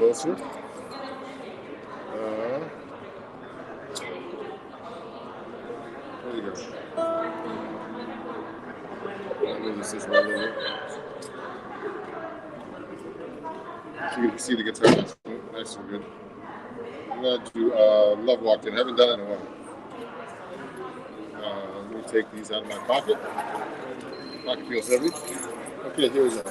closer. There you go. Let me just this one little. So you can see the guitar nice and good. I'm gonna do Love Walked In. I haven't done it in a while. Let me take these out of my pocket. Pocket feels heavy. Okay, here we go.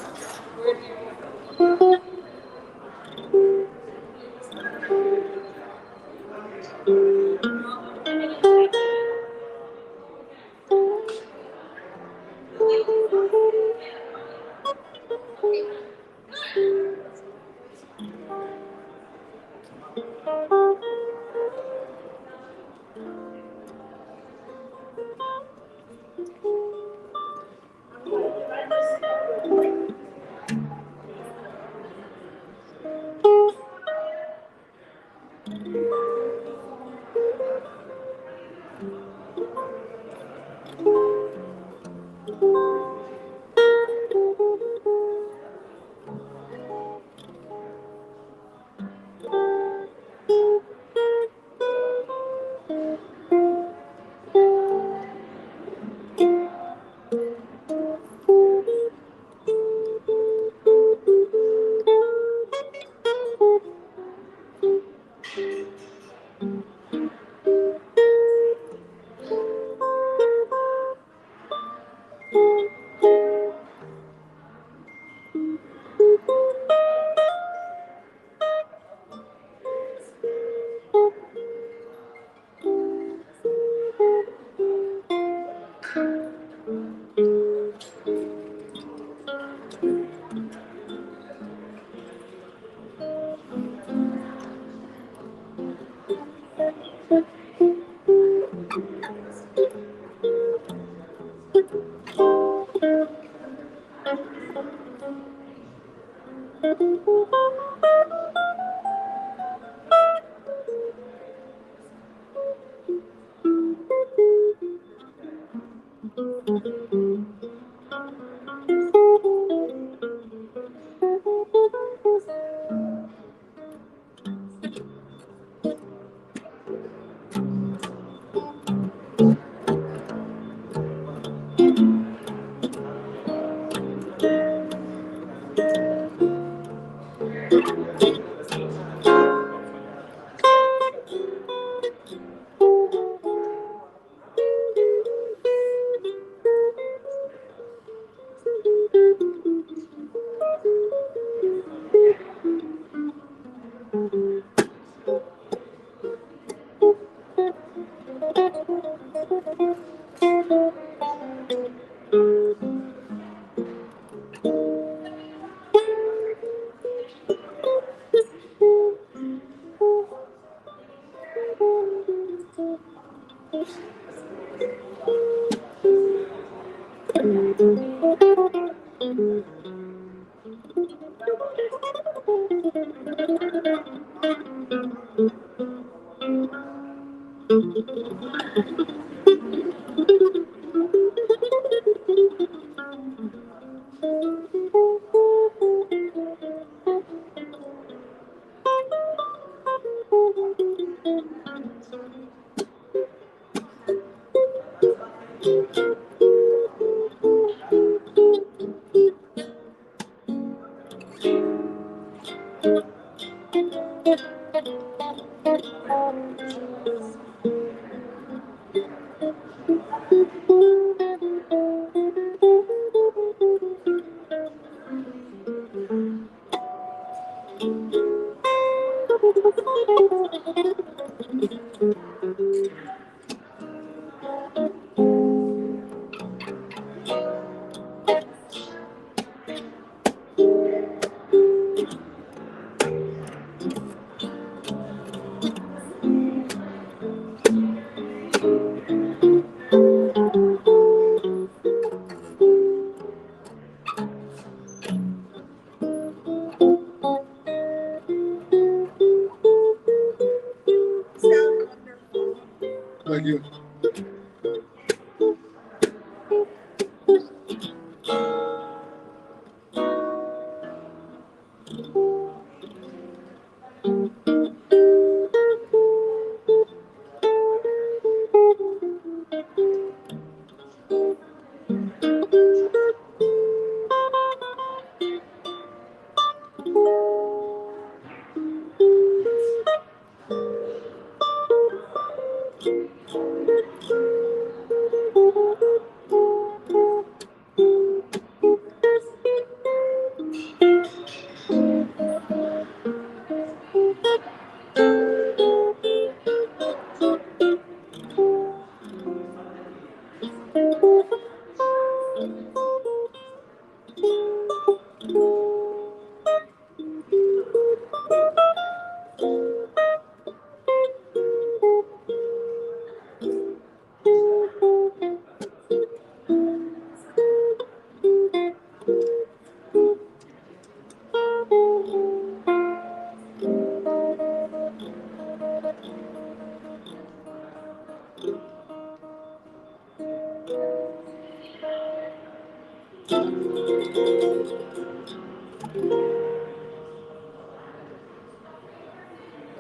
Thank you.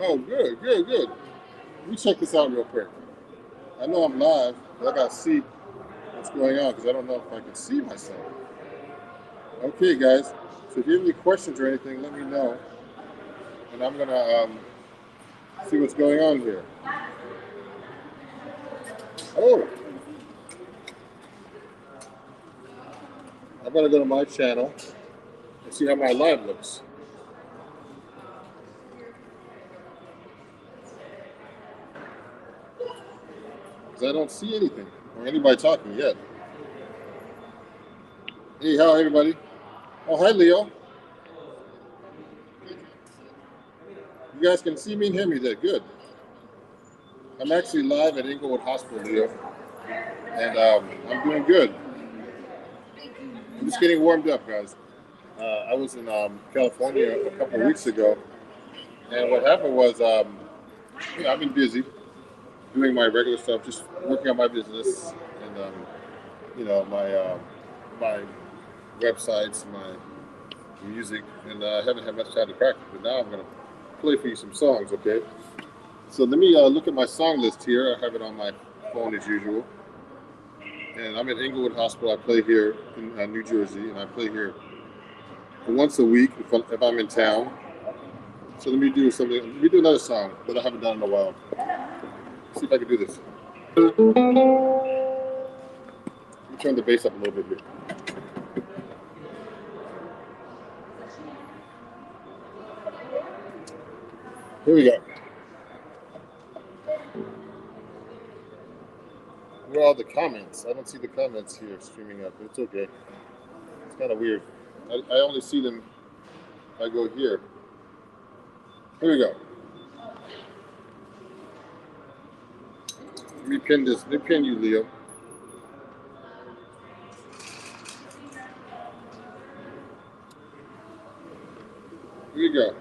Oh, good, good, good. Let me check this out real quick. I know I'm live, but I gotta see what's going on because I don't know if I can see myself. Okay, guys. So if you have any questions or anything, let me know, and I'm gonna see what's going on here. Oh, I'm gonna go to my channel and see how my live looks. Because I don't see anything or anybody talking yet. Hey, how everybody? Oh, hi, Leo. You guys can see me and hear me there. Good. I'm actually live at Inglewood Hospital, Leo, and I'm doing good. I'm just getting warmed up, guys. I was in California a couple of weeks ago, and what happened was, I've been busy doing my regular stuff, just working on my business and my websites, my music, and I haven't had much time to practice. But now I'm gonna play for you some songs, okay? So let me look at my song list here. I have it on my phone as usual, and I'm at Inglewood Hospital. I play here in New Jersey, and I play here once a week if I'm in town. So let me do something. Let me do another song that I haven't done in a while. See if I can do this. Let me turn the bass up a little bit here. Here we go. Where are all the comments? I don't see the comments here streaming up, but it's okay. It's kind of weird. I only see them if I go here. Here we go. Let me pin this. Let me pin you, Leo. Here you go.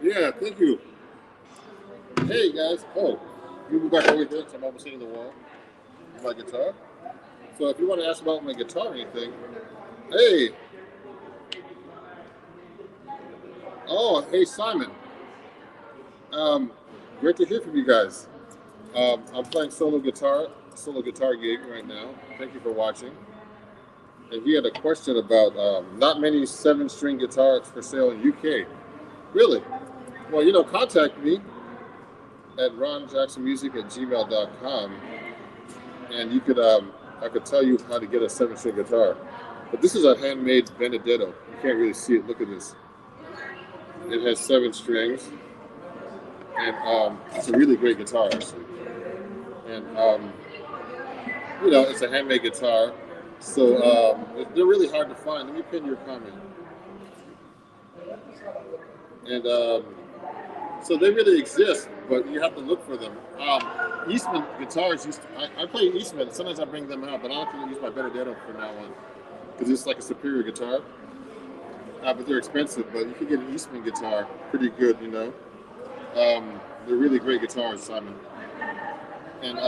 Yeah, thank you. Hey guys. Oh, you move back over here because I'm almost hitting the wall with my guitar. So if you want to ask about my guitar or anything, hey. Oh, hey Simon. Um, Great to hear from you guys. I'm playing solo guitar gig right now. Thank you for watching. And he had a question about not many seven-string guitars for sale in UK. Really? Well, contact me at ronjacksonmusic@gmail.com, and I could tell you how to get a seven-string guitar. But this is a handmade Benedetto. You can't really see it. Look at this. It has 7 strings, and it's a really great guitar actually. And it's a handmade guitar, so they're really hard to find. Let me pin your comment. And so they really exist, but you have to look for them. Eastman guitars I play Eastman. Sometimes I bring them out, but I don't have to use my Benedetto from now on because it's like a superior guitar. But they're expensive. But you can get an Eastman guitar pretty good, They're really great guitars, Simon. And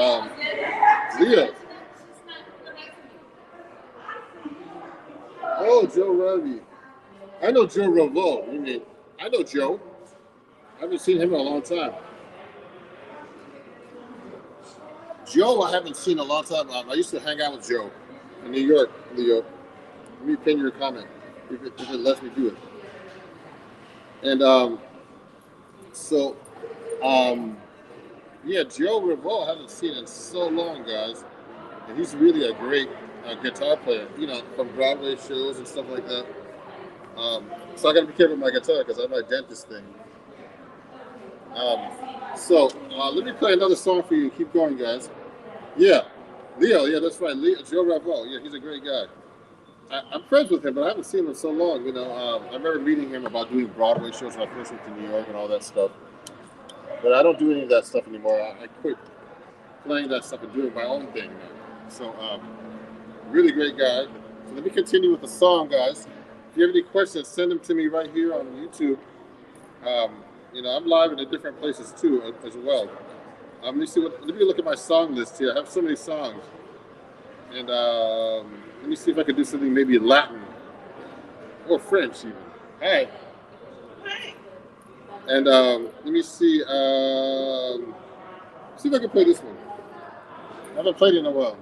Leo. Oh, Joe Ravi. I know Joe Revo. I know Joe. I haven't seen him in a long time. Joe, I haven't seen in a long time. I used to hang out with Joe in New York, Leo. Let me pin your comment if it lets me do it. And yeah, Joe Revo, I haven't seen in so long, guys. And he's really a great guitar player, from Broadway shows and stuff like that. So I got to be careful with my guitar because I have my dentist thing. Let me play another song for you. Keep going, guys. Yeah, Leo. Yeah, that's right. Joe Revo. Yeah, he's a great guy. I'm friends with him, but I haven't seen him in so long. I remember meeting him about doing Broadway shows when I first went to New York and all that stuff. But I don't do any of that stuff anymore. I quit playing that stuff and doing my own thing now. So, really great guy. So let me continue with the song, guys. If you have any questions, send them to me right here on YouTube. I'm live in the different places too, as well. Let me look at my song list here. I have so many songs, and let me see if I can do something maybe in Latin or French even. Hi. Hi. And let me see. See if I can play this one. I haven't played it in a while.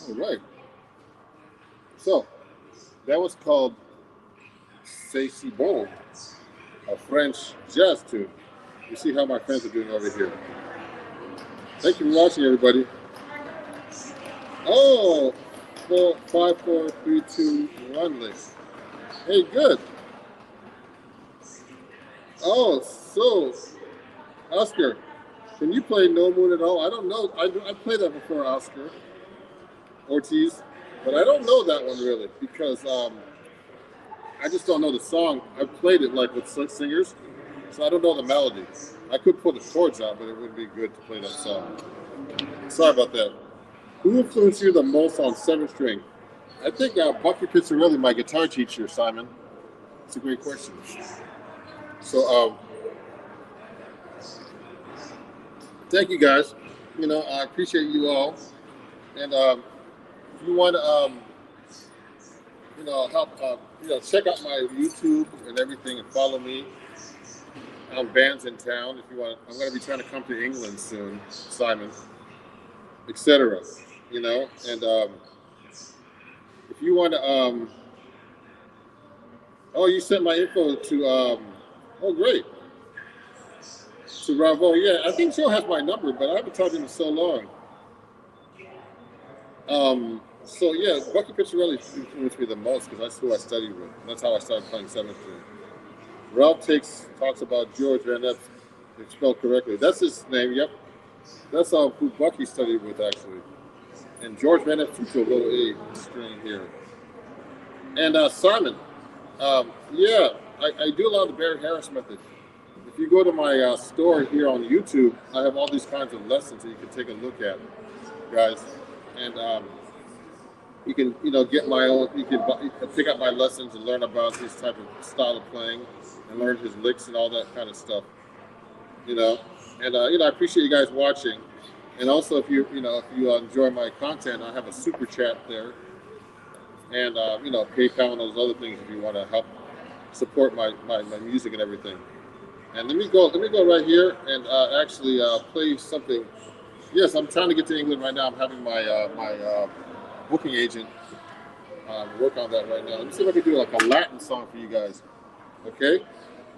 All right. So that was called C'est si bon, a French jazz tune. You see how my friends are doing over here. Thank you for watching, everybody. Oh, 4, 5, 4, 3, 2, 1 link. Hey, good. Oh, so Oscar, can you play No Moon at all? I don't know. I played that before, Oscar Ortiz, but I don't know that one really because I just don't know the song. I've played it like with singers, so I don't know the melody. I could put the chords out, but it wouldn't be good to play that song. Sorry about that. Who influenced you the most on 7th string? I think Bucky Pizzarelli, my guitar teacher, Simon. It's a great question. So, thank you guys. You know, I appreciate you all. And if you want to, help, check out my YouTube and everything and follow me. bands in town. If you want, I'm going to be trying to come to England soon, Simon, etc. You know, and if you want to, oh, you sent my info to, oh, great, to Bravo. Yeah, I think Joe has my number, but I haven't talked to him in so long. So yeah, Bucky Picciarelli influenced me the most because that's who I studied with. That's how I started playing seventh string. Ralph talks about George Van Epp, if spelled correctly. That's his name. Yep, that's who Bucky studied with actually. And George Van Epp to a little A string here. And Simon, yeah, I do a lot of the Barry Harris method. If you go to my store here on YouTube, I have all these kinds of lessons that you can take a look at, guys. And you can, get my own. You can pick up my lessons and learn about his type of style of playing, and learn his licks and all that kind of stuff. You know, and I appreciate you guys watching. And also, if you enjoy my content, I have a super chat there, and PayPal and those other things if you want to help support my music and everything. And let me go right here and actually play something. Yes, I'm trying to get to England right now. I'm having my booking agent work on that right now. Let me see if I can do like a Latin song for you guys. Okay?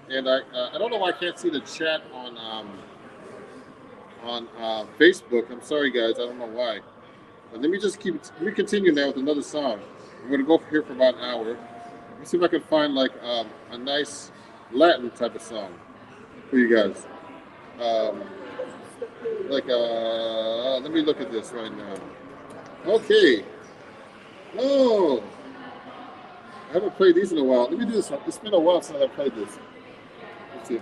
And I don't know why I can't see the chat on Facebook. I'm sorry, guys. I don't know why. But let me continue now with another song. I'm going to go here for about an hour. Let me see if I can find like a nice Latin type of song for you guys. Let me look at this right now. Okay. Oh, I haven't played these in a while. Let me do this one. It's been a while since I played this. Let's see.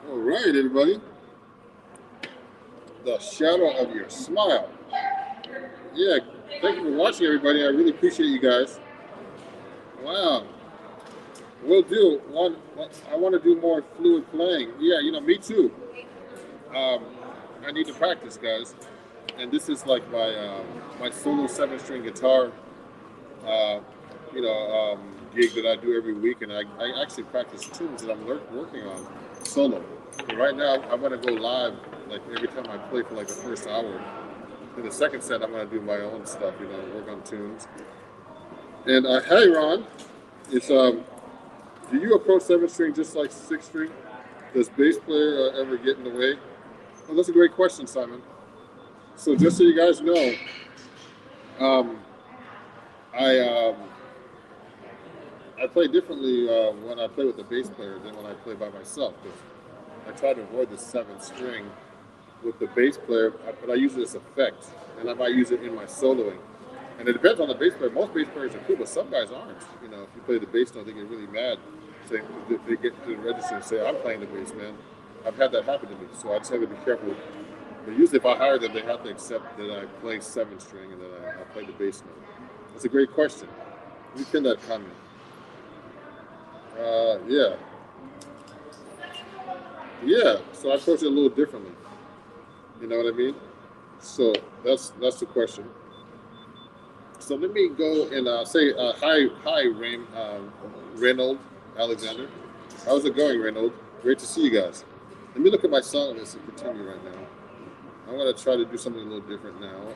All right, everybody. The shadow of your smile. Yeah, thank you for watching, everybody. I really appreciate you guys. Wow. We'll do one. I want to do more fluid playing. Yeah, me too. Um, I need to practice, guys. And this is like my solo 7-string guitar, uh, gig that I do every week, and I actually practice tunes that I'm working on solo. And right now, I'm gonna go live like every time I play for like the first hour. In the second set, I'm gonna do my own stuff, work on tunes. And hey, Ron, it's do you approach 7-string just like 6-string? Does bass player ever get in the way? Well, that's a great question, Simon. So just so you guys know, um, I play differently when I play with a bass player than when I play by myself. Because I try to avoid the 7th string with the bass player, but I use it as effect, and I might use it in my soloing. And it depends on the bass player. Most bass players are cool, but some guys aren't. If you play the bass note, they get really mad. Say they get to the register and say, "I'm playing the bass, man." I've had that happen to me, so I just have to be careful. But usually, if I hire them, they have to accept that I play 7th string and that I play the bass note. That's a great question. Let me pin that comment. Yeah. Yeah, so I approach it a little differently. You know what I mean? So that's the question. So let me go and say hi, Reynold Alexander. How's it going, Reynold? Great to see you guys. Let me look at my song list and continue right now. I'm gonna try to do something a little different now.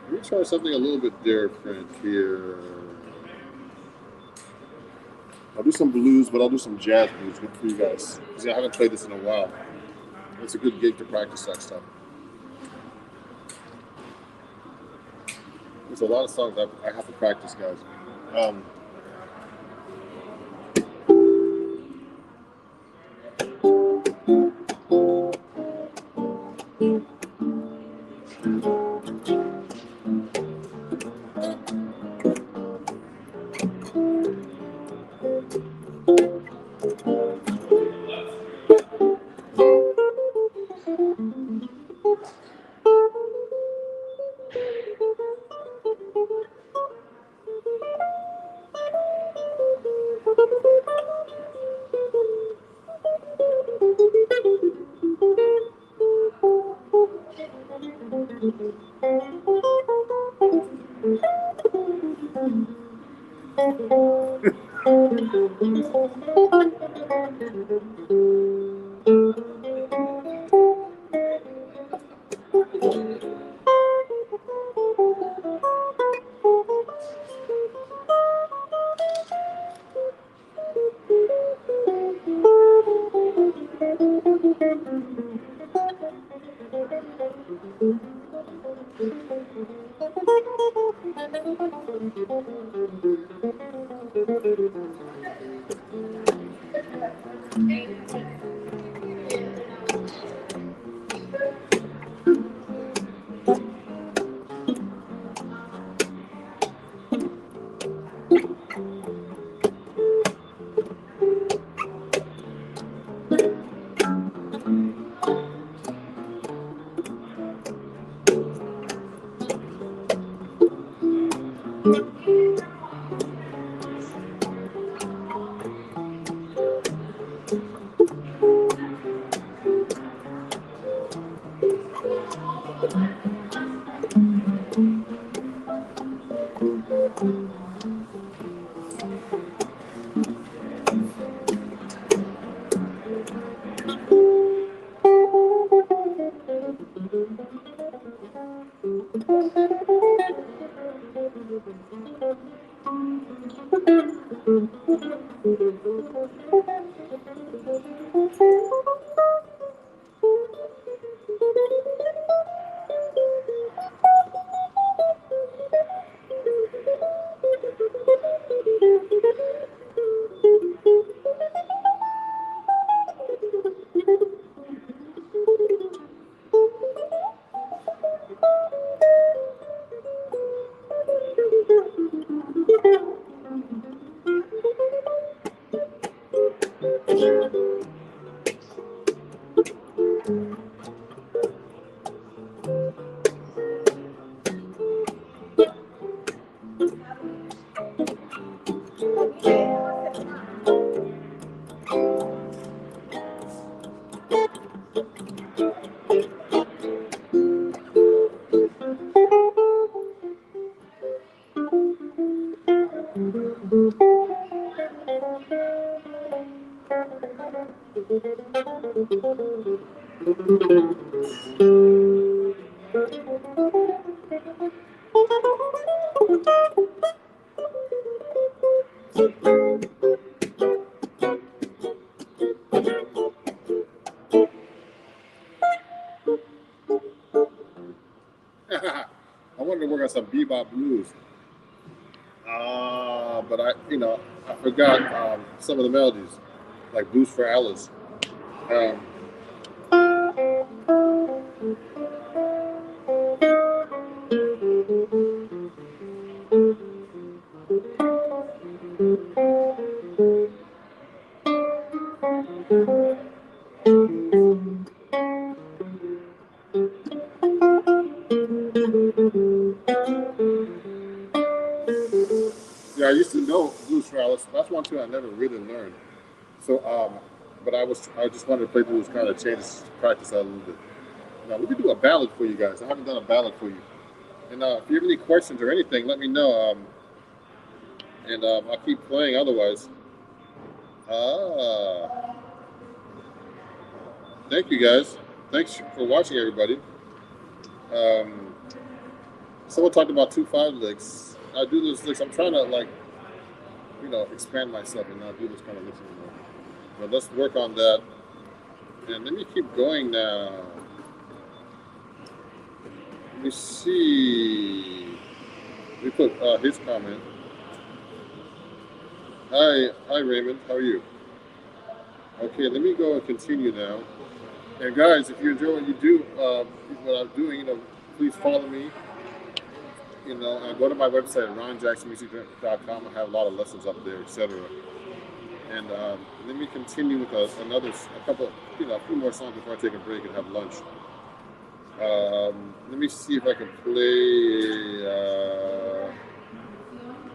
Let me try something a little bit different here. I'll do some blues, but I'll do some jazz blues for you guys because I haven't played this in a while. It's a good gig to practice that stuff. There's a lot of songs I have to practice, guys. I wanted to work on some bebop blues, but I forgot some of the melodies, like Blues for Alice. Um, yeah, I used to know Blues for Alice. That's one tune I never really learned. So, but I just wanted to play blues, kind of change practice out a little bit. Now we can do a ballad for you guys. I haven't done a ballad for you. And if you have any questions or anything, let me know. And I'll keep playing. Otherwise, ah, thank you guys. Thanks for watching, everybody. Um, Someone talked about 2/5 licks. I do those licks. I'm trying to expand myself and not do this kind of licks anymore. But let's work on that. And let me keep going now. Let me see. Let me put his comment. Hi Raymond. How are you? Okay, let me go and continue now. And guys, if you enjoy what you do, what I'm doing, please follow me. Go to my website, ronjacksonmusic.com. I have a lot of lessons up there, etc. And let me continue with a couple, a few more songs before I take a break and have lunch. Let me see if I can play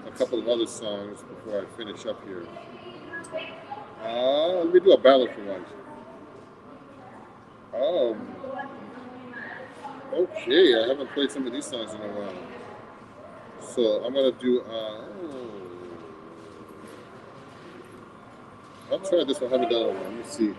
a couple of other songs before I finish up here. Let me do a ballad for once. Okay, I haven't played some of these songs in a while. So I'm gonna do. I'll try this one. I haven't done it. Let me see.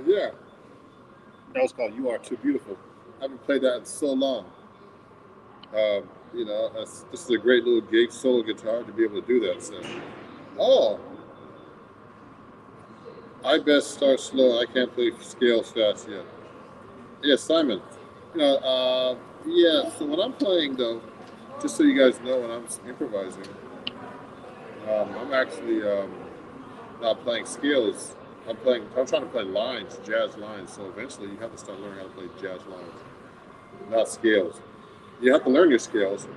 Yeah. That was called "You Are Too Beautiful." I haven't played that in so long. This is a great little gig solo guitar to be able to do that. So, oh, I best start slow. I can't play scales fast yet. Yeah, Simon. Yeah. So when I'm playing, though, just so you guys know, when I'm improvising, I'm actually not playing scales. I'm trying to play lines, jazz lines. So eventually, you have to start learning how to play jazz lines, not scales. You have to learn your scales.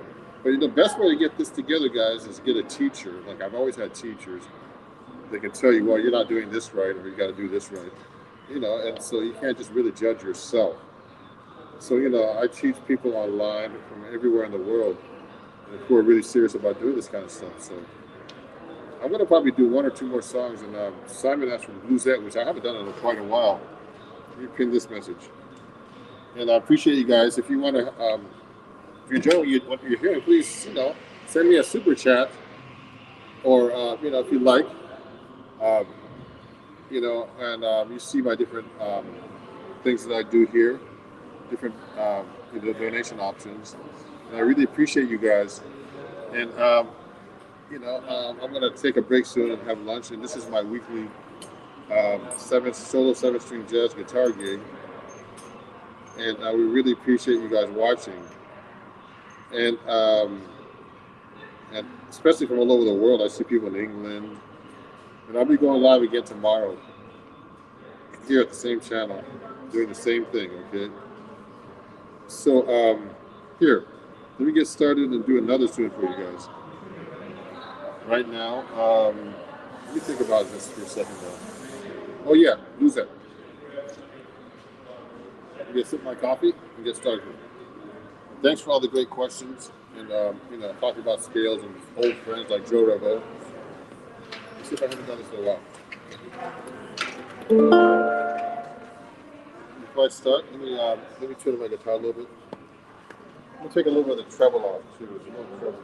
But the best way to get this together, guys, is get a teacher. Like I've always had teachers. They can tell you, well, you're not doing this right, or you got to do this right. And so you can't just really judge yourself. So I teach people online from everywhere in the world who are really serious about doing this kind of stuff. So I'm gonna probably do one or two more songs. And Simon asked for the Bluesette, which I haven't done in quite a while. Let me pin this message. And I appreciate you guys. If you want to, if you're enjoying what you're hearing, please, send me a super chat, or if you like, um, and you see my different things that I do here, different donation options. And I really appreciate you guys. And I'm gonna take a break soon and have lunch. And this is my weekly seven string jazz guitar gig. And we really appreciate you guys watching. And and especially from all over the world. I see people in England, and I'll be going live again tomorrow here at the same channel, doing the same thing. Okay, so here, let me get started and do another tune for you guys. Right now, let me think about this for a second though. Oh yeah, lose that. I'm gonna sip my coffee and get started. Thanks for all the great questions and talking about scales and old friends like Joe Revo. Let's see if I haven't done this in a while. Before I start, let me tune my guitar a little bit. I'm gonna take a little bit of the treble off too. There's a little treble.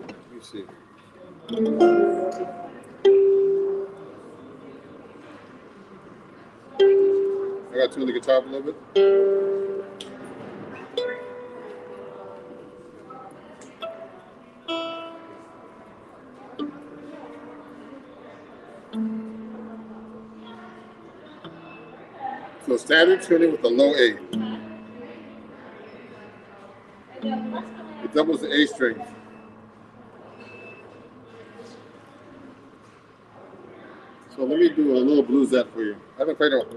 Let me see. I gotta tune the guitar up a little bit. So standard tuning with the low A. It doubles the A string. So let me do a little bluesette for you. I haven't played it.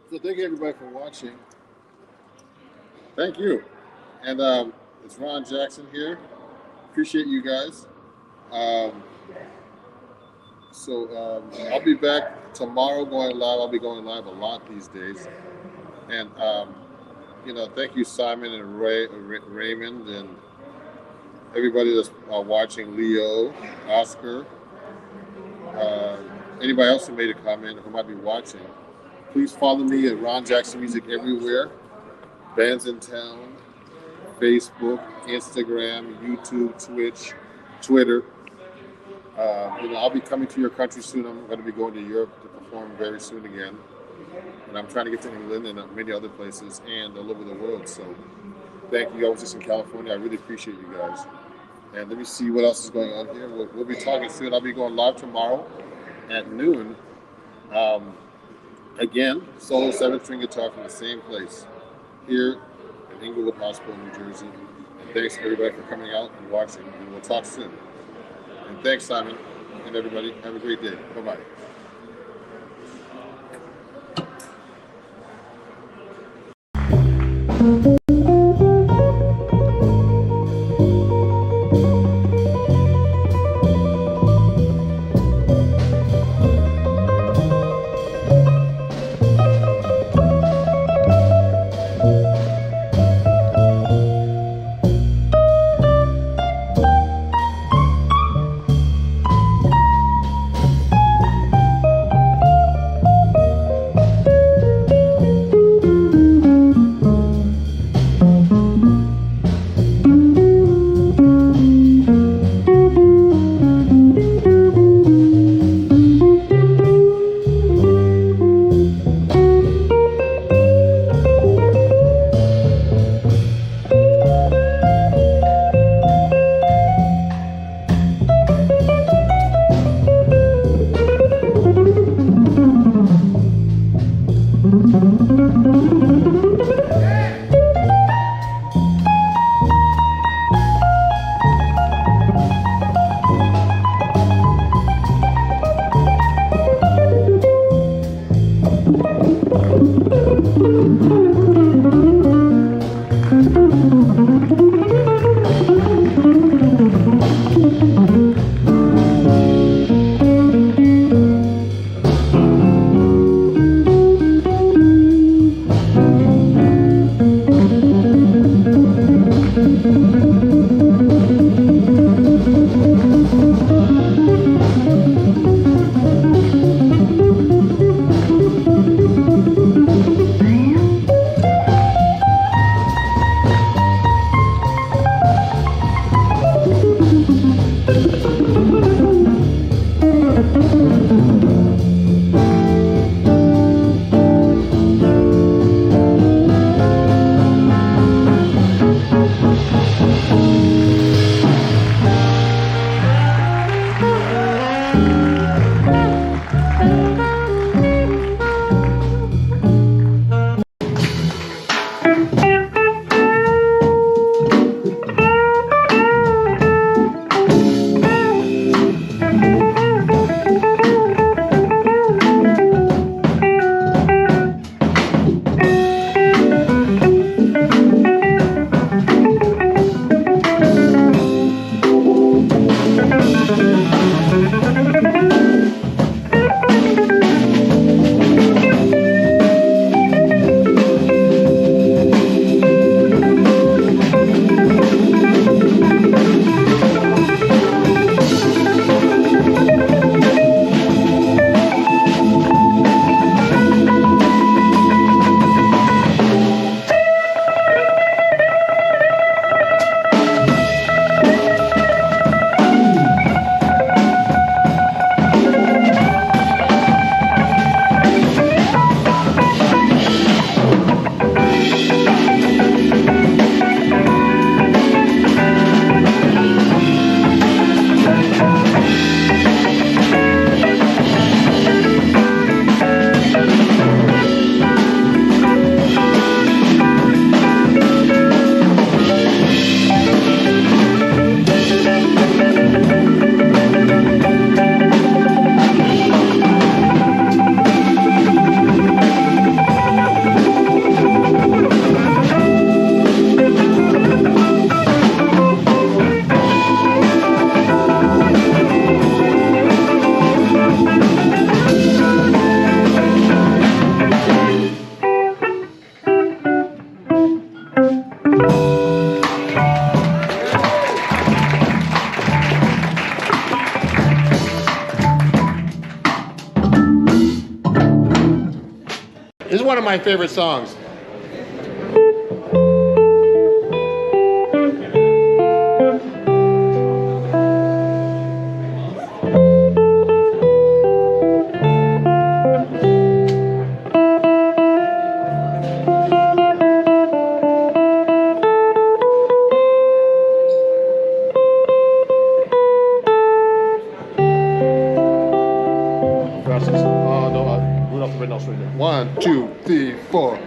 So thank you everybody for watching. Thank you. And it's Ron Jackson here. Appreciate you guys. I'll be back tomorrow going live. I'll be going live a lot these days. And thank you Simon and Raymond and everybody that's watching, Leo, Oscar, anybody else who made a comment who might be watching. Please follow me at Ron Jackson Music everywhere. Bands in Town, Facebook, Instagram, YouTube, Twitch, Twitter. I'll be coming to your country soon. I'm going to be going to Europe to perform very soon again. And I'm trying to get to England and many other places and all over the world. So thank you. I was just in California. I really appreciate you guys. And let me see what else is going on here. We'll be talking soon. I'll be going live tomorrow at noon. Again, solo 7-string guitar from the same place here in Inglewood Hospital, New Jersey. And thanks everybody for coming out and watching. And we'll talk soon. And thanks, Simon, and everybody. Have a great day. Bye-bye. my favorite songs. One, two, three, four.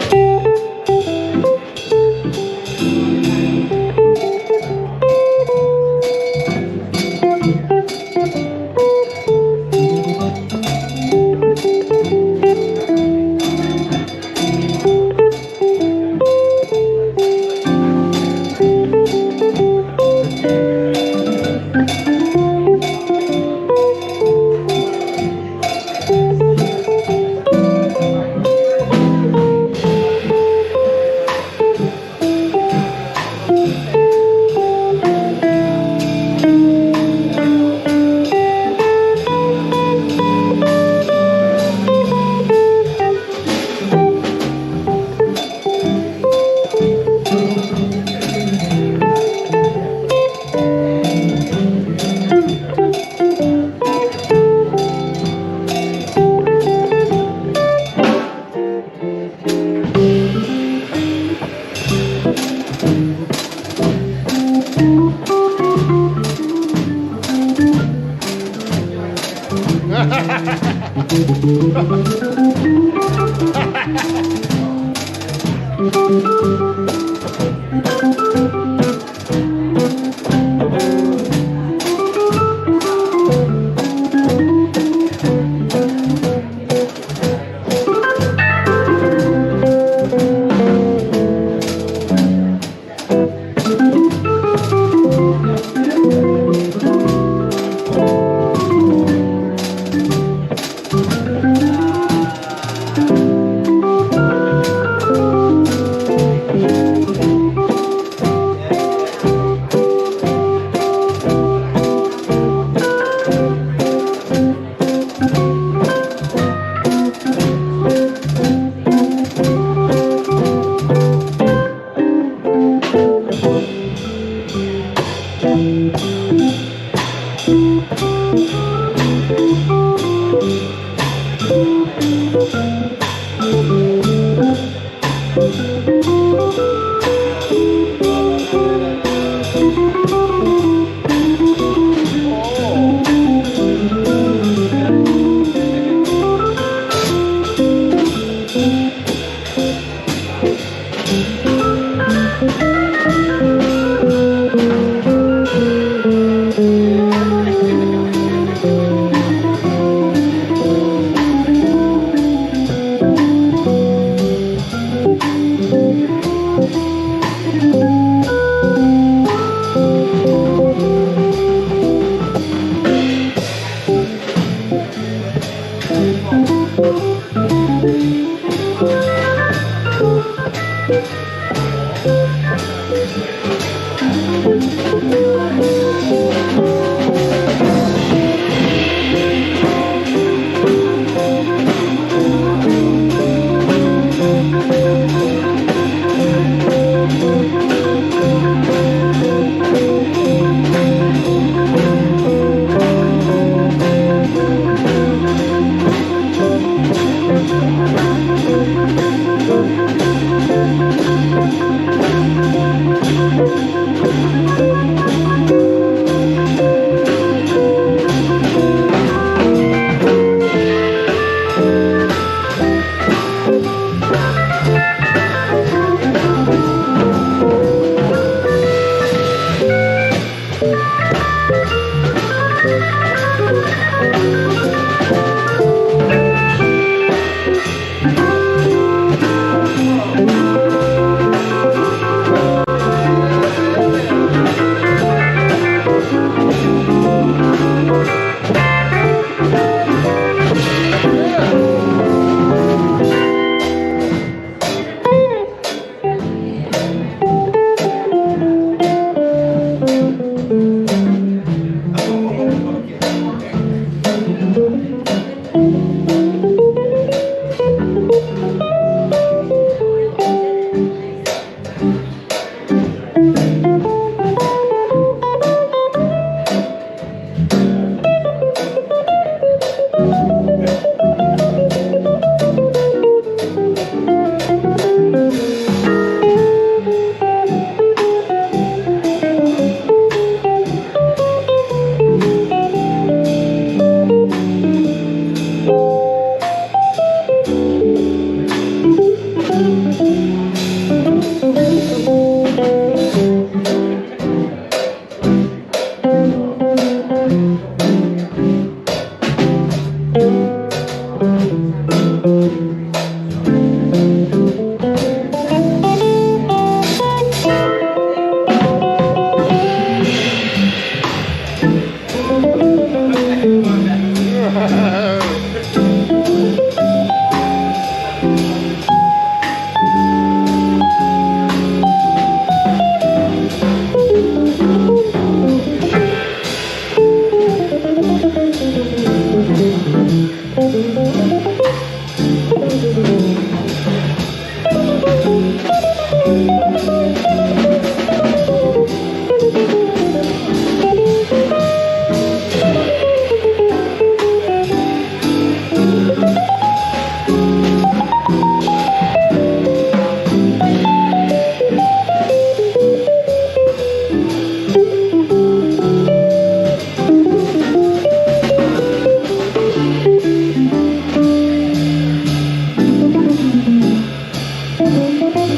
Thank you.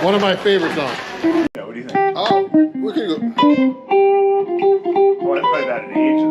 One of my favorite songs. Yeah, what do you think? Oh, we can go. Oh, I haven't played that in ages.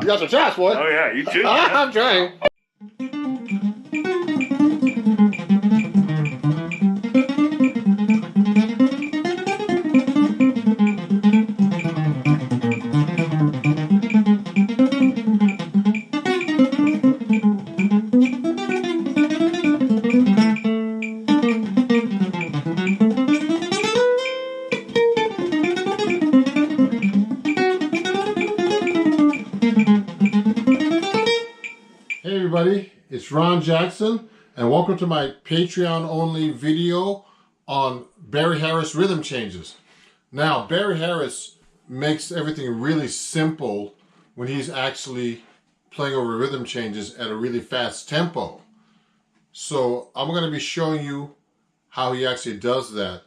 You got some shots, boy. Oh yeah, you too. I'm trying. Hey everybody, it's Ron Jackson and welcome to my Patreon only video on Barry Harris rhythm changes. Now Barry Harris makes everything really simple when he's actually playing over rhythm changes at a really fast tempo. So I'm going to be showing you how he actually does that.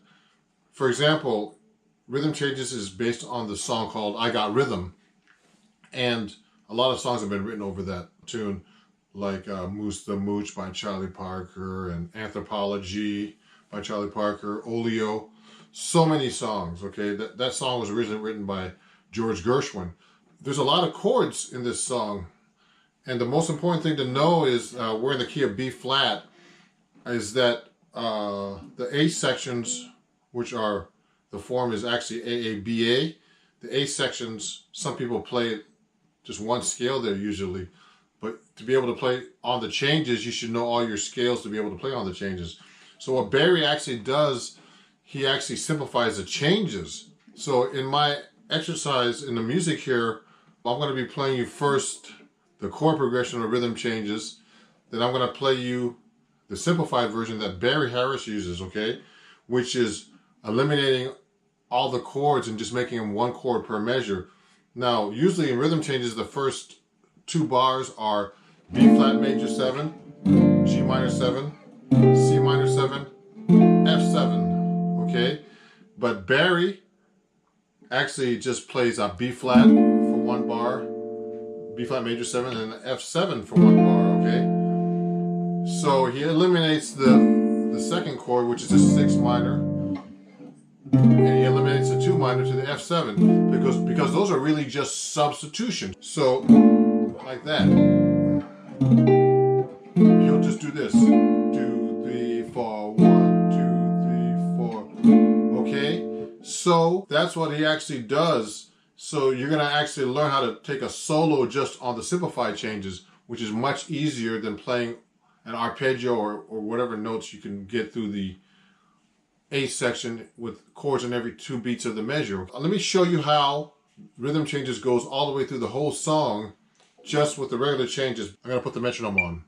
For example, rhythm changes is based on the song called I Got Rhythm, and a lot of songs have been written over that tune, like Moose the Mooch by Charlie Parker and Anthropology by Charlie Parker, Oleo. So many songs, okay? That song was originally written by George Gershwin. There's a lot of chords in this song, and the most important thing to know is we're in the key of B flat, is that the A sections, which are, the form is actually AABA. The A sections, some people play it just one scale there usually, but to be able to play on the changes, you should know all your scales to be able to play on the changes. So what Barry actually does, he actually simplifies the changes. So in my exercise in the music here, I'm going to be playing you first the chord progression or rhythm changes. Then I'm going to play you the simplified version that Barry Harris uses, okay? Which is eliminating all the chords and just making them one chord per measure. Now, usually in rhythm changes, the first 2 bars are B flat major 7, G minor 7, C minor 7, F7, okay? But Barry actually just plays a B flat for 1 bar, B flat major 7, and an F7 for 1 bar, okay? So he eliminates the second chord, which is a 6 minor, and he eliminates the 2 minor to the F7 because those are really just substitutions. So like that, he'll just do this: 2, 3, 4, 1, 2, 3, 4. Okay, so that's what he actually does. So you're gonna actually learn how to take a solo just on the simplified changes, which is much easier than playing an arpeggio or whatever notes you can get through the A section with chords in every 2 beats of the measure. Let me show you how rhythm changes goes all the way through the whole song just with the regular changes. I'm going to put the metronome on.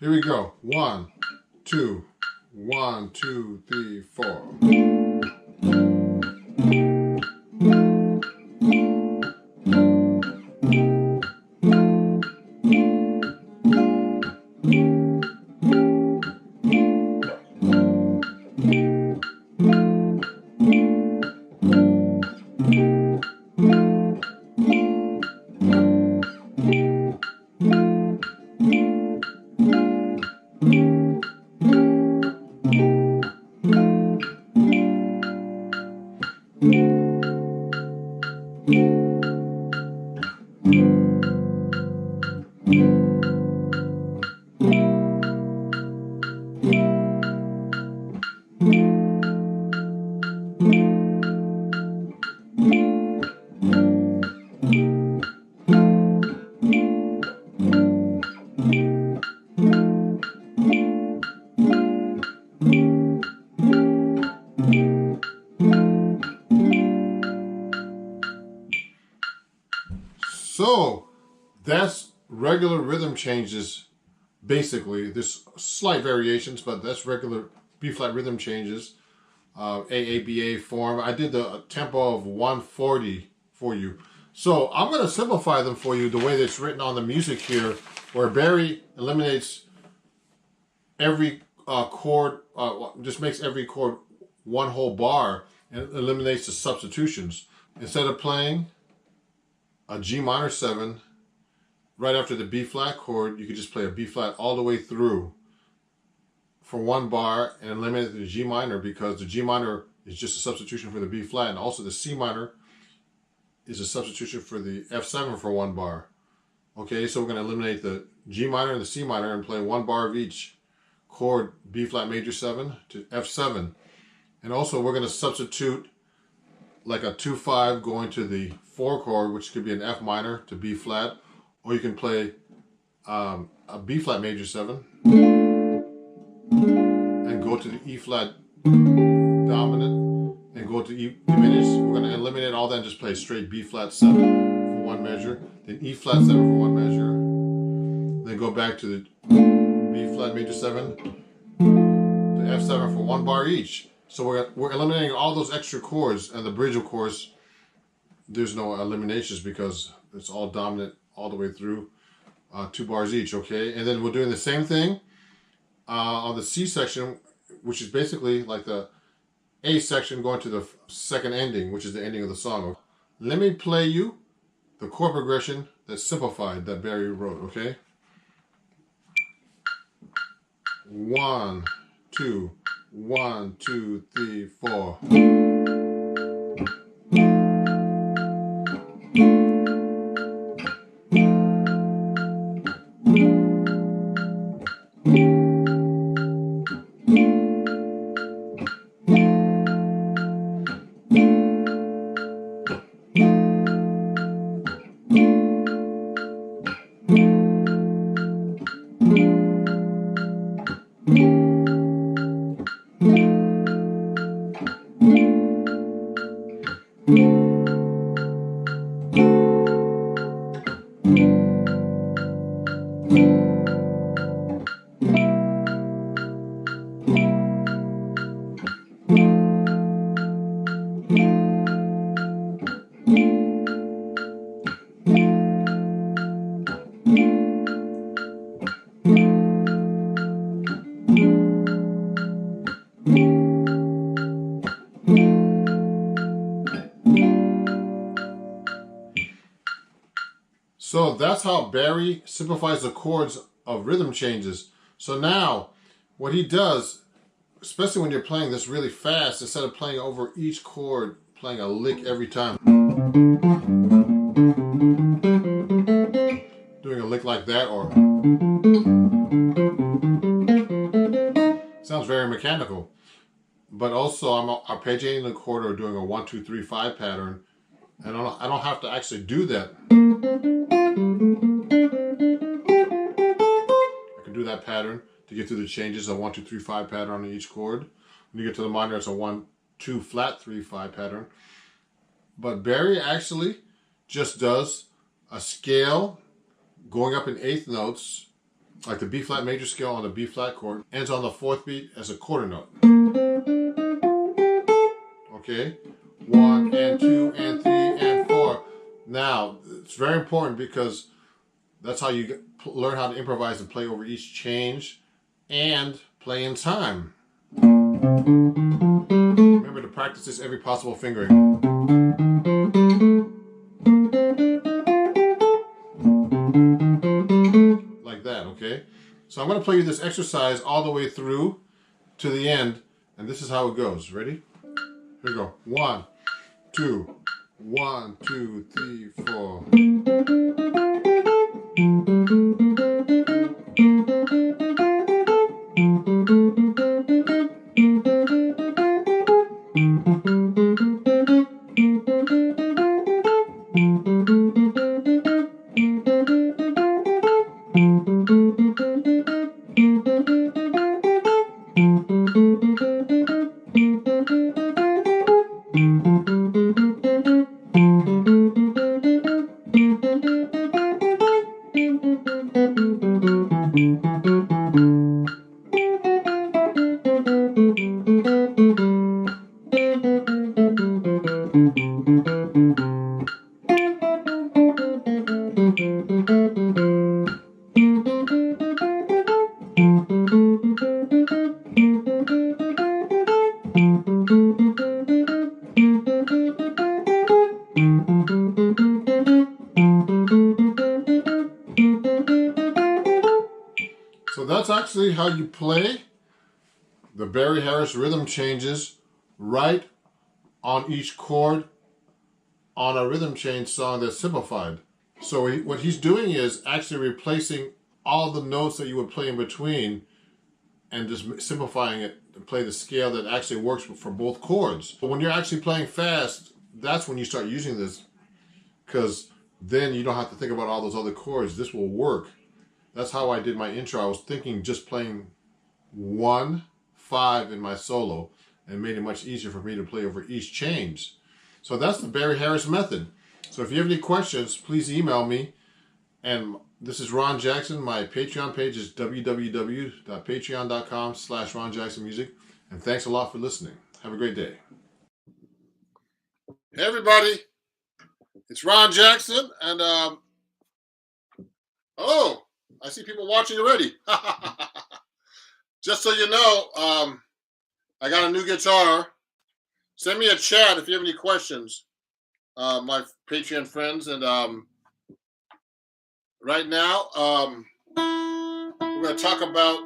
Here we go. 1, 2, 1, 2, 3, 4. So that's regular rhythm changes, basically. There's slight variations, but that's regular B-flat rhythm changes, AABA form. I did the tempo of 140 for you. So I'm going to simplify them for you the way that's written on the music here, where Barry eliminates every chord, just makes every chord one whole bar and eliminates the substitutions. Instead of playing a G minor 7 right after the B flat chord, you could just play a B flat all the way through for 1 bar and eliminate the G minor, because the G minor is just a substitution for the B flat, and also the C minor is a substitution for the F7 for 1 bar. Okay, so we're going to eliminate the G minor and the C minor and play 1 bar of each chord, B flat major 7 to F7. And also we're going to substitute like a 2-5 going to the 4 chord, which could be an F minor to B flat, or you can play a B flat major 7 and go to the E flat dominant and go to E diminished. We're going to eliminate all that and just play straight B flat 7 for 1 measure, then E flat 7 for 1 measure, then go back to the B flat major 7 to F7 for 1 bar each. So we're eliminating all those extra chords, and the bridge, of course, there's no eliminations because it's all dominant all the way through, 2 bars each, okay? And then we're doing the same thing on the C section, which is basically like the A section going to the second ending, which is the ending of the song. Let me play you the chord progression that's simplified that Barry wrote, okay? 1, 2, 1, 2, 3, 4. So that's how Barry simplifies the chords of rhythm changes. So now, what he does, especially when you're playing this really fast, instead of playing over each chord, playing a lick every time, doing a lick like that, or sounds very mechanical. But also, I'm arpeggiating the chord or doing a 1, 2, 3, 5 pattern, and I don't have to actually do that. I can do that pattern to get through the changes, a 1, 2, 3, 5 pattern on each chord. When you get to the minor, it's a 1, 2, flat, 3, 5 pattern. But Barry actually just does a scale going up in eighth notes, like the B flat major scale on the B flat chord, ends on the fourth beat as a quarter note. Okay? 1 and 2 and 3 and 4. Now, it's very important because that's how you learn how to improvise and play over each change and play in time. Remember to practice this every possible fingering. Like that, okay? So I'm going to play you this exercise all the way through to the end, and this is how it goes. Ready? Here we go. 1, 2, 1, 2, 3, 4. So that's actually how you play the Barry Harris rhythm changes right on each chord on a rhythm change song that's simplified. So what he's doing is actually replacing all the notes that you would play in between and just simplifying it to play the scale that actually works for both chords. But when you're actually playing fast, that's when you start using this, because then you don't have to think about all those other chords. This will work. That's how I did my intro. I was thinking just playing 1, 5 in my solo, and made it much easier for me to play over each change. So that's the Barry Harris method. So if you have any questions, please email me. And this is Ron Jackson. My Patreon page is www.patreon.com/Ron Jackson Music. And thanks a lot for listening. Have a great day. Hey everybody, it's Ron Jackson, and oh, I see people watching already. Just so you know, I got a new guitar. Send me a chat if you have any questions, my Patreon friends. And right now, we're going to talk about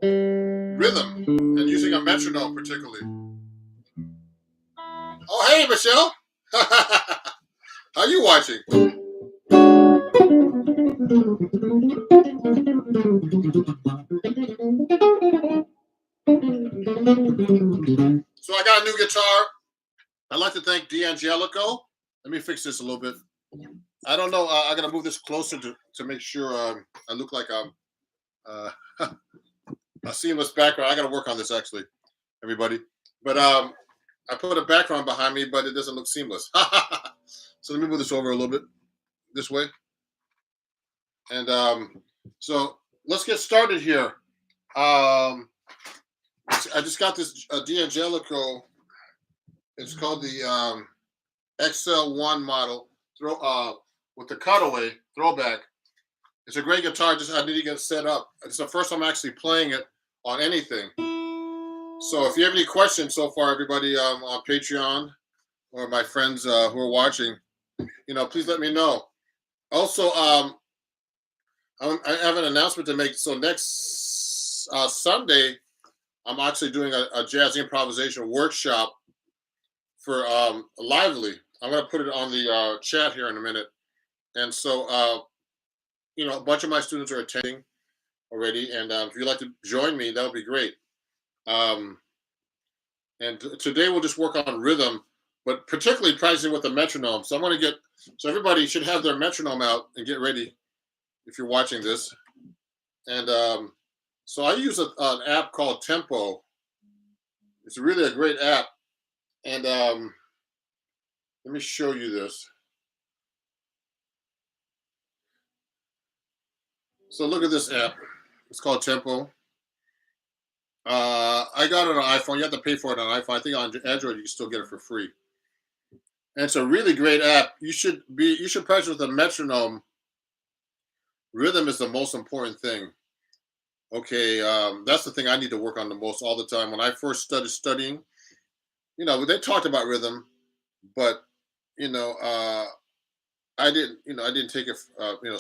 rhythm and using a metronome particularly. Oh, hey, Michelle. How you watching? So I got a new guitar. I'd like to thank D'Angelico. Let me fix this a little bit. I don't know. I got to move this closer to make sure I look like I'm a seamless background. I got to work on this, actually, everybody. But I put a background behind me, but it doesn't look seamless. So let me move this over a little bit this way. And so let's get started here. Um, I just got this D'Angelico. It's called the XL1 model. With the cutaway throwback. It's a great guitar. Just I need to get set up. It's the first time I'm actually playing it on anything. So if you have any questions so far, everybody on Patreon or my friends who are watching, please let me know. Also, I have an announcement to make. So next Sunday, I'm actually doing a jazz improvisation workshop for Lively. I'm going to put it on the chat here in a minute. And so, a bunch of my students are attending already. And if you'd like to join me, that would be great. And today we'll just work on rhythm, but particularly practicing with the metronome. So so everybody should have their metronome out and get ready if you're watching this. And so I use an app called Tempo. It's really a great app. And let me show you this. So look at this app. It's called Tempo. I got it on iPhone. You have to pay for it on iPhone. I think on Android you can still get it for free. And it's a really great app. You should practice with a metronome. Rhythm is the most important thing. Okay, that's the thing I need to work on the most all the time. When I first started studying, they talked about rhythm, but I didn't take it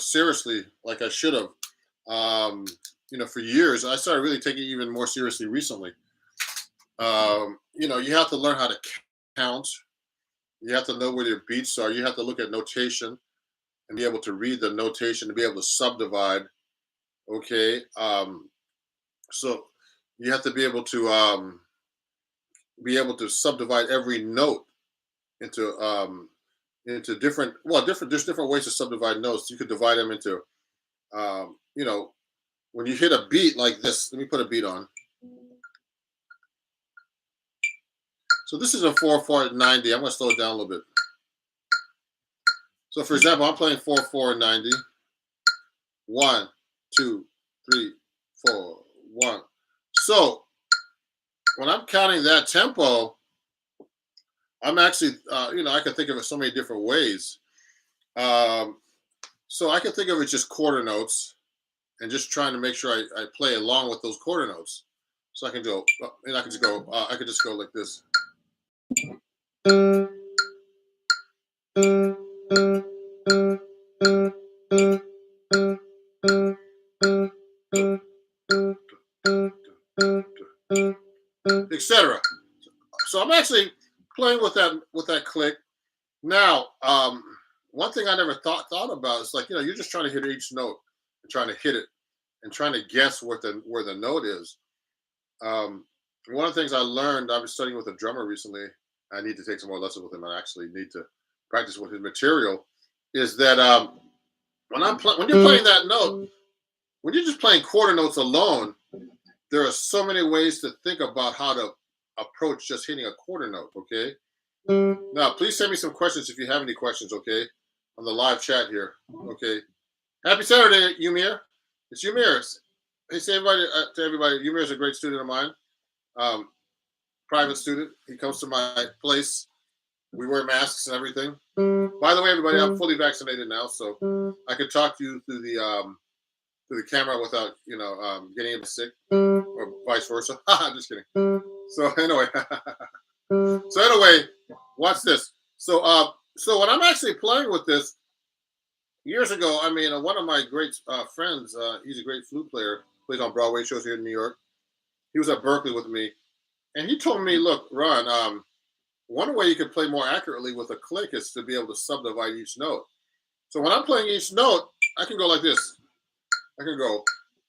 seriously like I should have. For years. I started really taking it even more seriously recently. You have to learn how to count. You have to know where your beats are. You have to look at notation and be able to read the notation to be able to subdivide. Okay. So you have to be able to subdivide every note into different. There's different ways to subdivide notes. You could divide them into when you hit a beat like this. Let me put a beat on. So this is a 4/4/90. I'm going to slow it down a little bit. So for example, I'm playing 4/4/90. 1, 2, 3, 4, 1. So when I'm counting that tempo, I'm actually, I can think of it so many different ways. So I can think of it just quarter notes and just trying to make sure I play along with those quarter notes. So I can go, and I can just go like this. Etc. So I'm actually playing with that click. Now, one thing I never thought about is like, you're just trying to hit each note and trying to hit it and trying to guess where the note is. One of the things I learned, I was studying with a drummer recently. I need to take some more lessons with him. I actually need to practice with his material. Is that when you're playing that note, when you're just playing quarter notes alone, there are so many ways to think about how to approach just hitting a quarter note. Okay. Now, please send me some questions if you have any questions. Okay, on the live chat here. Okay. Happy Saturday, Umir. It's Umir. Hey, say to everybody. Umir is a great student of mine. Private student. He comes to my place. We wear masks and everything. By the way, everybody, I'm fully vaccinated now, so I could talk to you through the camera without getting sick, or vice versa. Just kidding. So anyway, watch this. So when I'm actually playing with this, years ago, one of my great friends, he's a great flute player, plays on Broadway shows here in New York. He was at Berkeley with me, and he told me, look, Ron, one way you can play more accurately with a click is to be able to subdivide each note. So when I'm playing each note, I can go like this. I can go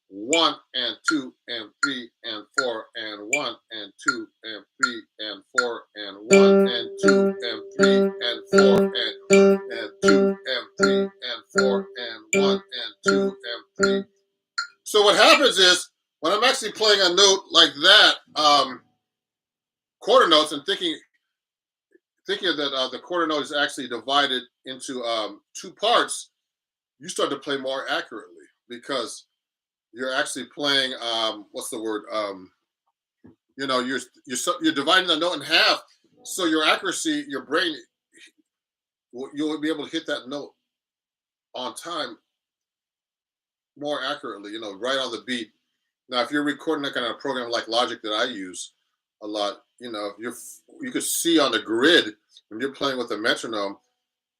1 and 2 and 3 and 4 and 1 and 2 and 3 and 4 and 1 and 2 and 3 and 4 and 2 and 3 and 4 and 1 and 2 and 3. So what happens is when I'm actually playing a note like that, quarter notes, and thinking thinking that the quarter note is actually divided into two parts, you start to play more accurately because you're actually playing what's the word? You're dividing the note in half, so your accuracy, your brain, you'll be able to hit that note on time more accurately. Right on the beat. Now, if you're recording that kind of program like Logic that I use a lot, you could see on the grid when you're playing with a metronome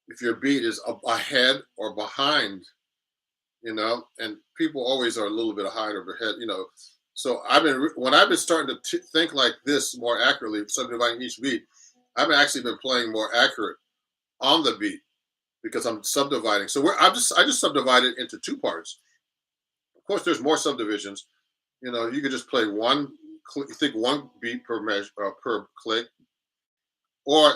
if your beat is ahead or behind, and people always are a little bit ahead or ahead. So when I've been starting to think like this more accurately, subdividing each beat, I've actually been playing more accurate on the beat because I'm subdividing. So I just subdivided into two parts. Of course, there's more subdivisions. You could just play one beat per measure per click, or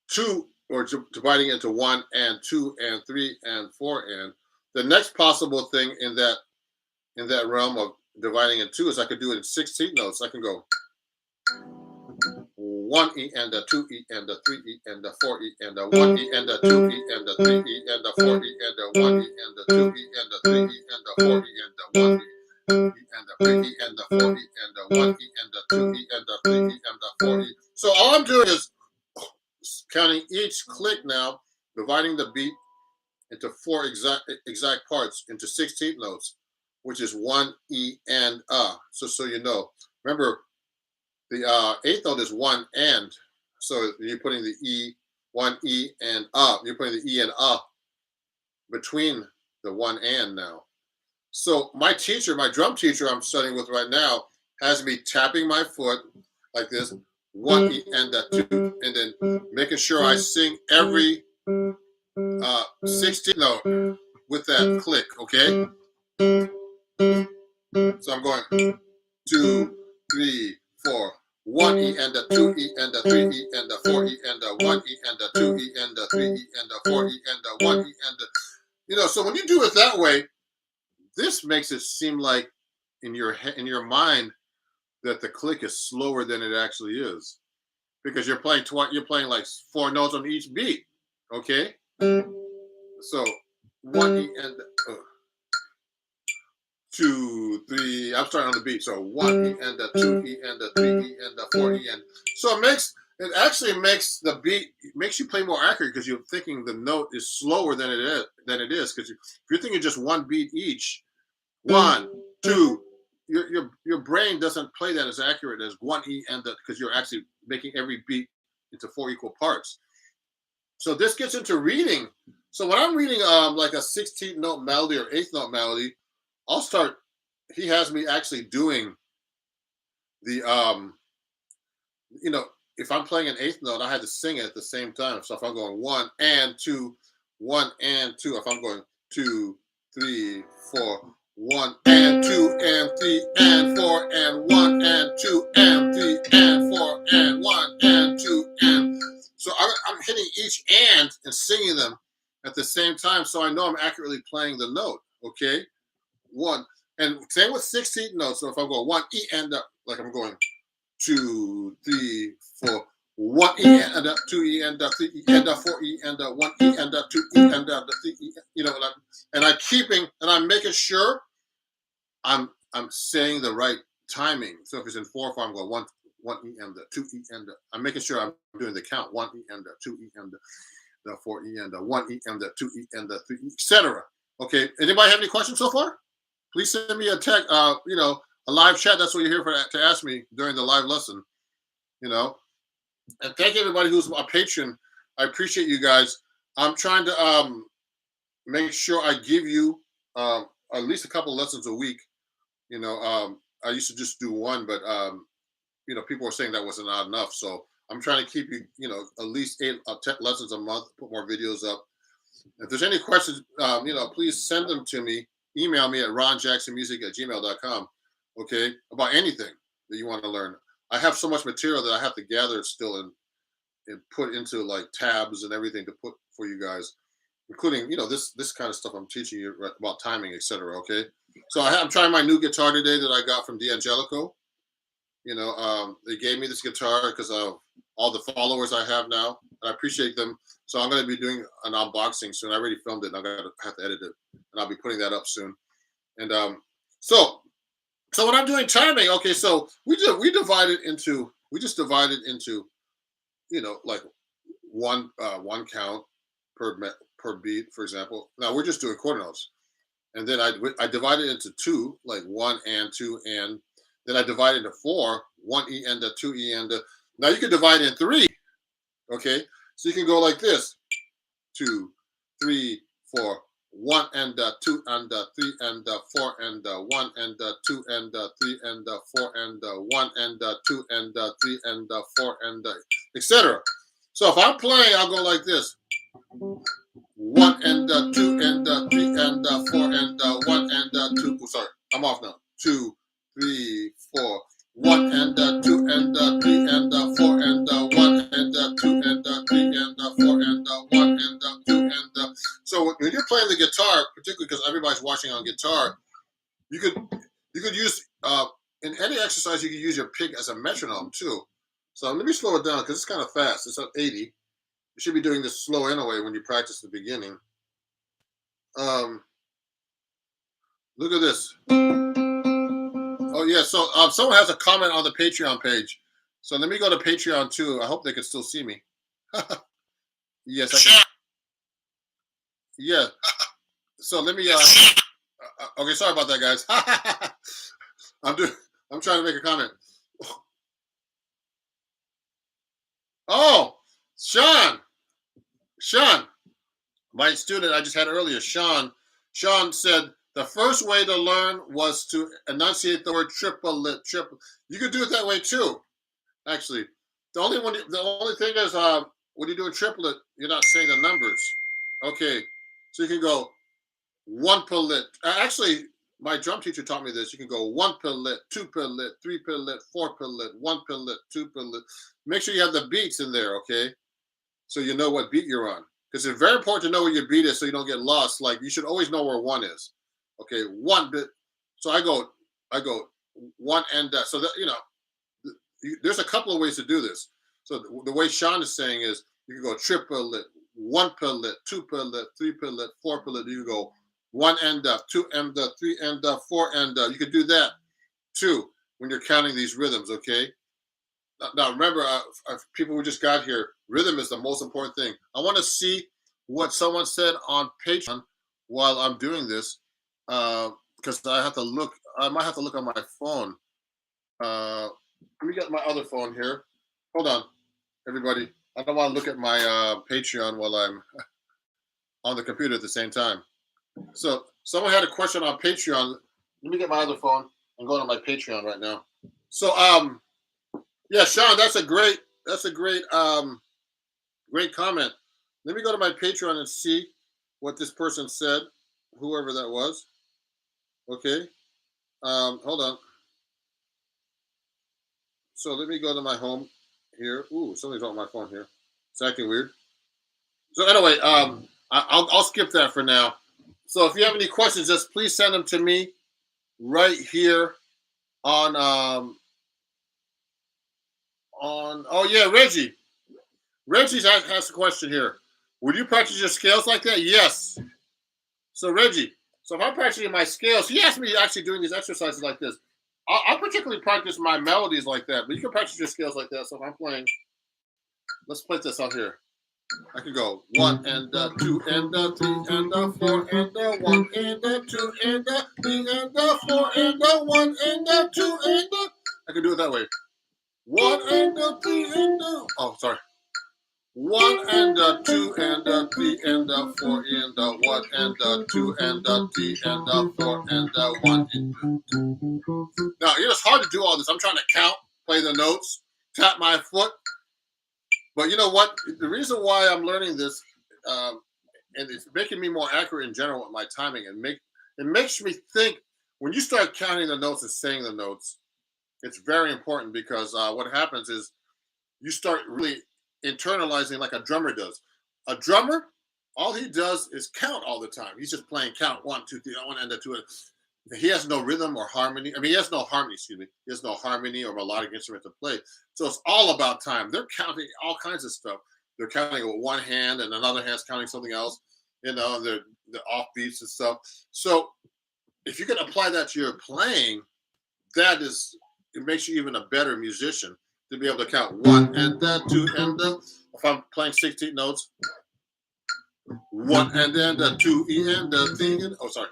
two, or dividing into 1 and 2 and 3 and 4 and the next possible thing in that realm of dividing in two is I could do it in 16 notes. I can go 1 E and a 2 E and a 3 E and a 4 E and a 1 E and a 2 E and a 3 E and a 4 E and a 1 E and a 2 E and a 3 E and a 4 E and a 1 E and a 3 E and a 4 E and a 1 E and a 2 E and a 3 E and a 4 E. So all I'm doing is counting each click now, dividing the beat into four exact parts into 16 notes, which is 1 E and So you know. Remember, the eighth note is 1 and. So you're putting the E, 1 E and You're putting the E and between the 1 and now. So my drum teacher I'm studying with right now, has me tapping my foot like this, 1 E and a 2, and then making sure I sing every 16th note with that click, okay? So I'm going 2, 3, 4. 1 E and a 2 E and a 3 E and a 4 E and a 1 E and a 2 E and a 3 E and a 4 E and a 1 E and a, so when you do it that way, this makes it seem like in your mind that the click is slower than it actually is, because you're playing like 4 notes on each beat, okay? So 1 E and 2, 3. I'm starting on the beat. So 1 E and a 2 E and a 3 E and a 4 E and so it actually makes the beat, makes you play more accurate because you're thinking the note is slower than it is because if you're thinking just one beat each, 1, 2, your brain doesn't play that as accurate as 1 E and because you're actually making every beat into 4 equal parts. So this gets into reading. So when I'm reading like a 16th note melody or 8th note melody, he has me actually doing the if I'm playing an 8th note, I had to sing it at the same time. So if I'm going 1 and 2, 1 and 2, if I'm going 2, 3, 4, 1 and 2 and 3 and 4 and 1 and 2 and 3 and 4 and 1 and 2 and so I'm hitting each and singing them at the same time, so I know I'm accurately playing the note. Okay, 1 and same with 16th notes. So if I'm going 1 E and like I'm going 2, 3, 4. 1 E and 2 E and 3 E and 4 E and 1 E and 2 E and 3 E. I'm making sure I'm saying the right timing. So if it's in 4/4, I'm going 1 E and 2 E and I'm making sure I'm doing the count 1 E and 2 E and 4 E and 1 E and 2 E and 3 E, etc. Okay. Anybody have any questions so far? Please send me a text. A live chat. That's what you're here for, to ask me during the live lesson. And thank everybody who's a patron. I appreciate you guys. I'm trying to make sure I give you at least a couple of lessons a week. I used to just do one, but people were saying that wasn't not enough. So I'm trying to keep you, at least 8 10 lessons a month. Put more videos up. If there's any questions, please send them to me. Email me at ronjacksonmusic@gmail.com. Okay, about anything that you want to learn. I have so much material that I have to gather still and put into like tabs and everything to put for you guys, including this kind of stuff I'm teaching you about timing, etc. Okay, so I'm trying my new guitar today that I got from D'Angelico. They gave me this guitar because of all the followers I have now, and I appreciate them. So I'm going to be doing an unboxing soon. I already filmed it, and I'm going to have to edit it, and I'll be putting that up soon. And so when I'm doing timing, okay, so we just divided into like one count per beat, for example. Now we're just doing quarter notes, and then I divided into two, like one and two and. Then I divide into four, one E and a two E and a. Now you can divide in three, okay? So you can go like this: 2, 3, 4, 1 and two and three and four and one and two and three and four and one and two and three and four and etc. So if I'm playing, I'll go like this: 1 and two and three and four and one and two. Oh, sorry, I'm off now. 2, 3, 4, 1 and two and three and four and one and two and three and four and one and two and. So when you're playing the guitar, particularly because everybody's watching on guitar, you could use in any exercise you could use your pick as a metronome too. So let me slow it down because it's kind of fast. It's at 80. You should be doing this slow anyway when you practice the beginning. Look at this. Oh yeah, so someone has a comment on the Patreon page. So let me go to Patreon too. I hope they can still see me. Yes, I can. Yeah. So let me. Okay, sorry about that, guys. I'm trying to make a comment. Oh, Sean, my student I just had earlier, Sean said the first way to learn was to enunciate the word triplet. You could do it that way too. Actually, the only thing is when you're doing triplet, you're not saying the numbers. Okay, so you can go one pellet. Actually, my drum teacher taught me this. You can go one pellet, two pellet, three pellet, four pellet, one pellet, two pellet. Make sure you have the beats in there, okay? So you know what beat you're on. Because it's very important to know where your beat is so you don't get lost. Like you should always know where one is. Okay, one bit. So I go one and so that there's a couple of ways to do this. So the way Sean is saying is you can go triplet, one pellet, two pellet, three pellet, four pellet. You can go one and two and three and four and you can do that too when you're counting these rhythms. Okay. Now remember, people who just got here, rhythm is the most important thing. I want to see what someone said on Patreon while I'm doing this, because I have to look. I might have to look on my phone. Let me get my other phone here. Hold on, everybody. I don't want to look at my Patreon while I'm on the computer at the same time. So someone had a question on Patreon. Let me get my other phone. I'm going on my Patreon right now. So yeah, Sean, that's a great great comment. Let me go to my Patreon and see what this person said, whoever that was. Okay. Hold on. So let me go to my home here. Ooh, something's on my phone here. It's acting weird. So anyway, I'll skip that for now. So if you have any questions, just please send them to me right here on oh yeah, Reggie. Reggie has a question here. Would you practice your scales like that? Yes. So Reggie, so if I'm practicing my scales, he asked me actually doing these exercises like this. I'll particularly practice my melodies like that, but you can practice your scales like that. So if I'm playing, let's play this out here. I can go 1 and 2 and 3 and 4 and 1 and 2 and 3 and 4 and 1 and 2 and I can do it that way. 1 and 3 and oh, sorry. 1 and 2 and 3 and 4 and 1 and 2 and 3 and 4 and 1 and 2. Now, it's hard to do all this. I'm trying to count, play the notes, tap my foot. But you know what? The reason why I'm learning this, and it's making me more accurate in general with my timing, and it makes me think when you start counting the notes and saying the notes, it's very important because what happens is you start really internalizing like a drummer does. A drummer, all he does is count all the time. He's just playing count 1, 2, 3, 1 and 2. he has no rhythm or harmony. I mean, he has no harmony, excuse me. He has no harmony or melodic instrument to play. So it's all about time. They're counting all kinds of stuff. They're counting with one hand and another hand's counting something else, the offbeats and stuff. So if you can apply that to your playing, it makes you even a better musician to be able to count one and then two and then. If I'm playing 16 notes, one and then the two E and the three and sorry.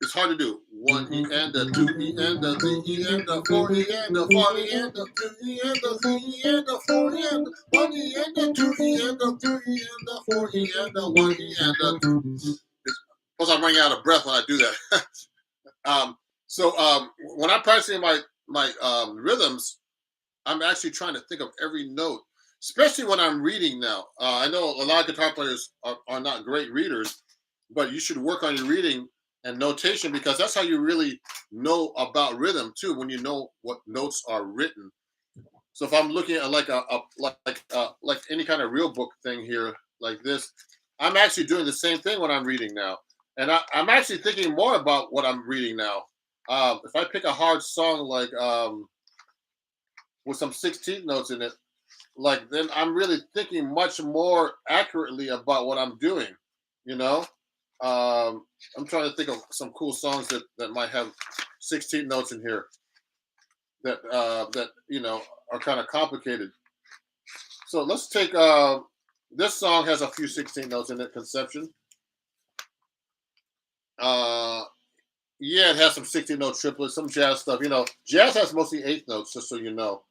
It's hard to do. One E and the two E and the three E and the four E and the four E and the two E and the three E and the four E and the one E and the two E and the three E and the four E and the one E and the two. Plus, I'm running out of breath when I do that. When I'm practicing my rhythms, I'm actually trying to think of every note, especially when I'm reading now. I know a lot of guitar players are not great readers, but you should work on your reading and notation because that's how you really know about rhythm too. When you know what notes are written. So if I'm looking at like any kind of real book thing here like this, I'm actually doing the same thing when I'm reading now, and I'm actually thinking more about what I'm reading now. If I pick a hard song like with some 16th notes in it, like then I'm really thinking much more accurately about what I'm doing. You know, I'm trying to think of some cool songs that might have 16 notes in here that are kind of complicated. So let's take this song has a few 16 notes in it. Conception. Yeah, it has some 16 note triplets, some jazz stuff. Jazz has mostly 8th notes, just so you know.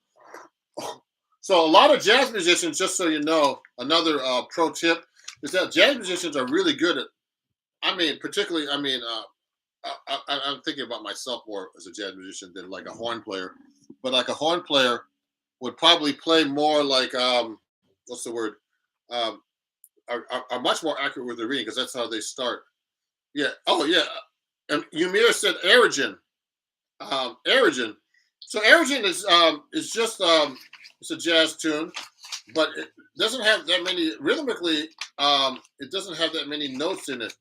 So a lot of jazz musicians, just so you know, another pro tip is that jazz musicians are really good at. I'm thinking about myself more as a jazz musician than like a horn player, but like a horn player would probably play more like what's the word? Are much more accurate with the reading because that's how they start. Yeah. Oh yeah. And Ymir said Aerogen. Aerogen. So Aerogen is just it's a jazz tune, but it doesn't have that many rhythmically. It doesn't have that many notes in it,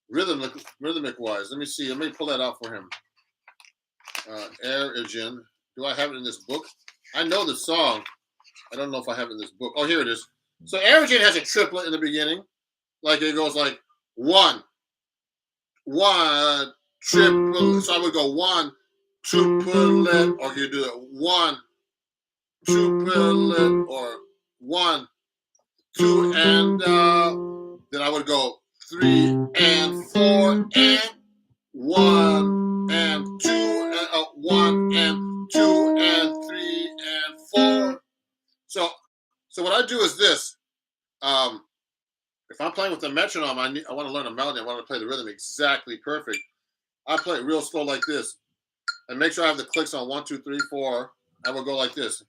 rhythmic wise. Let me see. Let me pull that out for him. Aerogen. Do I have it in this book? I know the song. I don't know if I have it in this book. Oh, here it is. So Aerogen has a triplet in the beginning, like it goes like one, triple. So I would go one, triplet, or you do it one, triplet, or one, two, and then I would go 3 and 4 and 1 and 2 and 1 and 2 and 3 and 4. So what I do is this. If I'm playing with a metronome, I want to learn a melody. I want to play the rhythm exactly perfect. I play it real slow like this, and make sure I have the clicks on 1, 2, 3, 4. I will go like this: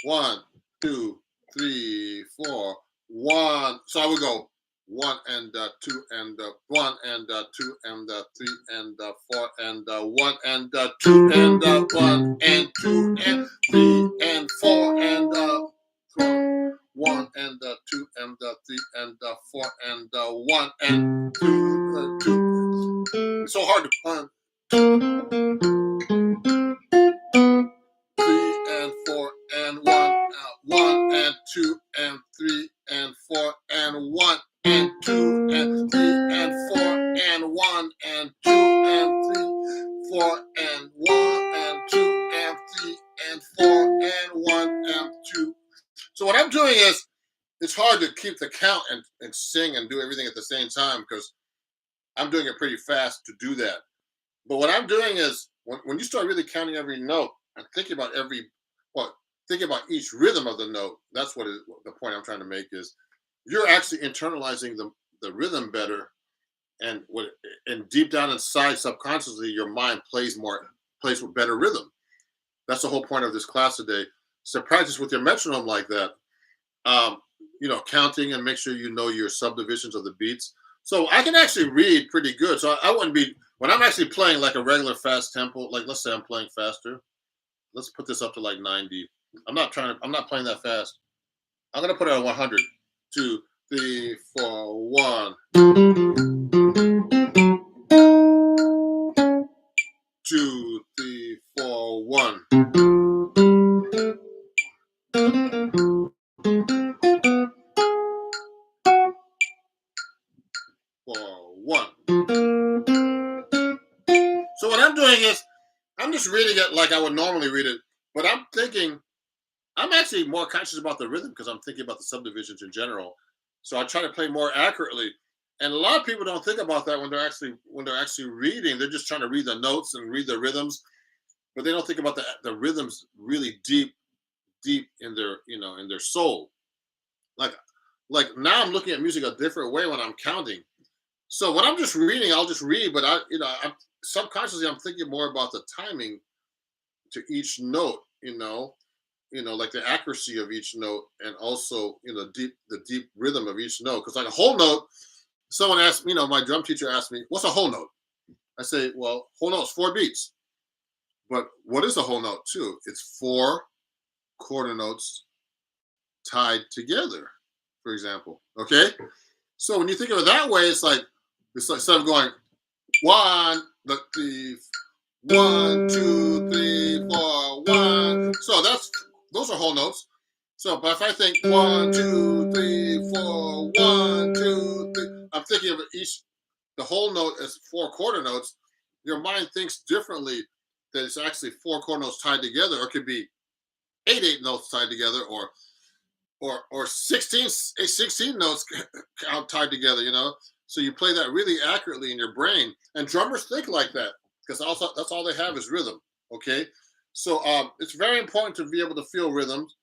1, 2, 3, 4, 1. So I would go 1 and 2 and 1 and 2 and 3 and 4 and 1 and 2 and 1 and 2 and 3 and 4 and 1 and 2 and 3 and 4 and 1 and 2. It's so hard to pun. 3 and 4 and 1 and 2 and 3 and 4 and 1 and 2 and 3 and 4 and 1 and 2 and 3, 4 and 1 and 2 and 3 and 4 and 1 and 2. So what I'm doing is, it's hard to keep the count and sing and do everything at the same time because I'm doing it pretty fast to do that. But what I'm doing is when you start really counting every note and thinking about thinking about each rhythm of the note, that's the point I'm trying to make is you're actually internalizing the rhythm better, and deep down inside subconsciously your mind plays with better rhythm. That's the whole point of this class today. So practice with your metronome like that. Counting and make sure you know your subdivisions of the beats. So I can actually read pretty good. So I wouldn't be, when I'm actually playing like a regular fast tempo, like let's say I'm playing faster. Let's put this up to like 90. I'm not playing that fast. I'm going to put it at 100. 2, 3, 4, 1. 1. So what I'm doing is I'm just reading it like I would normally read it, but I'm actually more conscious about the rhythm because I'm thinking about the subdivisions in general. So I try to play more accurately. And a lot of people don't think about that when they're actually reading. They're just trying to read the notes and read the rhythms, but they don't think about the rhythms really deep in their in their soul. Like now I'm looking at music a different way when I'm counting. So when I'm just reading, I'll just read, but I'm subconsciously I'm thinking more about the timing to each note, like the accuracy of each note, and also the deep rhythm of each note. Because like a whole note, someone asked, my drum teacher asked me, "What's a whole note?" I say, "Well, whole note's 4 beats." But what is a whole note too? It's 4 quarter notes tied together, for example. Okay, so when you think of it that way, it's like instead of going 1, 2, 3, 4, 1. So those are whole notes. So, but if I think 1, 2, 3, 4, 1, 2, 3, I'm thinking of the whole note as 4 quarter notes. Your mind thinks differently that it's actually 4 quarter notes tied together, or it could be 8 notes tied together, or 16 notes tied together. So you play that really accurately in your brain, and drummers think like that because also that's all they have is rhythm. Okay, so it's very important to be able to feel rhythms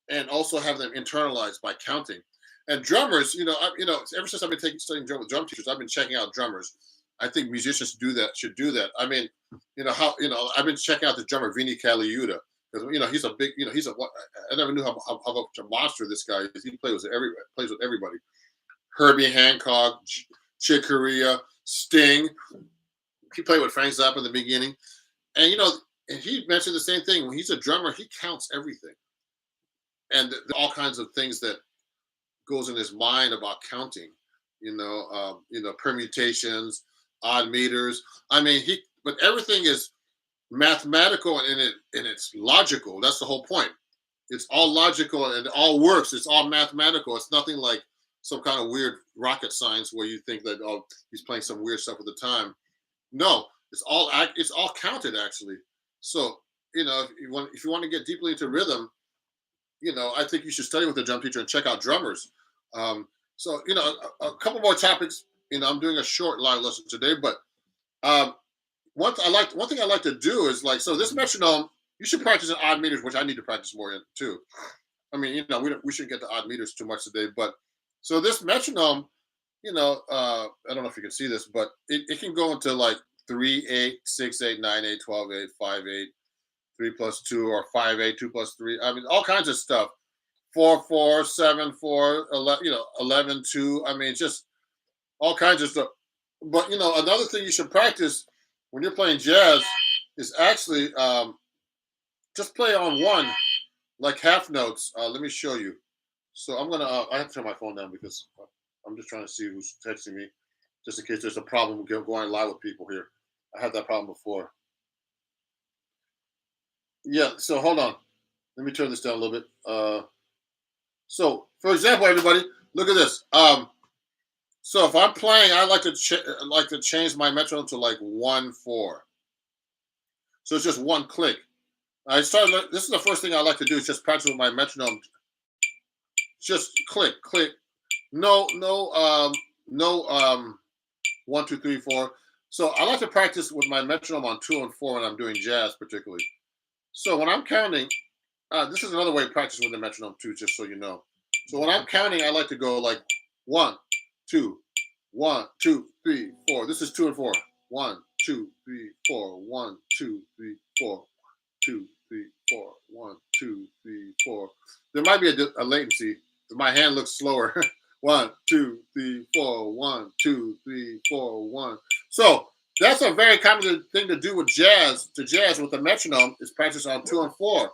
and also have them internalized by counting. And drummers, ever since I've been studying drum with drum teachers, I've been checking out drummers. I think musicians should do that. I mean, I've been checking out the drummer Vinny Caliuta because he's a big, I never knew how much a monster this guy is. He plays with everybody. Herbie Hancock, Chick Corea, Sting. He played with Frank Zappa in the beginning, and and he mentioned the same thing. When he's a drummer, he counts everything, and all kinds of things that goes in his mind about counting. Permutations, odd meters. I mean, but everything is mathematical and it's logical. That's the whole point. It's all logical and it all works. It's all mathematical. It's nothing like some kind of weird rocket science where you think that he's playing some weird stuff at the time. No, it's all counted actually. So if you want to get deeply into rhythm, I think you should study with a drum teacher and check out drummers. So a couple more topics. I'm doing a short live lesson today, but one thing I like to do is so this metronome. You should practice in odd meters, which I need to practice more in too. I mean, we shouldn't get to odd meters too much today, but so this metronome, I don't know if you can see this, but it can go into 3, 8, 6, 8, 9, 8, 12, 8, 5, 8, 3 plus 2, or 5, 8, 2 plus 3. I mean, all kinds of stuff. 4, 4, 7, 4, 11, 11, 2. I mean, just all kinds of stuff. But another thing you should practice when you're playing jazz is actually just play on one, like half notes. Let me show you. So I'm gonna. I have to turn my phone down because I'm just trying to see who's texting me, just in case there's a problem going live with people here. I had that problem before. Yeah. So hold on. Let me turn this down a little bit. So, for example, everybody, look at this. So if I'm playing, I like to change my metronome to 1/4. So it's just one click. This is the first thing I like to do is just practice with my metronome. Just click, click. No, 1, 2, 3, 4. So I like to practice with my metronome on 2 and 4 when I'm doing jazz, particularly. So when I'm counting, this is another way to practice with the metronome too, just so you know. So when I'm counting, I like to go 1, 2, 1, 2, 3, 4. This is 2 and 4. 1, 2, 3, 4. 1, 2, 3, 4. 2, 3, 4. 1, 2, 3, 4. There might be a latency. My hand looks slower. 1, 2, 3, 4. 1, 2, 3, 4. 1. So that's a very common thing to do with jazz. With the metronome is practice on 2 and 4.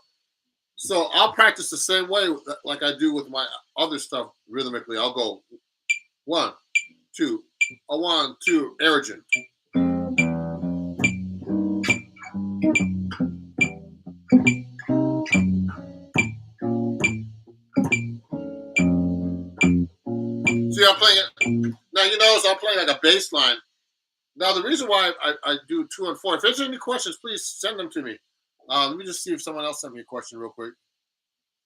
So I'll practice the same way like I do with my other stuff rhythmically. I'll go 1, 2, 1, 2, Aerogen. See, I'm playing it. Now you notice I'm playing like a bass line. Now, the reason why I do 2 and 4, if there's any questions, please send them to me. Let me just see if someone else sent me a question real quick.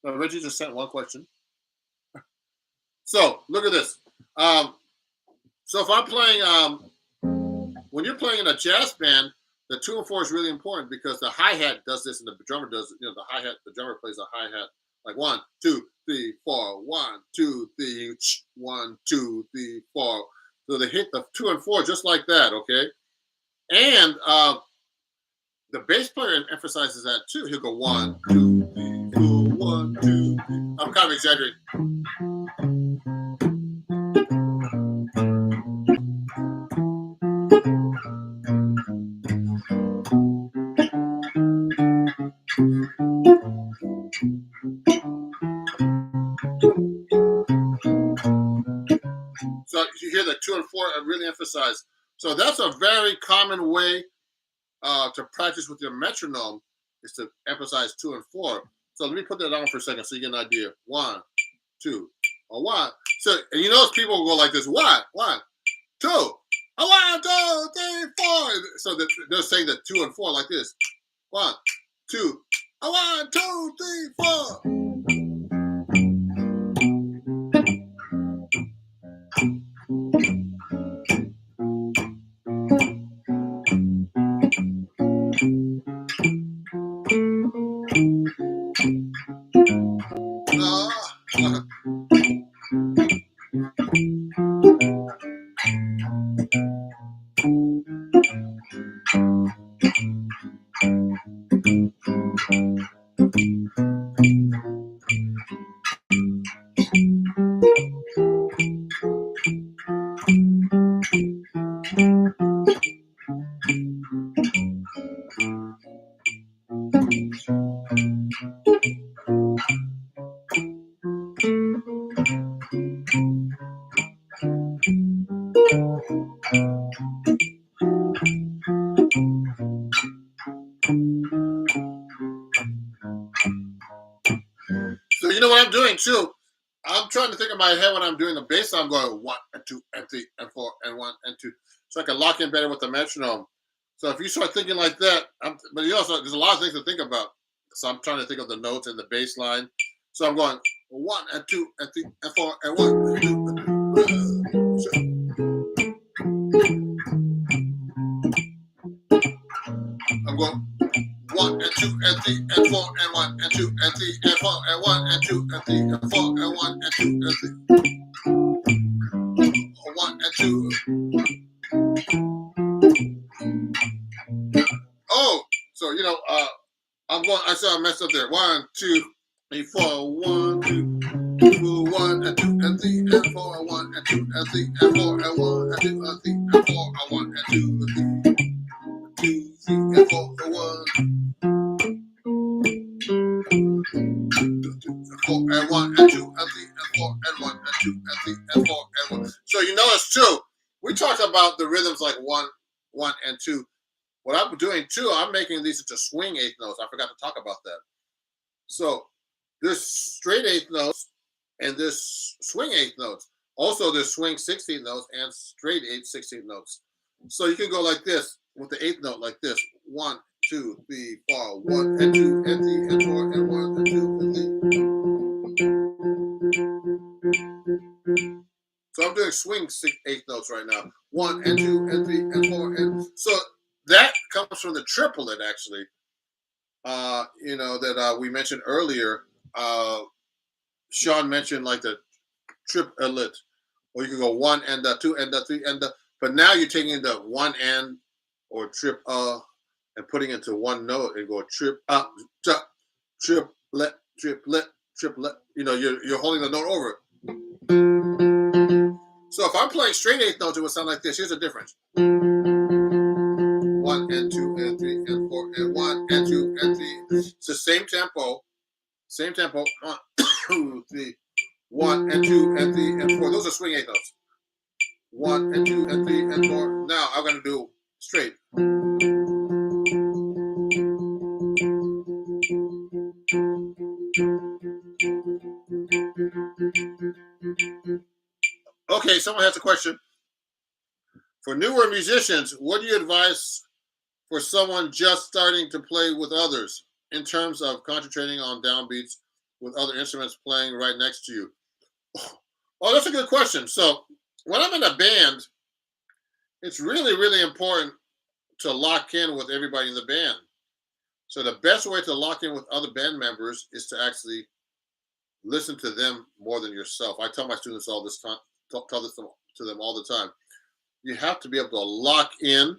No, Reggie just sent one question. So, look at this. So, if I'm playing, when you're playing in a jazz band, the 2 and 4 is really important because the hi-hat does this and the drummer does it. You know, the hi-hat, the drummer plays a hi-hat like 1, 2, 3, 4, 1, 2, 3, 1, 2, 3, 4. So they hit the 2 and 4 just like that, okay? And the bass player emphasizes that too. He'll go 1, 2, 3, 4, 1, 2, 3. I'm kind of exaggerating. So you hear the 2 and 4 are really emphasized. So that's a very common way to practice with your metronome is to emphasize 2 and 4. So let me put that on for a second so you get an idea. 1, 2, or 1. So and you notice people will go like this: 1, 1, 2, a 1, 2, 3, 4. So they're saying the 2 and 4 like this: 1, 2, a 1, 2, 3, 4. So you know what I'm doing too? I'm trying to think in my head when I'm doing the bass. I'm going 1 and 2 and 3 and 4 and 1 and 2, so I can lock in better with the metronome. So if you start thinking like that, but you also there's a lot of things to think about. So I'm trying to think of the notes and the bass line. So I'm going 1 and 2 and 3 and 4 and 1 and 2 and 3. I'm going 1 and 2 and 3 and 4 and 1 and 2 and 3 and 4 and 1 and 2 and 3 and 4 and 1 and 2 and 3. 1 and 2. Oh, so you know, I'm going. I saw I messed up there. 1, 2, 3, 4. 1, 2, 1 and 2 and 3 and 4 and 1 and 2 and 3 and 4 and 1 and 2 and 3 and 4 and 1 and 2 and 3, 2, 3 and 4 and 1. 4 and 1 and 2 and 3 and 4 and 1 and 2 and 3 and 4 and 1. So you notice too, we talked about the rhythms like 1, 1 and 2. What I'm doing too, I'm making these into swing eighth notes. I forgot to talk about that. So there's straight eighth notes and there's swing eighth notes. Also, there's swing 16th notes and straight 16th notes. So you can go like this with the eighth note, like this: 1, 2, 3, 4, 1 and 2 and 3 and 4 and 1 and 2 and 3. So I'm doing swing 8th notes right now: 1 and 2 and 3 and 4 and so that comes from the triplet actually. You know that we mentioned earlier. Sean mentioned like the triplet, or you can go 1 and 2 and 3 and but now you're taking the 1 and or trip and putting it into one note and go triplet, triplet, triplet. You know, you're holding the note over it. So if I'm playing straight eighth notes, it would sound like this. Here's the difference: 1 and 2 and 3 and 4 and 1 and 2 and 3. It's the same tempo. Same tempo. 1, 2, 3. 1 and 2 and 3 and 4. Those are swing eighth notes. 1 and 2 and 3 and 4. Now I'm going to do straight. Okay, someone has a question. For newer musicians, what do you advise for someone just starting to play with others in terms of concentrating on downbeats with other instruments playing right next to you? Oh, that's a good question. So when I'm in a band, it's really, really important to lock in with everybody in the band. So the best way to lock in with other band members is to actually listen to them more than yourself. I tell my students all this time, tell this to them all the time. You have to be able to lock in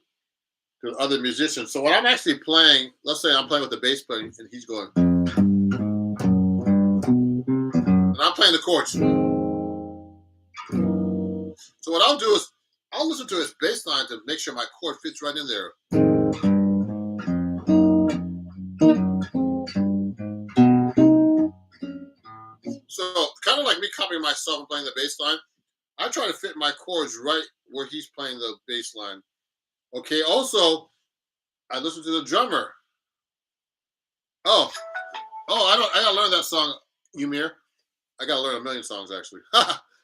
to other musicians. So when I'm actually playing, let's say I'm playing with the bass player and he's going, and I'm playing the chords. So what I'll do is I'll listen to his bass line to make sure my chord fits right in there. So kind of like me copying myself and playing the bass line, I try to fit my chords right where he's playing the bass line. Okay, also, I listen to the drummer. Oh, I gotta learn that song, Ymir. I gotta learn a million songs actually.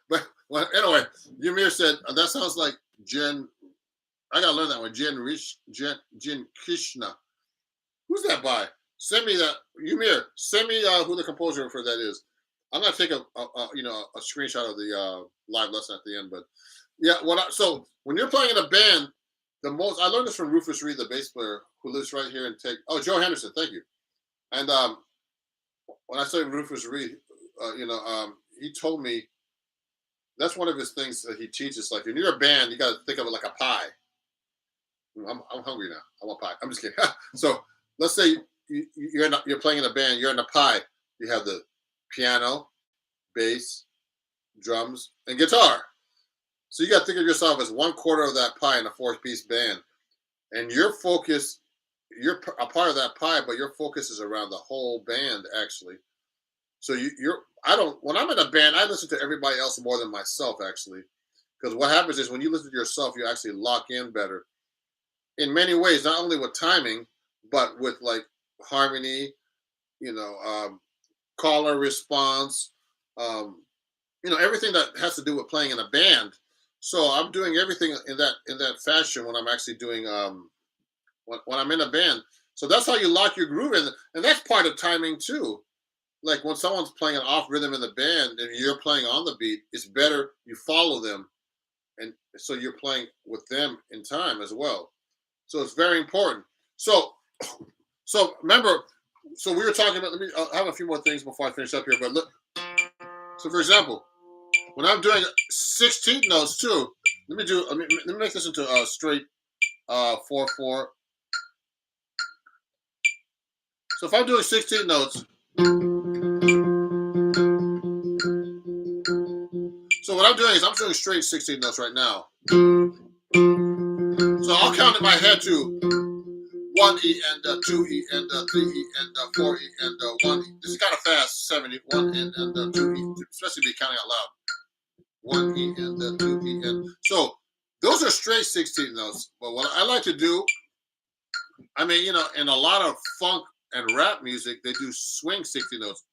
But well, anyway, Ymir said that sounds like Jen. I gotta learn that one. Jen Krishna. Who's that by? Send me that, Ymir. Send me who the composer for that is. I'm gonna take a screenshot of the live lesson at the end. But yeah, so when you're playing in a band, the most I learned this from Rufus Reed, the bass player who lives right here in Joe Henderson. Thank you. And when I say Rufus Reed, he told me that's one of his things that he teaches. Like, when you're a band, you got to think of it like a pie. I'm hungry now. I want pie. I'm just kidding. So let's say you're playing in a band. You're in a pie. You have the piano, bass, drums, and guitar. So you got to think of yourself as 1/4 of that pie in a 4-piece band, and your focus. You're a part of that pie, but your focus is around the whole band, actually. So when I'm in a band, I listen to everybody else more than myself, actually. Because what happens is when you listen to yourself, you actually lock in better in many ways, not only with timing, but with like harmony, caller response, everything that has to do with playing in a band. So I'm doing everything in that fashion when I'm actually doing when I'm in a band. So that's how you lock your groove in, and that's part of timing too. Like when someone's playing an off rhythm in the band and you're playing on the beat, it's better you follow them, and so you're playing with them in time as well. So it's very important. So remember, so we were talking about. I have a few more things before I finish up here, but look. So for example, when I'm doing 16th notes too, let me make this into a straight 4/4. So if I'm doing 16 notes, so what I'm doing is I'm doing straight 16 notes right now. So I'll count in my head to 1 E and 2 E and 3 E and 4 E and 1 E. This is kind of fast. 1 E and 2 E, especially if you're counting out loud. 1 E and 2 E and so those are straight 16 notes. But what I like to do, in a lot of funk and rap music, they do swing 16 notes.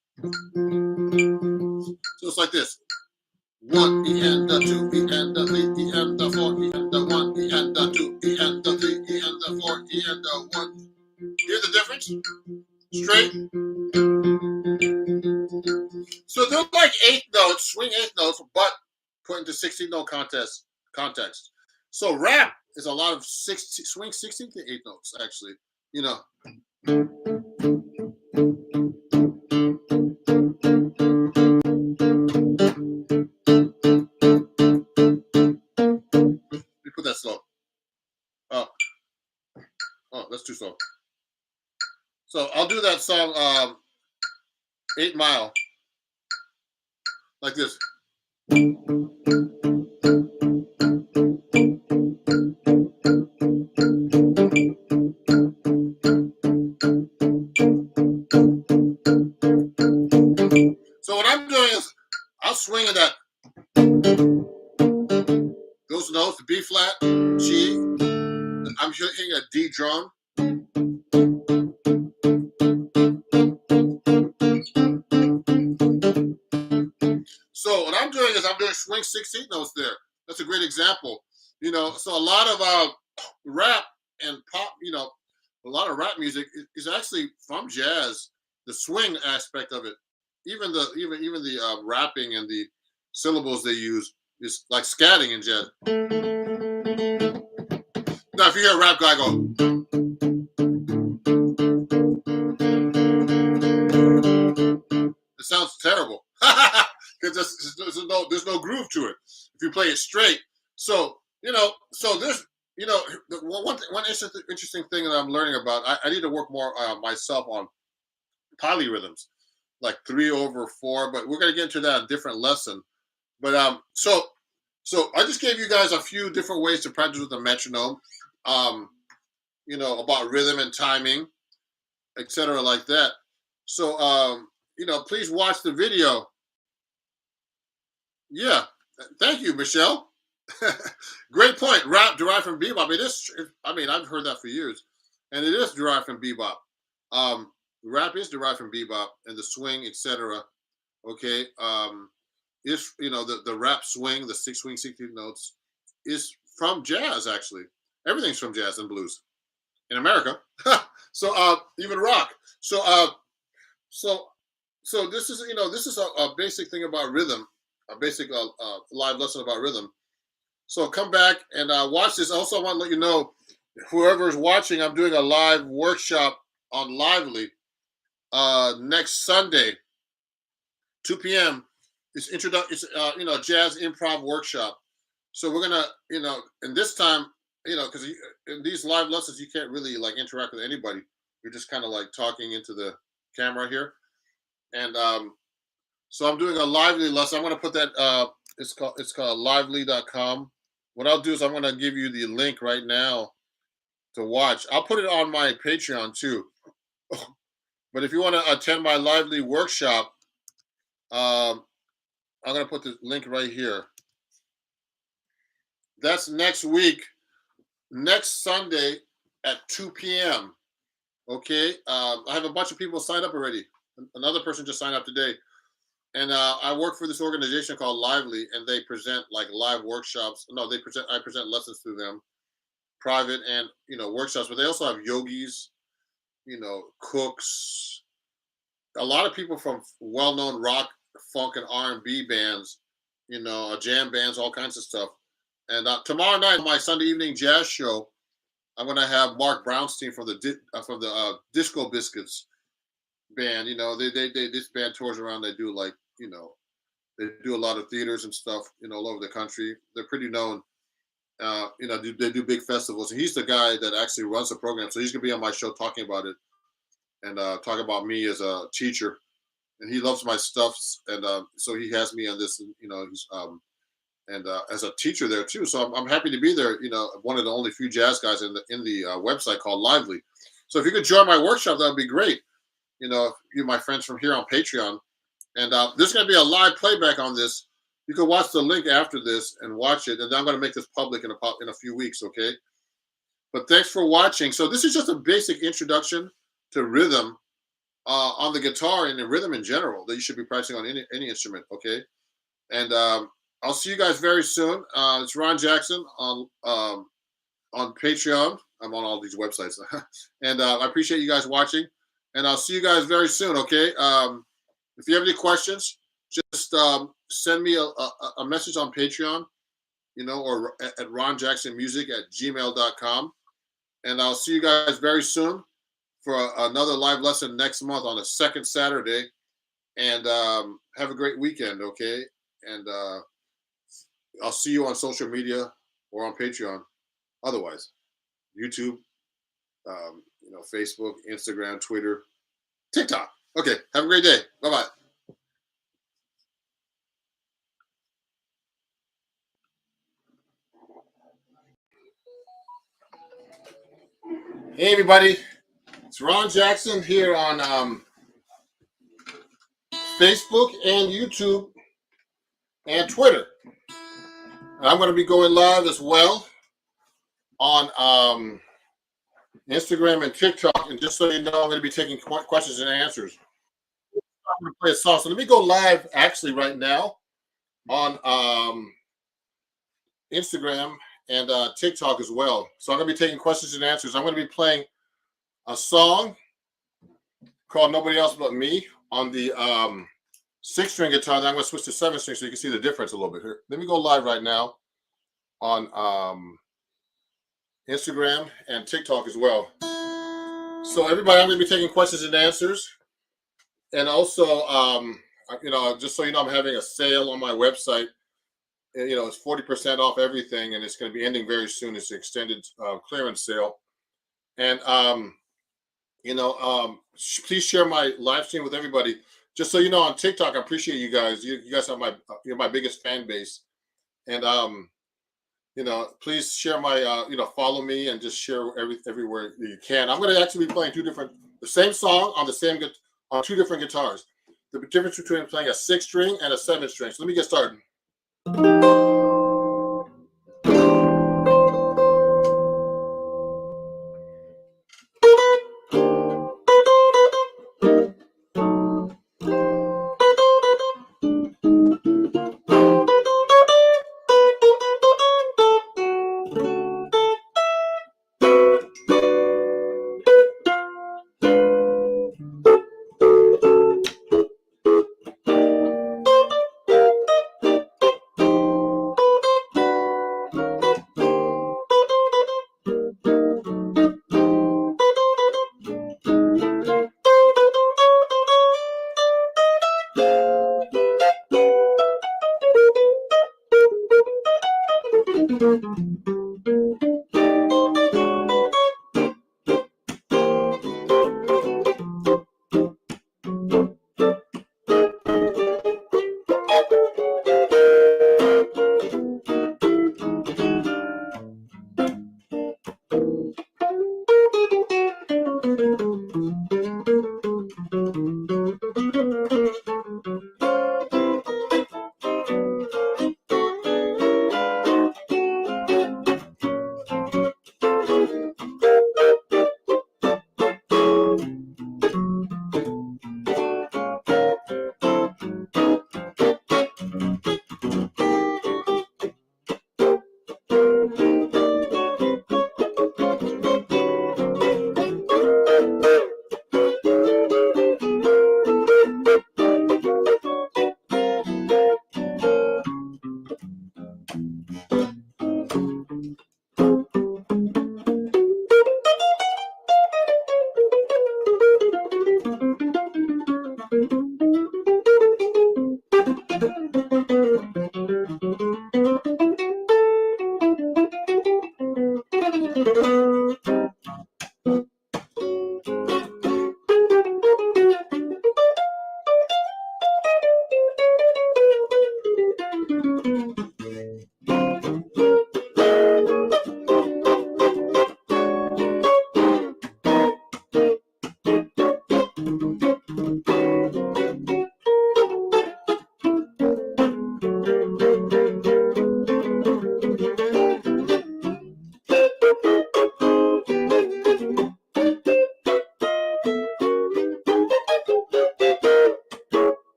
So it's like this. 1 E and 2 E and 3 E and 4 E and 1 E and 2 E and 3 E and 4 E and 1. Hear the difference? Straight. So they're like 8 notes, swing 8 notes, but put into 16 note context. So rap is a lot of swing 16 to 8 notes, actually. Let me put that slow. Oh, that's too slow. So I'll do that song 8 Mile like this. So what I'm doing is I'll swing at that. Those notes, the B flat, G. I'm hitting a D drum. So what I'm doing is I'm doing swing 16 notes there. That's a great example So a lot of rap and pop, a lot of rap music is actually from jazz. The swing aspect of it, even the rapping and the syllables they use is like scatting in jazz. Now, if you hear a rap guy go, it sounds terrible because there's no groove to it if you play it straight. So so there's one interesting thing that I'm learning about. I need to work more myself on polyrhythms, like 3/4. But we're gonna get into that in a different lesson. But so I just gave you guys a few different ways to practice with the metronome. Um, about rhythm and timing, etc., like that. So please watch the video. Yeah, thank you, Michelle. Great point. Rap derived from bebop. It is. I mean, I've heard that for years, and it is derived from bebop. Rap is derived from bebop and the swing, etc. Okay. If the rap swing, the six swing, 16 notes, is from jazz. Actually, everything's from jazz and blues in America. So even rock. So so so this is a basic thing about rhythm, a basic live lesson about rhythm. So come back and watch this. Also, I want to let you know, whoever is watching, I'm doing a live workshop on Lively next Sunday, 2 p.m. It's jazz improv workshop. So we're gonna and this time because in these live lessons you can't really like interact with anybody. You're just kind of like talking into the camera here, and so I'm doing a Lively lesson. I'm gonna put that it's called lively.com. What I'll do is I'm going to give you the link right now to watch. I'll put it on my Patreon too. But if you want to attend my Lively workshop, I'm going to put the link right here. That's next week, next Sunday at 2 p.m. Okay. I have a bunch of people signed up already. Another person just signed up today. And I work for this organization called Lively, and they present like live workshops. No, I present lessons through them, private and workshops. But they also have yogis, cooks, a lot of people from well-known rock, funk, and R&B bands, jam bands, all kinds of stuff. And tomorrow night, my Sunday evening jazz show, I'm going to have Mark Brownstein from the Disco Biscuits band. This band tours around. They do like they do a lot of theaters and stuff all over the country. They're pretty known. They do big festivals, and he's the guy that actually runs the program. So he's gonna be on my show talking about it and talk about me as a teacher. And he loves my stuff, and so he has me on this. He's and as a teacher there too. So I'm happy to be there. One of the only few jazz guys in the website called Lively. So if you could join my workshop, that would be great. You, my friends from here on Patreon. And there's going to be a live playback on this. You can watch the link after this and watch it. And I'm going to make this public in a few weeks, okay? But thanks for watching. So this is just a basic introduction to rhythm on the guitar and the rhythm in general that you should be practicing on any instrument, okay? And I'll see you guys very soon. It's Ron Jackson on Patreon. I'm on all these websites. And I appreciate you guys watching. And I'll see you guys very soon, okay? If you have any questions, just send me a message on Patreon, or at ronjacksonmusic@gmail.com. And I'll see you guys very soon for another live lesson next month on the second Saturday. And have a great weekend, okay? And I'll see you on social media or on Patreon. Otherwise, YouTube, Facebook, Instagram, Twitter, TikTok. Okay, have a great day. Bye-bye. Hey, everybody. It's Ron Jackson here on Facebook and YouTube and Twitter. And I'm going to be going live as well on Instagram and TikTok. And just so you know, I'm going to be taking questions and answers. I'm going to play a song. So let me go live actually right now on Instagram and TikTok as well. So I'm going to be taking questions and answers. I'm going to be playing a song called Nobody Else But Me on the 6-string guitar. Then I'm going to switch to 7-string so you can see the difference a little bit here. Let me go live right now on Instagram and TikTok as well. So everybody, I'm going to be taking questions and answers. And also, just so you know, I'm having a sale on my website. It's 40% off everything, and it's going to be ending very soon. It's an extended clearance sale. And, please share my live stream with everybody. Just so you know, on TikTok, I appreciate you guys. You guys are you're my biggest fan base. And, please share my, follow me and just share everywhere you can. I'm going to actually be playing the same song on 2 different guitars. The difference between playing a 6-string and a 7-string. So let me get started.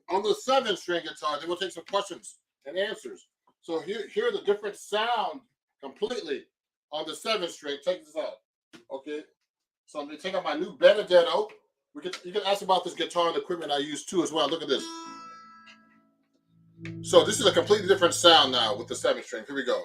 On the 7-string guitar, then we'll take some questions and answers. So hear the different sound completely on the 7-string. Check this out. Okay. So I'm going to take out my new Benedetto. You can ask about this guitar and equipment I use too as well. Look at this. So this is a completely different sound now with the 7-string. Here we go.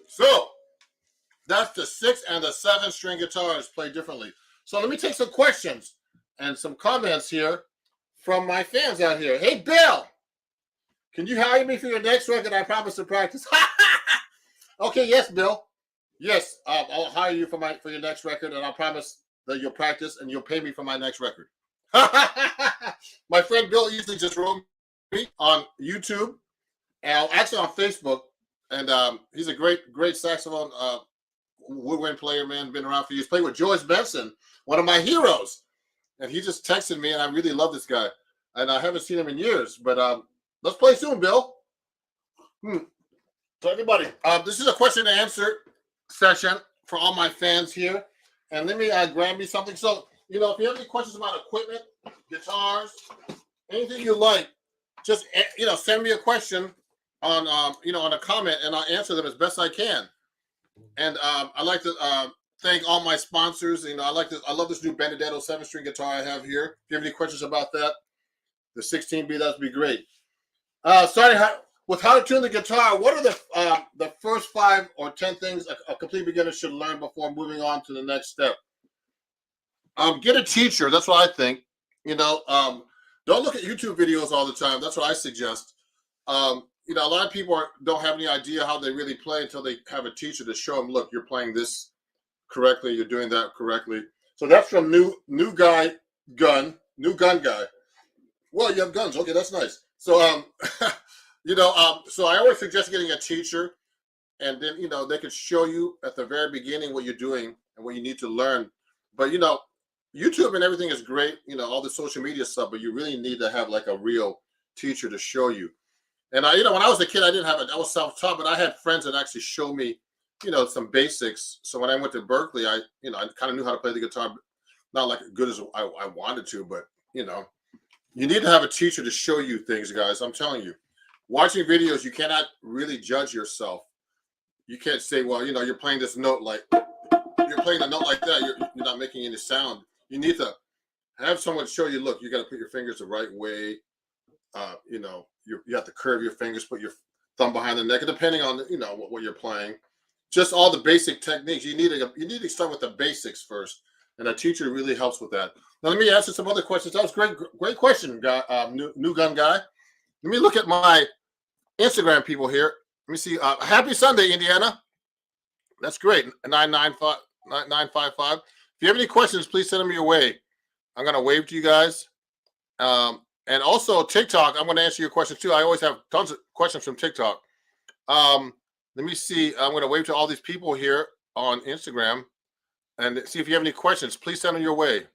So that's the 6 and the 7 string guitars played differently. So let me take some questions and some comments here from my fans out here. Hey, Bill, can you hire me for your next record? I promise to practice. Okay, yes, Bill. Yes, I'll hire you for your next record, and I'll promise that you'll practice and you'll pay me for my next record. My friend Bill usually just wrote me on YouTube and actually on Facebook, and he's a great saxophone woodwind player, man. Been around for years. Played with George Benson, one of my heroes, and he just texted me, and I really love this guy, and I haven't seen him in years. But let's play soon, Bill. So everybody, this is a question and answer session for all my fans here, and let me grab me something. So if you have any questions about equipment, guitars, anything you like, just send me a question on on a comment, and I'll answer them as best I can. And I'd like to thank all my sponsors. I love this new Benedetto 7-string guitar I have here. If you have any questions about that, the 16B, that'd be great. Starting with how to tune the guitar. What are the first 5 or 10 things a complete beginner should learn before moving on to the next step? Get a teacher. That's what I think. Don't look at YouTube videos all the time. That's what I suggest. A lot of people don't have any idea how they really play until they have a teacher to show them, look, you're playing this correctly, you're doing that correctly. So that's from new gun guy. Well, you have guns. Okay, that's nice. So so I always suggest getting a teacher, and then they could show you at the very beginning what you're doing and what you need to learn. But YouTube and everything is great, all the social media stuff, but you really need to have like a real teacher to show you. And when I was a kid, I was self-taught, but I had friends that actually showed me, some basics. So when I went to Berkeley, I kind of knew how to play the guitar, not like as good as I wanted to, but you need to have a teacher to show you things, guys. I'm telling you, watching videos, you cannot really judge yourself. You can't say, well, you're playing this note like you're playing a note like that. You're not making any sound. You need to have someone show you, look, you got to put your fingers the right way. You have to curve your fingers, put your thumb behind the neck, and depending on what you're playing, just all the basic techniques. You need to start with the basics first, and a teacher really helps with that. Now let me answer some other questions. That was great question, guy. New gun guy. Let me look at my Instagram people here. Let me see. Happy Sunday, Indiana. That's great. 955. If you have any questions, please send them your way. I'm gonna wave to you guys. And also TikTok, I'm going to answer your questions too. I always have tons of questions from TikTok. Let me see. I'm going to wave to all these people here on Instagram and see if you have any questions. Please send them your way.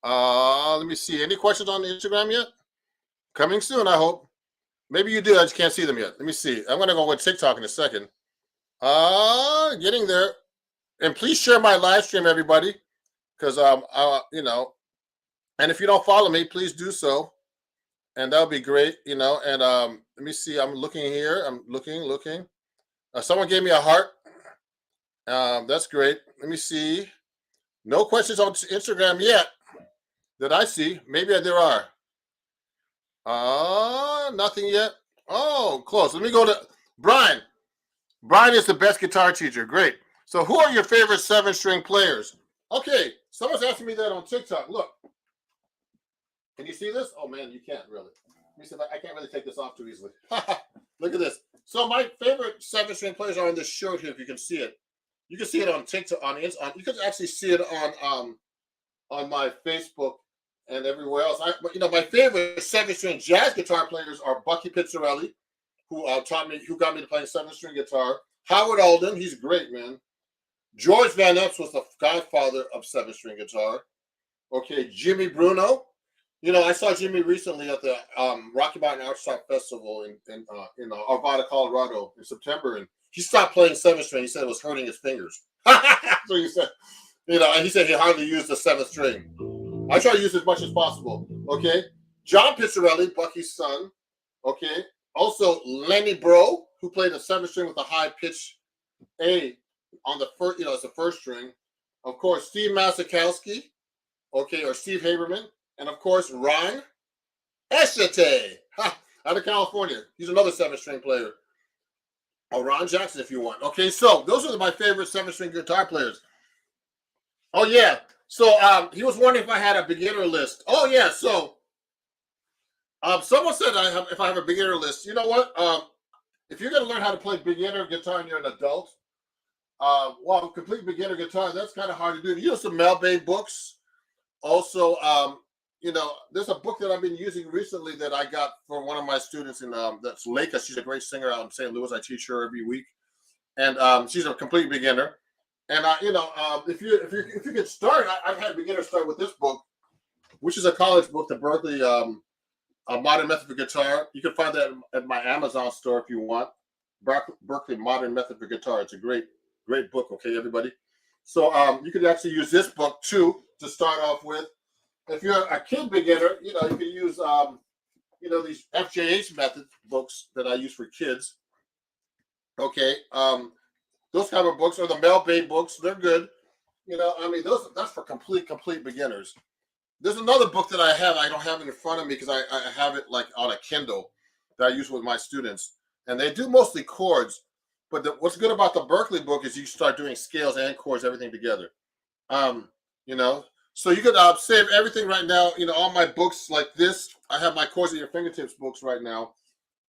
Let me see. Any questions on Instagram yet? Coming soon, I hope. Maybe you do. I just can't see them yet. Let me see. I'm going to go with TikTok in a second. Getting there. And please share my live stream, everybody, because and if you don't follow me, please do so. And that'll be great, And let me see. I'm looking here. I'm looking. Someone gave me a heart. That's great. Let me see. No questions on Instagram yet that I see. Maybe there are. Nothing yet. Oh, close. Let me go to Brian. Brian is the best guitar teacher. Great. So who are your favorite 7-string players? Okay. Someone's asking me that on TikTok. Look. Can you see this? Oh, man, you can't really. Let me see if I can't really take this off too easily. Look at this. So my favorite 7-string players are in this shirt here, if you can see it. You can see it on TikTok. You can actually see it on my Facebook and everywhere else. My favorite 7-string jazz guitar players are Bucky Pizzarelli, who got me to play 7-string guitar. Howard Alden, he's great, man. George Van Epps was the godfather of 7-string guitar. Okay, Jimmy Bruno. I saw Jimmy recently at the Rocky Mountain Artside Festival in Arvada, Colorado in September, and he stopped playing 7-string. He said it was hurting his fingers. So he said, and he said he hardly used the 7th string. I try to use as much as possible. Okay, John Pizzarelli, Bucky's son. Okay, also Lenny Bro, who played a 7th string with a high pitch A on the first, as the 1st string. Of course, Steve Masakowski. Okay, or Steve Haberman. And of course, Ron Eschete, out of California. He's another 7-string player. Or Ron Jackson, if you want. Okay, so those are my favorite 7-string guitar players. Oh yeah. So he was wondering if I had a beginner list. Oh yeah. So someone said if I have a beginner list. You know what? If you're gonna learn how to play beginner guitar and you're an adult, complete beginner guitar, that's kind of hard to do. Use some Mel Bay books. Also, there's a book that I've been using recently that I got for one of my students in that's Leica. She's a great singer out in St. Louis. I teach her every week, and she's a complete beginner. And if you get started, I've had beginners start with this book, which is a college book, the Berkeley Modern Method for Guitar. You can find that at my Amazon store if you want. Berkeley Modern Method for Guitar. It's a great book. Okay, everybody. So you could actually use this book too to start off with. If you're a kid beginner, you can use these FJH method books that I use for kids. Okay, those kind of books, or the Mel Bay books, they're good. That's for complete beginners. There's another book that I don't have it in front of me because I have it like on a Kindle that I use with my students, and they do mostly chords. But what's good about the Berkeley book is you start doing scales and chords, everything together. So you could save everything right now. All my books like this. I have my Chords at Your Fingertips books right now.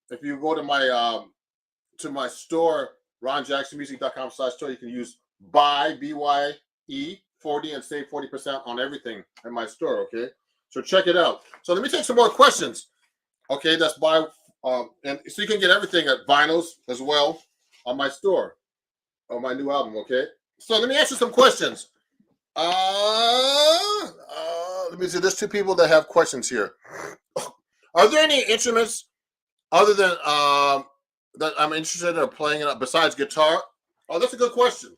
If you go to my store, ronjacksonmusic.com/store, you can use BYE 40 and save 40% on everything in my store. Okay, so check it out. So let me take some more questions. Okay, that's and so you can get everything at vinyls as well on my store, on my new album. Okay, so let me answer some questions. Let me see. There's 2 people that have questions here. Are there any instruments other than that I'm interested in playing it besides guitar? Oh, that's a good question.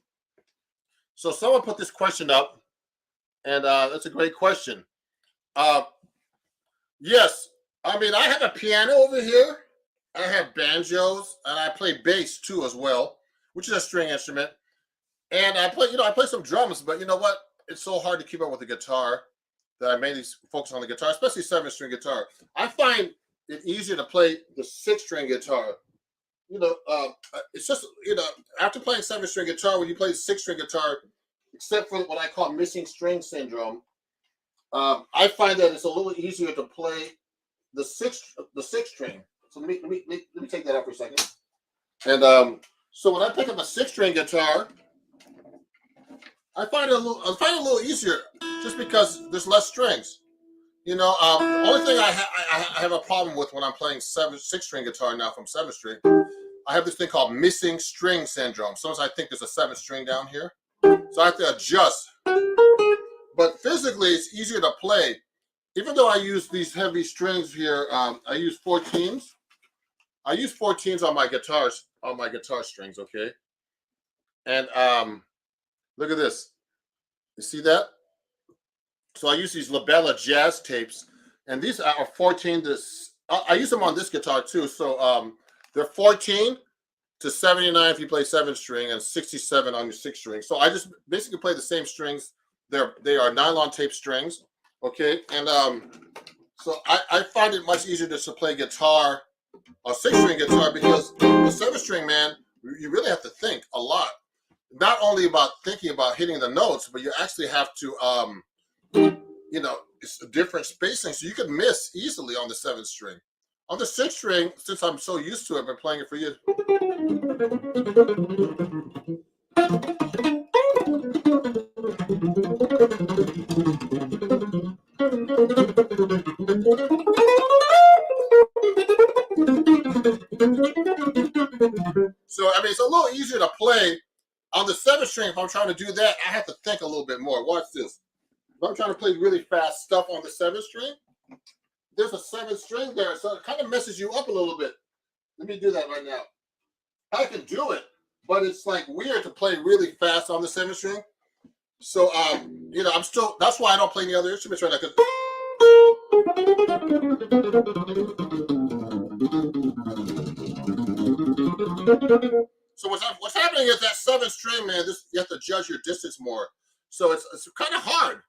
So someone put this question up, and that's a great question. Yes, I have a piano over here. I have banjos, and I play bass too as well, which is a string instrument. And I play some drums, but you know what? It's so hard to keep up with the guitar that I mainly focus on the guitar, especially 7-string guitar. I find it easier to play the 6-string guitar. It's just, after playing 7-string guitar, when you play 6-string guitar, except for what I call missing string syndrome, I find that it's a little easier to play the 6th string. So let me take that out for a second. And so when I pick up a 6-string guitar, I find it a little easier just because there's less strings. The only thing I have a problem with when I'm playing 6-string guitar now from 7-string, I have this thing called missing string syndrome. Sometimes I think there's a 7th string down here, so I have to adjust. But physically, it's easier to play. Even though I use these heavy strings here, I use 14s. I use 14s on my guitar strings. Okay, and look at this. You see that? So I use these Labella jazz tapes, and these are 14 to. I use them on this guitar too. So they're 14 to 79 if you play 7-string, and 67 on your 6-string. So I just basically play the same strings. They are nylon tape strings. Okay, and so I find it much easier to play guitar, a 6-string guitar, because the 7-string, man, you really have to think a lot. Not only about thinking about hitting the notes, but you actually have to, it's a different spacing, so you could miss easily on the 7th string. On the 6th string, since I'm so used to it, I've been playing it for years. So I mean, it's a little easier to play on the 7th string. If I'm trying to do that, I have to think a little bit more. Watch this. If I'm trying to play really fast stuff on the 7th string, there's a 7th string there, so it kind of messes you up a little bit. Let me do that right now. I can do it, but it's like weird to play really fast on the 7th string. So you know, that's why I don't play any other instruments right now. So what's happening is that 7th string, man, you have to judge your distance more. So it's kind of hard.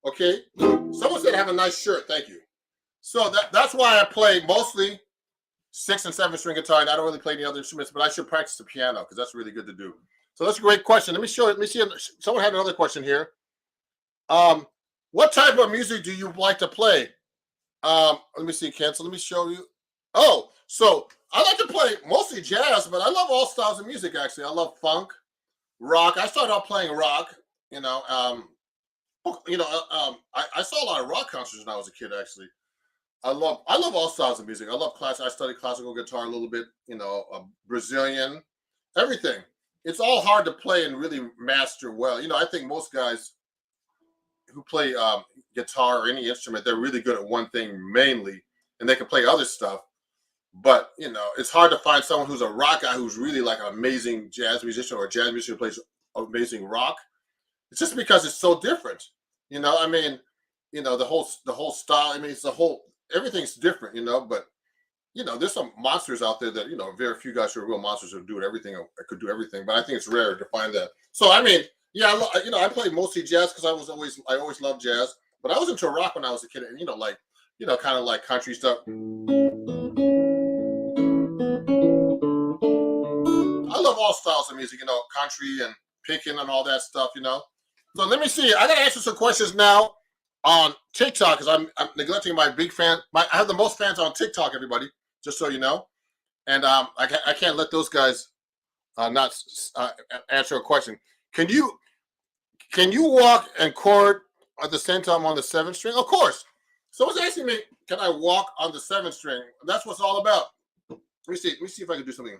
Okay. Someone said have a nice shirt. Thank you. So that's why I play mostly 6th and 7th string guitar, and I don't really play any other instruments, but I should practice the piano because that's really good to do. So that's a great question. Let me show it. Let me see. Someone had another question here. What type of music do you like to play? Let me see. Cancel. Let me show you. Oh, so I like to play mostly jazz, but I love all styles of music. Actually, I love funk, rock. I started out playing rock. You know, I saw a lot of rock concerts when I was a kid. Actually, I love all styles of music. I love classic. I studied classical guitar a little bit. You know, Brazilian, everything. It's all hard to play and really master well. You know, I think most guys who play guitar or any instrument, they're really good at one thing mainly, and they can play other stuff. But you know, it's hard to find someone who's a rock guy who's really like an amazing jazz musician or a jazz musician who plays amazing rock. It's just because it's so different. You know, I mean, you know, the whole style. I mean, it's everything's different. You know, but you know, there's some monsters out there that, you know, very few guys who are real monsters who do everything or could do everything. But I think it's rare to find that. So I mean, yeah, you know, I played mostly jazz because I always loved jazz. But I was into rock when I was a kid, and you know, like, you know, kind of like country stuff. I love all styles of music, you know, country and picking and all that stuff, you know. So let me see. I gotta answer some questions now on TikTok because I'm neglecting my big fan. I have the most fans on TikTok, everybody, just so you know. And I can't let those guys not answer a question. Can you walk and chord at the same time on the 7th string? Of course. Someone's asking me, can I walk on the 7th string? That's what it's all about. Let me see if I can do something.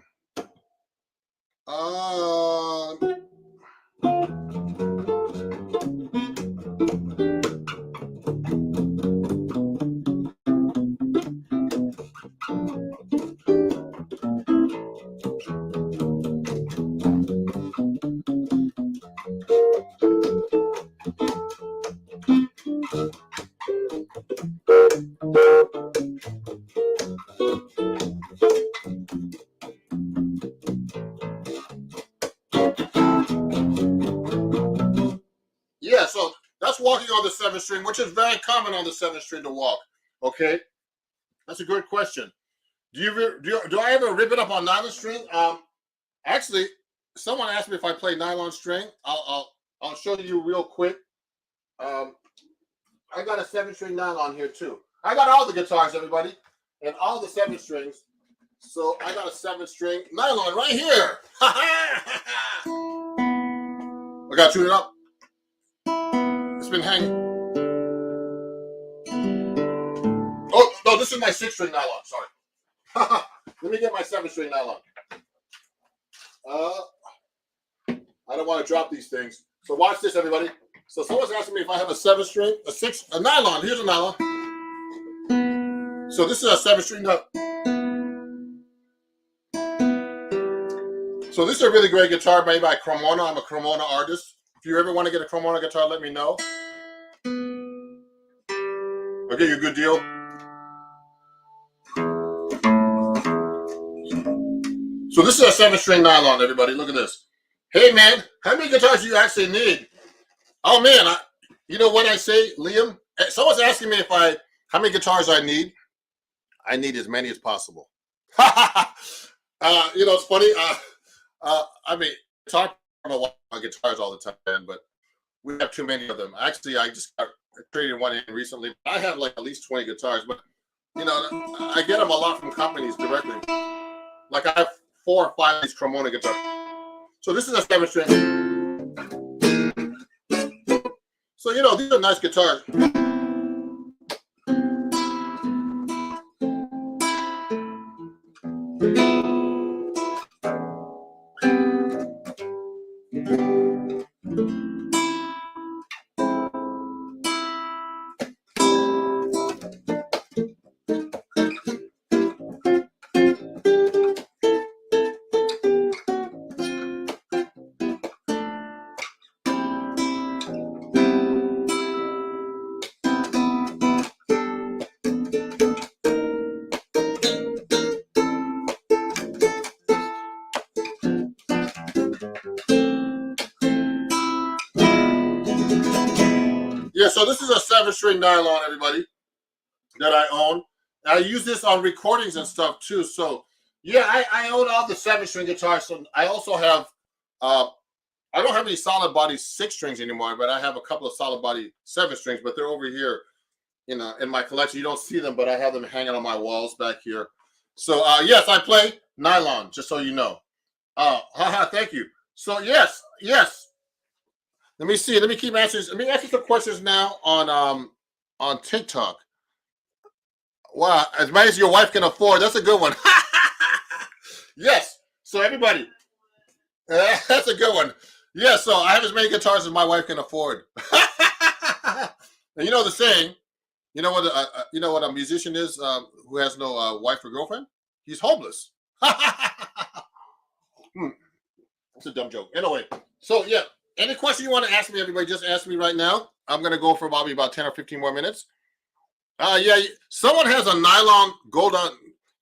Yeah, so that's walking on the 7th string, which is very common on the 7th string to walk. Okay, that's a good question. Do I ever rip it up on nylon string? Actually, someone asked me if I play nylon string. I'll show you real quick. I got a 7th string nylon here too. I got all the guitars, everybody, and all the 7th strings. So I got a 7th string nylon right here. I gotta tune it up. It's been hanging. Oh no, this is my 6th string nylon. Sorry. Let me get my 7th string nylon. I don't want to drop these things. So watch this, everybody. So someone's asking me if I have a 7th string, a nylon. Here's a nylon. So this is a 7th string nut. So this is a really great guitar made by Cremona. I'm a Cremona artist. If you ever want to get a Cremona guitar, let me know. I'll get you a good deal. So this is a 7th string nylon, everybody. Look at this. Hey, man, how many guitars do you actually need? Oh, man, you know what I say, Liam? Someone's asking me how many guitars I need. I need as many as possible. You know, it's funny. I mean, talk about guitars all the time, but we have too many of them. Actually, I just traded one in recently. I have like at least 20 guitars, but you know, I get them a lot from companies directly. Like I have 4 or 5 of these Cremona guitars. So this is a 7th string. So you know, these are nice guitars. Yeah, so this is a 7-string nylon, everybody, that I own. I use this on recordings and stuff too. So yeah, I own all the 7-string guitars. So I also have I don't have any solid body 6 strings anymore, but I have a couple of solid body 7 strings, but they're over here, in my collection. You don't see them, but I have them hanging on my walls back here. So yes, I play nylon, just so you know. Thank you. So yes. Let me see. Let me keep answering. Let me answer some questions now on TikTok. Wow, as many as your wife can afford. That's a good one. Yes. So everybody, that's a good one. Yeah. So I have as many guitars as my wife can afford. And you know the saying. You know what a musician is who has no wife or girlfriend? He's homeless. It's a dumb joke. Anyway, so yeah. Any question you want to ask me, everybody, just ask me right now. I'm going to go for probably about 10 or 15 more minutes. Yeah, someone has a nylon gold on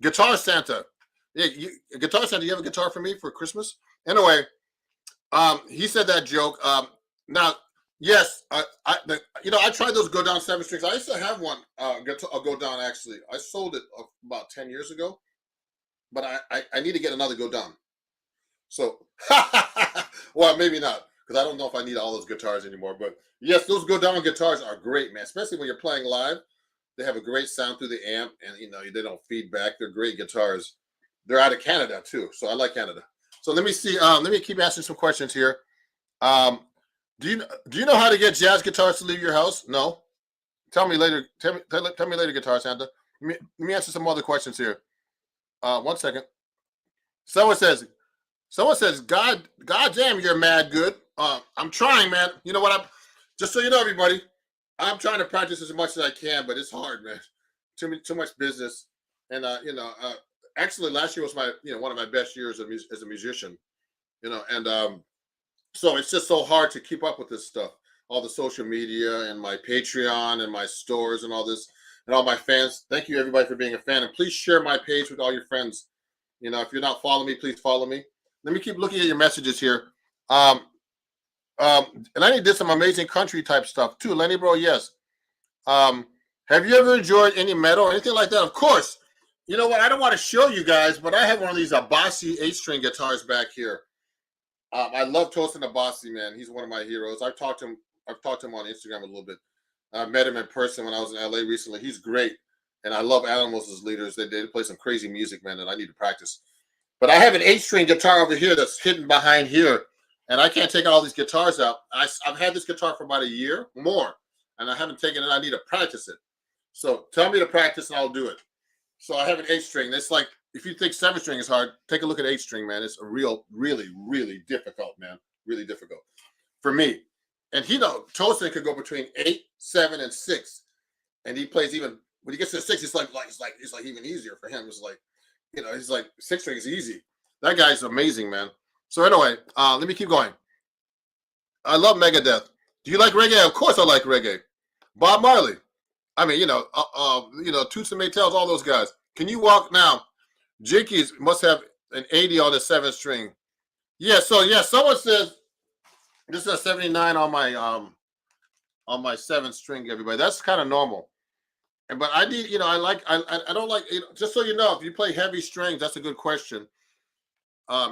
guitar Santa. Yeah, guitar Santa, you have a guitar for me for Christmas? Anyway, he said that joke. Now, yes, I tried those go down 7 strings. I used to have one, a go down actually. I sold it about 10 years ago, but I need to get another go down. So, well, maybe not. Because I don't know if I need all those guitars anymore. But yes, those go down guitars are great, man. Especially when you're playing live. They have a great sound through the amp, and they don't feedback. They're great guitars. They're out of Canada too, so I like Canada. So let me see. Let me keep asking some questions here. Do you know how to get jazz guitars to leave your house? No. Tell me later. Tell me later, Guitar Santa. Let me answer some other questions here. 1 second. Someone says, God damn, you're mad good. I'm trying, man. You know what? Just so you know, everybody, I'm trying to practice as much as I can, but it's hard, man. Too much business, and actually, last year was my one of my best years as a musician, and so it's just so hard to keep up with this stuff, all the social media and my Patreon and my stores and all this, and all my fans. Thank you, everybody, for being a fan, and please share my page with all your friends. If you're not following me, please follow me. Let me keep looking at your messages here. Lenny did some amazing country type stuff too. Lenny, bro, yes. Have you ever enjoyed any metal or anything like that? Of course. You know what? I don't want to show you guys, but I have one of these Abasi 8-string guitars back here. I love Tosin Abasi, man. He's one of my heroes. I've talked to him on Instagram a little bit. I met him in person when I was in LA recently. He's great. And I love Animals as leaders. They play some crazy music, man, and I need to practice. But I have an 8-string guitar over here that's hidden behind here, and I can't take all these guitars out. I've had this guitar for about a year more, and I haven't taken it. I need to practice it. So tell me to practice, and I'll do it. So I have an 8-string. It's like, if you think 7-string is hard, take a look at 8-string, man. It's a really, really difficult, man. Really difficult for me. And Tosin could go between 8, 7, and 6, and he plays even when he gets to 6. It's like even easier for him. It's like, he's like 6-string is easy. That guy's amazing, man. So anyway, let me keep going. I love Megadeth. Do you like reggae? Of course I like reggae. Bob Marley. I mean, Toots and Maytals, all those guys. Can you walk now? Jinkies must have an 80 on the 7-string. Yeah, so yeah, someone says this is a 79 on my 7-string, everybody. That's kind of normal. But I need, I don't like, just so you know, if you play heavy strings, that's a good question.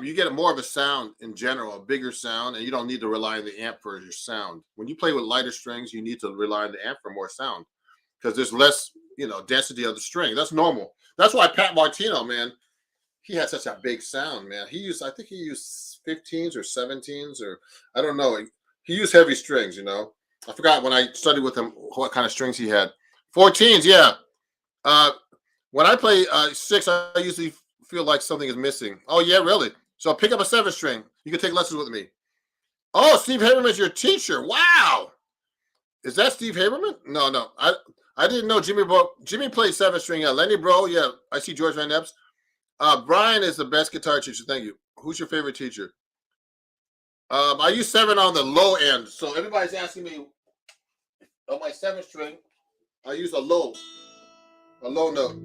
You get more of a sound in general, a bigger sound, and you don't need to rely on the amp for your sound. When you play with lighter strings, you need to rely on the amp for more sound because there's less, density of the string. That's normal. That's why Pat Martino, man, he had such a big sound, man. I think he used 15s or 17s, or I don't know. He used heavy strings, I forgot when I studied with him what kind of strings he had. 14s, yeah. When I play 6, I usually feel like something is missing. Oh yeah, really? So pick up a 7-string. You can take lessons with me. Oh, Steve Haberman's your teacher. Wow. Is that Steve Haberman? No, no. I didn't know Jimmy played 7-string. Yeah, Lenny Bro. Yeah, I see George Van Epps. Brian is the best guitar teacher. Thank you. Who's your favorite teacher? I use 7 on the low end. So everybody's asking me on my 7-string. I use a low note.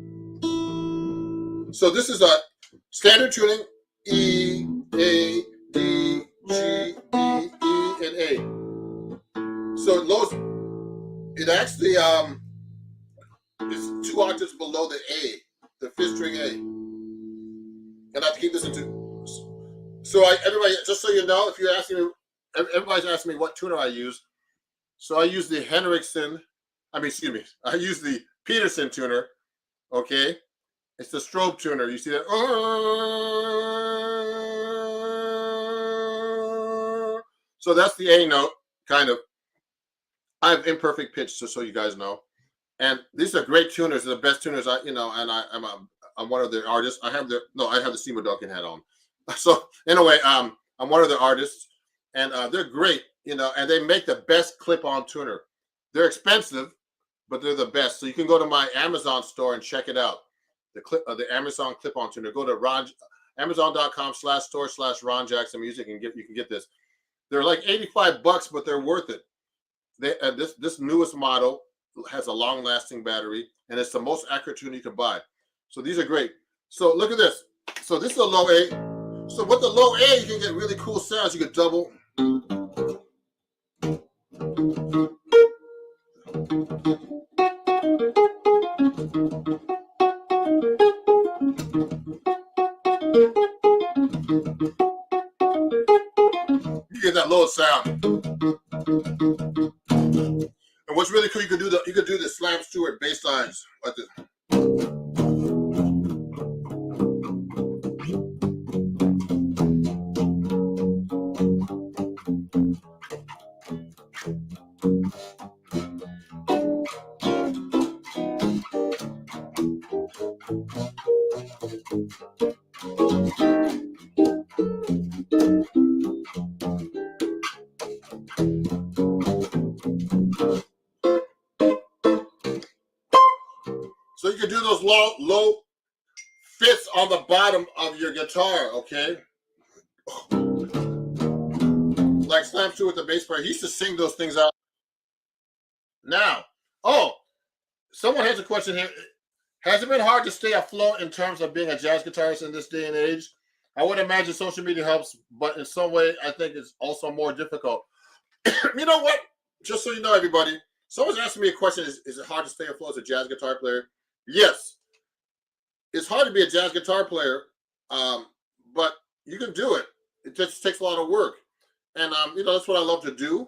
So this is a standard tuning: E, A, D, G, B, E, and A. So it actually is 2 octaves below the A, the 5th string A. And I have to keep this into. So everybody, just so you know, if you're asking me, everybody's asking me what tuner I use. So I use the I use the Peterson tuner. Okay, it's the strobe tuner. You see that? So that's the A note, kind of. I have imperfect pitch, just so you guys know. And these are great tuners. They're the best tuners. And I'm one of their artists. I have the Seymour Duncan hat on. So anyway, I'm one of their artists, and they're great. And they make the best clip-on tuner. They're expensive, but they're the best. So you can go to my Amazon store and check it out. The Amazon clip-on tuner. Go to Amazon.com/store/Ron Jackson Music and you can get this. They're like $85, but they're worth it. This newest model has a long-lasting battery, and it's the most accurate tuner you can buy. So these are great. So look at this. So this is a low A. So with the low A, you can get really cool sounds. You can double. You get that low sound. And what's really cool, you could do the slam Stewart bass lines like this. So you can do those low fits on the bottom of your guitar, okay? Like Slam Stewart, the bass player, he used to sing those things out. Now, someone has a question here. Has it been hard to stay afloat in terms of being a jazz guitarist in this day and age? I would imagine social media helps, but in some way, I think it's also more difficult. You know what? Just so you know, everybody, someone's asking me a question: Is it hard to stay afloat as a jazz guitar player? Yes, it's hard to be a jazz guitar player, but you can do it. It just takes a lot of work, and that's what I love to do.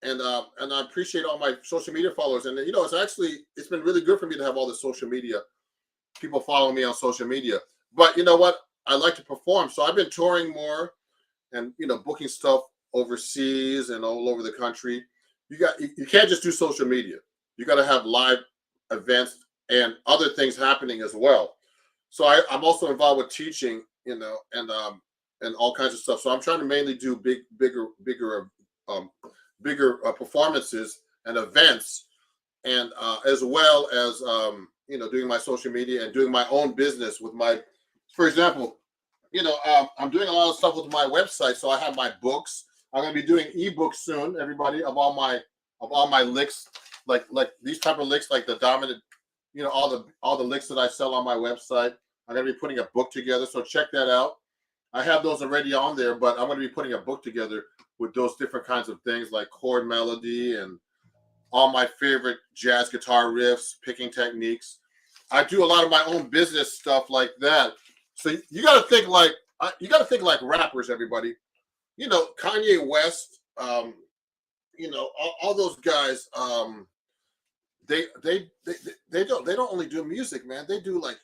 And I appreciate all my social media followers. And it's been really good for me to have all the social media people following me on social media. But you know what? I like to perform, so I've been touring more, and booking stuff overseas and all over the country. You can't just do social media. You got to have live events and other things happening as well. So I'm also involved with teaching, and all kinds of stuff. So I'm trying to mainly do bigger performances and events, and as well as doing my social media and doing my own business with for example, I'm doing a lot of stuff with my website. So I have my books. I'm going to be doing ebooks soon, everybody, of all my licks, like these type of licks, like the dominant, all the licks that I sell on my website. I'm going to be putting a book together, so check that out. I have those already on there, but I'm going to be putting a book together with those different kinds of things like chord melody and all my favorite jazz guitar riffs, picking techniques. I do a lot of my own business stuff like that. So you got to think like rappers, everybody. Kanye West, all those guys. They don't only do music, man. They do like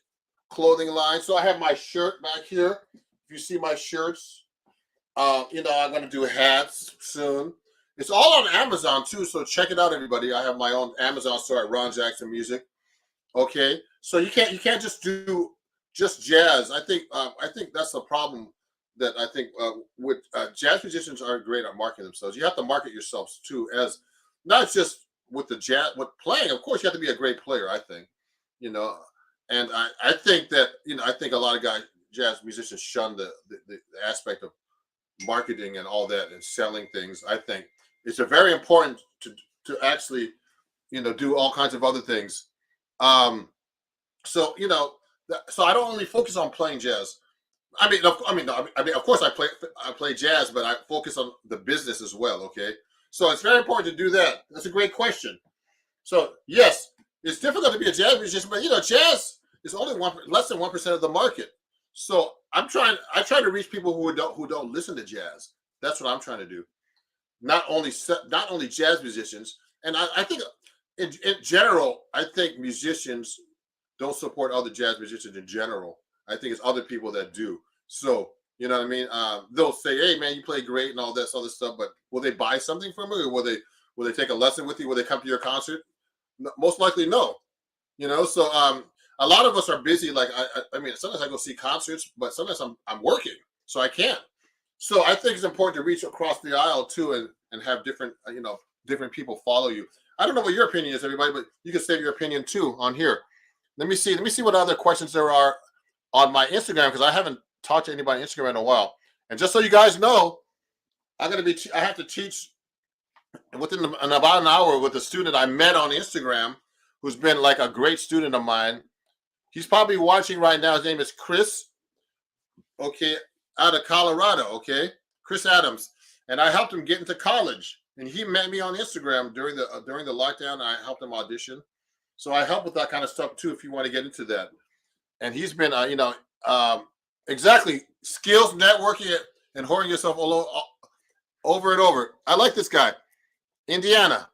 clothing lines. So I have my shirt back here. If you see my shirts, I'm going to do hats soon. It's all on Amazon too, so check it out, everybody. I have my own Amazon store at Ron Jackson Music. Okay, so you can't just do just jazz. I think that's the problem that I think with jazz musicians aren't great at marketing themselves. You have to market yourselves too, as not just with the jazz, with playing. Of course, you have to be a great player. I think, you know, and I think that I think a lot of jazz musicians shun the aspect of marketing and all that and selling things. I think it's a very important to actually do all kinds of other things. Um, so so I don't only focus on playing jazz. Of course, I play jazz, but I focus on the business as well. Okay, so it's very important to do that. That's a great question. So yes, it's difficult to be a jazz musician, but jazz is only less than 1% of the market. So I try to reach people who don't listen to jazz. That's what I'm trying to do. Not only jazz musicians, and I think in general, I think musicians don't support other jazz musicians in general. I think it's other people that do. So you know what I mean. They'll say, "Hey, man, you play great" and all this other stuff, but will they buy something from you, or will they take a lesson with you? Will they come to your concert? Most likely, no. So a lot of us are busy. Like I mean, sometimes I go see concerts, but sometimes I'm working, so I can't. So I think it's important to reach across the aisle too, and have different different people follow you. I don't know what your opinion is, everybody, but you can save your opinion too on here. Let me see what other questions there are on my Instagram, because I haven't talked to anybody on Instagram in a while. And just so you guys know, I have to teach within about an hour with a student I met on Instagram, who's been like a great student of mine. He's probably watching right now. His name is Chris. Okay, out of Colorado. Okay, Chris Adams, and I helped him get into college. And he met me on Instagram during the lockdown. I helped him audition, so I help with that kind of stuff too. If you want to get into that, and he's been, exactly, skills networking and whoring yourself over and over. I like this guy, Indiana.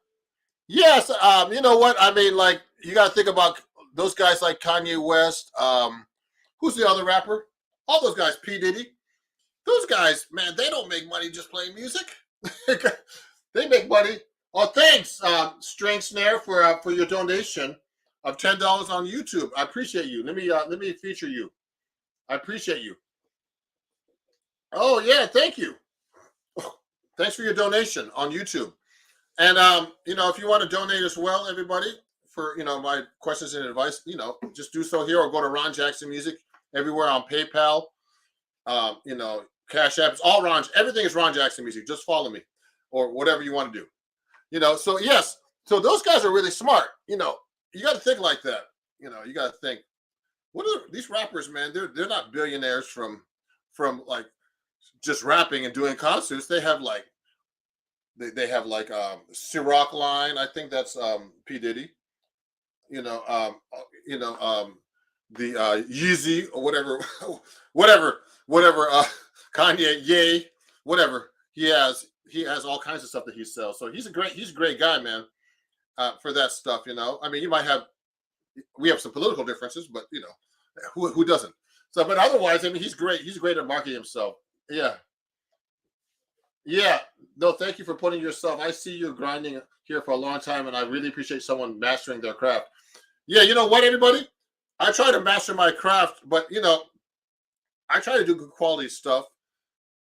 Yes, you know what I mean. Like, you got to think about those guys like Kanye West. Who's the other rapper? All those guys, P Diddy. Those guys, man, they don't make money just playing music. They make money. Oh, thanks, String Snare, for your donation of $10 on YouTube. I appreciate you. Let me feature you. I appreciate you. Oh yeah, thank you. Thanks for your donation on YouTube. And if you want to donate as well, everybody, for my questions and advice, just do so here, or go to Ron Jackson Music everywhere on PayPal. Cash App. It's all Ron. Everything is Ron Jackson Music. Just follow me, or whatever you want to do. So yes. So those guys are really smart. You got to think like that. You got to think. What are these rappers, man? They're not billionaires from like just rapping and doing concerts. They have like Ciroc line. I think that's P Diddy. The Yeezy or whatever Kanye, Ye, whatever he has all kinds of stuff that he sells. So he's a great guy, man. For that stuff, I mean, we have some political differences, but who doesn't? So, but otherwise, I mean, he's great. He's great at marketing himself. Yeah. No, thank you for putting yourself. I see you grinding here for a long time, and I really appreciate someone mastering their craft. Yeah, you know what, everybody? I try to master my craft, but I try to do good quality stuff.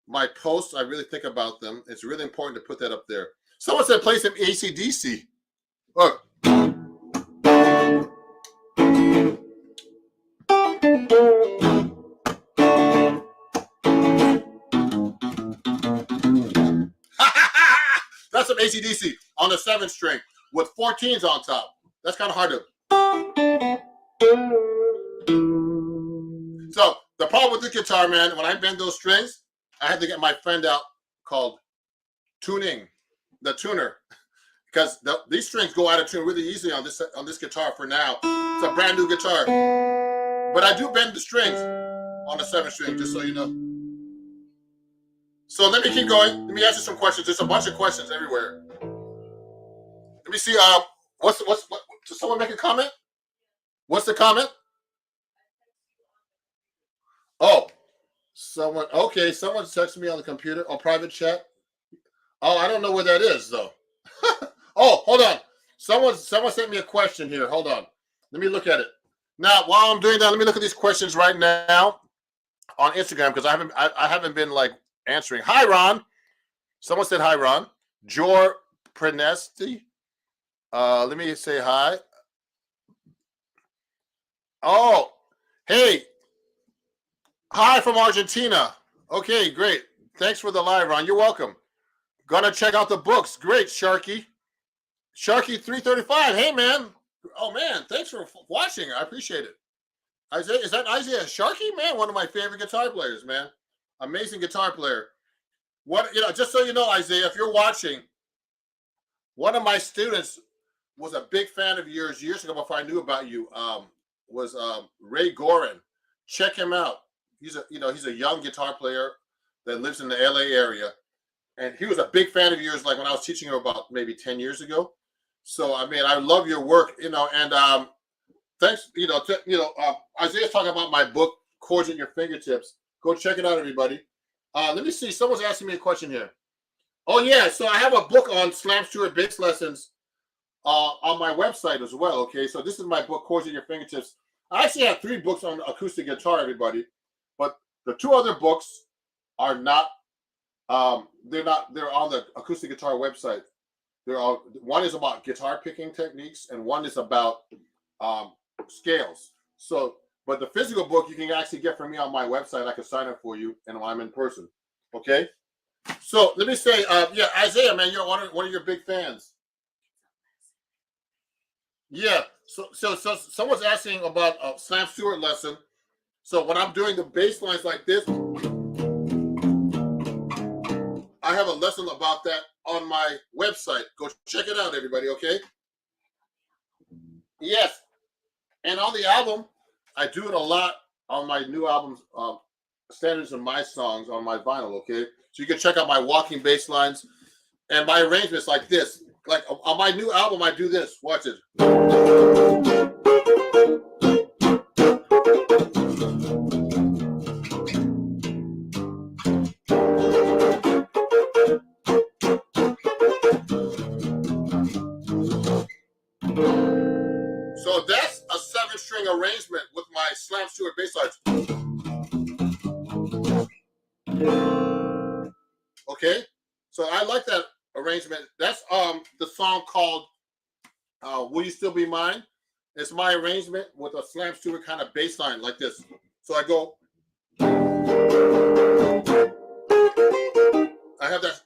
My posts, I really think about them. It's really important to put that up there. Someone said play some AC/DC. Look. That's some AC/DC on the 7th string with 14s on top. That's kind of hard to. So the problem with the guitar, man, when I bend those strings, I had to get my friend out called tuning, the tuner, because these strings go out of tune really easily on this guitar for now. It's a brand new guitar, but I do bend the strings on the 7th string, just so you know. So let me keep going. Let me answer some questions. There's a bunch of questions everywhere. Let me see. What? Did someone make a comment? What's the comment? Oh, someone. Okay, someone's texting me on the computer. Oh, private chat. Oh, I don't know where that is though. Oh, hold on. Someone sent me a question here. Hold on. Let me look at it. Now, while I'm doing that, let me look at these questions right now on Instagram because I haven't been like answering. Hi, Ron. Someone said hi, Ron. Jor Prenesti. Let me say hi. Oh, hey. Hi from Argentina. Okay, great. Thanks for the live, Ron. You're welcome. Gonna check out the books. Great, Sharky. Sharky 335. Hey, man. Oh, man. Thanks for watching. I appreciate it. Isaiah, is that Isaiah Sharky? Man, one of my favorite guitar players, man. Amazing guitar player. Just so you know, Isaiah, if you're watching, one of my students was a big fan of yours years ago before I knew about you. Was Ray Gorin. Check him out. He's a young guitar player that lives in the LA area. And he was a big fan of yours, like when I was teaching him about maybe 10 years ago. So, I mean, I love your work, and thanks, Isaiah's talking about my book, Chords at Your Fingertips. Go check it out, everybody. Let me see. Someone's asking me a question here. Oh, yeah. So I have a book on Slam Stewart bass lessons on my website as well, okay? So this is my book, Chords at Your Fingertips. I actually have 3 books on acoustic guitar, everybody. But the 2 other books are not, they're on the acoustic guitar website. One is about guitar picking techniques, and one is about scales. So, but the physical book you can actually get from me on my website. I can sign up for you, and I'm in person. Okay. So let me say, yeah, Isaiah, man, you're one of your big fans. Yeah. So someone's asking about a Slam Stewart lesson. So when I'm doing the bass lines like this, I have a lesson about that on my website. Go check it out, everybody, okay? Yes. And on the album, I do it a lot on my new albums, Standards of My Songs on my vinyl, okay? So you can check out my walking bass lines and my arrangements like this. Like on my new album, I do this. Watch it. So that's a 7-string arrangement with my Slam Stewart bass lines. Okay, so I like that arrangement. That's the song called "Will You Still Be Mine." It's my arrangement with a Slam Stewart kind of bass line like this. So I go. I have that.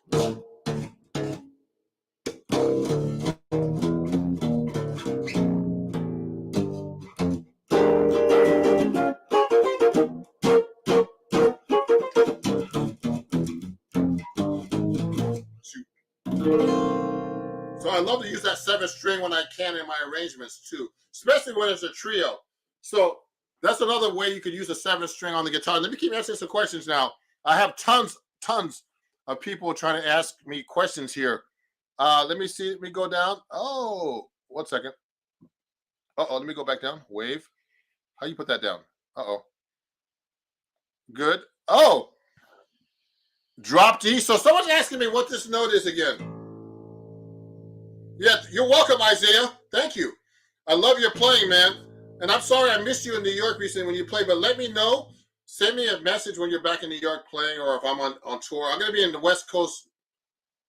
So I love to use that 7-string when I can in my arrangements too, especially when it's a trio. So that's another way you could use a 7-string on the guitar. Let me keep answering some questions now. I have tons of people trying to ask me questions here. Let me see. Let me go down. Oh, 1 second. Let me go back down. Wave. How you put that down? Good. Oh, drop D. So someone's asking me what this note is again. Yeah, you're welcome, Isaiah. Thank you. I love your playing, man. And I'm sorry I missed you in New York recently when you played, but let me know. Send me a message when you're back in New York playing, or if I'm on tour. I'm going to be in the West Coast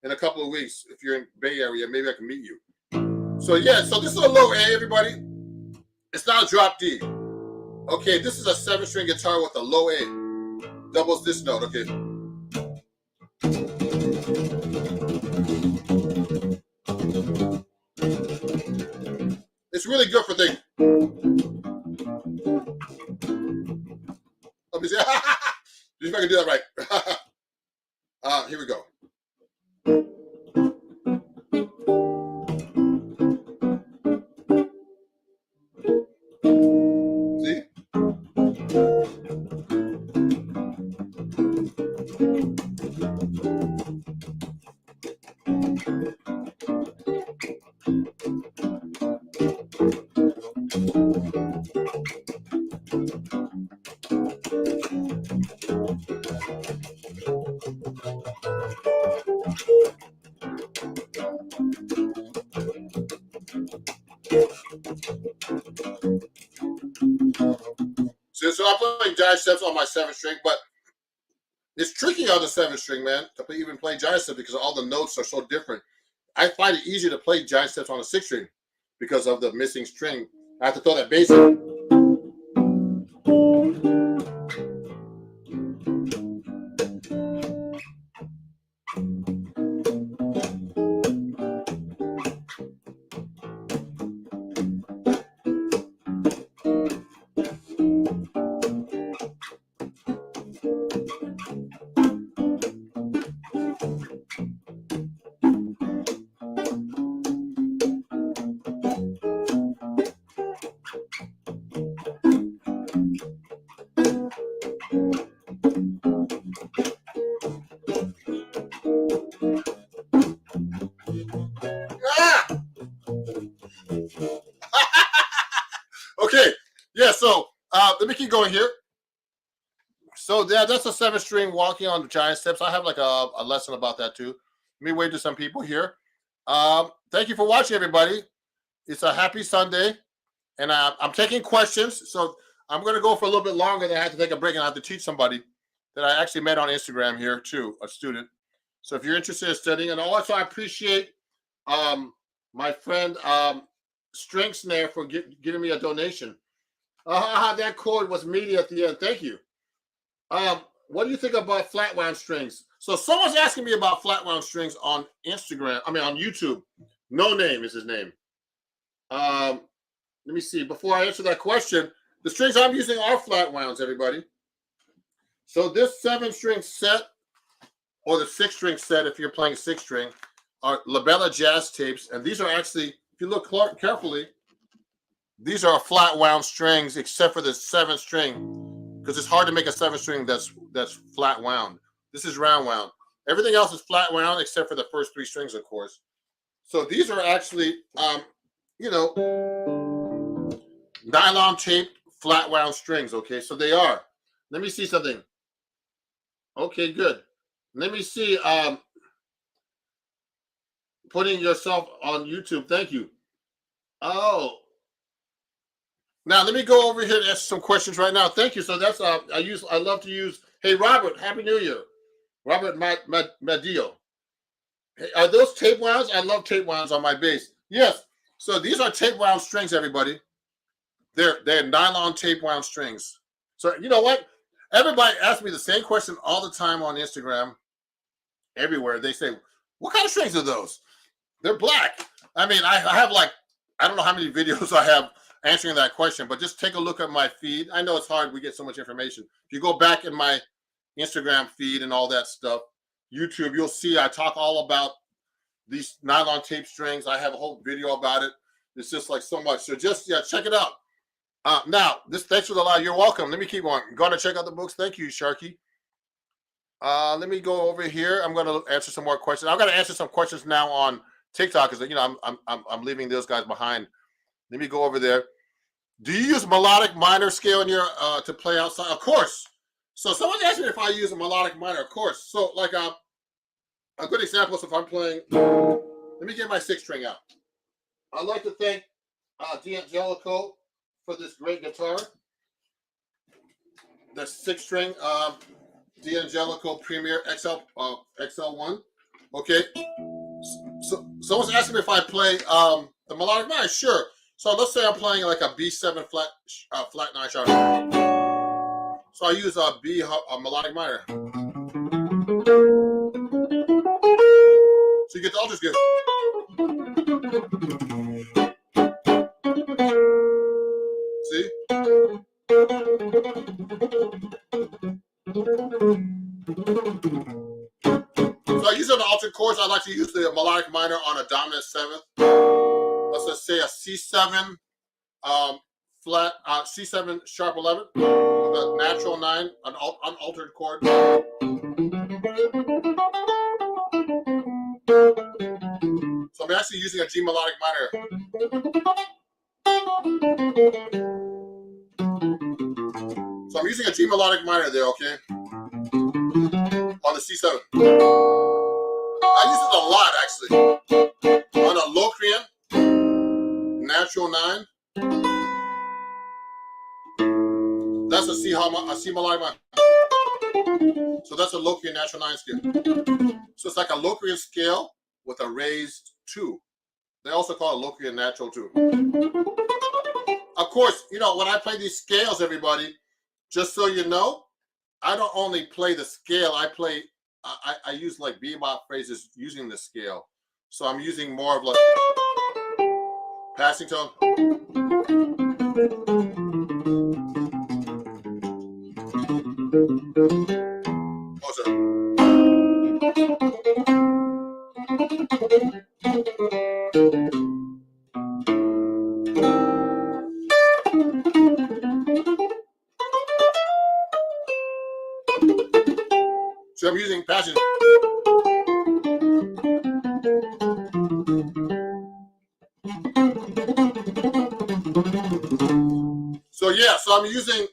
in a couple of weeks. If you're in Bay Area, maybe I can meet you. So yeah, so this is a low A, everybody. It's not a drop D. Okay, this is a 7-string guitar with a low A. Doubles this note, okay. It's really good for things. Let me see. See if I can do that right. Here we go. See? So I'm playing giant steps on my 7th string, but it's tricky on the 7th string, man, to even play giant steps because all the notes are so different. I find it easier to play giant steps on the 6th string because of the missing string. I have to throw that bass in. Ah! Okay, yeah, so let me keep going here. So yeah, that's a 7th string walking on the giant steps. I have like a lesson about that too. Let me wave to some people here. Thank you for watching, everybody. It's a happy Sunday, and I'm taking questions. So I'm going to go for a little bit longer than I have to take a break, and I have to teach somebody that I actually met on Instagram here too, a student. So if you're interested in studying, and also I appreciate my friend String Snare for giving me a donation. That chord was media at the end. Thank you. What do you think about flat wound strings? So someone's asking me about flat wound strings on Instagram. I mean, on YouTube. No Name is his name. Let me see. Before I answer that question, the strings I'm using are flat wounds, everybody. So this 7th string set, or the 6th string set, if you're playing 6th string, are Labella jazz tapes, and these are actually, if you look carefully, these are flat wound strings, except for the 7th string, because it's hard to make a 7th string that's flat wound. This is round wound. Everything else is flat wound except for the first 3 strings, of course. So these are actually, nylon tape flat wound strings. Okay, so they are. Let me see something. Okay, good. Let me see. Putting yourself on YouTube. Thank you. Oh. Now let me go over here and answer some questions right now. Thank you. So that's I love to use. Hey Robert, Happy New Year. Robert Madio. Hey, are those tape wounds? I love tape wounds on my bass. Yes. So these are tape wound strings, everybody. They're nylon tape wound strings. So you know what? Everybody asks me the same question all the time on Instagram. Everywhere they say, "What kind of strings are those?" They're black. I mean, I have like, I don't know how many videos I have answering that question, but just take a look at my feed. I know it's hard. We get so much information. If you go back in my Instagram feed and all that stuff, YouTube, you'll see I talk all about these nylon tape strings. I have a whole video about it. It's just like so much. So just, yeah, check it out. Now, thanks for the live. You're welcome. Let me keep on. Going to check out the books. Thank you, Sharky. Let me go over here. I'm going to answer some more questions. I've got to answer some questions now on TikTok because I'm leaving those guys behind. Let me go over there. Do you use melodic minor scale in your to play outside? Of course. So someone asked me if I use a melodic minor. Of course. So like a good example is if I'm playing. Let me get my 6th string out. I'd like to thank D'Angelico for this great guitar. The 6th string D'Angelico Premier XL1. Okay. So someone's asking me if I play the melodic minor. Sure. So let's say I'm playing like a B7 flat 9 sharp. So I use a melodic minor. So you get the alters good. See? So I use on the altered chords. I like to use the melodic minor on a dominant 7th. Let's just say a C7 flat C7 sharp 11 with a natural 9, an unaltered chord. So I'm actually using a G melodic minor. So I'm using a G melodic minor there, okay? On the C7. I use it a lot actually. On a Locrian, natural 9. That's a C melodic minor. So that's a Locrian natural 9 scale. So it's like a Locrian scale with a raised 2. They also call it Locrian natural 2. Of course, you know, when I play these scales, everybody, just so you know, I don't only play the scale, I use like bebop phrases using the scale. So I'm using more of like passing tone. Oh, sorry. So I'm using passing. So yeah, so I'm using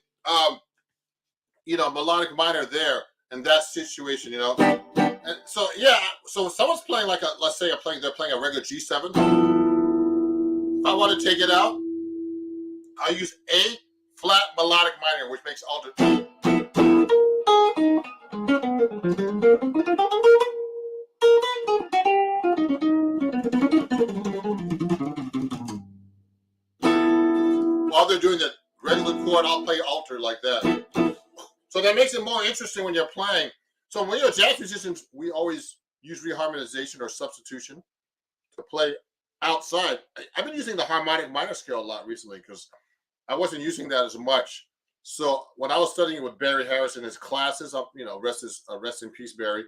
you know, melodic minor there in that situation, you know. And so yeah, so if someone's playing like a, let's say they're playing a regular G7. If I want to take it out, I use A flat melodic minor, which makes altered. While they're doing the regular chord, I'll play alter like that. So that makes it more interesting when you're playing. So when you're a jazz musician, we always use reharmonization or substitution to play outside. I've been using the harmonic minor scale a lot recently because I wasn't using that as much. So when I was studying with Barry Harris in his classes, you know, rest in peace, Barry.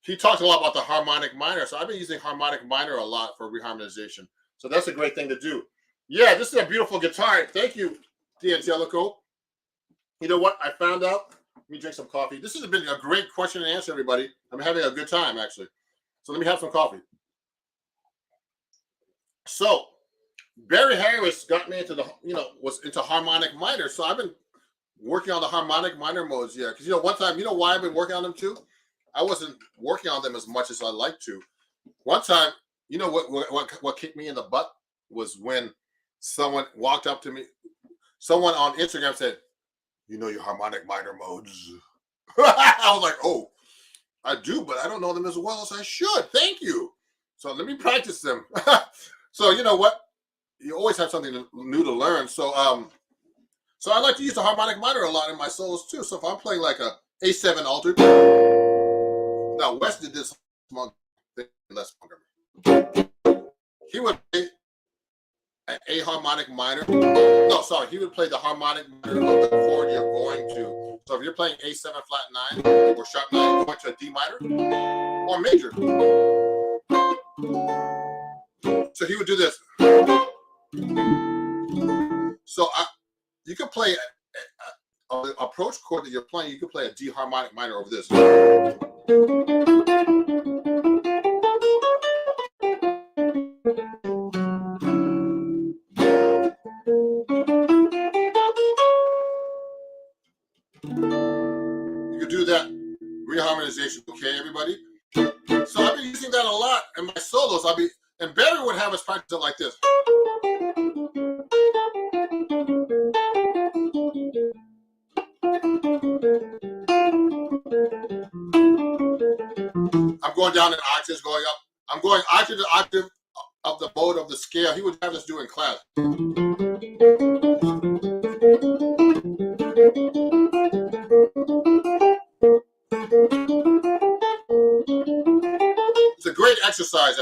He talked a lot about the harmonic minor. So I've been using harmonic minor a lot for reharmonization. So that's a great thing to do. Yeah, this is a beautiful guitar. Thank you, D'Angelico. You know what? I found out. Let me drink some coffee. This has been a great question and answer, everybody. I'm having a good time, actually. So let me have some coffee. So Barry Harris got me into was into harmonic minor. So I've been working on the harmonic minor modes, yeah. Because, you know, one time, you know why I've been working on them too? I wasn't working on them as much as I like to. One time, you know what kicked me in the butt was when someone walked up to me. Someone on Instagram said, "You know your harmonic minor modes." I was like, "Oh, I do, but I don't know them as well as I should. Thank you." So let me practice them. So you know what? You always have something new to learn. So so I like to use the harmonic minor a lot in my solos too. So if I'm playing like a A7 altered, now Wes did this among Les Montgomery. He would play an A harmonic minor. No, sorry, he would play the harmonic minor of the chord you're going to. So if you're playing A7 flat 9 or sharp 9, going to a D minor or major. So he would do this. So you could play an approach chord that you're playing. You could play a D harmonic minor over this. You could do that reharmonization, okay, everybody? So I've been using that a lot in my solos. And Barry would have us practice it like this. I'm going down in octaves, going up. I'm going octave to octave of the mode of the scale. He would have us do in class. It's a great exercise,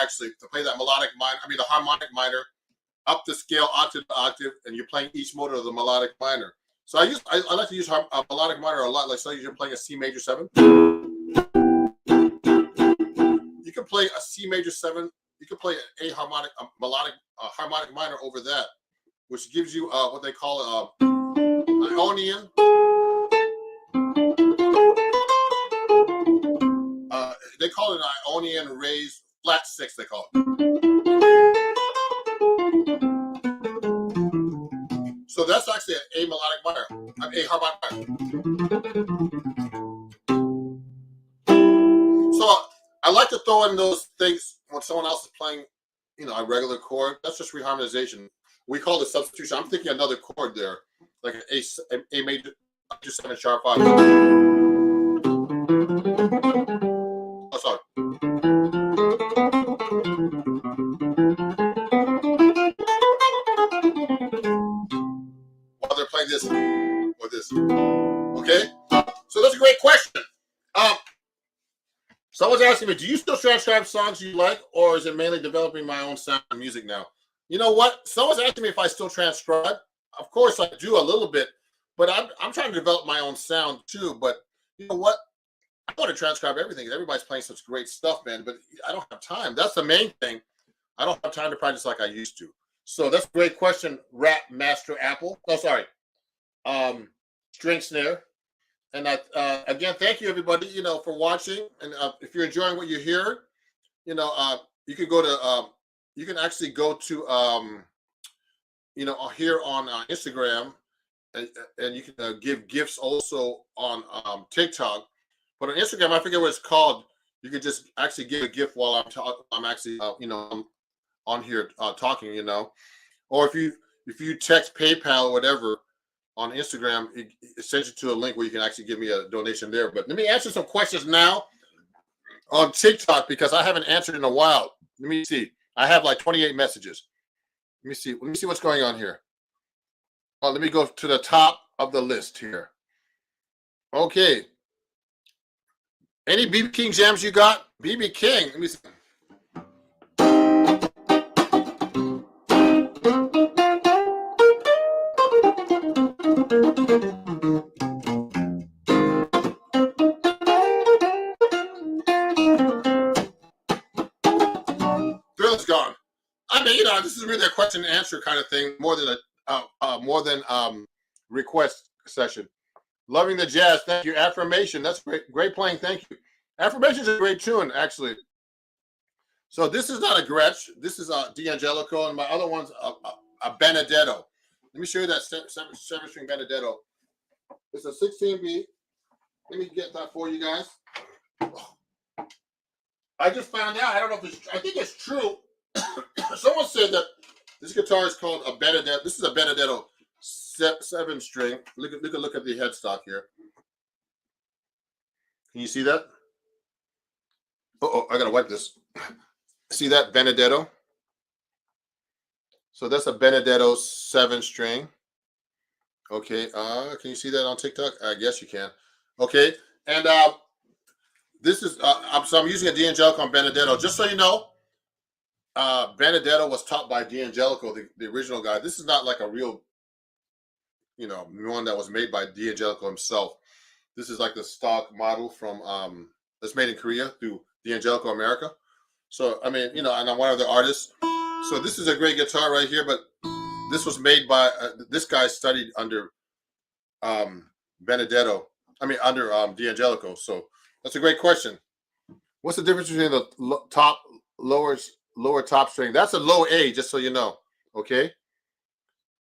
actually, to play that melodic minor. I mean, the harmonic minor up the scale octave to octave, and you're playing each mode of the melodic minor. So I like to use a melodic minor a lot. Like, so you're playing a C major 7. You can play a C major 7. You can play a melodic harmonic minor over that, which gives you what they call Ionian. They call it an Ionian raised flat 6. They call it. So that's actually a melodic minor, a harmonic minor. So I like to throw in those things when someone else is playing, you know, a regular chord. That's just reharmonization. We call it substitution. I'm thinking another chord there. like an A major, just 7 sharp 5. Oh, sorry. While they're playing this or this. Okay? So that's a great question. Someone's asking me, do you still transcribe songs you like, or is it mainly developing my own sound and music now? You know what? Someone's asking me if I still transcribe. Of course, I do a little bit, but I'm trying to develop my own sound too. But you know what? I want to transcribe everything. Everybody's playing such great stuff, man, but I don't have time. That's the main thing. I don't have time to practice like I used to. So that's a great question, Rap Master Apple. Oh, sorry. String snare. And again, thank you everybody, for watching. And if you're enjoying what you hear, you can go to, you can actually go to, here on Instagram, and you can give gifts also on TikTok. But on Instagram, I forget what it's called. You could just actually give a gift while I'm actually, I'm on here talking, or if you text PayPal or whatever on Instagram, it sends you to a link where you can actually give me a donation there. But let me answer some questions now on TikTok because I haven't answered in a while. Let me see. I have like 28 messages. Let me see what's going on here. Let me go to the top of the list here. Okay. Any BB King jams you got? BB King. Let me see. Thrill's gone. I mean, this is really a question and answer kind of thing, more than a request session. Loving the jazz. Thank you. Affirmation. That's great. Great playing. Thank you. Affirmation is a great tune, actually. So this is not a Gretsch. This is a D'Angelico, and my other one's a Benedetto. Let me show you that seven string Benedetto. It's a 16B. Let me get that for you guys. I just found out. I don't know if it's. I think it's true. Someone said that this guitar is called a Benedetto. This is a Benedetto 7 string. Look at the headstock here. Can you see that? Oh, I gotta wipe this. See that Benedetto? So that's a Benedetto 7 string. Okay. Can you see that on TikTok? I guess you can. Okay. And this is so I'm using a D'Angelico on Benedetto. Just so you know, Benedetto was taught by D'Angelico, the original guy. This is not like a real, one that was made by D'Angelico himself. This is like the stock model from that's made in Korea through D'Angelico America. So I mean, and I'm one of the artists. So this is a great guitar right here, but this was made by this guy studied under Benedetto. I mean, under D'Angelico. So that's a great question. What's the difference between the lower top string? That's a low A, just so you know. Okay.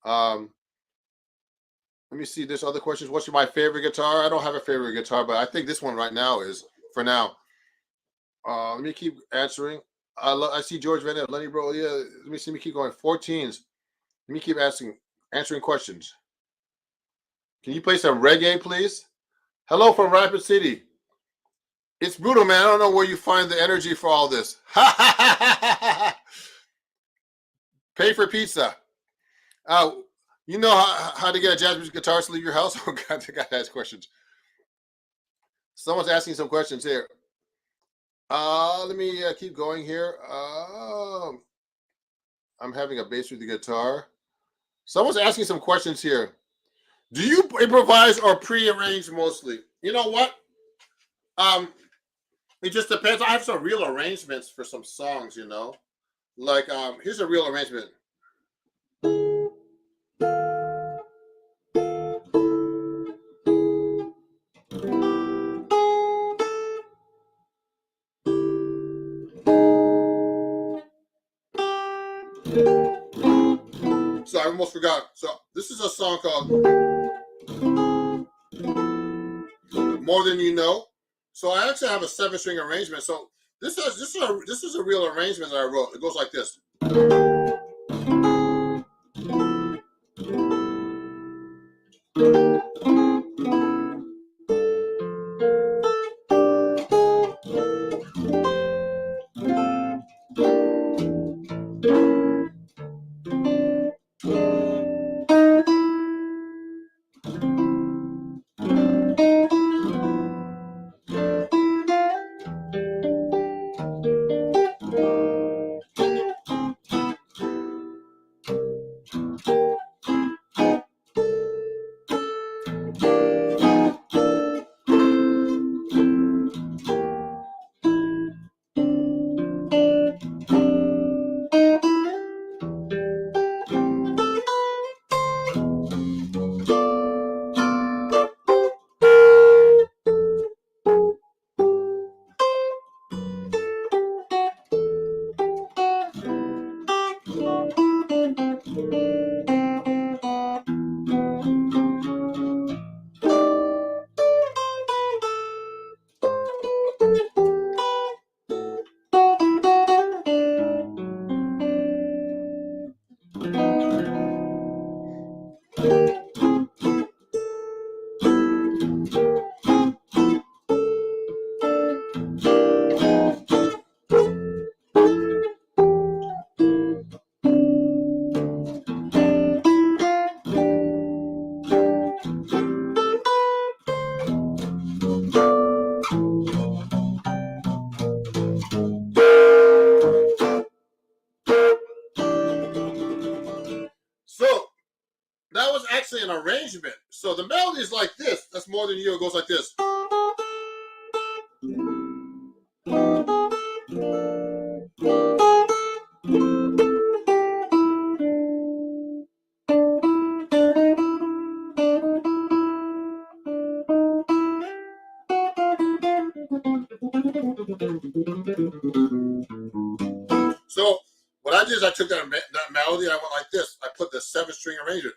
Let me see. There's other questions. What's my favorite guitar? I don't have a favorite guitar, but I think this one right now is for now. Let me keep answering. I see George Van Lenny, bro. Yeah. Let me keep going. 14s. Let me keep answering questions. Can you play some reggae, please? Hello from Rapid City. It's brutal, man. I don't know where you find the energy for all this. Pay for pizza. You know how to get a jazz music guitarist to leave your house? Oh, God, I got to ask questions. Someone's asking some questions here. Let me keep going here. I'm having a bass with the guitar. Someone's asking some questions here. Do you improvise or pre-arrange mostly? You know what? It just depends. I have some real arrangements for some songs, Like, here's a real arrangement. So I almost forgot. So this is a song called More Than You Know. So I actually have a 7-string arrangement. So this is a real arrangement that I wrote. It goes like this. So that was actually an arrangement. So the melody is like this. That's More Than You. It goes like this. So what I did is I took that melody and I went like this. I put the 7-string arrangement.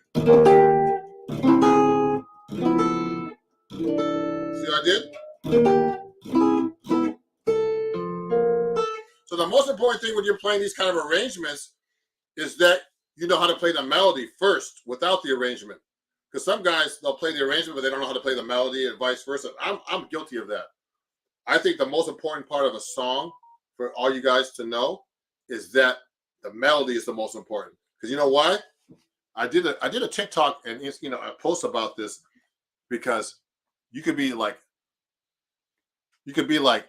See what I did? So the most important thing when you're playing these kind of arrangements is that you know how to play the melody first without the arrangement. Because some guys, they'll play the arrangement, but they don't know how to play the melody and vice versa. I'm guilty of that. I think the most important part of a song for all you guys to know is that the melody is the most important. Because you know why? I did a TikTok and a post about this because you could be like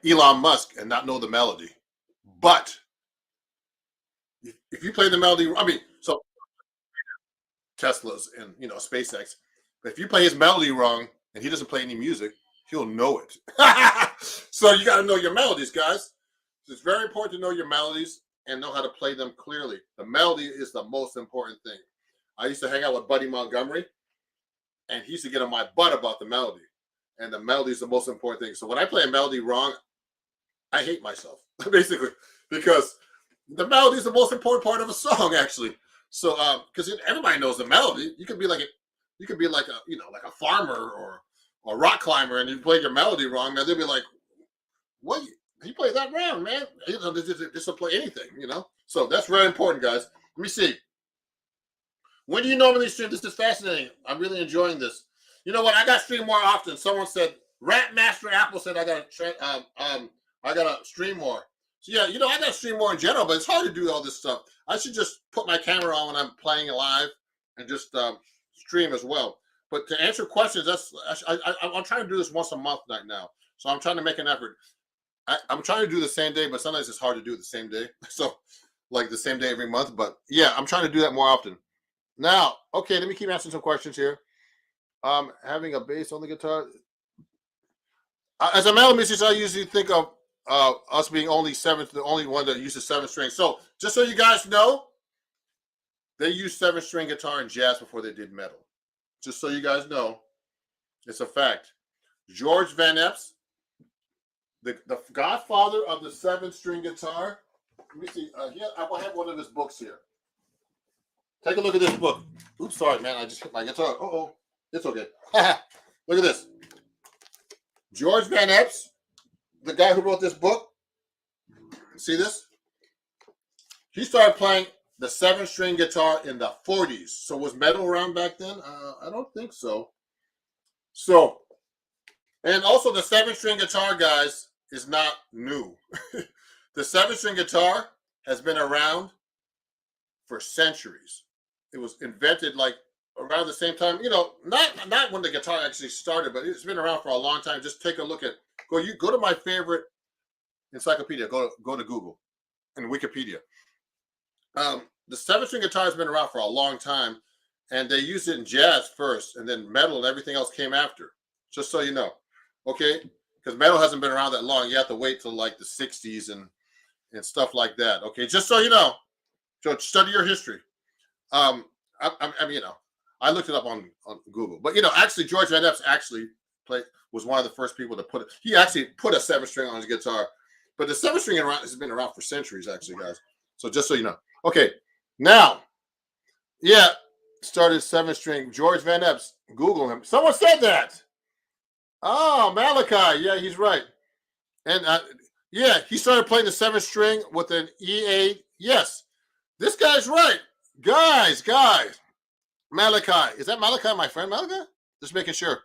Elon Musk and not know the melody. But if you play the melody, I mean, so Tesla's and SpaceX, but if you play his melody wrong and he doesn't play any music, he'll know it. So you got to know your melodies, guys. It's very important to know your melodies and know how to play them clearly. The melody is the most important thing. I used to hang out with Buddy Montgomery, and he used to get on my butt about the melody. And the melody is the most important thing. So when I play a melody wrong, I hate myself, basically, because the melody is the most important part of a song, actually. So, because everybody knows the melody, you could be like a farmer or a rock climber, and you play your melody wrong, man. They'll be like, "What? You play that wrong, man? This will play anything, So that's very important, guys. Let me see. When do you normally stream? This is fascinating. I'm really enjoying this. You know what? I got to stream more often. Someone said, Rat Master Apple said I got to stream more. So yeah, I got to stream more in general, but it's hard to do all this stuff. I should just put my camera on when I'm playing live and just stream as well. But to answer questions, I'm trying to do this once a month right now. So I'm trying to make an effort. I'm trying to do the same day, but sometimes it's hard to do it the same day. So like the same day every month. But yeah, I'm trying to do that more often. Now, okay, let me keep answering some questions here. Having a bass on the guitar. As a metal musician, I usually think of us being the only one that uses 7-string. So just so you guys know, they used 7-string guitar in jazz before they did metal. Just so you guys know, it's a fact. George Van Epps, the godfather of the 7-string guitar. Let me see. Here, I have one of his books here. Take a look at this book. Oops, sorry, man. I just hit my guitar. Uh-oh. It's okay. Look at this. George Van Epps, the guy who wrote this book. See this? He started playing the 7-string guitar in the 40s. So was metal around back then? I don't think so. So, and also the 7-string guitar, guys, is not new. The 7-string guitar has been around for centuries. It was invented like around the same time, not when the guitar actually started, but it's been around for a long time. Just take a look at go to my favorite encyclopedia. Go to Google and Wikipedia. The 7-string guitar has been around for a long time, and they used it in jazz first, and then metal and everything else came after. Just so you know, okay? Because metal hasn't been around that long. You have to wait till like the '60s and stuff like that. Okay, just so you know. So study your history. I mean, I looked it up on Google, but actually George Van Epps actually was one of the first people to put it. He actually put a 7-string on his guitar, but the 7-string has been around for centuries, actually, guys. So just so you know. Okay, now, yeah, started 7-string. George Van Epps. Google him. Someone said that. Oh, Malachi. Yeah, he's right. And yeah, he started playing the 7-string with an E8. Yes, this guy's right. Guys. Malachi. Is that Malachi, my friend Malachi? Just making sure.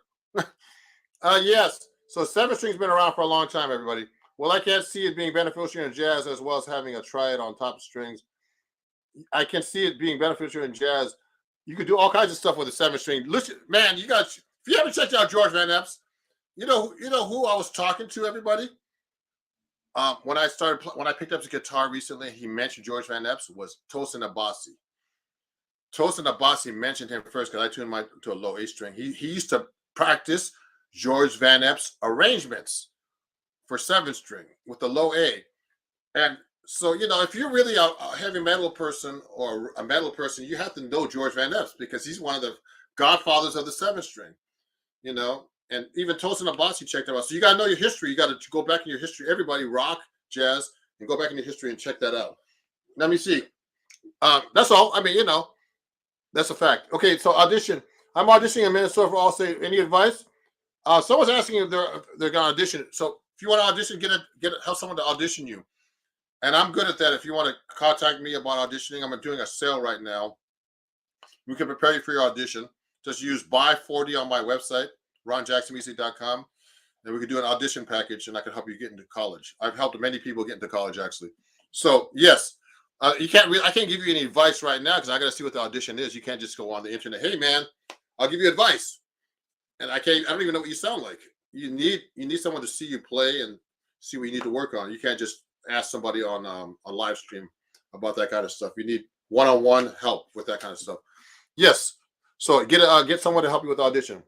Yes. So 7-string's been around for a long time, everybody. Well, I can't see it being beneficial in jazz as well as having a triad on top of strings. I can see it being beneficial in jazz. You could do all kinds of stuff with a 7-string. Listen, man, if you haven't checked out George Van Epps, you know who I was talking to, everybody? When I picked up the guitar recently, he mentioned George Van Epps was Tosin Abasi. Tosin Abasi mentioned him first because I tuned to a low A string. He used to practice George Van Epps arrangements for 7-string with the low A. And so, if you're really a heavy metal person or a metal person, you have to know George Van Epps because he's one of the godfathers of the 7-string, and even Tosin Abasi checked him out. So you got to know your history. You got to go back in your history. Everybody, rock, jazz, and go back in your history and check that out. Let me see. That's all. I mean, that's a fact. Okay, so audition. I'm auditioning in Minnesota for Allstate. Any advice? Someone's asking if they're going to audition. So if you want to audition, help someone to audition you. And I'm good at that. If you want to contact me about auditioning, I'm doing a sale right now. We can prepare you for your audition. Just use buy 40 on my website, ronjacksonmusic.com, and we can do an audition package, and I can help you get into college. I've helped many people get into college, actually. So yes, I can't give you any advice right now because I got to see what the audition is. You can't just go on the internet. Hey man, I'll give you advice, and I don't even know what you sound like. You need someone to see you play and see what you need to work on. You can't just ask somebody on a live stream about that kind of stuff. You need one-on-one help with that kind of stuff. Yes. So get someone to help you with the audition.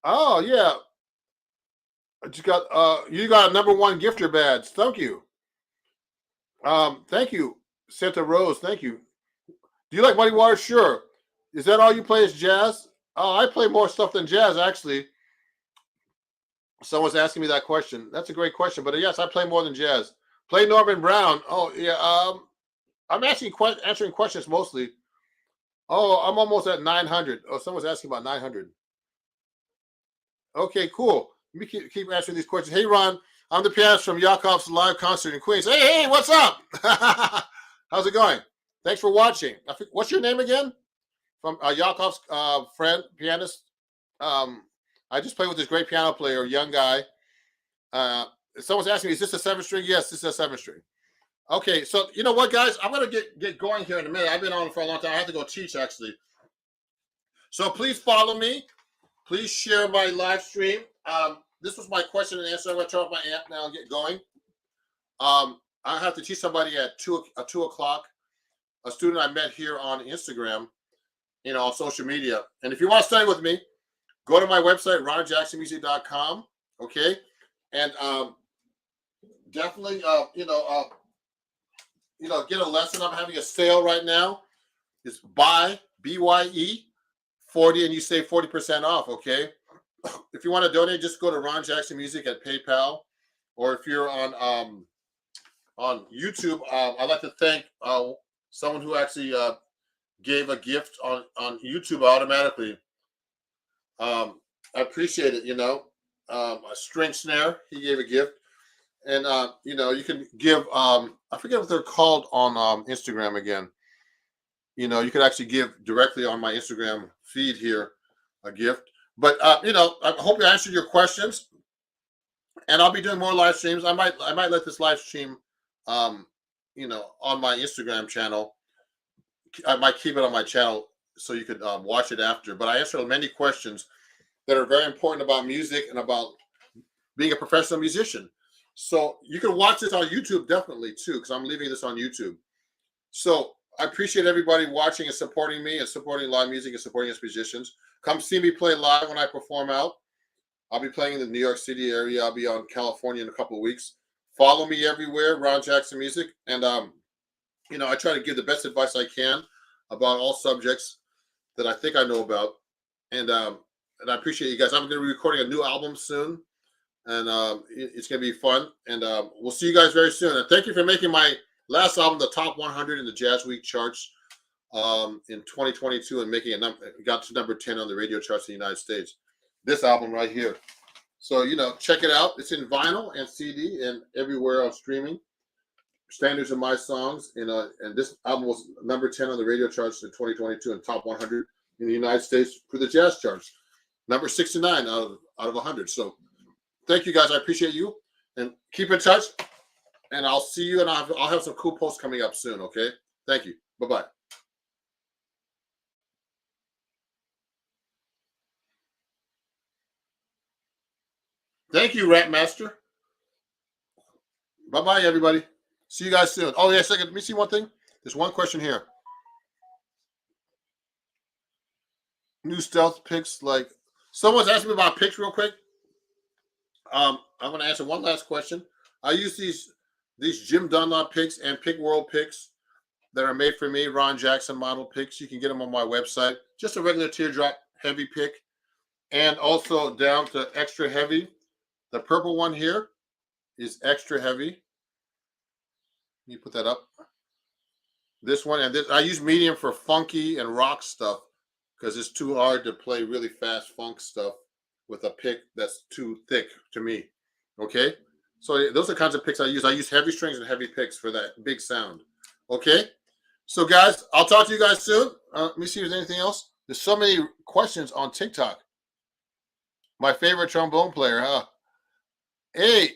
Oh yeah. You got a #1 gifter badge. Thank you. Thank you, Santa Rose. Thank you. Do you like Muddy Waters? Sure. Is that all you play is jazz? Oh, I play more stuff than jazz, actually. Someone's asking me that question. That's a great question. But yes, I play more than jazz. Play Norman Brown. Oh yeah. I'm answering questions mostly. Oh, I'm almost at 900. Oh, someone's asking about 900. Okay, cool. Let me keep answering these questions. Hey, Ron, I'm the pianist from Yakov's live concert in Queens. Hey, what's up? How's it going? Thanks for watching. What's your name again? From Yakov's friend, pianist. I just played with this great piano player, young guy. Someone's asking me, is this a 7-string? Yes, this is a 7-string. Okay, so you know what, guys? I'm going to get going here in a minute. I've been on for a long time. I have to go teach, actually. So please follow me. Please share my live stream. This was my question and answer. I'm going to turn off my amp now and get going. I have to teach somebody at 2 o'clock, a student I met here on Instagram, on social media. And if you want to study with me, go to my website, ronjacksonmusic.com, okay? And definitely, get a lesson. I'm having a sale right now. It's buy, BYE, 40, and you save 40% off, okay? If you want to donate, just go to Ron Jackson Music at PayPal. Or if you're on YouTube, I'd like to thank someone who actually gave a gift on YouTube automatically. I appreciate it, a string snare, he gave a gift. And, you can give, I forget what they're called on Instagram again. You could actually give directly on my Instagram feed here a gift. But I hope I answered your questions, and I'll be doing more live streams. I might let this live stream, on my Instagram channel. I might keep it on my channel so you could watch it after. But I answered many questions that are very important about music and about being a professional musician. So you can watch this on YouTube definitely too, because I'm leaving this on YouTube. So I appreciate everybody watching and supporting me and supporting live music and supporting us musicians. Come see me play live when I perform out. I'll be playing in the New York City area. I'll be on California in a couple of weeks. Follow me everywhere, Ron Jackson Music. And, I try to give the best advice I can about all subjects that I think I know about. And I appreciate you guys. I'm going to be recording a new album soon. And it's going to be fun. And we'll see you guys very soon. And thank you for making my last album the top 100 in the Jazz Week charts in 2022 and making it got to number 10 on the radio charts in the United States. This album right here. So, check it out. It's in vinyl and CD and everywhere on streaming. Standards of My Songs. And this album was number 10 on the radio charts in 2022 and top 100 in the United States for the jazz charts. Number 69 out of 100. So thank you guys. I appreciate you. And keep in touch. And I'll see you. And I'll have some cool posts coming up soon. Okay. Thank you. Bye-bye. Thank you, Rap Master. Bye-bye, everybody. See you guys soon. Oh, yeah, a second. Let me see one thing. There's one question here. New stealth picks. Like, someone's asking me about picks real quick. I'm going to answer one last question. I use these Jim Dunlop picks and Pick World picks that are made for me, Ron Jackson model picks. You can get them on my website. Just a regular teardrop heavy pick. And also down to extra heavy. The purple one here is extra heavy. You put that up. This one and this, I use medium for funky and rock stuff because it's too hard to play really fast funk stuff with a pick that's too thick to me. Okay, so those are the kinds of picks I use. I use heavy strings and heavy picks for that big sound. Okay, so guys, I'll talk to you guys soon. Let me see if there's anything else. There's so many questions on TikTok. My favorite trombone player, huh? Hey,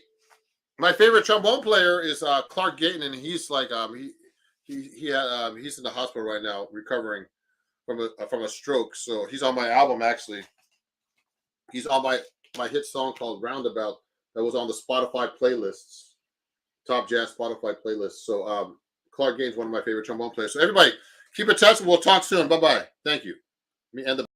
my favorite trombone player is Clark Gayton, and he's like he's in the hospital right now recovering from a stroke. So he's on my album actually. He's on my hit song called Roundabout that was on the Spotify playlists, Top Jazz Spotify playlists. So Clark Gayton's one of my favorite trombone players. So everybody, keep in touch, and we'll talk soon. Bye bye. Thank you. Let me end the.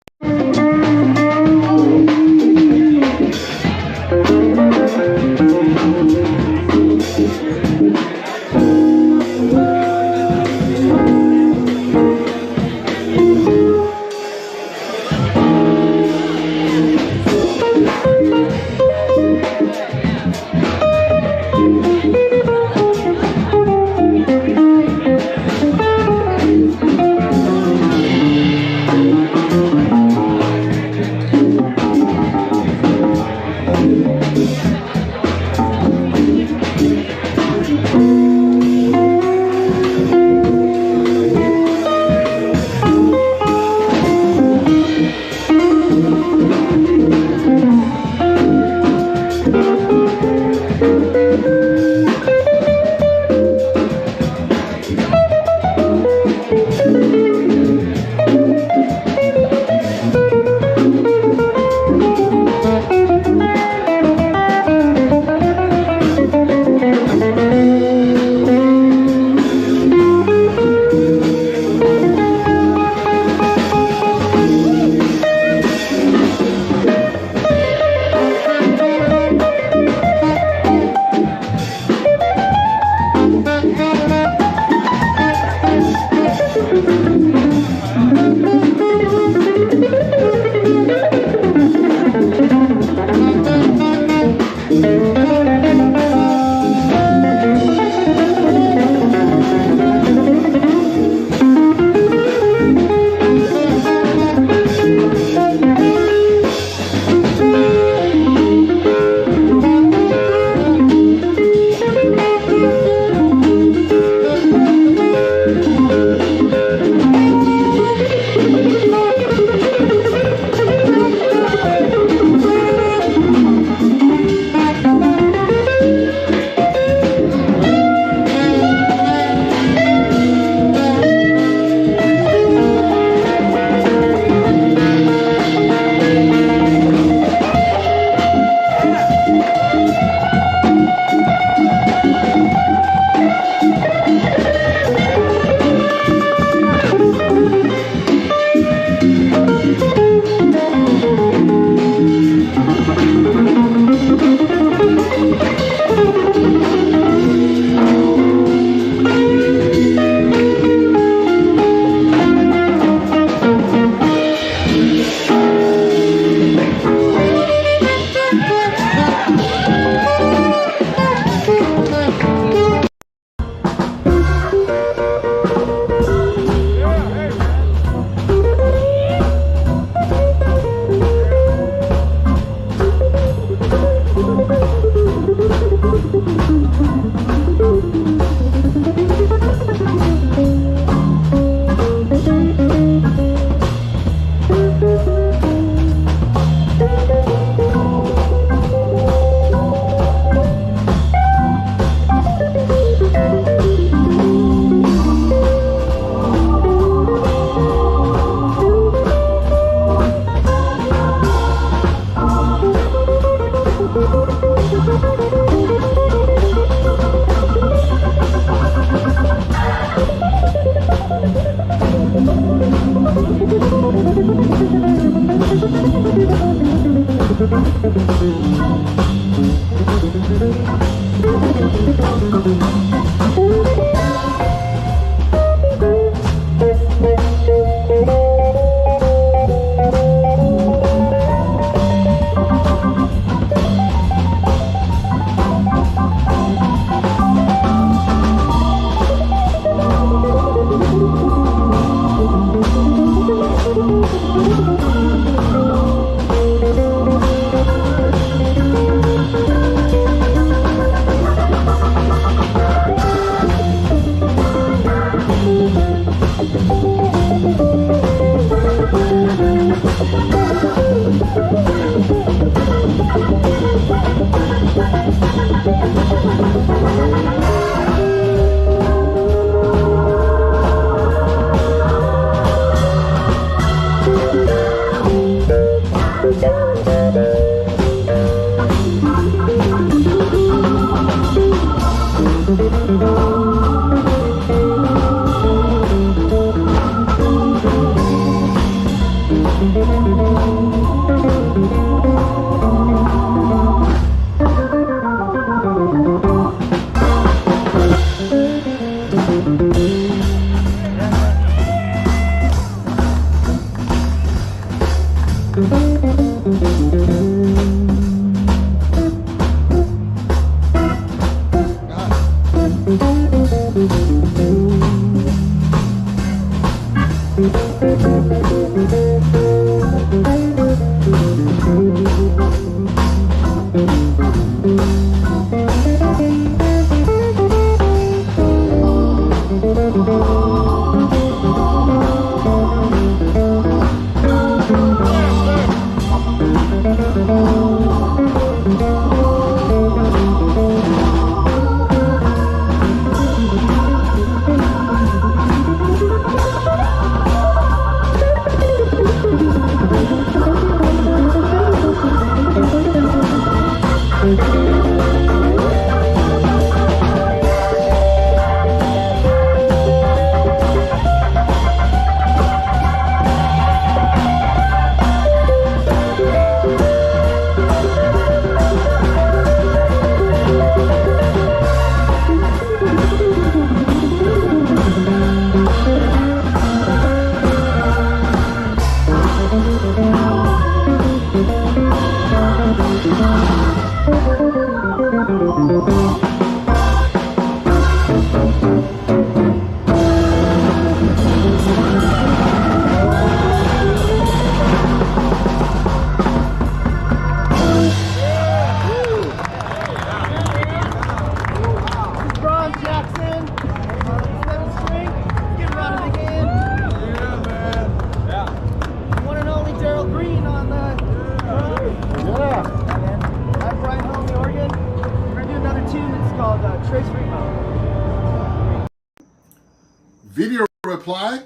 Video reply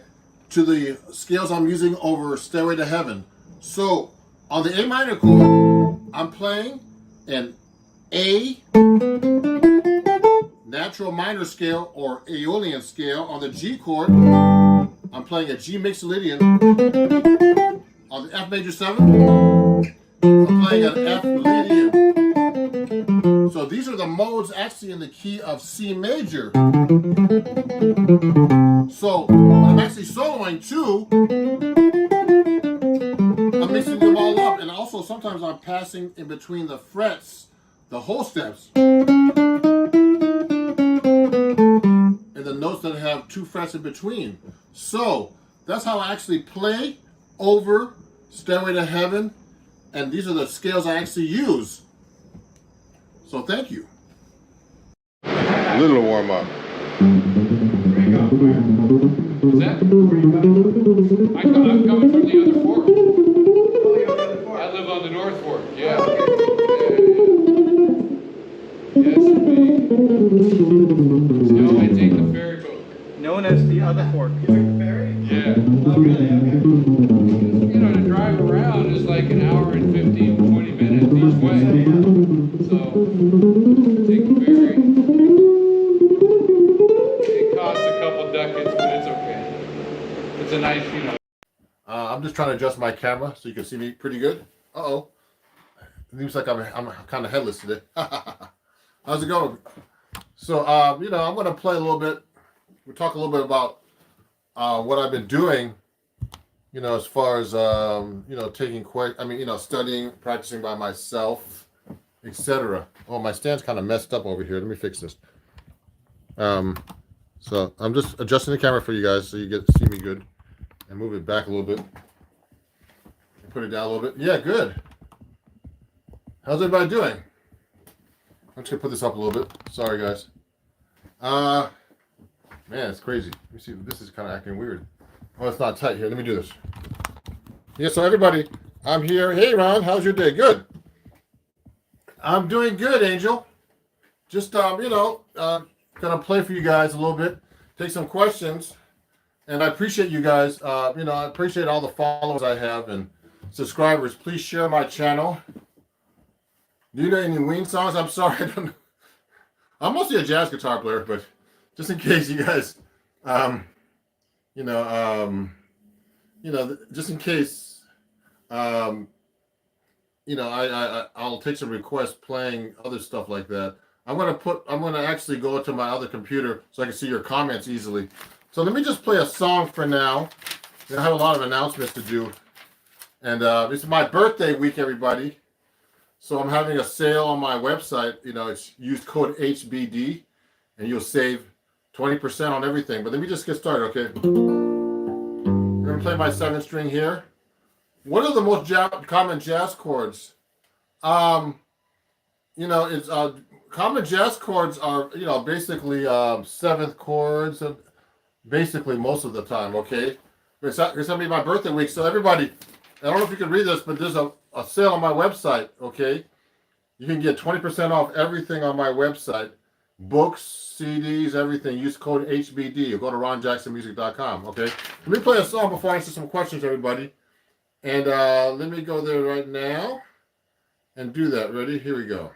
to the scales I'm using over Stairway to Heaven. So on the A minor chord, I'm playing an A natural minor scale or Aeolian scale. On the G chord, I'm playing a G mixolydian. On the F major 7, I'm playing an F Lydian. So these are the modes actually in the key of C major. So when I'm actually soloing too, I'm mixing them all up. And also sometimes I'm passing in between the frets, the whole steps, and the notes that have 2 frets in between. So that's how I actually play over Stairway to Heaven. And these are the scales I actually use. So thank you. A little warm up. Is that? I'm coming from the other fork. I live on the North Fork. Yeah. Yes, indeed. No, I take the ferry boat. Known as the other fork. Yeah. Oh, really? Okay. You know, to drive around is like an hour and 15, 20 minutes each way. So, take the ferry. It costs a couple ducats, but it's okay. It's a nice, you know. I'm just trying to adjust my camera so you can see me pretty good. Uh-oh. It seems like I'm kind of headless today. How's it going? So, you know, I'm going to play a little bit. We'll talk a little bit about what I've been doing, you know, as far as, you know, studying, practicing by myself, etc. Oh, my stand's kind of messed up over here. Let me fix this. So I'm just adjusting the camera for you guys so you get to see me good. And move it back a little bit. And put it down a little bit. Yeah, good. How's everybody doing? I'm just gonna put this up a little bit. Sorry, guys. Man, it's crazy. Let me see. This is kind of acting weird. Oh, it's not tight here. Let me do this. Yeah, so everybody, I'm here. Hey, Ron, how's your day? Good. I'm doing good, Angel. Just, you know, gonna play for you guys a little bit. Take some questions. And I appreciate you guys. You know, I appreciate all the followers I have and subscribers. Please share my channel. Do you know any Ween songs? I'm sorry, I don't know. I'm mostly a jazz guitar player, but just in case you guys, you know, just in case, you know, I'll take some requests playing other stuff like that. I'm gonna actually go to my other computer so I can see your comments easily. So let me just play a song for now. I have a lot of announcements to do. And this is my birthday week, everybody. So I'm having a sale on my website. You know, it's use code HBD and you'll save 20% on everything. But let me just get started, okay? I'm going to play my 7th string here. What are the most common jazz chords? You know, it's common jazz chords are, you know, basically 7th chords. Basically, most of the time, okay? It's going to be my birthday week, so everybody, I don't know if you can read this, but there's a sale on my website, okay? You can get 20% off everything on my website. Books, CDs, everything. Use code HBD or go to ronjacksonmusic.com, okay? Let me play a song before I answer some questions, everybody. And let me go there right now and do that. Ready? Here we go.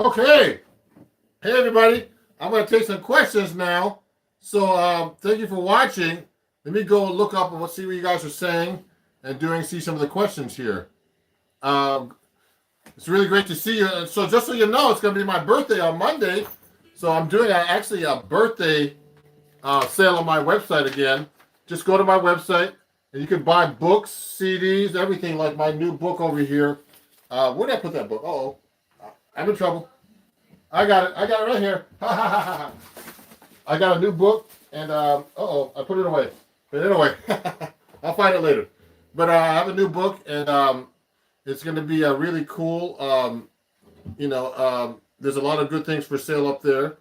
Okay. Hey, everybody. I'm going to take some questions now. So thank you for watching. Let me go look up and see what you guys are saying and see some of the questions here. It's really great to see you. So just so you know, it's going to be my birthday on Monday. So I'm doing actually a birthday sale on my website again. Just go to my website and you can buy books, CDs, everything, like my new book over here. Where did I put that book? Uh-oh. I'm in trouble. I got it right here. I got a new book, and uh-oh, I put it away. But anyway, I'll find it later. But I have a new book, and it's going to be a really cool. There's a lot of good things for sale up there,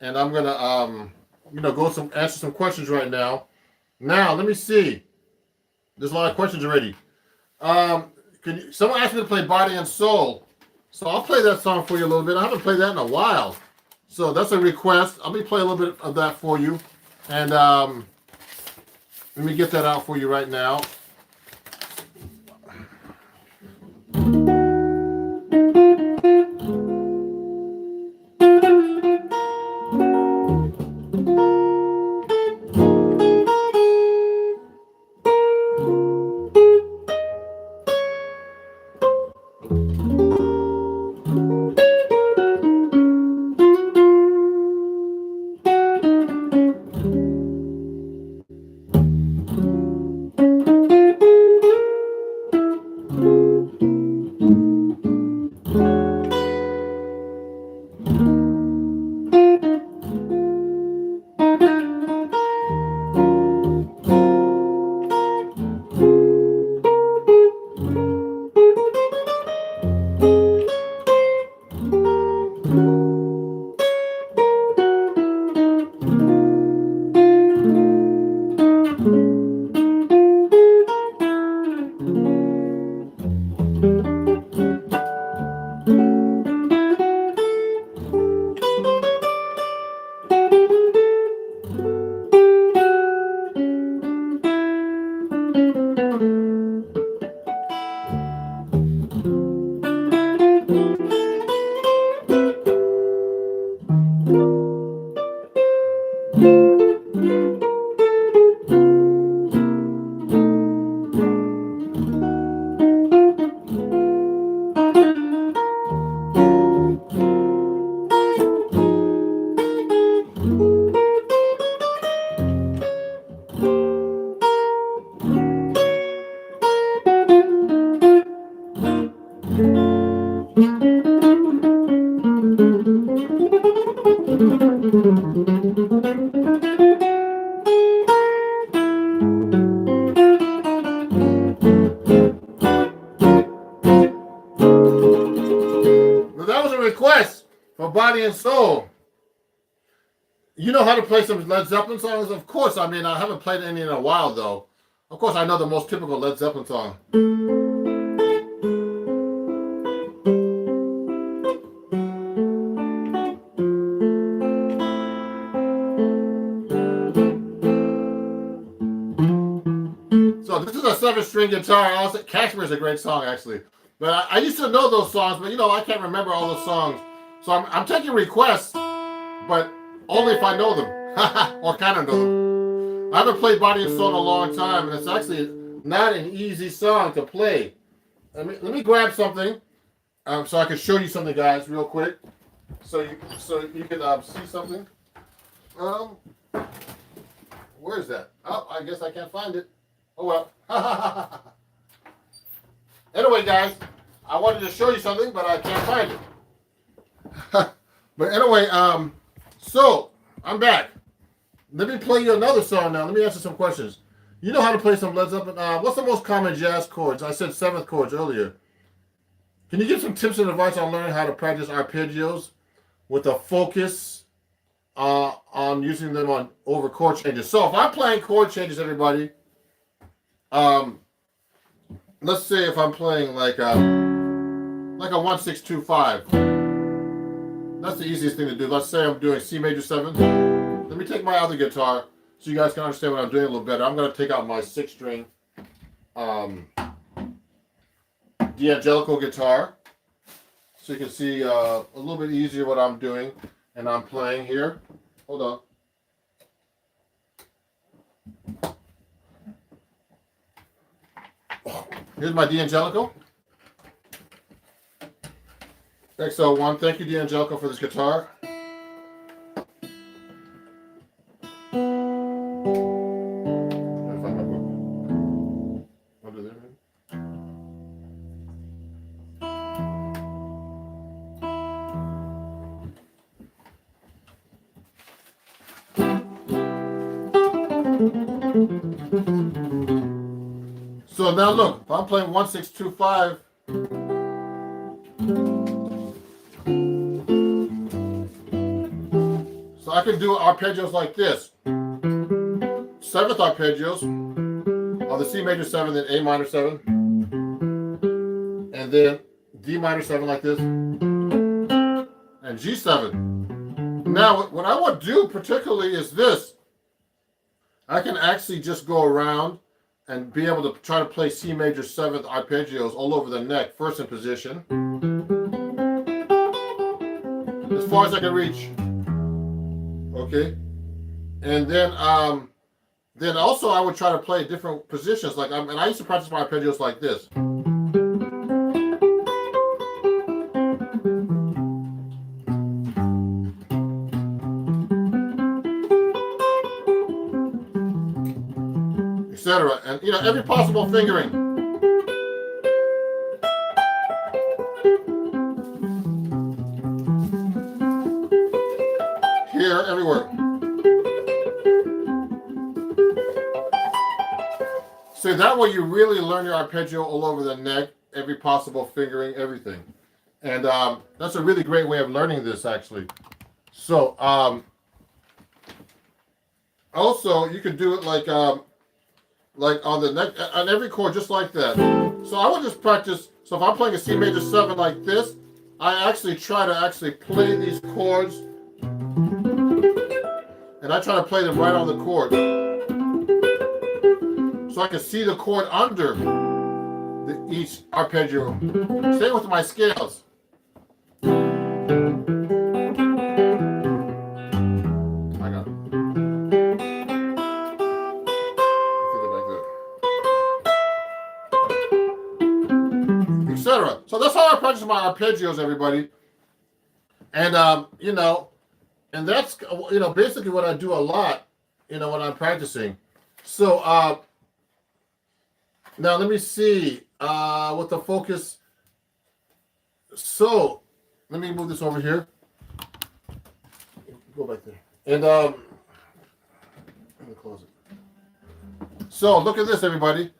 and I'm going to answer some questions right now. Now, let me see. There's a lot of questions already. Someone asked me to play Body and Soul. So I'll play that song for you a little bit. I haven't played that in a while. So that's a request. Let me play a little bit of that for you. And let me get that out for you right now. Request for Body and Soul. You know how to play some Led Zeppelin songs? Of course. I mean, I haven't played any in a while, though. Of course, I know the most typical Led Zeppelin song. So this is a 7 string guitar. Also, Cashmere is a great song, actually. But I used to know those songs, but I can't remember all those songs. So I'm taking requests, but only if I know them or kind of know them. I haven't played Body and Soul in a long time, and it's actually not an easy song to play. Let me grab something so I can show you something, guys, real quick. So you can see something. Where is that? Oh, I guess I can't find it. Oh well. Anyway, guys, I wanted to show you something, but I can't find it. But anyway, so I'm back. Let me play you another song now. Let me answer some questions. You know how to play some Led Zeppelin. What's the most common jazz chords? I said seventh chords earlier. Can you give some tips and advice on learning how to practice arpeggios with a focus on using them over chord changes? So if I'm playing chord changes, everybody, let's say if I'm playing like a 1-6-2-5. That's the easiest thing to do. Let's say I'm doing C major 7. Let me take my other guitar so you guys can understand what I'm doing a little better. I'm going to take out my 6-string D'Angelico guitar so you can see a little bit easier what I'm doing. And I'm playing here. Hold on. Here's my D'Angelico. XL1. Thank you, D'Angelico, for this guitar. So now look, if I'm playing 1-6-2-5, so I can do arpeggios like this. 7th arpeggios on the C major 7, then A minor 7, and then D minor 7 like this, and G7. Now, what I want to do particularly is this. I can actually just go around and be able to try to play C major 7th arpeggios all over the neck, first in position, as far as I can reach. Okay, and then also I would try to play different positions. And I used to practice my arpeggios like this. Etc. And every possible fingering. Here, everywhere. So that way you really learn your arpeggio all over the neck, every possible fingering, everything. And that's a really great way of learning this, actually. So also you can do it like on the neck, on every chord, just like that. So I would just practice. So if I'm playing a C major 7 like this, I actually try to play these chords, and I try to play them right on the chord, so I can see the chord under each arpeggio. Same with my scales. I got it. Etc. So that's how I practice my arpeggios, everybody. And and that's basically what I do a lot, when I'm practicing. So now let me see with the focus. So let me move this over here. Go back there. And let me close it. So look at this, everybody.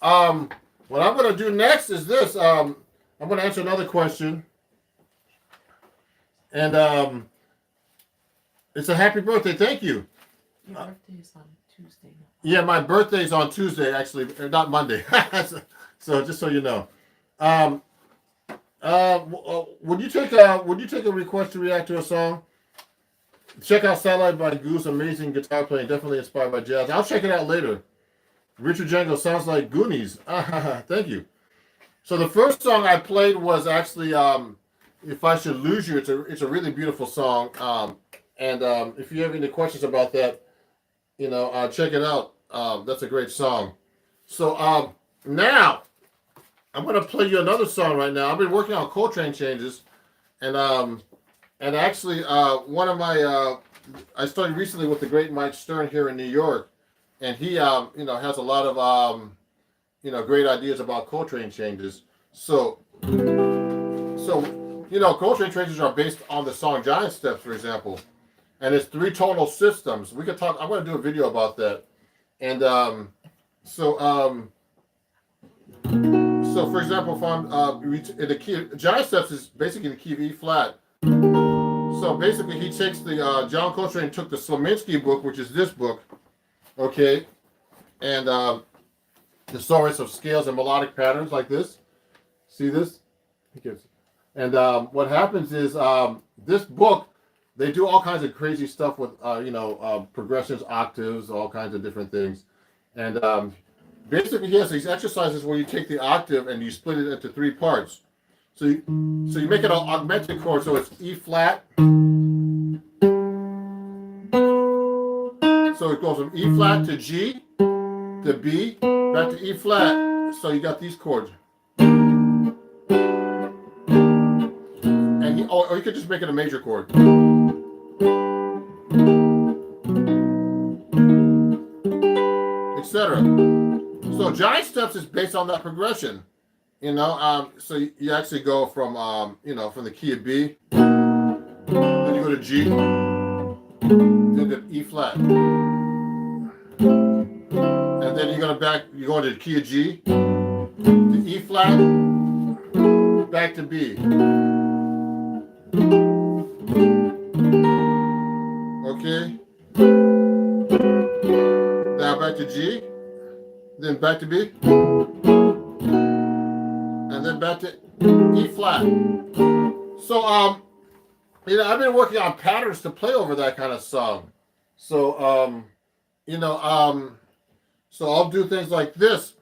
What I'm going to do next is this. I'm going to answer another question. And it's a happy birthday. Thank you. Your birthday is on Tuesday. Yeah, my birthday's on Tuesday, actually, not Monday. So just so you know. Would you take a request to react to a song? Check out Satellite by Goose, amazing guitar playing, definitely inspired by jazz. I'll check it out later. Richard Django sounds like Goonies. Thank you. So the first song I played was actually "If I Should Lose You." It's a really beautiful song. And if you have any questions about that, check it out. That's a great song. So now I'm gonna play you another song right now. I've been working on Coltrane changes, and actually one of my I started recently with the great Mike Stern here in New York, and he has a lot of great ideas about Coltrane changes. So Coltrane changes are based on the song Giant Steps, for example, and it's 3 tonal systems. We could talk. I'm going to do a video about that, and so for example, if I'm in the key, Giant Steps is basically the key of E flat. So basically, he takes the John Coltrane took the Slominski book, which is this book, okay, and the Thesaurus of Scales and Melodic Patterns, like this. See this? And what happens is this book, they do all kinds of crazy stuff with progressions, octaves, all kinds of different things, and basically he has these exercises where you take the octave and you split it into 3 parts. So you make it an augmented chord, so it's E flat. So it goes from E flat to G to B back to E flat. So you got these chords. And or you could just make it a major chord. Etc. So Giant Steps is based on that progression. So you actually go from from the key of B, then you go to G, then to E flat, and then you go into the key of G, to E flat, back to B. Okay. Now back to G, then back to B. And then back to E flat. So I've been working on patterns to play over that kind of song. So so I'll do things like this,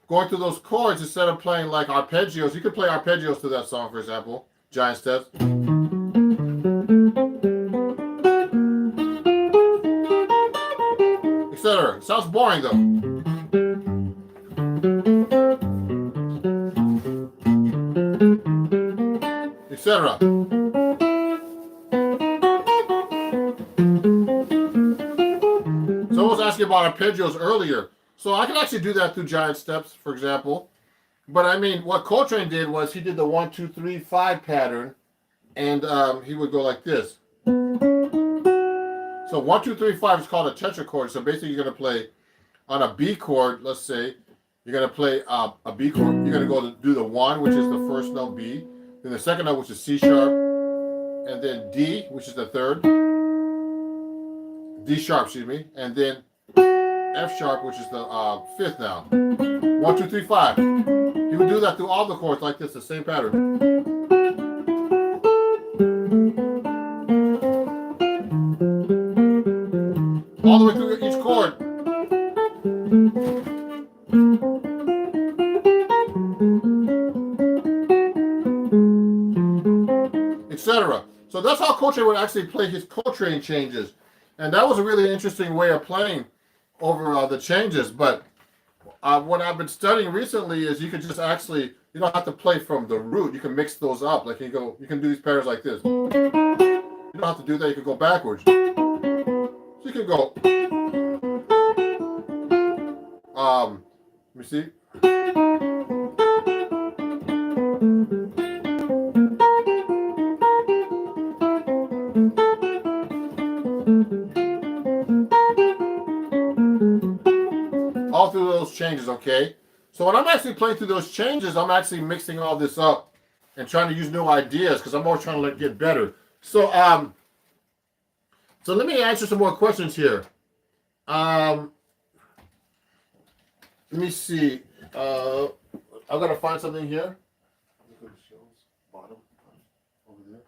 going through those chords instead of playing like arpeggios. You could play arpeggios to that song, for example, Giant Steps. Etc. Sounds boring though. Etc. Someone was asking about arpeggios earlier. So I can actually do that through Giant Steps, for example. But I mean, what Coltrane did was he did the 1, 2, 3, 5 pattern, and he would go like this. So 1, 2, 3, 5 is called a tetrachord. So basically, you're going to play on a B chord. Let's say you're going to play a B chord. You're going to go to do the 1, which is the first note B. Then the second note, which is C sharp, and then D, which is the third, D sharp, excuse me, and then F sharp, which is the 5th now. 1, 2, 3, 5. He would do that through all the chords like this, the same pattern. All the way through each chord. Etc. So that's how Coltrane would actually play his Coltrane changes. And that was a really interesting way of playing over the changes. But what I've been studying recently is you can just actually, you don't have to play from the root. You can mix those up. Like you can do these patterns like this. You don't have to do that. You can go backwards. So you can go. Let me see. All through those changes, okay? So when I'm actually playing through those changes, I'm actually mixing all this up and trying to use new ideas because I'm always trying to get better. So so let me answer some more questions here. Let me see. I'm gonna find something here. Bottom over there.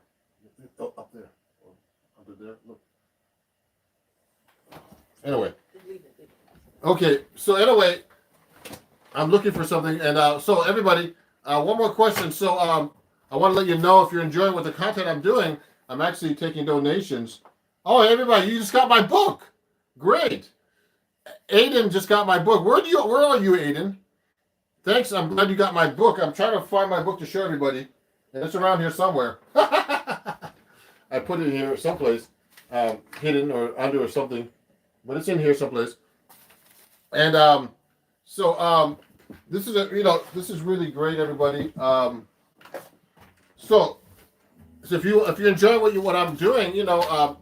Oh, up there. Under there. Look. Anyway. Okay, so anyway, I'm looking for something, and so everybody, one more question. So I want to let you know if you're enjoying what the content I'm doing. I'm actually taking donations. Oh, everybody, you just got my book. Great. Aiden just got my book. Where are you, Aiden? Thanks. I'm glad you got my book. I'm trying to find my book to show everybody, and it's around here somewhere. I put it here someplace, hidden or under or something, but it's in here someplace. And so this is this is really great, everybody. So if you enjoy what I'm doing,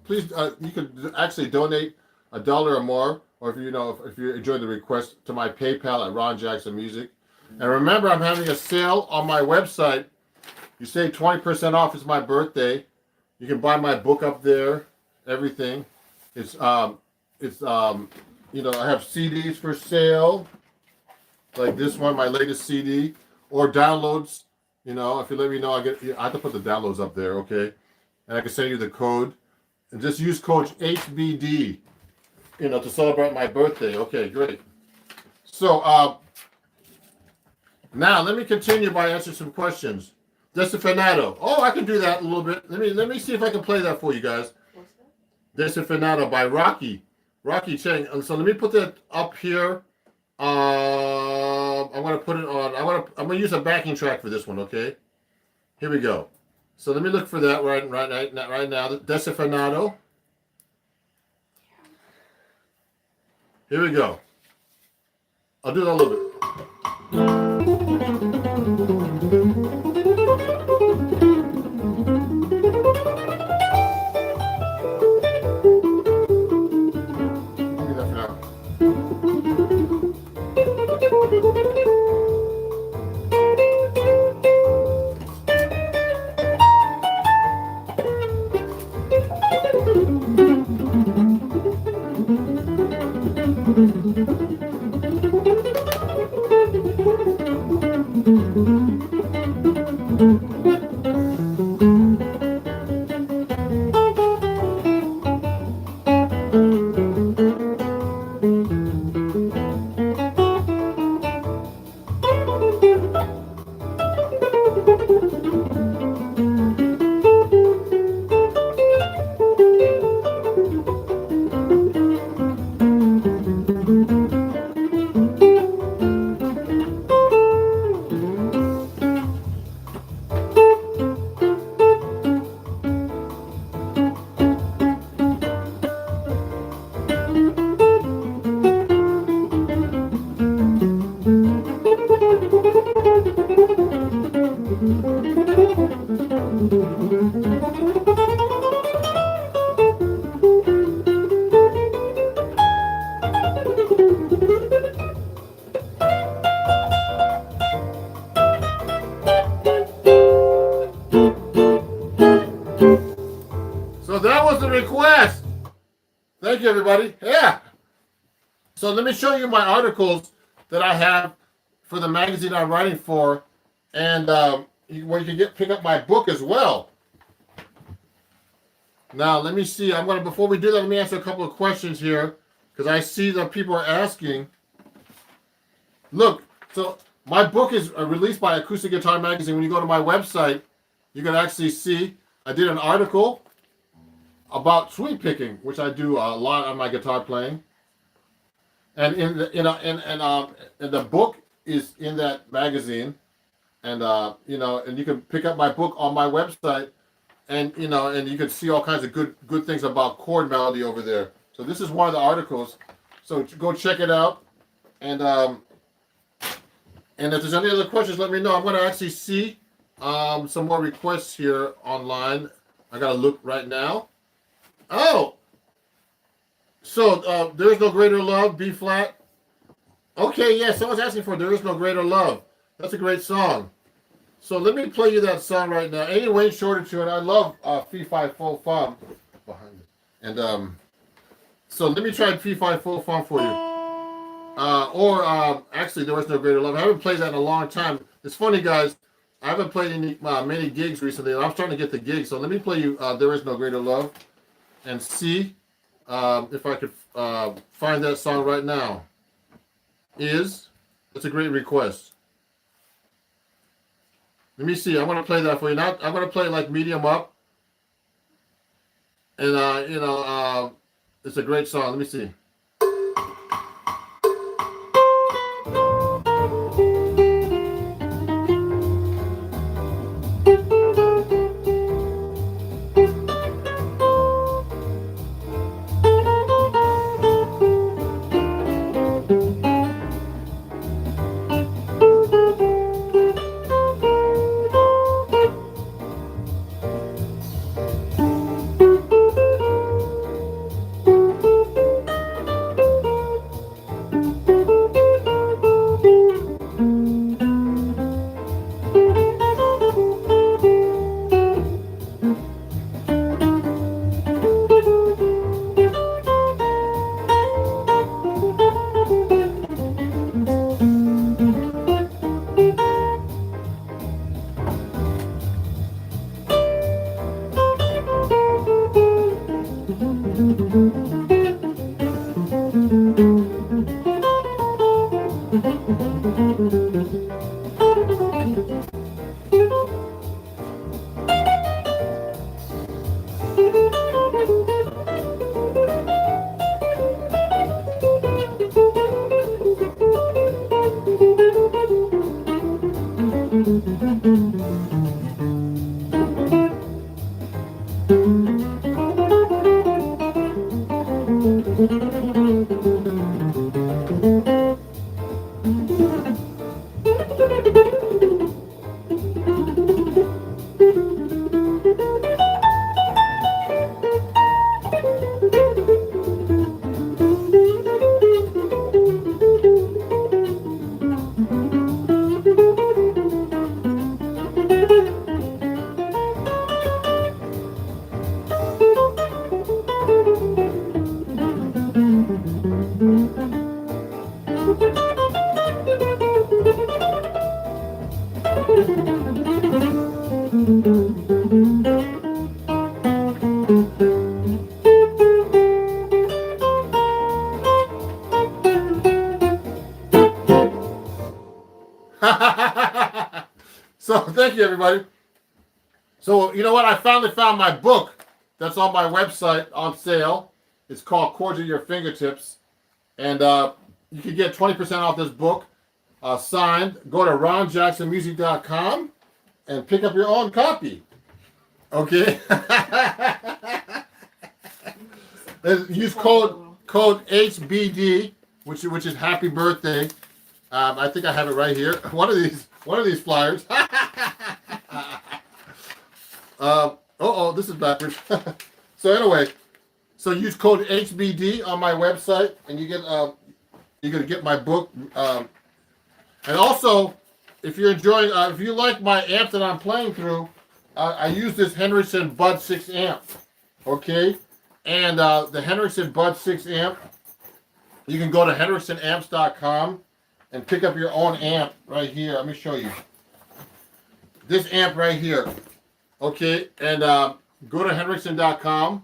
please you could actually donate $1 or more, or if you enjoy the request to my PayPal at Ron Jackson Music. And remember, I'm having a sale on my website. You save 20% off. It's my birthday. You can buy my book up there. Everything. I have CDs for sale, like this one, my latest CD, or downloads. If you let me know, I have to put the downloads up there, okay? And I can send you the code, and just use code HBD, to celebrate my birthday. Okay, great. So now let me continue by answering some questions. Desinfinato. Oh, I can do that a little bit. Let me see if I can play that for you guys. Desinfinato by Rocky Chang. And so let me put that up here. I'm gonna put it on. I'm gonna use a backing track for this one. Okay, here we go. So let me look for that right now. Desinfinato. Here we go. I'll do that a little bit. So that was the request. Thank you, everybody. Yeah. So let me show you my articles that I have for the magazine I'm writing for, and where you can pick up my book as well. Now let me see. Before we do that, let me answer a couple of questions here, because I see that people are asking. Look, so my book is released by Acoustic Guitar Magazine. When you go to my website, you can actually see I did an article about sweep picking, which I do a lot on my guitar playing. And the book is in that magazine, and and you can pick up my book on my website, and you can see all kinds of good things about chord melody over there. So this is one of the articles. So go check it out, and if there's any other questions, let me know. I'm going to actually see some more requests here online. I got to look right now. Oh, so There Is No Greater Love, B flat. Okay, yeah, someone's asking for There Is No Greater Love. That's a great song. So let me play you that song right now. Any Wayne Shorter tune. I love Fee Fi Fo Fum behind it. And so let me try Fee Fi Fo Fum for you. Actually, There Was No Greater Love. I haven't played that in a long time. It's funny, guys. I haven't played many gigs recently, and I'm starting to get the gigs. So let me play you There Is No Greater Love, and see if I could find that song right now. That's a great request. Let me see. I'm gonna play that for you. Now I'm gonna play like medium up, and it's a great song. Let me see. So thank you, everybody. So you know what? I finally found my book that's on my website on sale. It's called Chords at Your Fingertips, and you can get 20% off this book signed. Go to ronjacksonmusic.com and pick up your own copy. Okay. Use code HBD, which is Happy Birthday. I think I have it right here. One of these flyers. This is backwards. So anyway, so use code HBD on my website, and you get you're gonna get my book. And also, if you're enjoying, if you like my amp that I'm playing through, I use this Henriksen Bud 6 amp. Okay, and the Henriksen Bud 6 amp, you can go to henriksenamps.com and pick up your own amp right here. Let me show you. This amp right here. Okay, and go to henriksen.com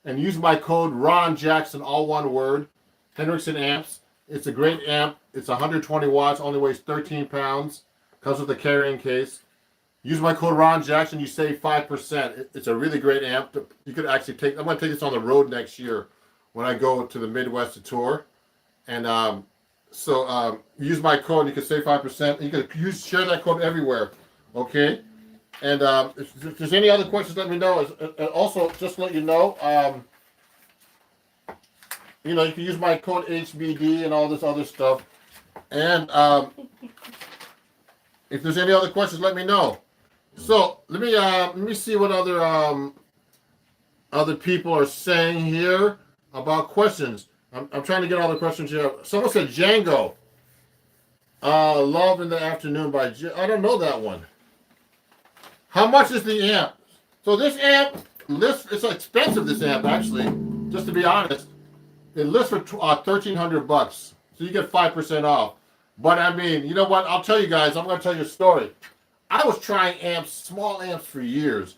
and use my code Ron Jackson, all one word, Henriksen Amps. It's a great amp. It's 120 watts, only weighs 13 pounds. Comes with a carrying case. Use my code Ron Jackson, you save 5%. It's a really great amp. You could actually take, I'm going to take this on the road next year when I go to the Midwest to tour. And use my code, you can save 5%. You can share that code everywhere. Okay? And if there's any other questions, let me know. Also, just to let you know, you can use my code HBD and all this other stuff. And if there's any other questions, let me know. So let me see what other people are saying here about questions. I'm trying to get all the questions here. Someone said Django. Love in the Afternoon by I don't know that one. How much is the amp? So this amp it's expensive, this amp actually, just to be honest. It lists for $1,300. So you get 5% off. But I mean, you know what? I'll tell you guys, I'm going to tell you a story. I was trying amps, small amps for years.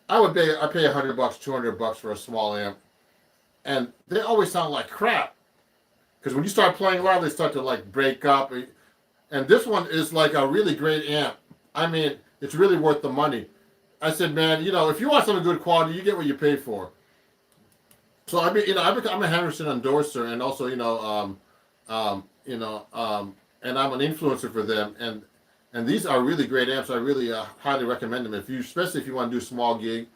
I pay $100, $200 for a small amp. And they always sound like crap. Because when you start playing loud, they start to like break up. And this one is like a really great amp. I mean, it's really worth the money. I said, man, if you want something good quality, you get what you pay for. So I mean, I'm a Henderson endorser, and also, and I'm an influencer for them, and these are really great amps. I really highly recommend them especially if you want to do a small gig,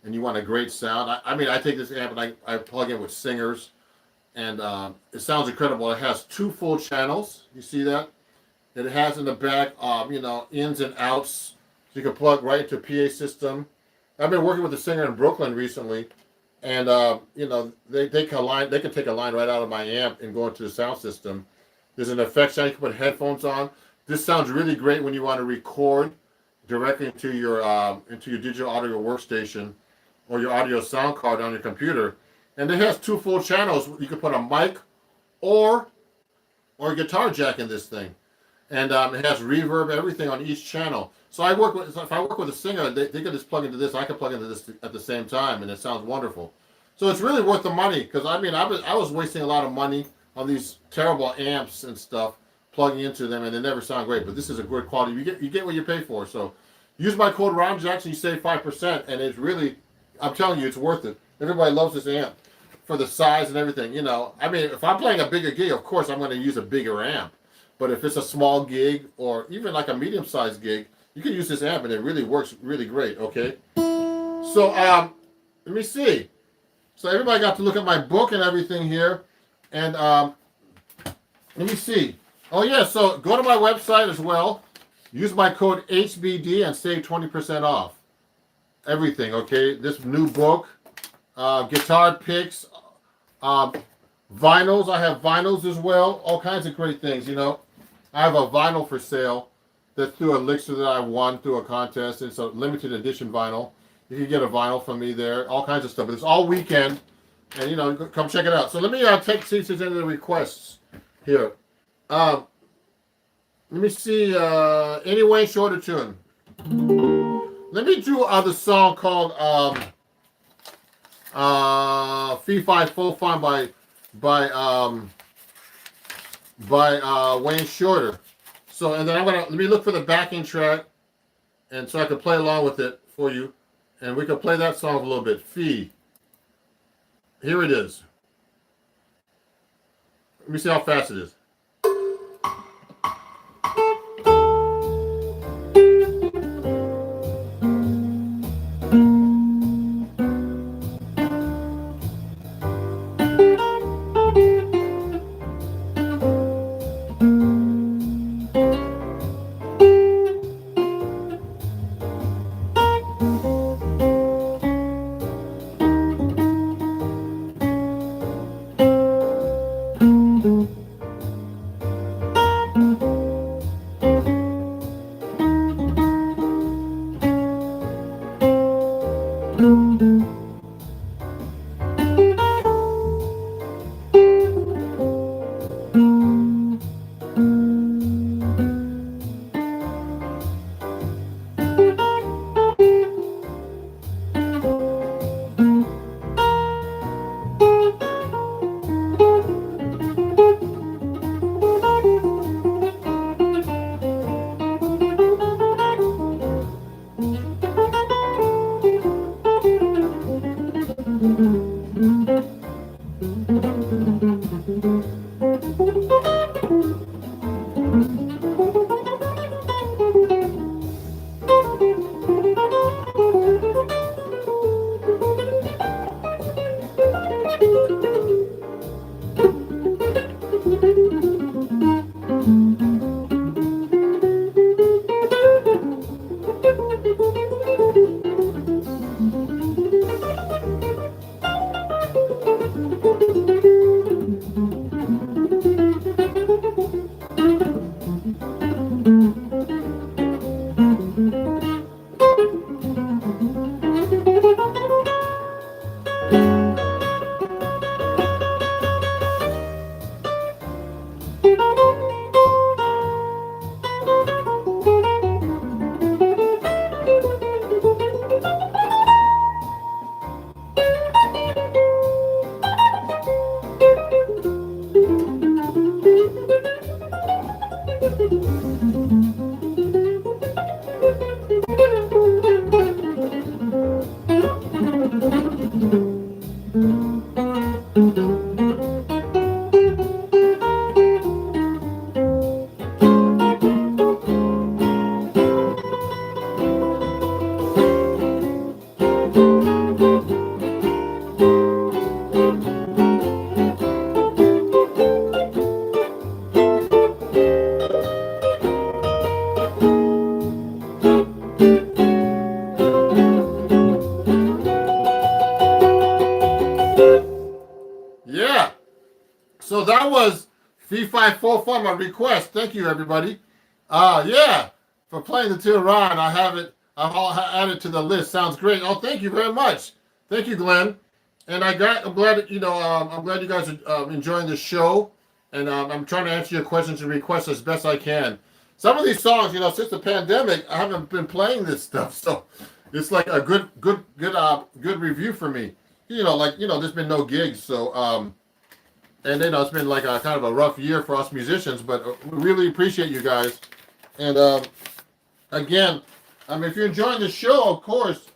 and you want a great sound. I mean, I take this amp and I plug in with singers, and it sounds incredible. It has 2 full channels. You see that? It has in the back, ins and outs, so you can plug right into a PA system. I've been working with a singer in Brooklyn recently, and they can take a line right out of my amp and go into the sound system. There's an effects channel you can put headphones on. This sounds really great when you want to record directly into your digital audio workstation or your audio sound card on your computer. And it has 2 full channels. You can put a mic or a guitar jack in this thing. And it has reverb, everything on each channel. So if I work with a singer, they can just plug into this. I can plug into this at the same time, and it sounds wonderful. So it's really worth the money, because I mean, I was wasting a lot of money on these terrible amps and stuff, plugging into them, and they never sound great. But this is a good quality. You get what you pay for. So use my code Ron Jackson. You save 5%, and it's really, I'm telling you, it's worth it. Everybody loves this amp for the size and everything. I mean, if I'm playing a bigger gig, of course I'm going to use a bigger amp. But if it's a small gig or even like a medium-sized gig, you can use this amp and it really works really great, okay? So, let me see. So everybody got to look at my book and everything here. And let me see. Oh, yeah, so go to my website as well. Use my code HBD and save 20% off. Everything, okay? This new book, guitar picks, vinyls. I have vinyls as well. All kinds of great things, I have a vinyl for sale that's through Elixir that I won through a contest. It's a limited edition vinyl. You can get a vinyl from me there. All kinds of stuff. But it's all weekend. And, come check it out. So let me see if there's any requests here. Let me see. Any Wayne Shorter tune. Let me do the song called Fee Fi Fo Fum by Wayne Shorter. So, and then let me look for the backing track, and so I can play along with it for you, and we can play that song a little bit. Fee. Here it is. Let me see how fast it is. 55 full fun, my request. Thank you, everybody. Yeah, for playing the Tehran. I have it. I'll add it to the list. Sounds great. Oh, thank you very much. Thank you, Glenn. And I'm glad I'm glad you guys are enjoying the show. And I'm trying to answer your questions and requests as best I can. Some of these songs, since the pandemic, I haven't been playing this stuff, so it's like a good review for me. There's been no gigs, so and it's been like a kind of a rough year for us musicians, but we really appreciate you guys. And again, if you're enjoying the show, of course,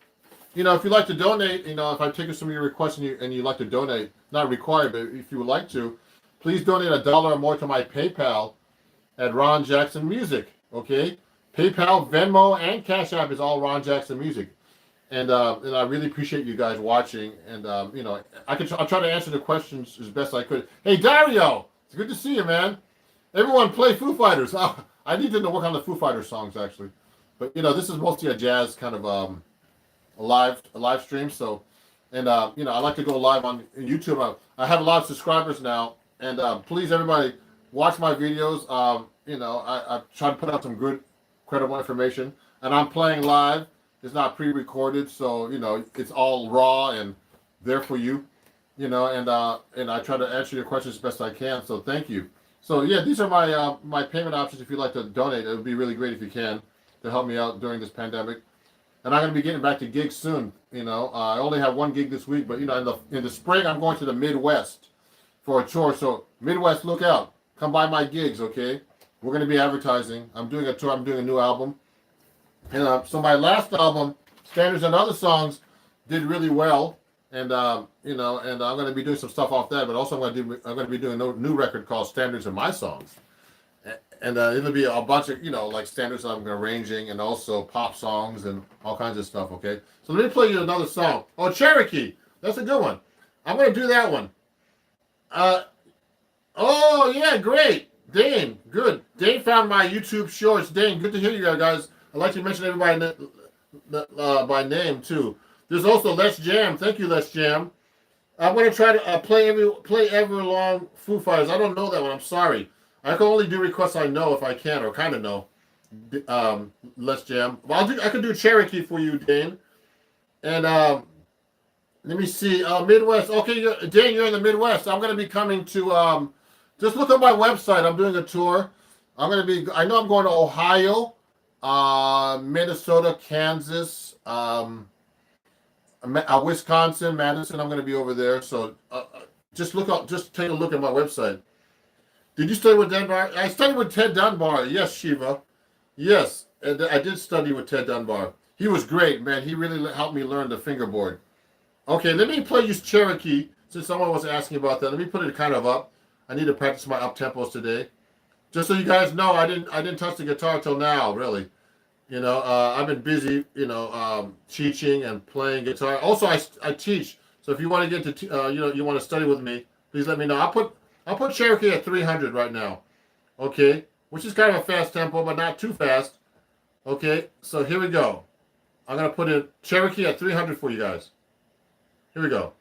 if you'd like to donate, if I've taken some of your requests and you'd like to donate, not required, but if you would like to, please donate $1 or more to my PayPal at Ron Jackson Music. Okay, PayPal, Venmo, and Cash App is all Ron Jackson Music. And I really appreciate you guys watching. And I'll try to answer the questions as best I could. Hey Dario, it's good to see you, man. Everyone play Foo Fighters. I need to work on the Foo Fighters songs actually, but this is mostly a jazz kind of a live stream. So, and I like to go live on YouTube. I have a lot of subscribers now, and please everybody watch my videos. I try to put out some good, credible information, and I'm playing live. It's not pre-recorded, so it's all raw and there for you, and I try to answer your questions as best I can. So thank you. So yeah, these are my payment options. If you'd like to donate, it would be really great if you can to help me out during this pandemic. And I'm going to be getting back to gigs soon. I only have one gig this week, but in the spring I'm going to the Midwest for a tour. So Midwest, look out! Come by my gigs, okay? We're going to be advertising. I'm doing a tour. I'm doing a new album. And so my last album, Standards and Other Songs, did really well, and I'm going to be doing some stuff off that. But also I'm going to be doing a new record called Standards of My Songs, and it'll be a bunch of like standards I'm arranging, and also pop songs and all kinds of stuff. Okay, so let me play you another song. Oh, Cherokee, that's a good one. I'm going to do that one. Oh yeah, great, Dane, good. Dane found my YouTube shorts. Dane, good to hear you guys. I'd like to mention everybody by name too. There's also Let's Jam. Thank you, Let's Jam. I'm going to try to play Everlong Foo Fighters. I don't know that one. I'm sorry. I can only do requests I know if I can or kind of know. Let's Jam. Well, I can do Cherokee for you, Dane. And let me see. Midwest. Okay, Dane, you're in the Midwest. I'm going to be coming to. Just look at my website. I'm doing a tour. I know I'm going to Ohio. Minnesota, Kansas, Wisconsin, Madison. I'm going to be over there. So just take a look at my website. Did you study with Dunbar? I studied with Ted Dunbar. Yes, Shiva. Yes, and I did study with Ted Dunbar. He was great, man. He really helped me learn the fingerboard. Okay, let me play you Cherokee since someone was asking about that. Let me put it kind of up. I need to practice my up tempos today. Just so you guys know, I didn't touch the guitar till now, really. I've been busy, teaching and playing guitar. Also, I teach. So if you want to get to, you want to study with me, please let me know. I'll put Cherokee at 300 right now. Okay, which is kind of a fast tempo, but not too fast. Okay, so here we go. I'm gonna put in Cherokee at 300 for you guys. Here we go.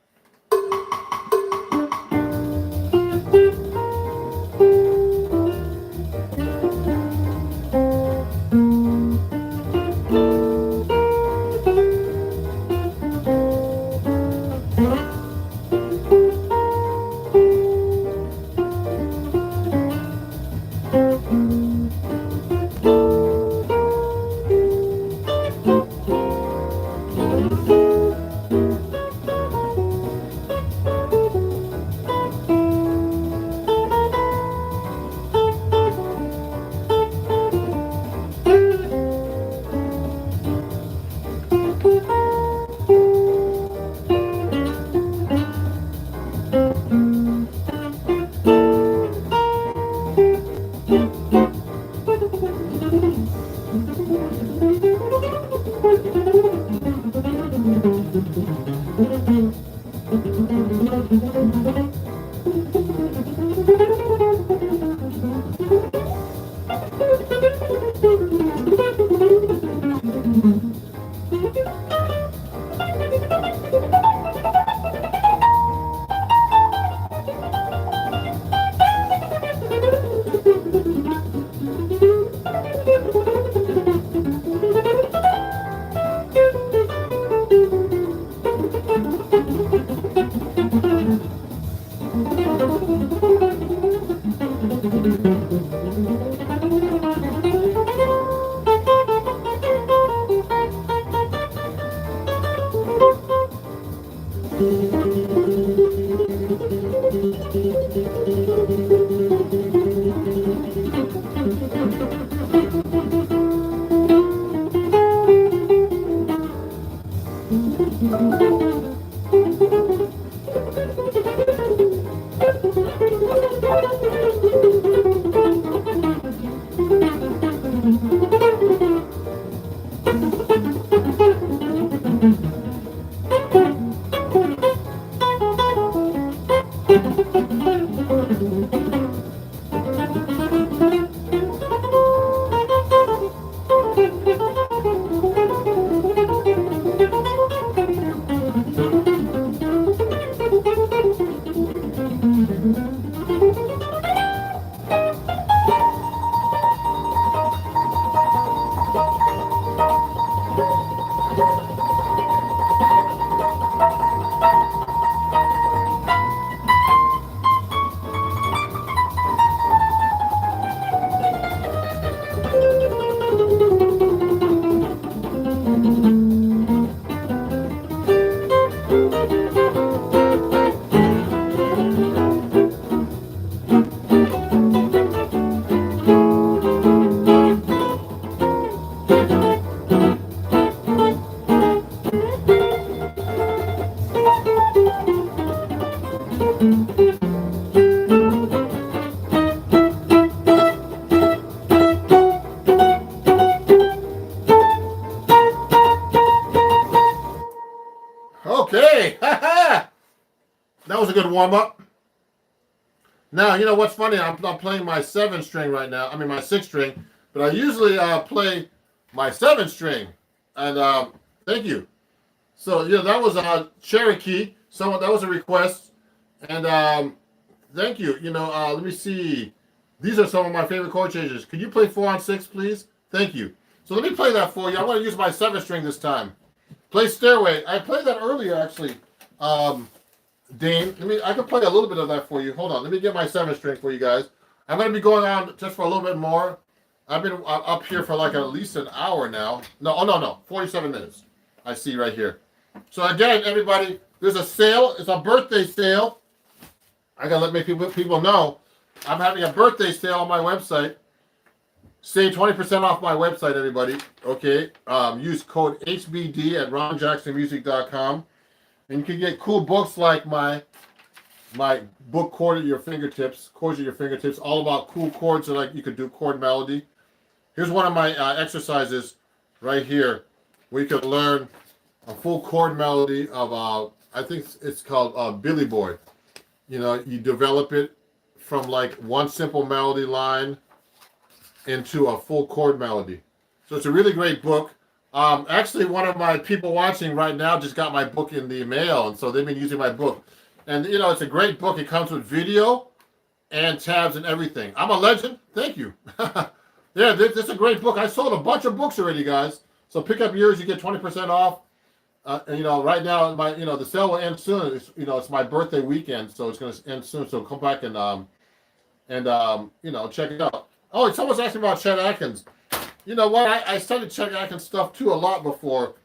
a good warm up. Now, you know what's funny? I'm playing my 7-string right now. I mean, my 6-string. But I usually play my 7-string. And thank you. So, yeah, that was Cherokee. That was a request. And thank you. You know, let me see. These are some of my favorite chord changes. Could you play 4 on 6, please? Thank you. So let me play that for you. I'm going to use my 7-string this time. Play Stairway. I played that earlier, actually. Dane, I can play a little bit of that for you. Hold on. Let me get my 7-string for you guys. I'm going to be going on just for a little bit more. I've been up here for like at least an hour now. No. 47 minutes. I see right here. So again, everybody, there's a sale. It's a birthday sale. I got to let people know. I'm having a birthday sale on my website. Save 20% off my website, everybody. Okay. Use code HBD at ronjacksonmusic.com. And you can get cool books like my book, Chords at Your Fingertips, all about cool chords that like you could do chord melody. Here's one of my exercises right here where you can learn a full chord melody of, I think it's called Billy Boy. You know, you develop it from like one simple melody line into a full chord melody. So it's a really great book. Actually, one of my people watching right now just got my book in the mail, and so they've been using my book. And, you know, it's a great book. It comes with video and tabs and everything. I'm a legend. Thank you. Yeah, this is a great book. I sold a bunch of books already, guys. So pick up yours. You get 20% off. And, you know, right now, the sale will end soon. It's my birthday weekend, so it's going to end soon. So come back and check it out. Oh, someone's asking about Chet Atkins. You know what? I studied Chet Atkins stuff too a lot before,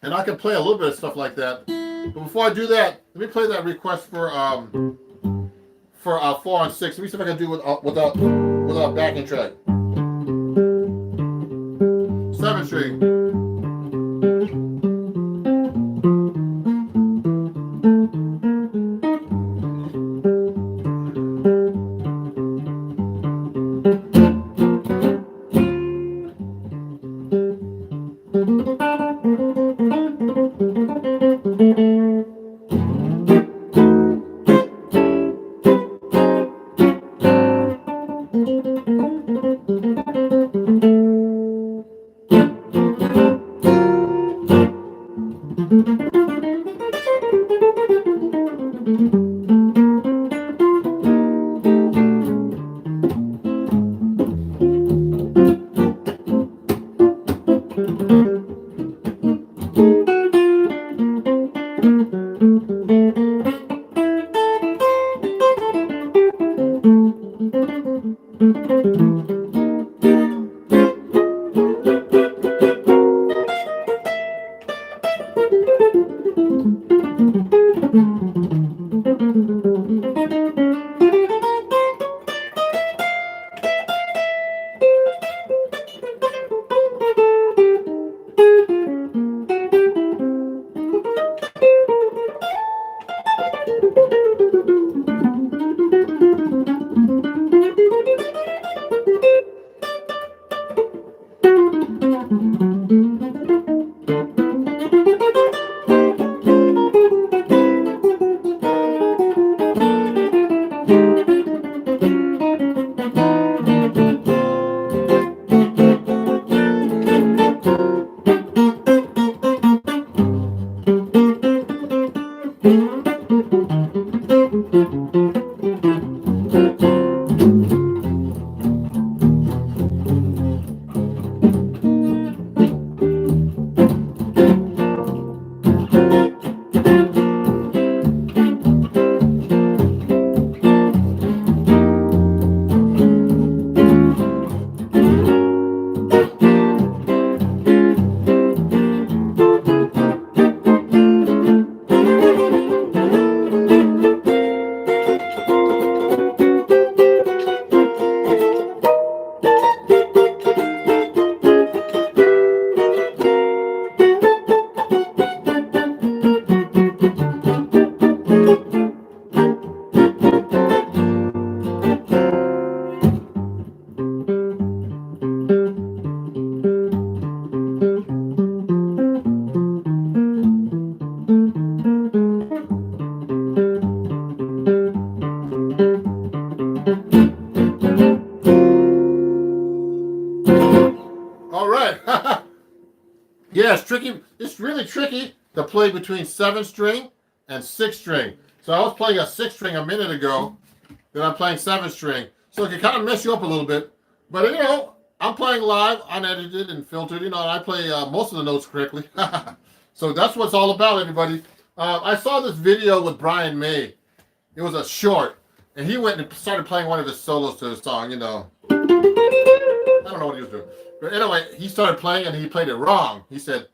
and I can play a little bit of stuff like that. But before I do that, let me play that request for 4 on 6. Let me see if I can do it without backing track. 7-string. Yeah, it's tricky. It's really tricky to play between 7-string and 6-string. So I was playing a 6-string a minute ago, then I'm playing 7-string. So it can kind of mess you up a little bit. But you know, I'm playing live, unedited and filtered. You know, and I play most of the notes correctly. So that's what it's all about, everybody. I saw this video with Brian May. It was a short, and he went and started playing one of his solos to his song. You know, I don't know what he was doing, but anyway, he started playing and he played it wrong. He said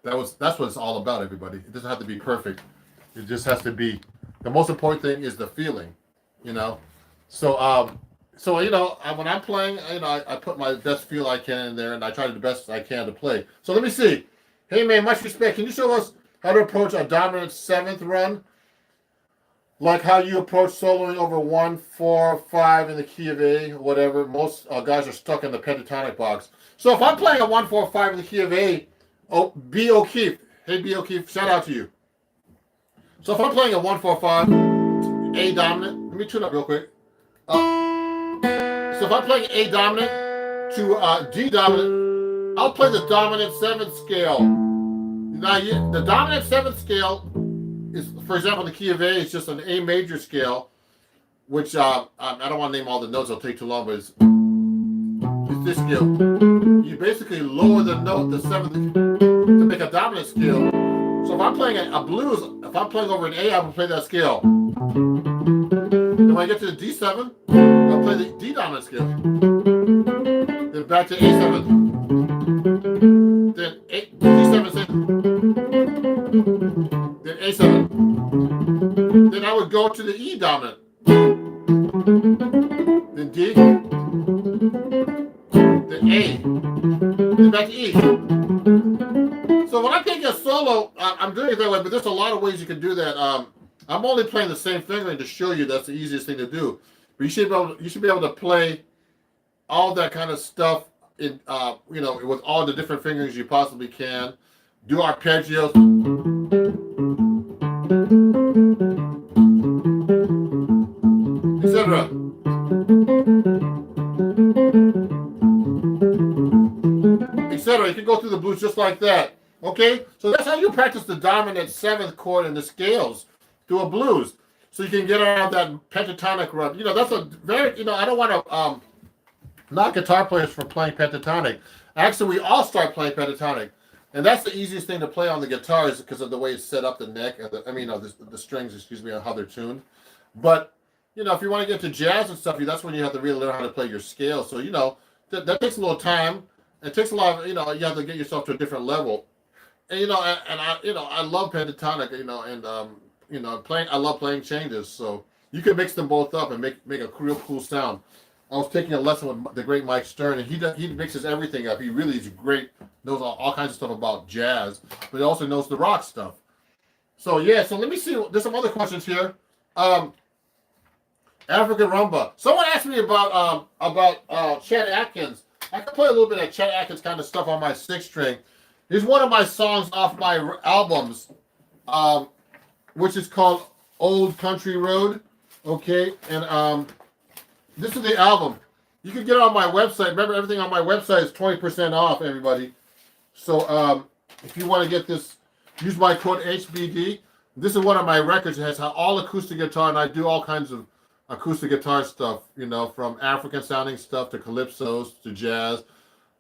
that's what it's all about, everybody. It doesn't have to be perfect. It just has to be. The most important thing is the feeling. You know, so you know, when I'm playing, you know, I put my best feel I can in there, and I try the best I can to play. So let me see. Hey man, much respect. Can you show us how to approach a dominant 7th run? Like how you approach soloing over 1, 4, 5 in the key of A, whatever. Most guys are stuck in the pentatonic box. So if I'm playing a 1, 4, 5 in the key of A, B. O'Keefe. Hey B. O'Keefe, shout out to you. So if I'm playing a 1, 4, 5, A dominant, let me tune up real quick. So if I'm playing A dominant to D dominant, I'll play the dominant 7th scale. Now the dominant 7th scale is, for example, the key of A is just an A major scale, which I don't want to name all the notes, it'll take too long, but it's this scale. You basically lower the note, the 7th, to make a dominant scale. So if I'm playing a blues, if I'm playing over an A, I will play that scale. Then when I get to the D7, I'll play the D dominant scale. Then back to A7. Then D7, then A7. Then I would go to the E dominant. Then D. Then A. Then back to E. So when I take a solo, I'm doing it that way, but there's a lot of ways you can do that. I'm only playing the same fingering to show you that's the easiest thing to do. But you should be able to play all that kind of stuff in you know, with all the different fingerings you possibly can. Do arpeggios. Etc. Etc. You can go through the blues just like that. Okay? So that's how you practice the dominant 7th chord in the scales through a blues. So you can get around that pentatonic run. You know, that's a very, you know, I don't want to knock guitar players for playing pentatonic. Actually, we all start playing pentatonic. And that's the easiest thing to play on the guitar is because of the way it's set up, the neck, the strings, excuse me, on how they're tuned. But, you know, if you want to get to jazz and stuff, that's when you have to really learn how to play your scale. So, you know, that takes a little time. It takes a lot of, you know, you have to get yourself to a different level. And, you know, I love pentatonic, you know, and, you know, I love playing changes. So you can mix them both up and make a real cool sound. I was taking a lesson with the great Mike Stern, and he mixes everything up. He really is great, knows all kinds of stuff about jazz, but he also knows the rock stuff. So yeah, so let me see. There's some other questions here. African rumba. Someone asked me about Chet Atkins. I can play a little bit of Chet Atkins kind of stuff on my 6-string. Here's one of my songs off my albums, which is called Old Country Road. Okay, and this is the album. You can get it on my website. Remember, everything on my website is 20% off, everybody. So if you want to get this, use my code HBD. This is one of my records. It has all acoustic guitar, and I do all kinds of acoustic guitar stuff, you know, from African sounding stuff to calypsos to jazz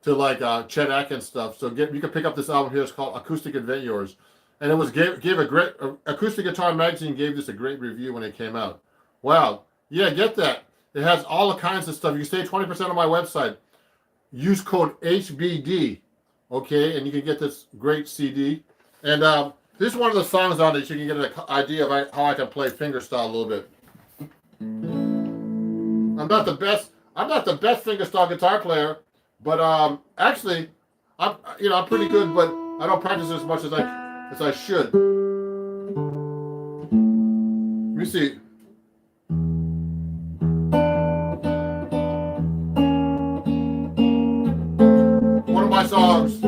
to like Chet Atkins stuff. So you can pick up this album here. It's called Acoustic Adventures. And it was gave a great, Acoustic Guitar Magazine gave this a great review when it came out. Wow. Yeah, get that. It has all kinds of stuff. You can save 20% on my website. Use code HBD, okay? And you can get this great CD. And this is one of the songs on it. So you can get an idea of how I can play fingerstyle a little bit. I'm not the best fingerstyle guitar player, but actually, I'm pretty good. But I don't practice as much as I should. Let me see. One of my songs.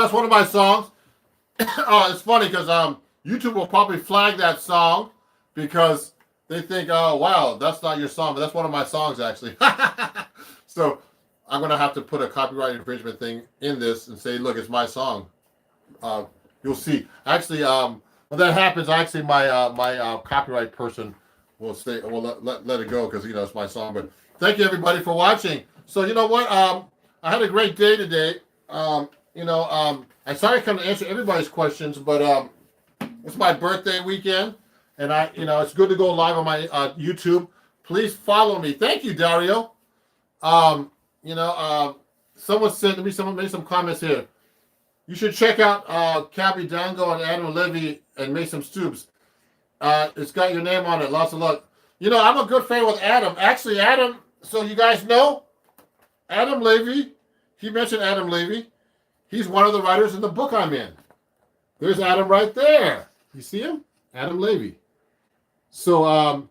That's one of my songs. Oh, it's funny because YouTube will probably flag that song because they think, oh wow, that's not your song, but that's one of my songs actually. So I'm gonna have to put a copyright infringement thing in this and say, look, it's my song. You'll see. Actually, when that happens, actually my copyright person will say, will let it go because it's my song. But thank you everybody for watching. So you know what? I had a great day today. I'm sorry I couldn't answer everybody's questions, but it's my birthday weekend, and it's good to go live on my YouTube. Please follow me. Thank you, Dario. Someone made some comments here. You should check out Cabby Dango and Adam Levy and Mason Stoops. It's got your name on it. Lots of luck. I'm a good friend with Adam. Actually, Adam, so you guys know, Adam Levy, he mentioned Adam Levy. He's one of the writers in the book I'm in. There's Adam right there. You see him? Adam Levy. So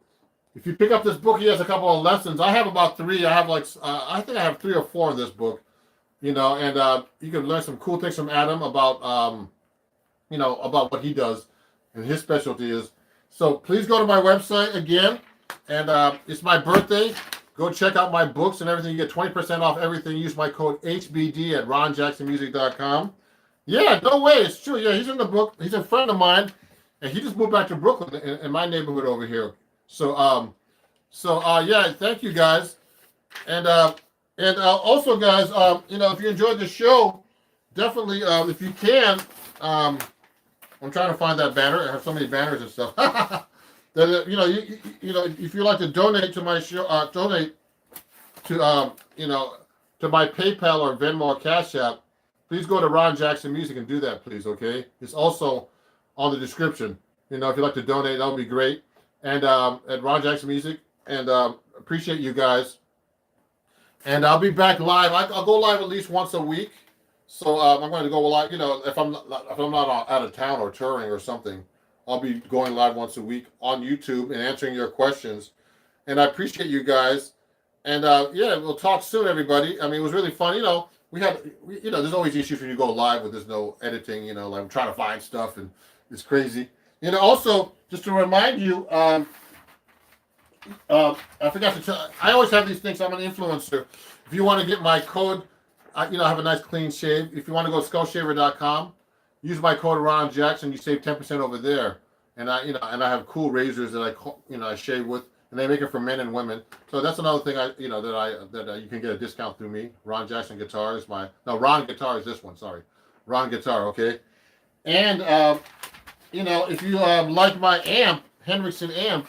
if you pick up this book, he has a couple of lessons. I have about 3. I have I think I have 3 or 4 in this book. And you can learn some cool things from Adam about about what he does and his specialty is. So please go to my website again, and it's my birthday. Go check out my books and everything. You get 20% off everything. Use my code HBD at ronjacksonmusic.com. Yeah, no way. It's true. Yeah, he's in the book. He's a friend of mine, and he just moved back to Brooklyn in my neighborhood over here. So, yeah, thank you guys. And also, guys, if you enjoyed the show, definitely, if you can, I'm trying to find that banner. I have so many banners and stuff. If you like to donate to my show, donate to to my PayPal or Venmo or Cash App, please go to Ron Jackson Music and do that, please. Okay, it's also on the description. If you'd like to donate, that would be great. And at Ron Jackson Music, and appreciate you guys. And I'll be back live. I'll go live at least once a week. So I'm going to go live. If I'm not out of town or touring or something, I'll be going live once a week on YouTube and answering your questions. And I appreciate you guys. And we'll talk soon, everybody. I mean, it was really fun. There's always issues when you go live with there's no editing. Like I'm trying to find stuff and it's crazy. Also just to remind you, I forgot to tell. I always have these things. I'm an influencer. If you want to get my code, I have a nice clean shave. If you want to go to skullshaver.com, use my code Ron Jackson. You save 10% over there. And I have cool razors that I shave with, and they make it for men and women. So that's another thing that you can get a discount through me. Ron Jackson Guitar is Ron Guitar is this one. Sorry, Ron Guitar. Okay. And if you like my amp, Henriksen amp,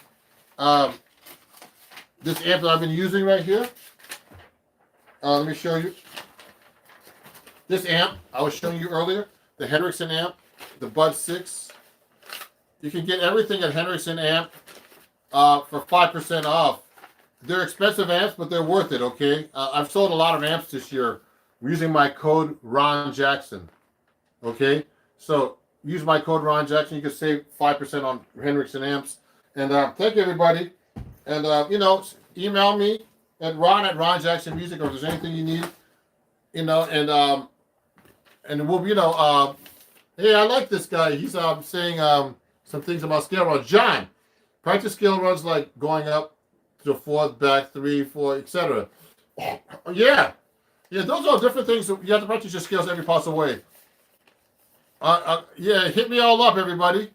this amp that I've been using right here. Let me show you. This amp I was showing you earlier, the Henriksen amp, the Bud 6. You can get everything at Henriksen amp for 5% off. They're expensive amps, but they're worth it, okay? I've sold a lot of amps this year using my code Ron Jackson, okay? So use my code Ron Jackson. You can save 5% on Henriksen amps. And thank you, everybody. And, email me at Ron Jackson Music, or if there's anything you need, and we'll, hey, I like this guy. He's saying some things about scale runs. John, practice scale runs like going up to 4th, back, 3, 4, etc. Yeah, those are different things. So you have to practice your scales every possible way. Hit me all up, everybody.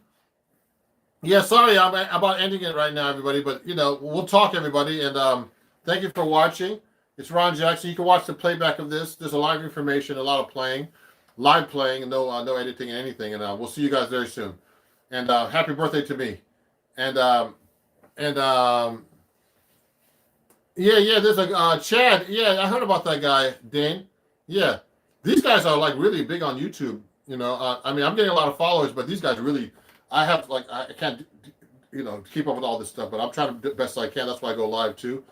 Yeah, sorry, I'm about ending it right now, everybody. But we'll talk, everybody, and thank you for watching. It's Ron Jackson. You can watch the playback of this. There's a lot of information, a lot of playing, live playing, and no editing and anything. And we'll see you guys very soon. And happy birthday to me. And there's a Chad. Yeah, I heard about that guy, Dane. Yeah, these guys are like really big on YouTube. I'm getting a lot of followers, but these guys really. I can't, keep up with all this stuff, but I'm trying to do the best I can. That's why I go live too,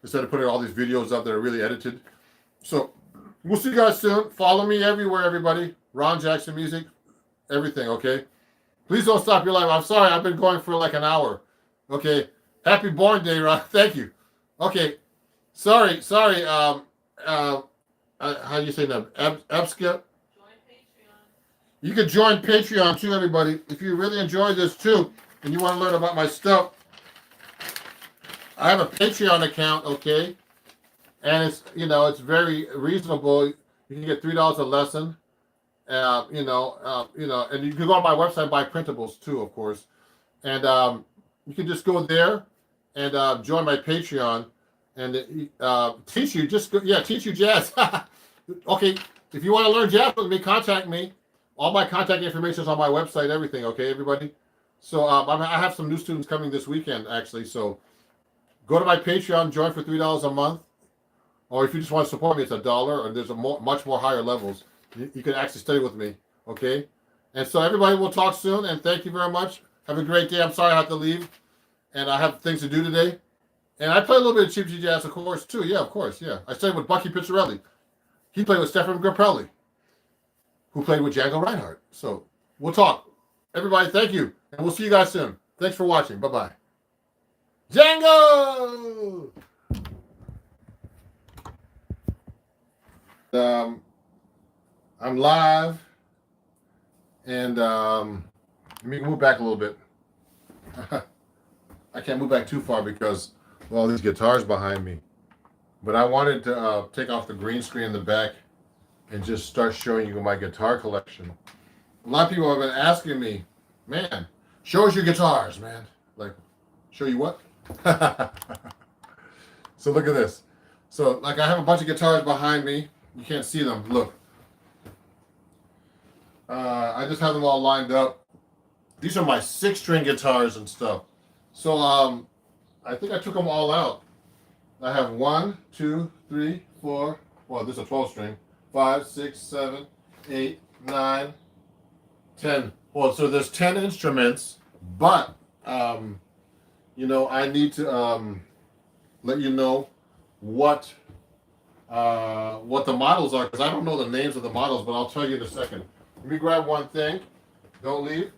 instead of putting all these videos up that are really edited. So we'll see you guys soon. Follow me everywhere, everybody. Ron Jackson Music, everything. Okay. Please don't stop your live. I'm sorry. I've been going for like an hour. Okay. Happy Born Day, Ron. Thank you. Okay. Sorry. How do you say that? Abskip. You can join Patreon too, everybody. If you really enjoy this too, and you want to learn about my stuff, I have a Patreon account, okay? And it's, it's very reasonable. You can get $3 a lesson. And you can go on my website and buy printables too, of course. And you can just go there and join my Patreon and teach you. Teach you jazz. Okay, if you want to learn jazz with me, contact me. All my contact information is on my website. Everything, okay, everybody. So I have some new students coming this weekend, actually. So go to my Patreon, join for $3 a month, or if you just want to support me, it's $1. Or there's much more higher levels. You can actually study with me, okay? And so everybody, will talk soon, and thank you very much. Have a great day. I'm sorry I have to leave, and I have things to do today. And I play a little bit of cheap jazz, of course, too. Yeah, of course, yeah. I studied with Bucky Pizzarelli. He played with Stefan Grappelli, who played with Django Reinhardt. So we'll talk. Everybody, thank you, and we'll see you guys soon. Thanks for watching. Bye-bye. Django! I'm live, and let me move back a little bit. I can't move back too far because of all these guitars behind me. But I wanted to take off the green screen in the back and just start showing you my guitar collection. A lot of people have been asking me, man, show us your guitars, man. Like, show you what? So look at this. So, like, I have a bunch of guitars behind me. You can't see them. Look. I just have them all lined up. These are my 6-string guitars and stuff. So I think I took them all out. I have 1, 2, 3, 4. Well, this is a 12-string. 5, 6, 7, 8, 9, 10. Well, so there's 10 instruments, but I need to let you know what the models are, because I don't know the names of the models, but I'll tell you in a second. Let me grab one thing. Don't leave.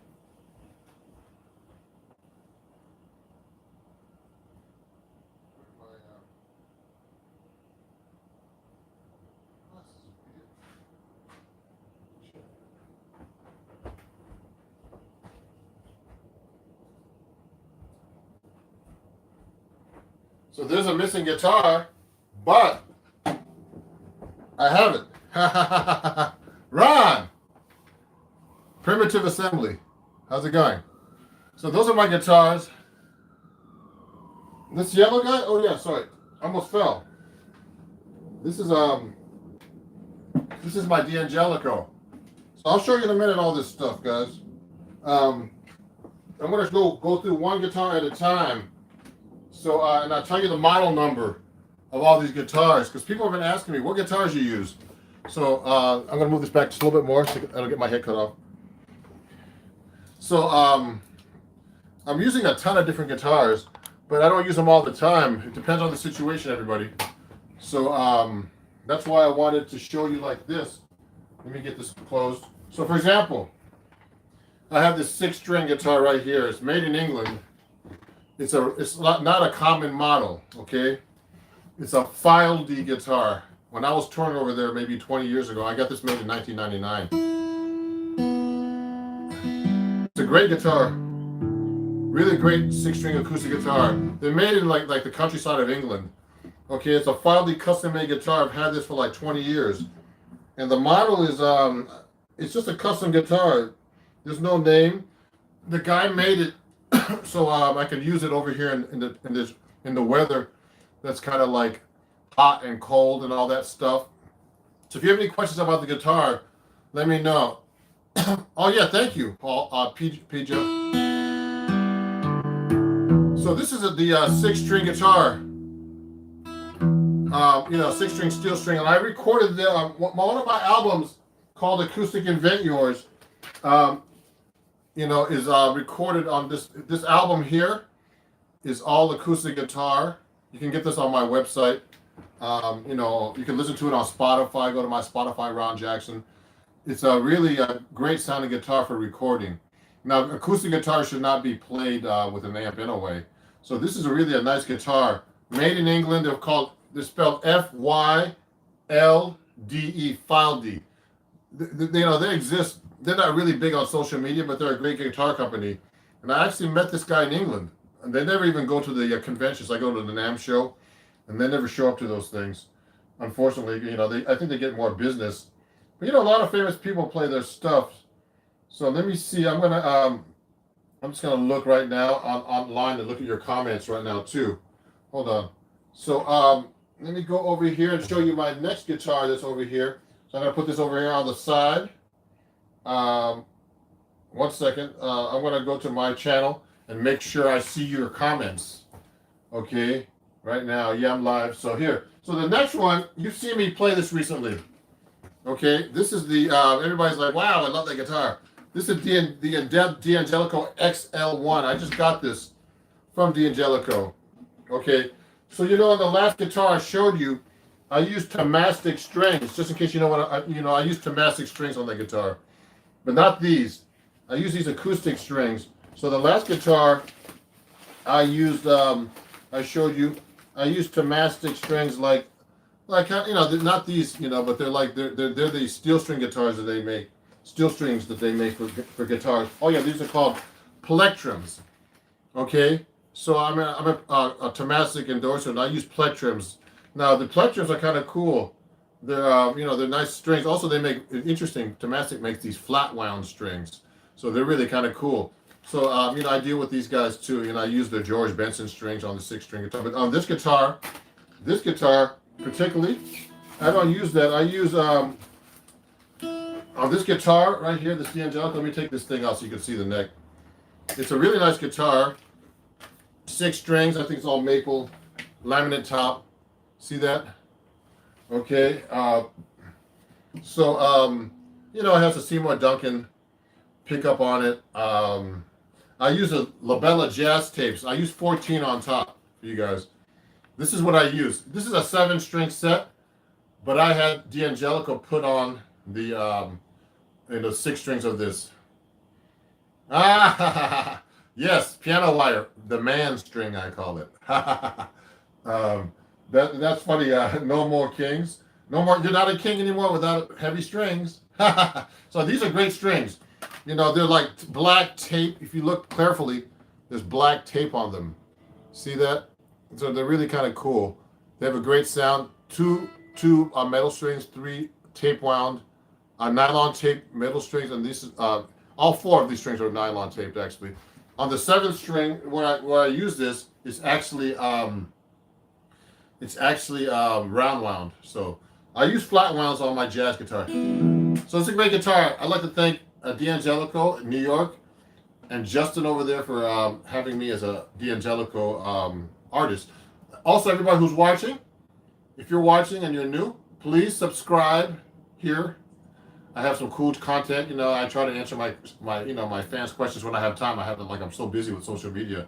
So there's a missing guitar, but I have it. Ron! Primitive Assembly. How's it going? So those are my guitars. This yellow guy? Oh yeah, sorry. Almost fell. This is my D'Angelico. So I'll show you in a minute all this stuff, guys. I'm gonna go through one guitar at a time. So and I'll tell you the model number of all these guitars, because people have been asking me what guitars you use. So I'm gonna move this back just a little bit more so I don't get my head cut off. So I'm using a ton of different guitars, but I don't use them all the time. It depends on the situation, everybody. So that's why I wanted to show you like this. Let me get this closed. So for example, I have this 6-string guitar right here. It's made in England. It's not a common model, okay? It's a file D guitar. When I was touring over there maybe 20 years ago, I got this made in 1999. It's a great guitar. Really great 6-string acoustic guitar. They're made in like the countryside of England. Okay, it's a file D custom made guitar. I've had this for like 20 years. And the model is it's just a custom guitar. There's no name. The guy made it so I can use it over here in the weather that's kind of like hot and cold and all that stuff. So if you have any questions about the guitar, let me know. Oh yeah, thank you, Paul. PJ. So this is the 6-string guitar. 6-string steel string, and I recorded one of my albums called Acoustic Invent Yours. Is recorded on this album here. Is all acoustic guitar. You can get this on my website. You can listen to it on Spotify. Go to my Spotify, Ron Jackson. It's a really great sounding guitar for recording. Now, acoustic guitar should not be played with an amp anyway. So this is really a nice guitar. Made in England. They're spelled F-Y-L-D-E, file D. They exist they're not really big on social media, but they're a great guitar company. And I actually met this guy in England. And they never even go to the conventions. I go to the NAMM show, and they never show up to those things. Unfortunately, I think they get more business. But a lot of famous people play their stuff. So let me see. I'm just gonna look right now online and look at your comments right now too. Hold on. So let me go over here and show you my next guitar that's over here. So I'm gonna put this over here on the side. 1 second. I'm gonna go to my channel and make sure I see your comments. Okay, right now, yeah, I'm live. So here. So the next one, you've seen me play this recently. Okay, this is the everybody's like, wow, I love that guitar. This is the D'Angelico XL1. I just got this from D'Angelico. Okay, so in the last guitar I showed you, I used Tomastic strings, just in case you know what I used Tomastic strings on the guitar, but not these. I use these acoustic strings. So the last guitar I used, I showed you, I used Tomastic strings like they're not these, but they're these steel string guitars that they make, steel strings that they make for guitars. Oh yeah, these are called plectrums. Okay, so I'm a Tomastic endorser, and I use plectrums. Now the plectrums are kind of cool. They're they're nice strings. Also, they make interesting. Tomastic makes these flat wound strings, so they're really kind of cool. So I deal with these guys too. I use the George Benson strings on the 6-string guitar. But on this guitar particularly, I don't use that. I use on this guitar right here, this D'Angelico. Let me take this thing out so you can see the neck. It's a really nice guitar. 6 strings. I think it's all maple, laminate top. See that? Okay. So it has a Seymour Duncan pickup on it. I use a Labella Jazz tapes. I use 14 on top for you guys. This is what I use. This is a 7-string set, but I had D'Angelico put on the 6 strings of this. Ah, yes, piano wire, the man string I call it. That's funny. No more kings. No more. You're not a king anymore without heavy strings. So these are great strings. They're like black tape. If you look carefully, there's black tape on them. See that? So they're really kind of cool. They have a great sound. Two metal strings, 3 tape wound, nylon tape metal strings, and these all 4 of these strings are nylon taped actually. On the 7th string, where I use this, it's actually round wound. So I use flat wounds on my jazz guitar. So it's a great guitar. I'd like to thank D'Angelico in New York and Justin over there for having me as a D'Angelico artist. Also, everybody who's watching, if you're watching and you're new, please subscribe here. I have some cool content. I try to answer my fans' questions when I have time. I'm so busy with social media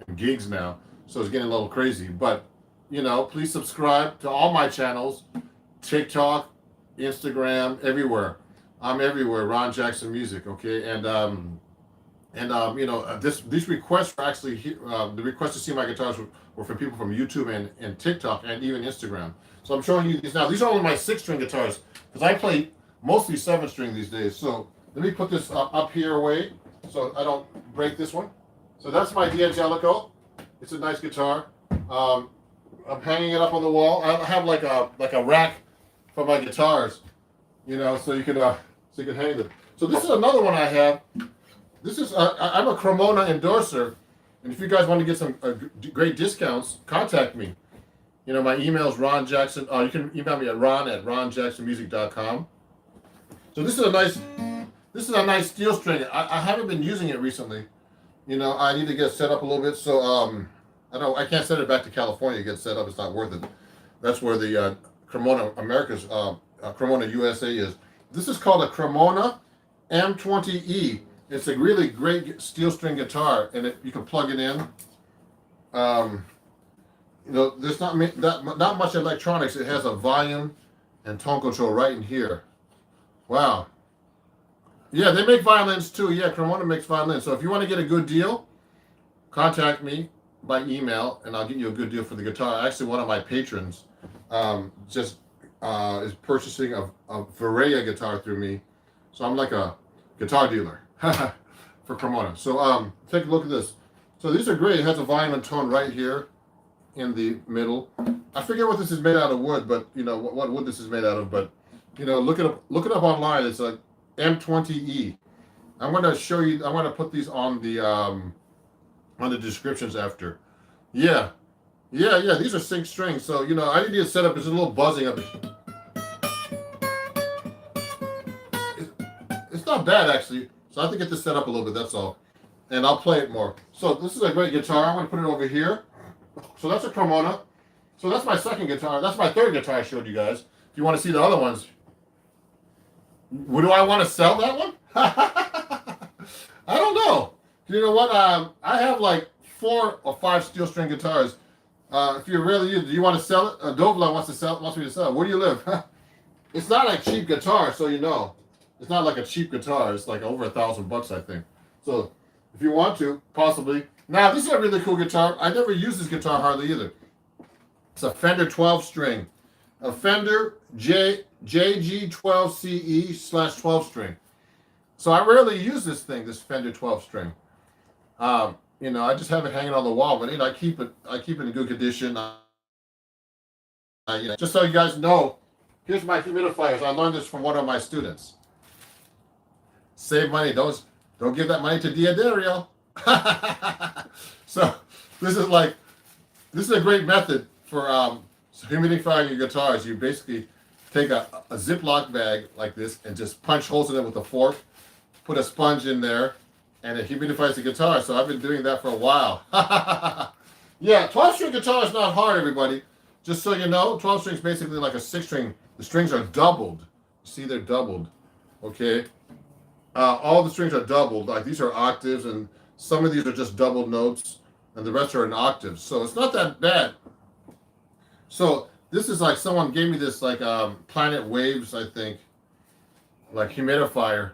and gigs now, so it's getting a little crazy. But please subscribe to all my channels, TikTok, Instagram, everywhere. I'm everywhere. Ron Jackson Music, okay? These requests were actually the requests to see my guitars were from people from YouTube and TikTok and even Instagram. So I'm showing you these now. These are only my 6-string guitars because I play mostly 7-string these days. So let me put this up here away so I don't break this one. So that's my D'Angelico. It's a nice guitar. I'm hanging it up on the wall. I have like a rack for my guitars, so you can hang them. So this is another one I have. This is I'm a Cremona endorser, and if you guys want to get some great discounts, contact me. My email is Ron Jackson. You can email me at ron@ronjacksonmusic.com. So this is a nice steel string. I haven't been using it recently. I need to get set up a little bit. So I can't send it back to California to get set up. It's not worth it. That's where the Cremona America's Cremona USA is. This is called a Cremona M20E. It's a really great steel string guitar, and you can plug it in. There's not much electronics. It has a volume and tone control right in here. Wow. Yeah, they make violins too. Yeah, Cremona makes violins. So if you want to get a good deal, contact me by email, and I'll get you a good deal for the guitar. Actually, one of my patrons is purchasing a Varia guitar through me. So I'm like a guitar dealer for Cremona. So take a look at this. So these are great. It has a volume and tone right here in the middle. I forget what this is made out of wood, but you know what wood this is made out of. But you know, look it up online. It's a M20E. I'm going to show you. I'm going to put these on the descriptions after. Yeah. These are sync strings. So you know, I need to set up. There's a little buzzing up. It's not bad actually. So I have to get this set up a little bit. That's all. And I'll play it more. So this is a great guitar. I'm going to put it over here. So that's a Cremona. So that's my second guitar. That's my third guitar I showed you guys. If you want to see the other ones. Do I want to sell that one? I don't know. You know what? I have like 4 or 5 steel string guitars. If you really use it, do you want to sell it? Dovla wants me to sell it. Where do you live? It's not a cheap guitar, so you know. It's not like a cheap guitar. It's like over $1,000, I think. So if you want to, possibly. Now, this is a really cool guitar. I never use this guitar hardly either. It's a Fender 12 string. A Fender JG12CE/12 string. So I rarely use this thing, this Fender 12 string. You know, I just have it hanging on the wall, but you know, I keep it in good condition. You know, just so you guys know, here's my humidifiers. I learned this from one of my students. Save money. Don't give that money to Diadario. So this is a great method for humidifying your guitars. You basically take a Ziploc bag like this and just punch holes in it with a fork, put a sponge in there, and it humidifies the guitar. So I've been doing that for a while. Yeah, 12-string guitar is not hard, everybody. Just so you know, 12 strings basically like a 6-string. The strings are doubled. See, they're doubled. Okay. All the strings are doubled. Like these are octaves, and some of these are just doubled notes, and the rest are in octaves. So it's not that bad. So this is like someone gave me this like Planet Waves, I think, like humidifier.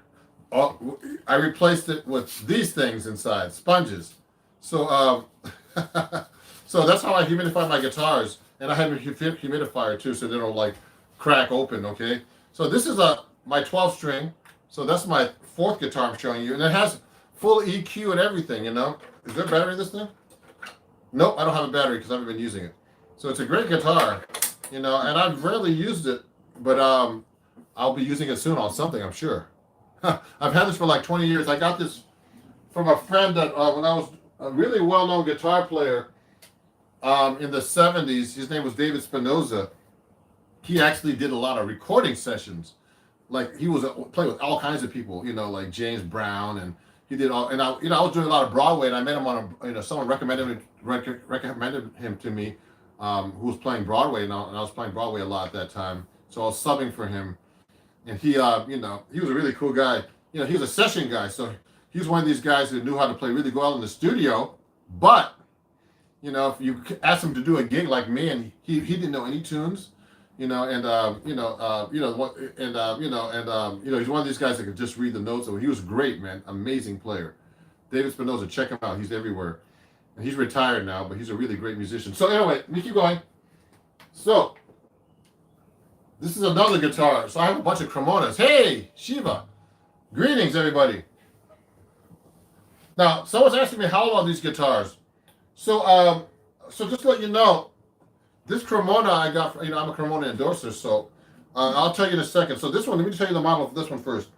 I replaced it with these things inside, sponges. So so that's how I humidify my guitars, and I have a humidifier too, so they don't like crack open. Okay. So this is my 12 string. So that's my 4th guitar I'm showing you, and it has full EQ and everything. You know, is there a battery in this thing? Nope, I don't have a battery because I haven't been using it. So it's a great guitar, you know, and I've rarely used it, but I'll be using it soon on something, I'm sure. I've had this for like 20 years. I got this from a friend that when I was a really well-known guitar player in the 70s. His name was David Spinoza. He actually did a lot of recording sessions. Like he was playing with all kinds of people, you know, like James Brown, and he did all. And I was doing a lot of Broadway, and I met him on someone recommended him to me, who was playing Broadway, and I was playing Broadway a lot at that time. So I was subbing for him, and he, you know, he was a really cool guy. You know, he was a session guy, so he was one of these guys who knew how to play really well in the studio. But you know, if you asked him to do a gig like me, and he didn't know any tunes. You know, and he's one of these guys that could just read the notes. So he was great, man, amazing player. David Spinoza, check him out. He's everywhere, and he's retired now, but he's a really great musician. So anyway, let me keep going. So this is another guitar. So I have a bunch of Cremonas. Hey, Shiva, greetings, everybody. Now, someone's asking me how old are these guitars. So just to let you know. This Cremona I got, you know, I'm a Cremona endorser, so I'll tell you in a second. So this one, let me tell you the model of this one first.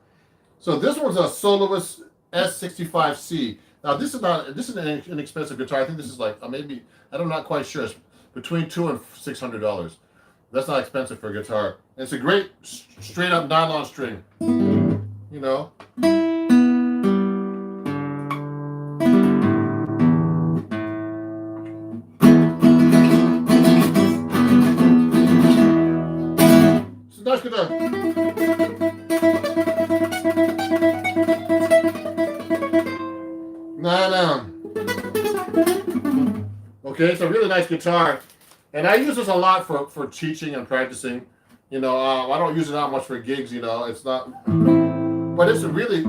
So this one's a Soloist S65C. Now this is an inexpensive guitar. I think this is like maybe, I'm not quite sure. It's between $200 and $600. That's not expensive for a guitar. And it's a great straight up nylon string. You know. Nice guitar. No. Okay, it's a really nice guitar, and I use this a lot for teaching and practicing. You know, I don't use it that much for gigs. You know, it's not, but it's a really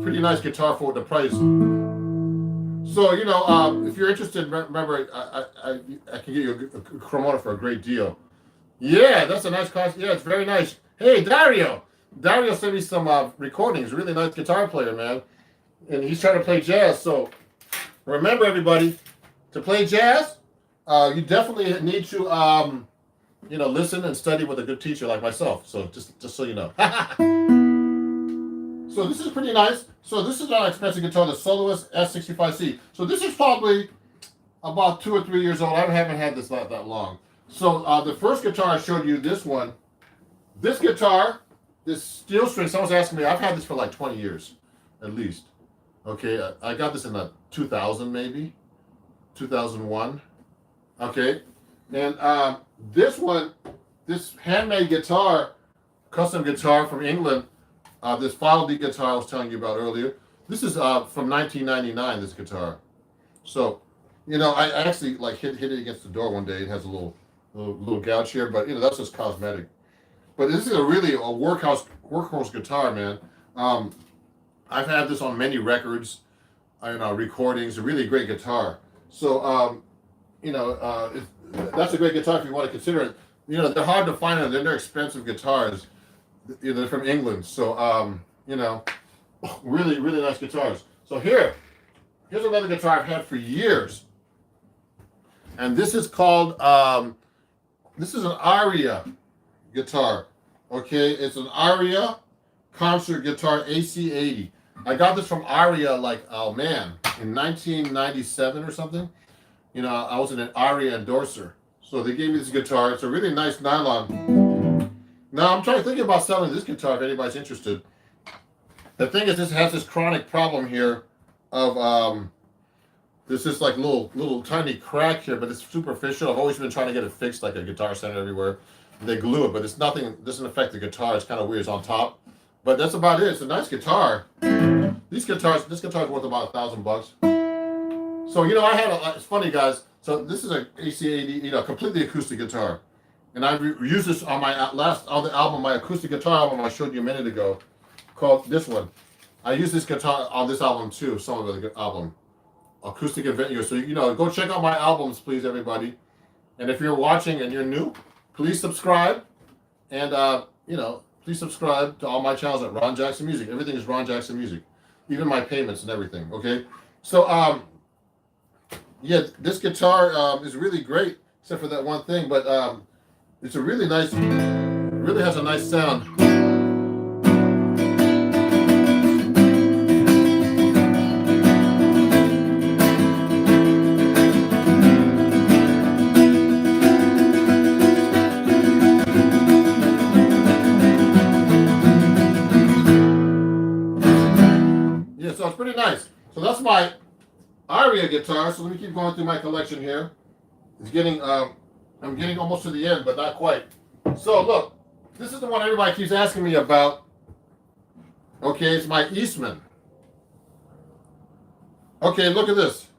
pretty nice guitar for the price. So you know, if you're interested, remember I can get you a Cremona for a great deal. Yeah, that's a nice cost. Yeah, it's very nice. Hey, Dario, Dario sent me some recordings. Really nice guitar player, man, and he's trying to play jazz. So remember, everybody, to play jazz, you definitely need to listen and study with a good teacher like myself. So just so you know. So this is pretty nice. So this is not an expensive guitar, the Soloist S65C. So this is probably about 2 or 3 years old. I haven't had this that long. So the first guitar I showed you, this one, this guitar, this steel string, someone's asking me, I've had this for like 20 years, at least. Okay, I got this in 2000 maybe, 2001. Okay, and this one, this handmade guitar, custom guitar from England, this Follow-D guitar I was telling you about earlier, this is from 1999, this guitar. So, I actually like hit it against the door one day. It has a little gouge here, but that's just cosmetic. But this is a workhorse guitar, man. I've had this on many records, recordings. A really great guitar. So, that's a great guitar if you want to consider it. They're hard to find, and they're expensive guitars. They're from England, so really, really nice guitars. So here's another guitar I've had for years, and this is called this is an Aria guitar. Okay, it's an Aria concert guitar AC80. I got this from Aria in 1997 or something. I was an Aria endorser, so they gave me this guitar. It's a really nice nylon. Now I'm thinking about selling this guitar if anybody's interested. The thing is, this has this chronic problem here of there's this like little tiny crack here, but it's superficial. I've always been trying to get it fixed, like a Guitar Center everywhere. They glue it, but it's nothing. It doesn't affect the guitar. It's kind of weird. It's on top, but that's about it. It's a nice guitar. This guitar is worth about $1,000. So it's funny, guys. So this is a AC80, completely acoustic guitar. And I've used this on the album, my acoustic guitar album I showed you a minute ago, called this one. I use this guitar on this album too, some of the album, Acoustic Adventure. So go check out my albums, please, everybody. And if you're watching and you're new, please subscribe, and please subscribe to all my channels at Ron Jackson Music. Everything is Ron Jackson Music, even my payments and everything. Okay, so this guitar is really great, except for that one thing, but it's a really nice, really has a nice sound. Yeah, so it's pretty nice. So that's my Aria guitar. So let me keep going through my collection here. It's getting I'm getting almost to the end, but not quite. So look, this is the one everybody keeps asking me about. Okay, it's my Eastman. Okay, look at this.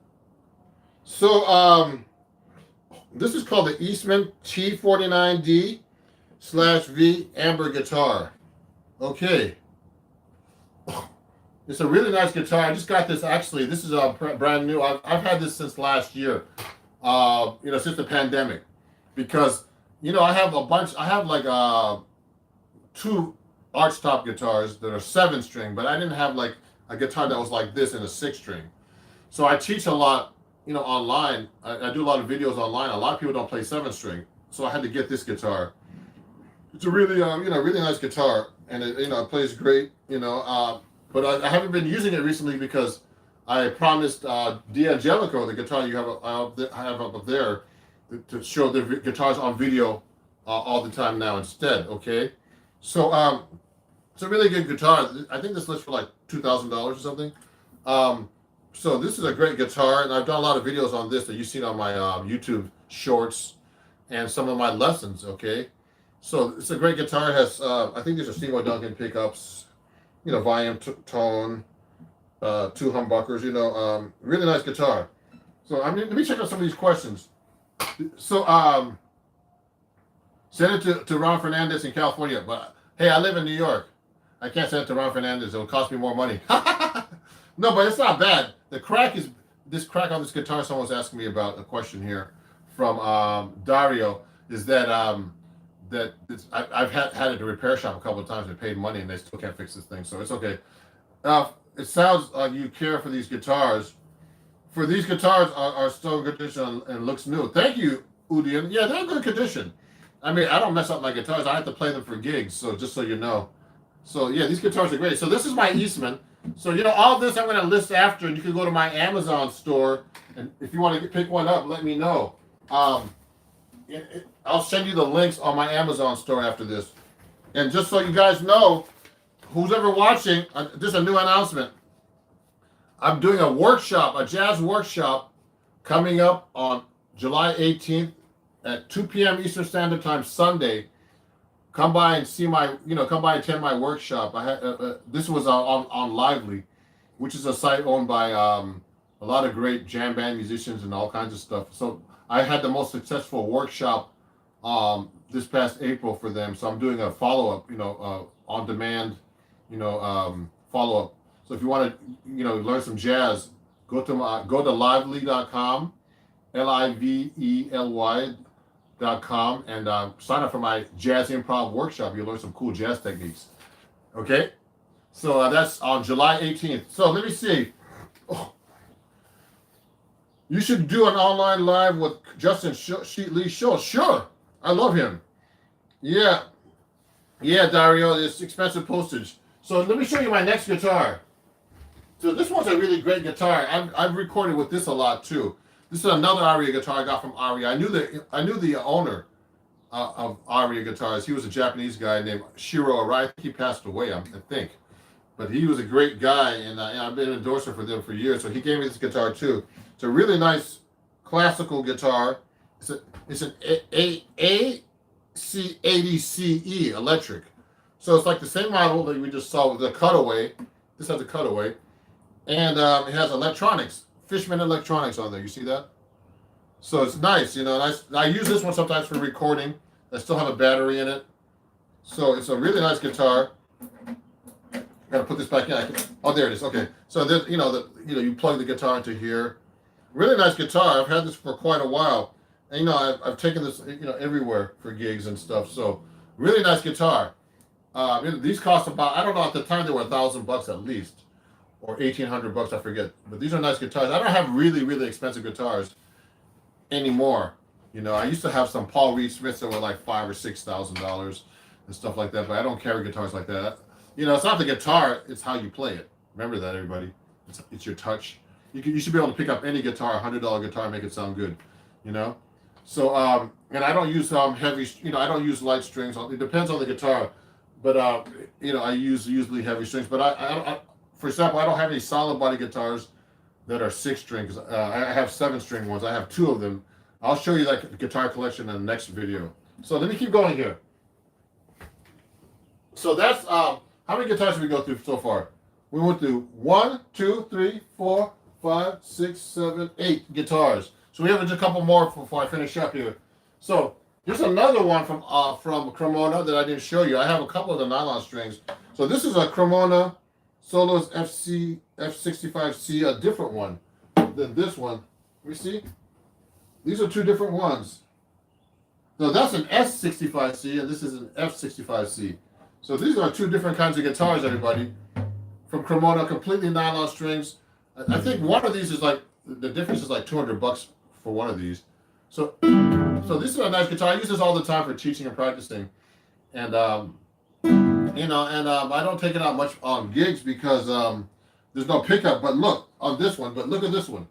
So this is called the Eastman T49D/V Amber guitar. Okay. It's a really nice guitar. I just got this actually. This is brand new. I've had this since last year. Since the pandemic. Because I have a bunch. I have like 2 archtop guitars that are 7-string, but I didn't have like a guitar that was like this in a 6-string. So I teach a lot, online. I do a lot of videos online. A lot of people don't play 7-string, so I had to get this guitar. It's a really, really nice guitar, and it plays great. But I haven't been using it recently because I promised D'Angelico, the guitar you have up there, to show the guitars on video all the time now instead. Okay, so it's a really good guitar. I think this lists for like $2,000 or something. So this is a great guitar, and I've done a lot of videos on this that you've seen on my YouTube shorts and some of my lessons. Okay, so it's a great guitar. It has I think these are Seymour Duncan pickups, volume, tone, 2 humbuckers. Really nice guitar. So let me check out some of these questions. So send it to Ron Fernandez in California. But hey, I live in New York. I can't send it to Ron Fernandez. It'll cost me more money. No, but it's not bad. The crack on this guitar. Someone was asking me about a question here from Dario. Is that I've had it at a repair shop a couple of times and paid money and they still can't fix this thing, so it's okay. It sounds like you care for these guitars. For these guitars are still in good condition and looks new. Thank you, Udian. Yeah, they're in good condition. I mean, I don't mess up my guitars. I have to play them for gigs, so just so you know. So yeah, these guitars are great. So this is my Eastman. So all this I'm going to list after, and you can go to my Amazon store, and if you want to pick one up, let me know. I'll send you the links on my Amazon store after this. And just so you guys know, who's ever watching, just a new announcement. I'm doing a workshop, a jazz workshop, coming up on July 18th at 2 p.m. Eastern Standard Time, Sunday. Come by and see come by and attend my workshop. I had this was on Lively, which is a site owned by a lot of great jam band musicians and all kinds of stuff. So I had the most successful workshop this past April for them. So I'm doing a follow-up, on demand, follow-up. So if you want to, learn some jazz, go to lively.com, lively.com, and sign up for my jazz improv workshop. You'll learn some cool jazz techniques. Okay? So that's on July 18th. So let me see. Oh. You should do an online live with Justin Sheetley's show. Sure. I love him. Yeah. Yeah, Dario, it's expensive postage. So let me show you my next guitar. So this one's a really great guitar. I've recorded with this a lot too. This is another Aria guitar I got from Aria. I knew the owner of Aria Guitars. He was a Japanese guy named Shiro Arai. I think he passed away, I think. But he was a great guy, and I've been an endorser for them for years. So he gave me this guitar too. It's a really nice classical guitar. It's an AC80CE electric. So it's like the same model that we just saw with the cutaway. This has a cutaway. And it has electronics, Fishman electronics on there. You see that? So it's nice, and I use this one sometimes for recording. I still have a battery in it. So it's a really nice guitar. Gotta put this back in. Oh, there it is. Okay. So this, you plug the guitar into here. Really nice guitar. I've had this for quite a while. And I've taken this, everywhere for gigs and stuff. So really nice guitar. These cost about, I don't know, at the time they were $1,000 at least. Or $1,800, I forget. But these are nice guitars. I don't have really, really expensive guitars anymore. I used to have some Paul Reed Smiths that were like $5,000 or $6,000 and stuff like that. But I don't carry guitars like that. It's not the guitar; it's how you play it. Remember that, everybody. It's your touch. You should be able to pick up any guitar, $100 guitar, and make it sound good. So and I don't use heavy. I don't use light strings. It depends on the guitar, but I use usually heavy strings. But I for example, I don't have any solid body guitars that are 6-string. I have 7-string ones. I have 2 of them. I'll show you that guitar collection in the next video. So let me keep going here. So that's how many guitars did we go through so far? We went through 1, 2, 3, 4, 5, 6, 7, 8 guitars. So we have just a couple more before I finish up here. So here's another one from Cremona that I didn't show you. I have a couple of the nylon strings. So this is a Cremona Solos F65C, a different one than this one. We see? These are 2 different ones. So that's an S65C and this is an F65C. So these are 2 different kinds of guitars, everybody. From Cremona, completely nylon strings. I think one of these is like, the difference is like $200 for one of these. So this is a nice guitar. I use this all the time for teaching and practicing. And I don't take it out much on gigs because there's no pickup. But look on this one. But look at this one.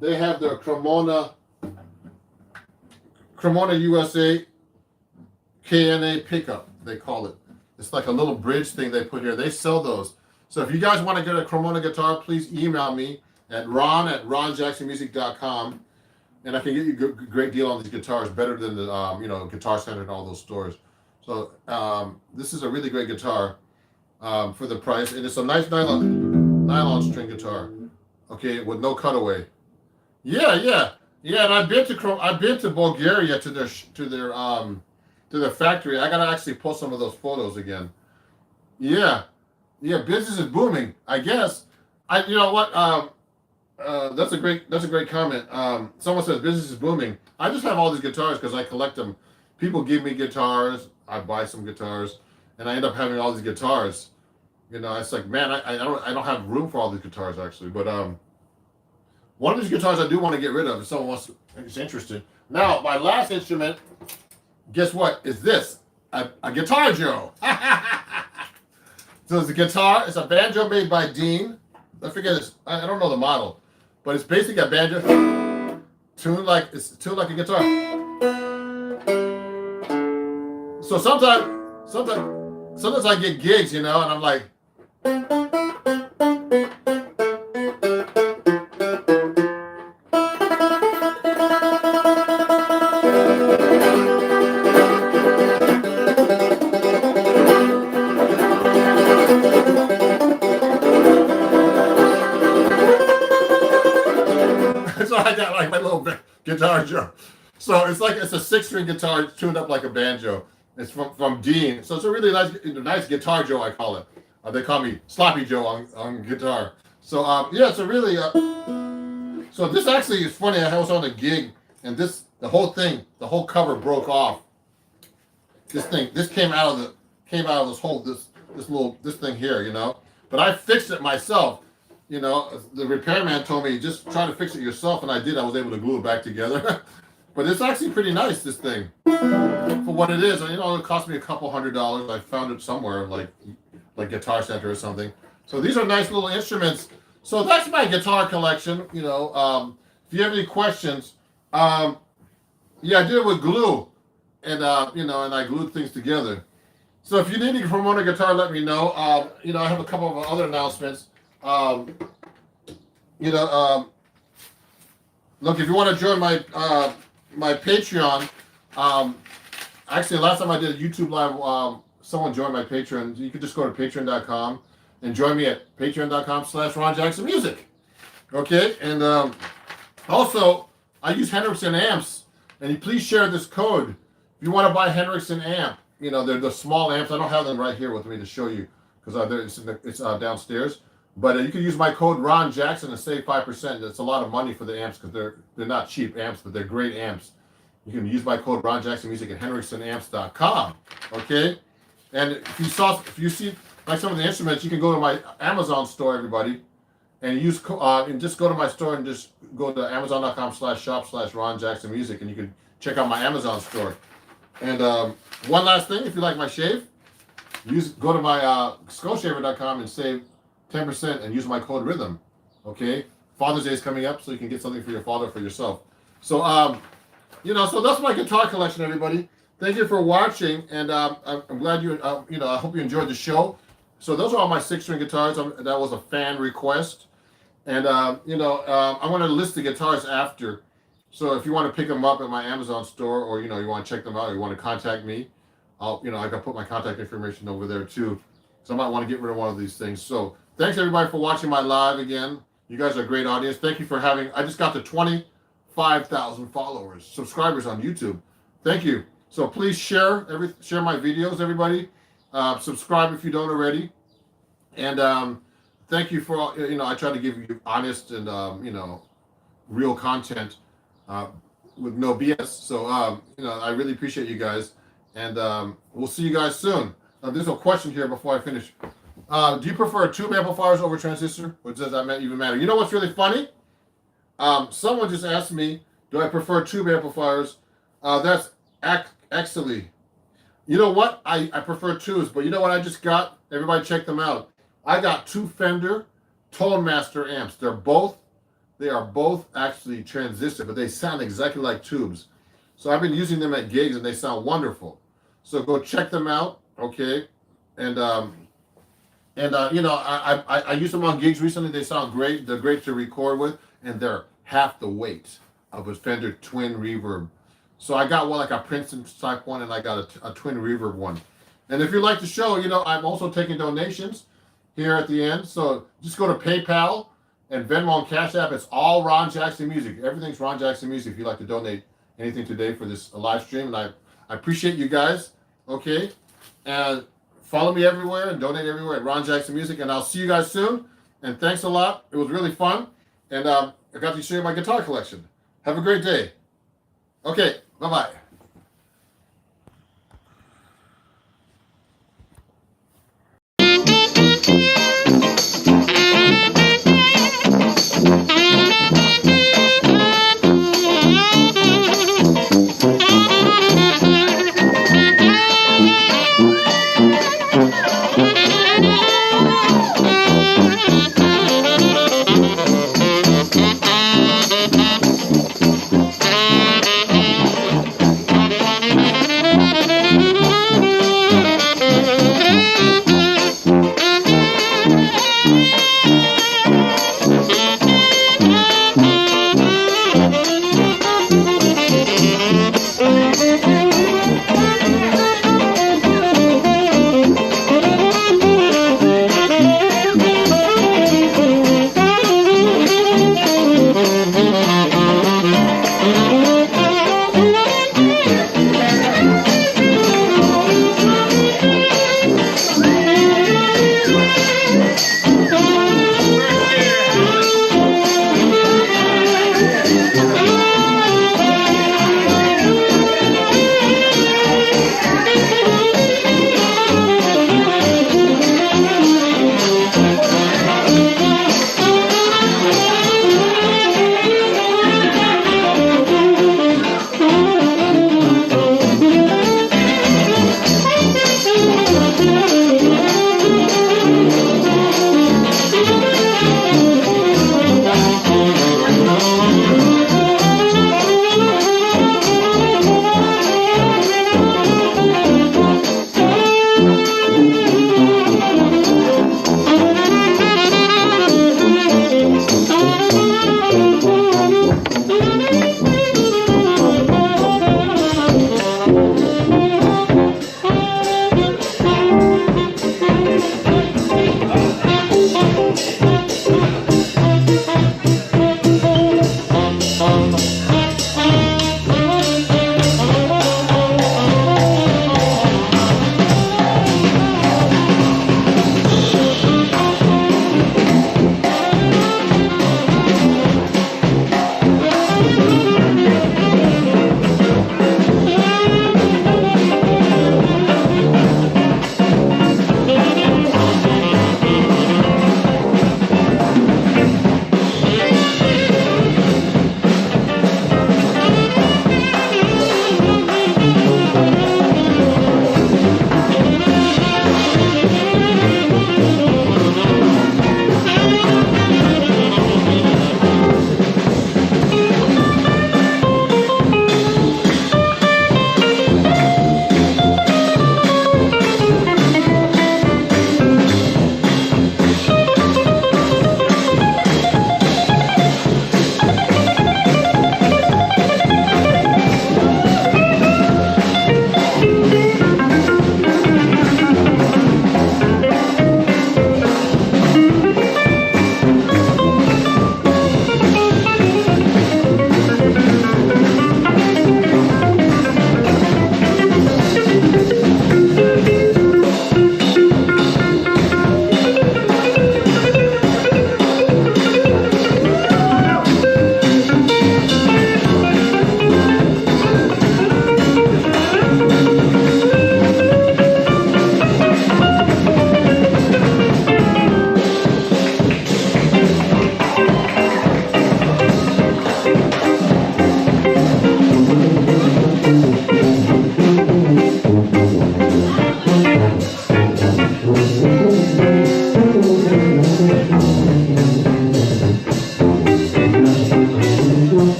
They have their Cremona USA KNA pickup. They call it. It's like a little bridge thing they put here. They sell those. So if you guys want to get a Cremona guitar, please email me at ron@ronjacksonmusic.com, and I can get you a great deal on these guitars, better than the Guitar Center and all those stores. So this is a really great guitar for the price, and it's a nice nylon string guitar, okay, with no cutaway. Yeah. And I've been to Bulgaria to their factory. I gotta actually post some of those photos again. Yeah, business is booming, I guess. You know what? That's a great comment. Someone says business is booming. I just have all these guitars because I collect them. people give me guitars. I buy some guitars, and I end up having all these guitars. You know, it's like, man, I don't have room for all these guitars actually. But one of these guitars I do want to get rid of if someone wants to, is interested. Now, my last instrument, guess what? Is this a Guitar Joe? So it's a guitar. It's a banjo made by Dean. I forget this. I don't know the model, but it's basically a banjo tuned like a guitar. So sometimes I get gigs, you know, and I'm like. So I got like my little Guitar Joe. So it's like it's a 6-string guitar tuned up like a banjo. It's from Dean. So it's a really nice Guitar Joe, I call it. They call me Sloppy Joe on guitar. So yeah, it's a really so this actually is funny. I was on a gig and the whole cover broke off. This came out of this thing here, you know. But I fixed it myself. You know, the repairman told me just try to fix it yourself, and I did. I was able to glue it back together. But it's actually pretty nice, this thing, for what it is. You know, it cost me a couple $100. I found it somewhere, like Guitar Center or something. So these are nice little instruments. So that's my guitar collection. You know, if you have any questions, yeah, I did it with glue, and you know, and I glued things together. So if you need to promote a guitar, let me know. You know, I have a couple of other announcements. You know, look, if you want to join my my Patreon, actually last time I did a YouTube live, someone joined my Patreon. You could just go to patreon.com and join me at patreon.com/RonJacksonMusic. Okay, and also I use Hendrickson amps, and please share this code if you want to buy Hendrickson amp. You know, they're the small amps. I don't have them right here with me to show you because it's downstairs. But you can use my code Ron Jackson and save 5%. That's a lot of money for the amps because they're not cheap amps, but they're great amps. You can use my code Ron Jackson Music at HendricksonAmps.com. Okay, and if you see like some of the instruments, you can go to my Amazon store, everybody, and use and just go to my store and just go to Amazon.com/shop/Ron Jackson Music, and you can check out my Amazon store. And one last thing, if you like my shave, go to my skullshaver.com and save 10% and use my code Rhythm. Okay, Father's Day is coming up, so you can get something for your father or for yourself. So you know, so that's my guitar collection, everybody. Thank you for watching, and I'm glad you you know, I hope you enjoyed the show. So those are all my 6-string guitars. That was a fan request, and you know, I'm going to list the guitars after. So if you want to pick them up at my Amazon store, or you know, you want to check them out, or you want to contact me, you know, I can put my contact information over there too. So I might want to get rid of one of these things. So thanks everybody for watching my live again. You guys are a great audience. Thank you for having. I just got to 25,000 followers, subscribers on YouTube. Thank you. So please share my videos, everybody. Subscribe if you don't already. And thank you for, you know, I try to give you honest and you know, real content with no BS. So you know, I really appreciate you guys, and we'll see you guys soon. There's a question here before I finish. Do you prefer tube amplifiers over transistor, or does that even matter? You know what's really funny? Someone just asked me, do I prefer tube amplifiers? That's actually, you know what? I prefer tubes, but you know what I just got? Everybody check them out. I got 2 Fender Tone Master amps. They are both actually transistor, but they sound exactly like tubes. So I've been using them at gigs, and they sound wonderful. So go check them out, okay? And you know, I used them on gigs recently. They sound great. They're great to record with, and they're half the weight of a Fender Twin Reverb. So I got one like a Princeton type one, and I got a Twin Reverb one. And if you like the show, you know, I'm also taking donations here at the end. So just go to PayPal and Venmo and Cash App. It's all Ron Jackson Music. Everything's Ron Jackson Music if you'd like to donate anything today for this live stream. And I appreciate you guys, okay? And follow me everywhere and donate everywhere at Ron Jackson Music. And I'll see you guys soon. And thanks a lot. It was really fun. And I got to show you my guitar collection. Have a great day. Okay, bye-bye.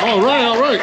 All right, all right.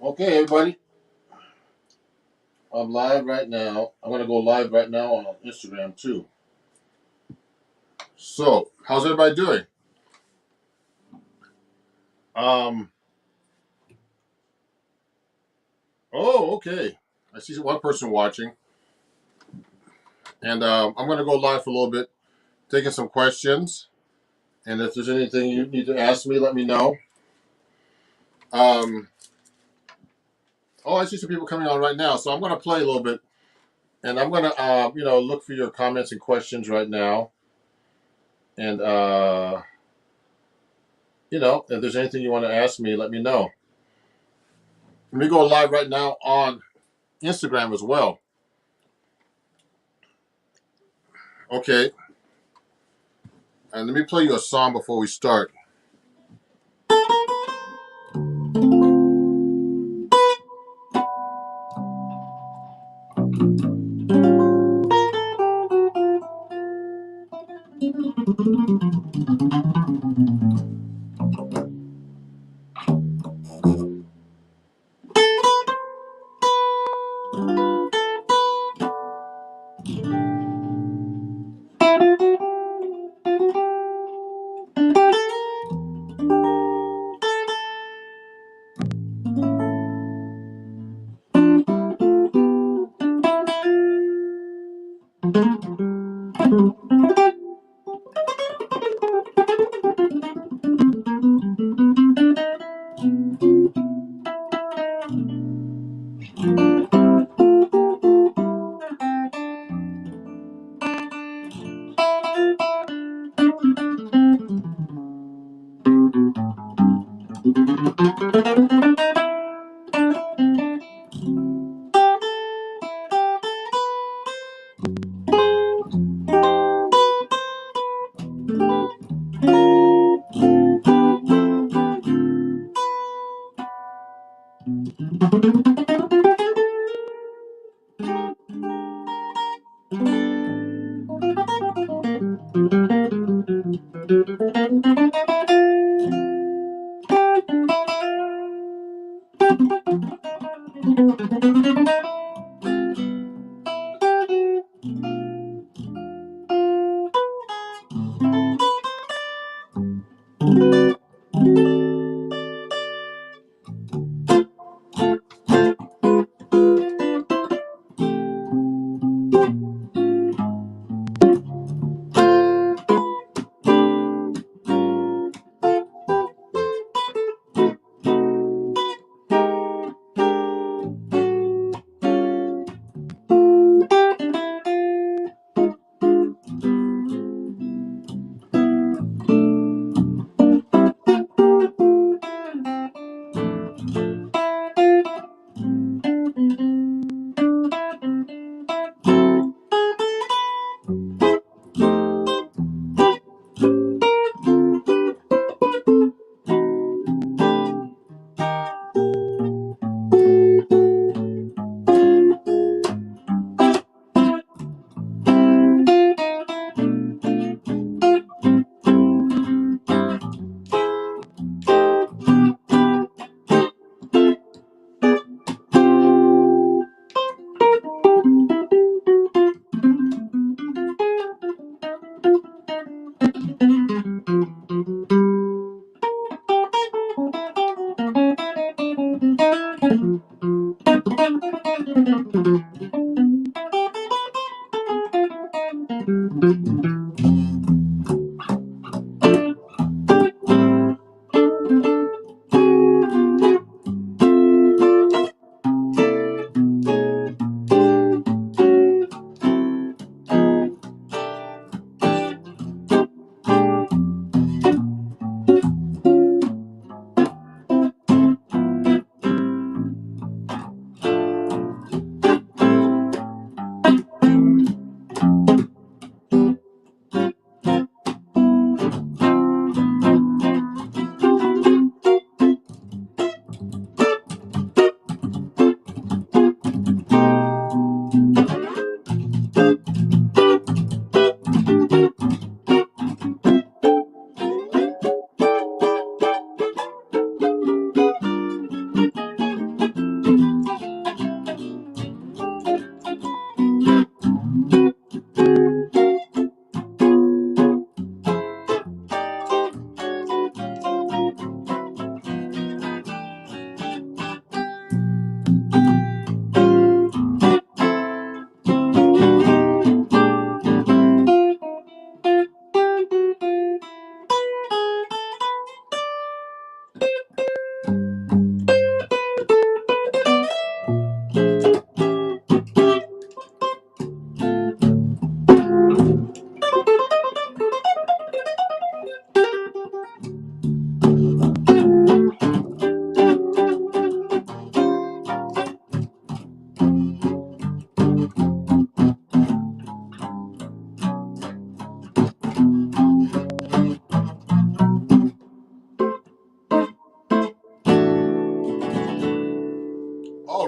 Okay, everybody. I'm live right now. I'm going to go live right now on Instagram too. So, how's everybody doing? Oh, okay. I see one person watching. And I'm going to go live for a little bit, taking some questions. And if there's anything you need to ask me, let me know. Oh, I see some people coming on right now. So I'm going to play a little bit. And I'm going to, look for your comments and questions right now. And if there's anything you want to ask me, let me know. Let me go live right now on Instagram as well. Okay. And let me play you a song before we start.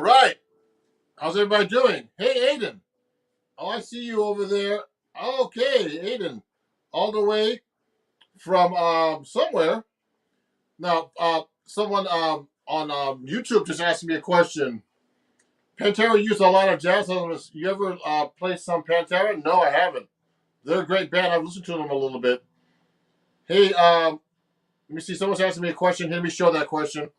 All right. How's everybody doing? Hey, Aiden. Oh, I see you over there. Okay, Aiden. All the way from somewhere. Now, someone on YouTube just asked me a question. Pantera used a lot of jazz elements. You ever play some Pantera? No, I haven't. They're a great band. I've listened to them a little bit. Hey, let me see. Someone's asking me a question. Let me show that question.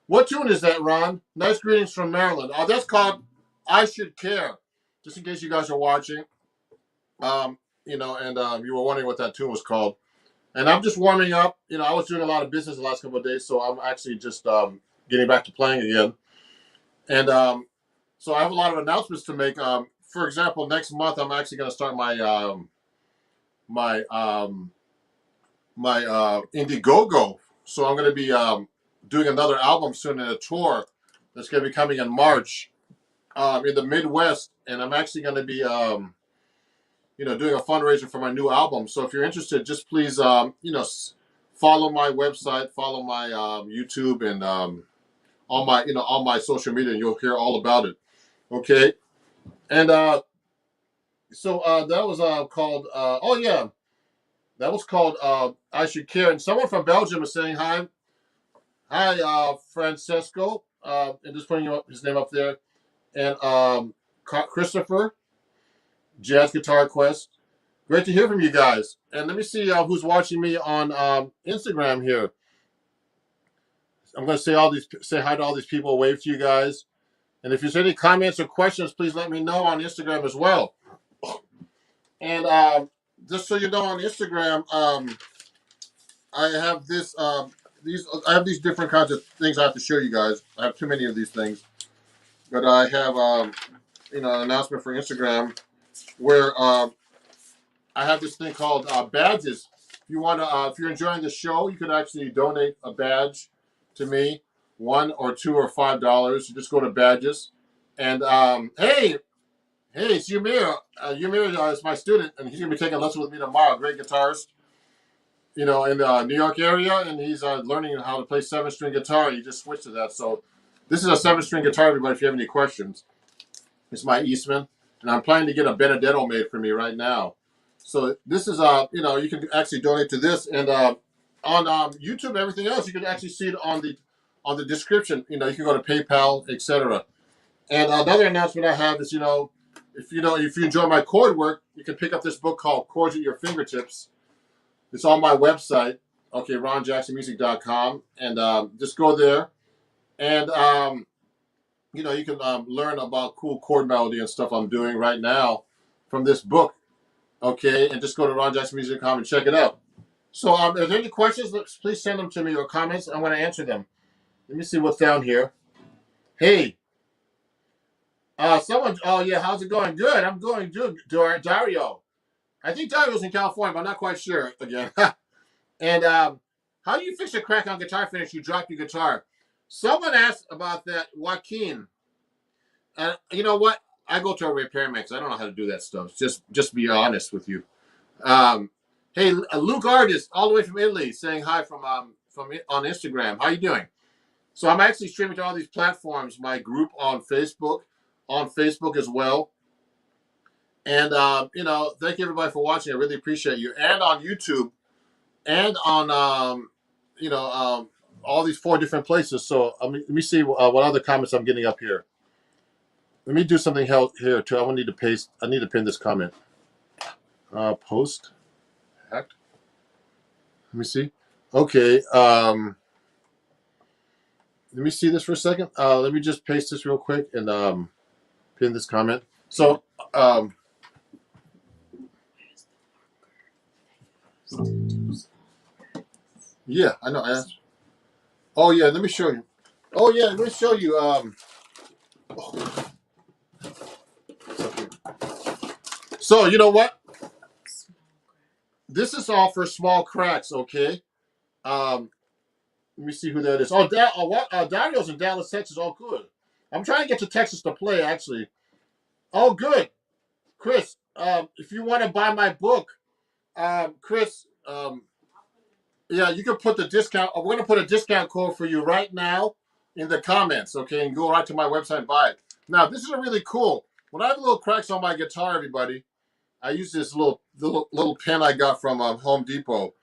What tune is that, Ron? Nice greetings from Maryland. Oh, that's called I Should Care. Just in case you guys are watching, and you were wondering what that tune was called. And I'm just warming up. I was doing a lot of business the last couple of days, so I'm actually just getting back to playing again. And so I have a lot of announcements to make. For example, next month I'm actually going to start my Indiegogo. So I'm going to be doing another album soon in a tour that's going to be coming in March in the Midwest, and I'm actually going to be doing a fundraiser for my new album. So if you're interested, just please follow my website, follow my YouTube, and all my social media, and you'll hear all about it. Okay, and so that was called. That was called I Should Care. And someone from Belgium is saying hi. Hi, Francesco. And just putting his name up there. And Christopher, Jazz Guitar Quest. Great to hear from you guys. And let me see who's watching me on Instagram here. I'm going to say hi to all these people, wave to you guys. And if there's any comments or questions, please let me know on Instagram as well. And just so you know, on Instagram, I have these different kinds of things I have to show you guys. I have too many of these things, but I have an announcement for Instagram where I have this thing called badges. If you're enjoying the show, you can actually donate a badge to me, $1 or $2 or $5. You just go to badges, and hey, it's Yumir. Yumir is my student, and he's gonna be taking a lesson with me tomorrow. Great guitarist. In the New York area, and he's learning how to play 7-string guitar. He just switched to that. So this is a 7-string guitar, everybody, if you have any questions. It's my Eastman, and I'm planning to get a Benedetto made for me right now. So this is, you can actually donate to this. And on YouTube and everything else, you can actually see it on the description. You can go to PayPal, etc. And another announcement I have is, if you enjoy my chord work, you can pick up this book called Chords at Your Fingertips. It's on my website, okay, ronjacksonmusic.com, and just go there, and you can learn about cool chord melody and stuff I'm doing right now from this book, okay, and just go to ronjacksonmusic.com and check it out. So, if there any questions, please send them to me or comments. I'm going to answer them. Let me see what's down here. Hey, someone. Oh yeah, how's it going? Good. I'm going good. Dario. I think Dario's in California, but I'm not quite sure. Again. And how do you fix a crack on guitar finish? You drop your guitar. Someone asked about that, Joaquin. And you know what? I go to a repairman because I don't know how to do that stuff. Just be honest with you. Hey, Luke Artist, all the way from Italy, saying hi from on Instagram. How you doing? So I'm actually streaming to all these platforms. My group on Facebook as well. And thank you everybody for watching. I really appreciate you. And on YouTube. And on all these 4 different places. So let me see what other comments I'm getting up here. Let me do something here too. I need to pin this comment. Post hacked. Let me see. Okay. Let me see this for a second. Let me just paste this real quick and pin this comment. So yeah, I know. Oh yeah, let me show you. Oh yeah, let me show you. So you know what? This is all for small cracks, okay? Let me see who that is. Oh, Dario's in Dallas, Texas. Oh, good. I'm trying to get to Texas to play, actually. Oh, good. Chris, if you want to buy my book, Chris, yeah, you can put the discount. We're going to put a discount code for you right now in the comments, okay, and go right to my website and buy it. Now, this is a really cool. When I have little cracks on my guitar, everybody, I use this little pen I got from Home Depot.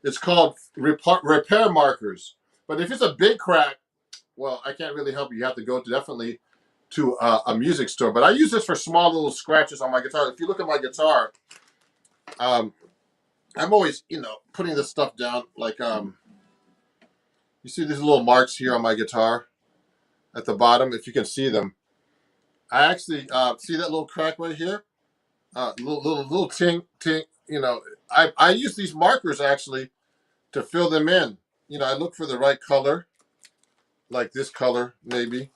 It's called repair markers. But if it's a big crack, well, I can't really help you. You have to go definitely to a music store. But I use this for small little scratches on my guitar. If you look at my guitar, I'm always, putting this stuff down. Like, you see these little marks here on my guitar at the bottom, if you can see them. I actually see that little crack right here, little ting. I use these markers actually to fill them in. I look for the right color, like this color maybe,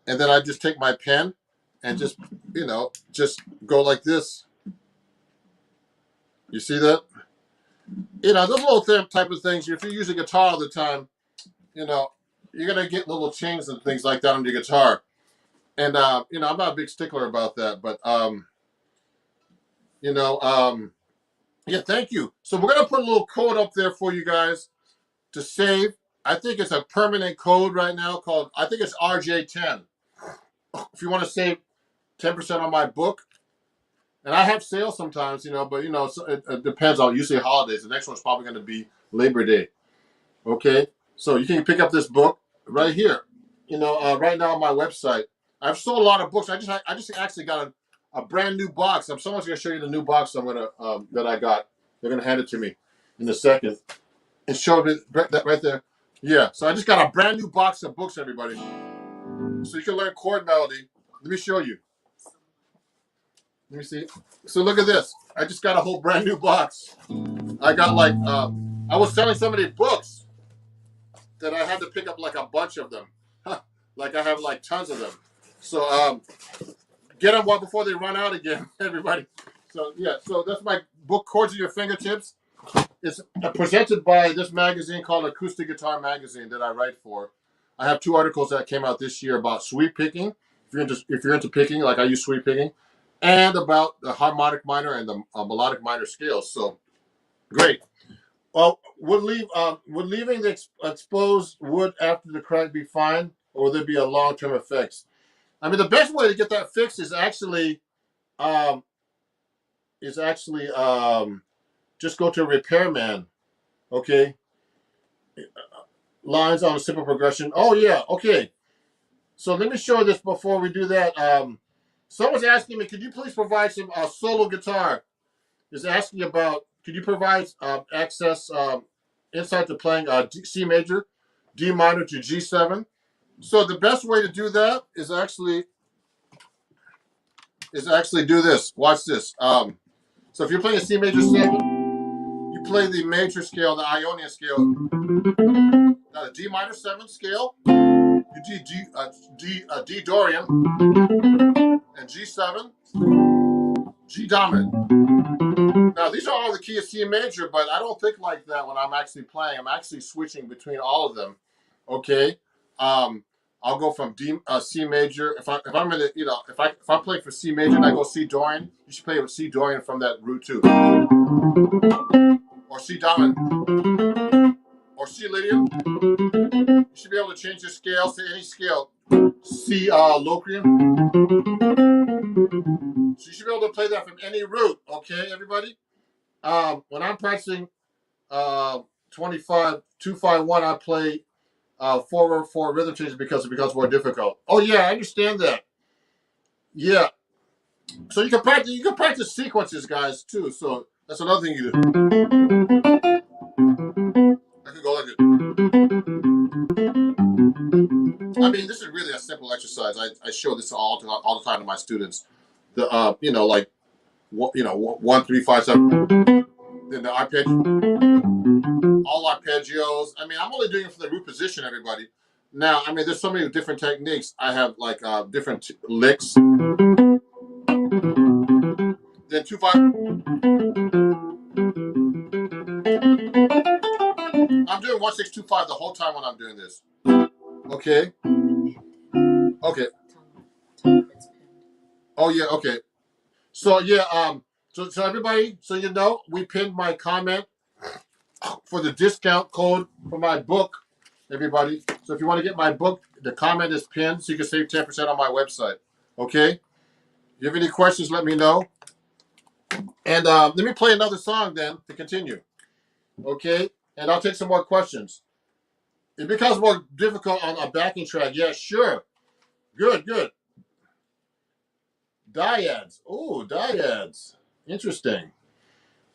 and then I just take my pen and just go like this. You see that? Those little type of things. If you use a guitar all the time, you're gonna get little chings and things like that on your guitar. And I'm not a big stickler about that, but yeah, thank you. So we're gonna put a little code up there for you guys to save. I think it's a permanent code right now called, I think it's RJ10. If you want to save 10% on my book, and I have sales sometimes, but so it depends on usually holidays. The next one's probably going to be Labor Day. Okay, so you can pick up this book right here. Right now on my website, I've sold a lot of books. I just actually got a brand new box. Someone's going to show you the new box that I got. They're going to hand it to me in a second and show it that right there. Yeah, so I just got a brand new box of books, everybody. So you can learn chord melody. Let me show you. Let me see. So look at this. I just got a whole brand new box. I got I was selling so many books that I had to pick up like a bunch of them. Like I have like tons of them. So get them before they run out again, everybody. So yeah, so that's my book, Chords at Your Fingertips. It's presented by this magazine called Acoustic Guitar Magazine that I write for. I have 2 articles that came out this year about sweep picking. If you're into picking, like I use sweep picking, and about the harmonic minor and the melodic minor scales. So great. Well, would leaving the exposed wood after the crack be fine, or will there be a long-term effects? I mean, the best way to get that fixed is actually just go to a repairman. Okay. Lines on a simple progression. Oh yeah. Okay. So let me show this before we do that. Someone's asking me, could you please provide some solo guitar? Is asking about, could you provide access insight to playing C major, D minor to G7? So the best way to do that is actually do this. Watch this. So if you're playing a C major 7, you play the major scale, the Ionian scale. Now the D minor 7 scale, you D Dorian, and G7, G dominant. Now these are all the key of C major, but I don't think like that when I'm actually playing. I'm actually switching between all of them. Okay, I'll go from C major. If I'm in if I'm playing for C major and I go C Dorian, you should play with C Dorian from that root too, or C dominant, or C Lydian. You should be able to change your scales to any scale. C Locrian. So you should be able to play that from any root. Okay, everybody. When I'm practicing 25 251, I play 4/4 rhythm changes because it becomes more difficult. Oh yeah, I understand that. Yeah. So you can practice sequences, guys, too. So that's another thing you do. I could go like it. I mean, this is really a simple exercise. I show this all the time to my students. The like 1 3 5 7. Then the arpeggio, all arpeggios. I mean, I'm only doing it for the root position, everybody. Now, I mean, there's so many different techniques. I have like different licks. Then 2 5. I'm doing 1 6 2 5 the whole time when I'm doing this. Okay. Okay. Oh yeah. Okay. So yeah. So everybody, so we pinned my comment for the discount code for my book. Everybody. So if you want to get my book, the comment is pinned so you can save 10% on my website. Okay? If you have any questions, let me know. And let me play another song then to continue. Okay? And I'll take some more questions. It becomes more difficult on a backing track. Yeah, sure. Good, good. Dyads. Oh, dyads. Interesting.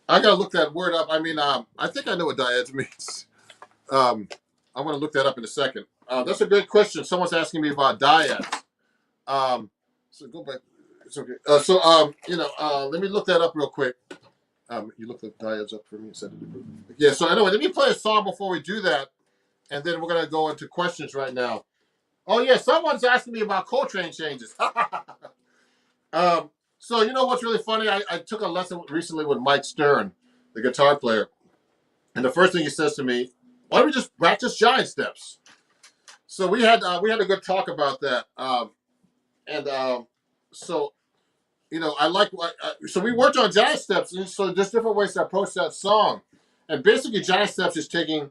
I gotta look that word up. I mean, I think I know what dyads means. I'm gonna look that up in a second. That's a great question. Someone's asking me about dyads. So go back. It's okay. Let me look that up real quick. You look the dyads up for me and send it to me. Yeah. So anyway, let me play a song before we do that, and then we're gonna go into questions right now. Oh yeah, someone's asking me about Coltrane changes. So you know what's really funny? I took a lesson recently with Mike Stern, the guitar player, and the first thing he says to me, "Why don't we just practice giant steps?" So we had a good talk about that, so you know I like so we worked on giant steps, and so there's different ways to approach that song, and basically giant steps is taking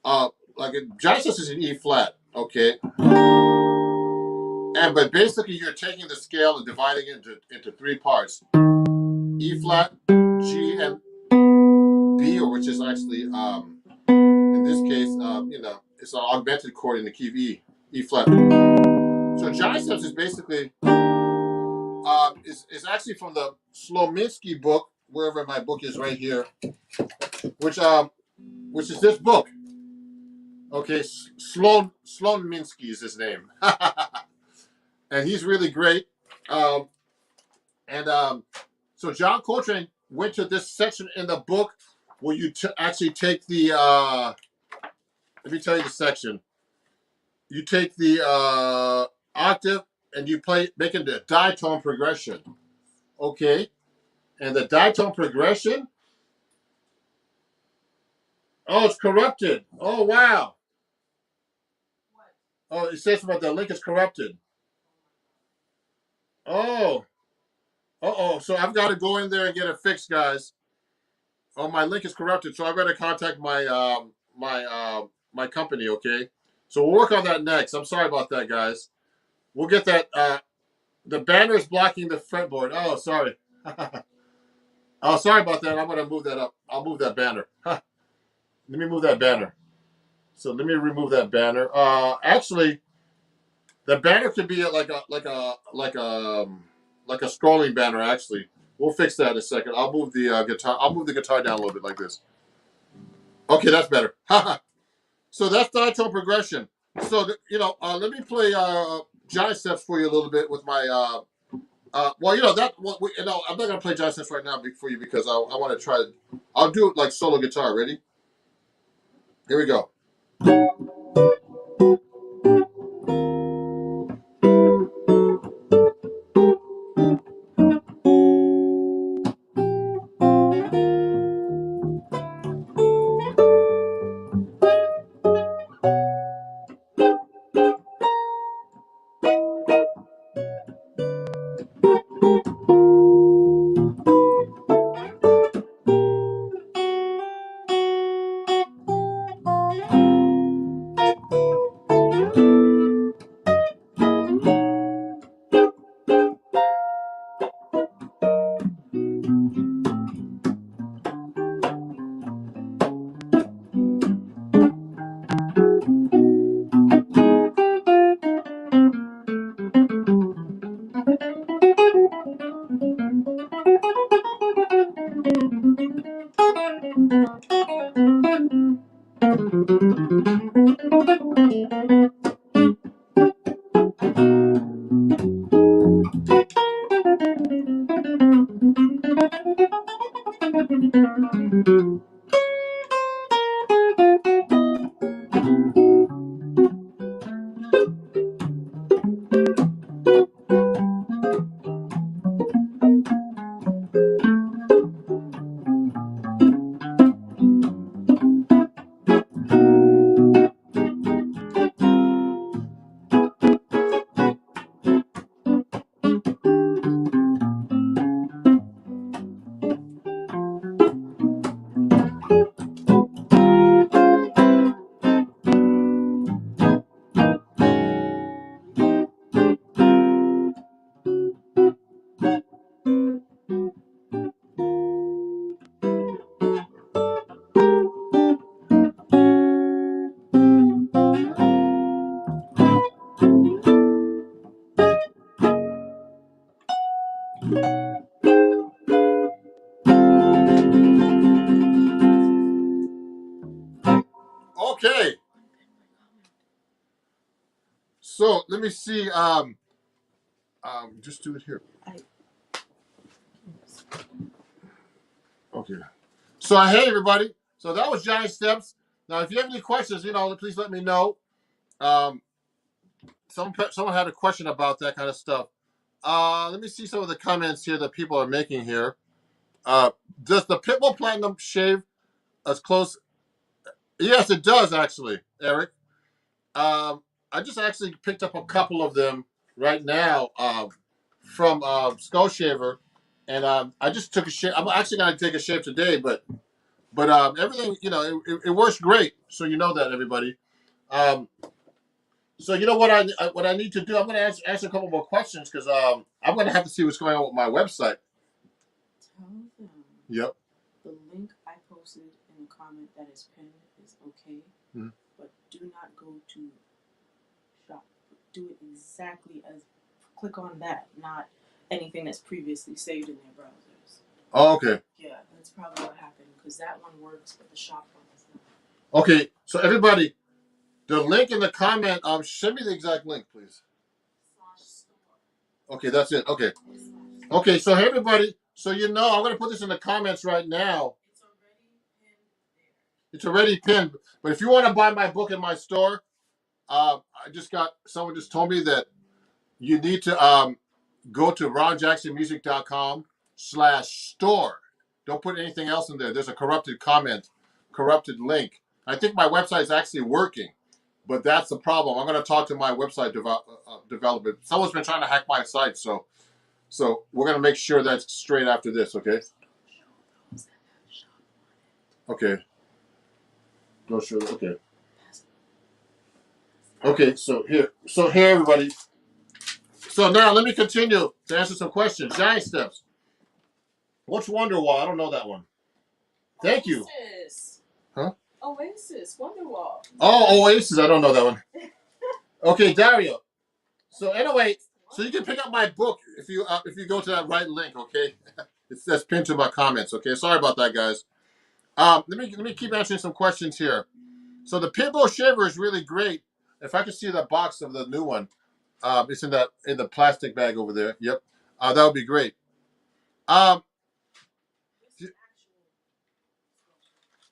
giant steps is an E flat, okay. But basically, you're taking the scale and dividing it into three parts: E flat, G, and B, or which is actually in this case, it's an augmented chord in the key of E, E flat. So giant steps is basically is actually from the Slominski book, wherever my book is right here, which is this book. Okay, Slominski is his name, and he's really great. So John Coltrane went to this section in the book where you actually take the, let me tell you the section. You take the octave and you make it a ditone progression. Okay? And the ditone progression, oh, it's corrupted. Oh, wow. Oh, it says about the link is corrupted. Oh. Uh-oh. So I've got to go in there and get it fixed, guys. Oh, my link is corrupted, so I've got to contact my company, okay? So we'll work on that next. I'm sorry about that, guys. We'll get that. The banner is blocking the fretboard. Oh, sorry. Oh, sorry about that. I'm going to move that up. I'll move that banner. Let me move that banner. So let me remove that banner. Actually, the banner could be like a scrolling banner. Actually, we'll fix that in a second. I'll move the guitar. I'll move the guitar down a little bit like this. Okay, that's better. So that's ditone progression. So let me play giant steps for you a little bit with my. I'm not gonna play giant steps right now for you because I want to try. I'll do it like solo guitar. Ready? Here we go. Okay. So let me see. Just do it here. Okay. So hey everybody. So that was Giant Steps. Now, if you have any questions, please let me know. Um, someone had a question about that kind of stuff. Let me see some of the comments here that people are making here. Does the Pitbull Platinum shave as close? Yes, it does actually, Eric. I just actually picked up a couple of them right now from Skull Shaver, and I just took a shave. I'm actually going to take a shave today, but everything it works great. So you know that, everybody. So you know what I need to do. I'm going to answer a couple more questions because I'm going to have to see what's going on with my website. Tell them. Yep. The link I posted in the comment that is pinned is okay, but do not go to shop. Do it exactly as. Click on that, not anything that's previously saved in their browsers. Oh, okay. Yeah, that's probably what happened because that one works, but the shop one is not. Okay, so everybody, the link in the comment, send me the exact link, please. Okay, that's it. Okay. Okay, so hey, everybody, so I'm going to put this in the comments right now. It's already pinned, but if you want to buy my book in my store, someone just told me that you need to go to ronjacksonmusic.com/store. Don't put anything else in there. There's a corrupted link. I think my website is actually working, but that's the problem. I'm going to talk to my website developer. Someone's been trying to hack my site, so we're going to make sure that's straight after this, okay? Okay. No, sure. Okay. Okay, so here, everybody. So now let me continue to answer some questions. Giant Steps. What's Wonderwall? I don't know that one. Thank you. Huh? Oasis, Wonderwall. Oh, Oasis. I don't know that one. Okay, Dario. So anyway, so you can pick up my book if you go to that right link. Okay, that's pinned to my comments. Okay, sorry about that, guys. Let me keep answering some questions here. So the Pitbull shaver is really great. If I could see the box of the new one, it's in the plastic bag over there. Yep, that would be great.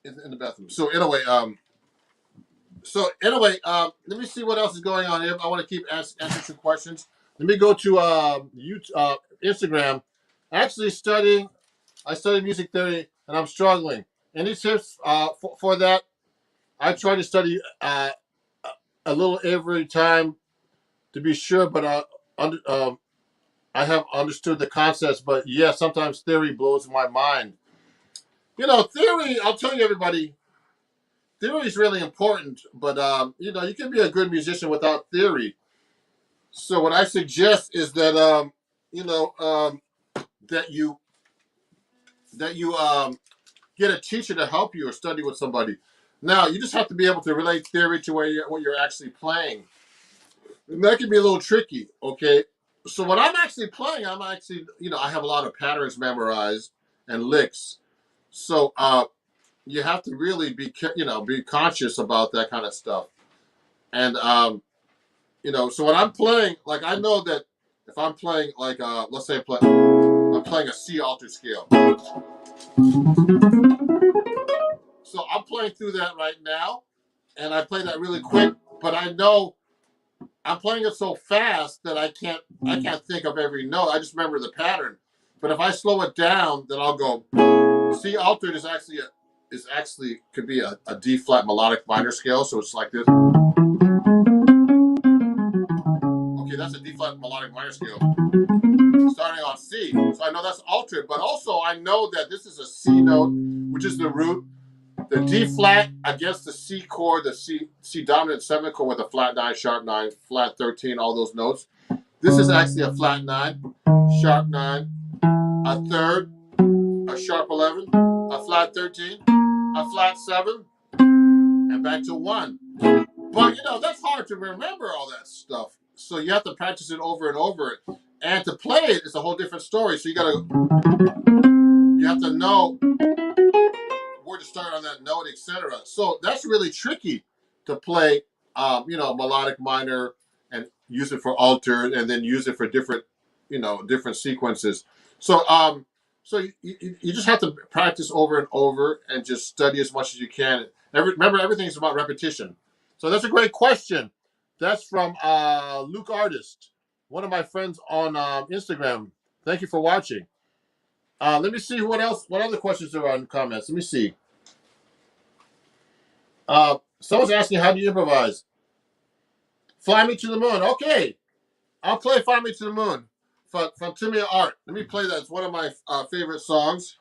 In the bathroom. So anyway, let me see what else is going on here. I want to keep answering some questions. Let me go to YouTube, Instagram. Actually, I study music theory, and I'm struggling. Any tips for that? I try to study a little every time to be sure, but I have understood the concepts. But yeah, sometimes theory blows my mind. Theory. I'll tell you, everybody. Theory is really important, but you can be a good musician without theory. So what I suggest is that that you get a teacher to help you or study with somebody. Now you just have to be able to relate theory to what you're actually playing, and that can be a little tricky. Okay, so when I'm actually playing, I have a lot of patterns memorized and licks. So you have to really be conscious about that kind of stuff. And so when I'm playing, like I know that if I'm playing like let's say I'm playing a C altered scale. So I'm playing through that right now, and I play that really quick, but I know I'm playing it so fast that I can't think of every note. I just remember the pattern. But if I slow it down, then I'll go C altered is actually could be a D flat melodic minor scale, so it's like this. Okay, that's a D flat melodic minor scale. Starting on C. So I know that's altered, but also I know that this is a C note, which is the root. The D flat against the C chord, the C dominant 7 chord with a flat 9, sharp 9, flat 13, all those notes. This is actually a flat 9, sharp 9, a third, a sharp 11, a flat 13, a flat 7, and back to 1. But that's hard to remember all that stuff. So you have to practice it over and over. And to play it, it's a whole different story. So you have to know where to start on that note, etc. So that's really tricky to play, melodic minor and use it for altered, and then use it for different, different sequences. So, you just have to practice over and over, and just study as much as you can. Remember, everything's about repetition. So that's a great question. That's from Luke Artist, one of my friends on Instagram. Thank you for watching. Let me see what other questions there are in the comments. Let me see. Someone's asking, how do you improvise? Fly Me to the Moon. Okay. I'll play Fly Me to the Moon from Timmy Art. Let me play that. It's one of my favorite songs.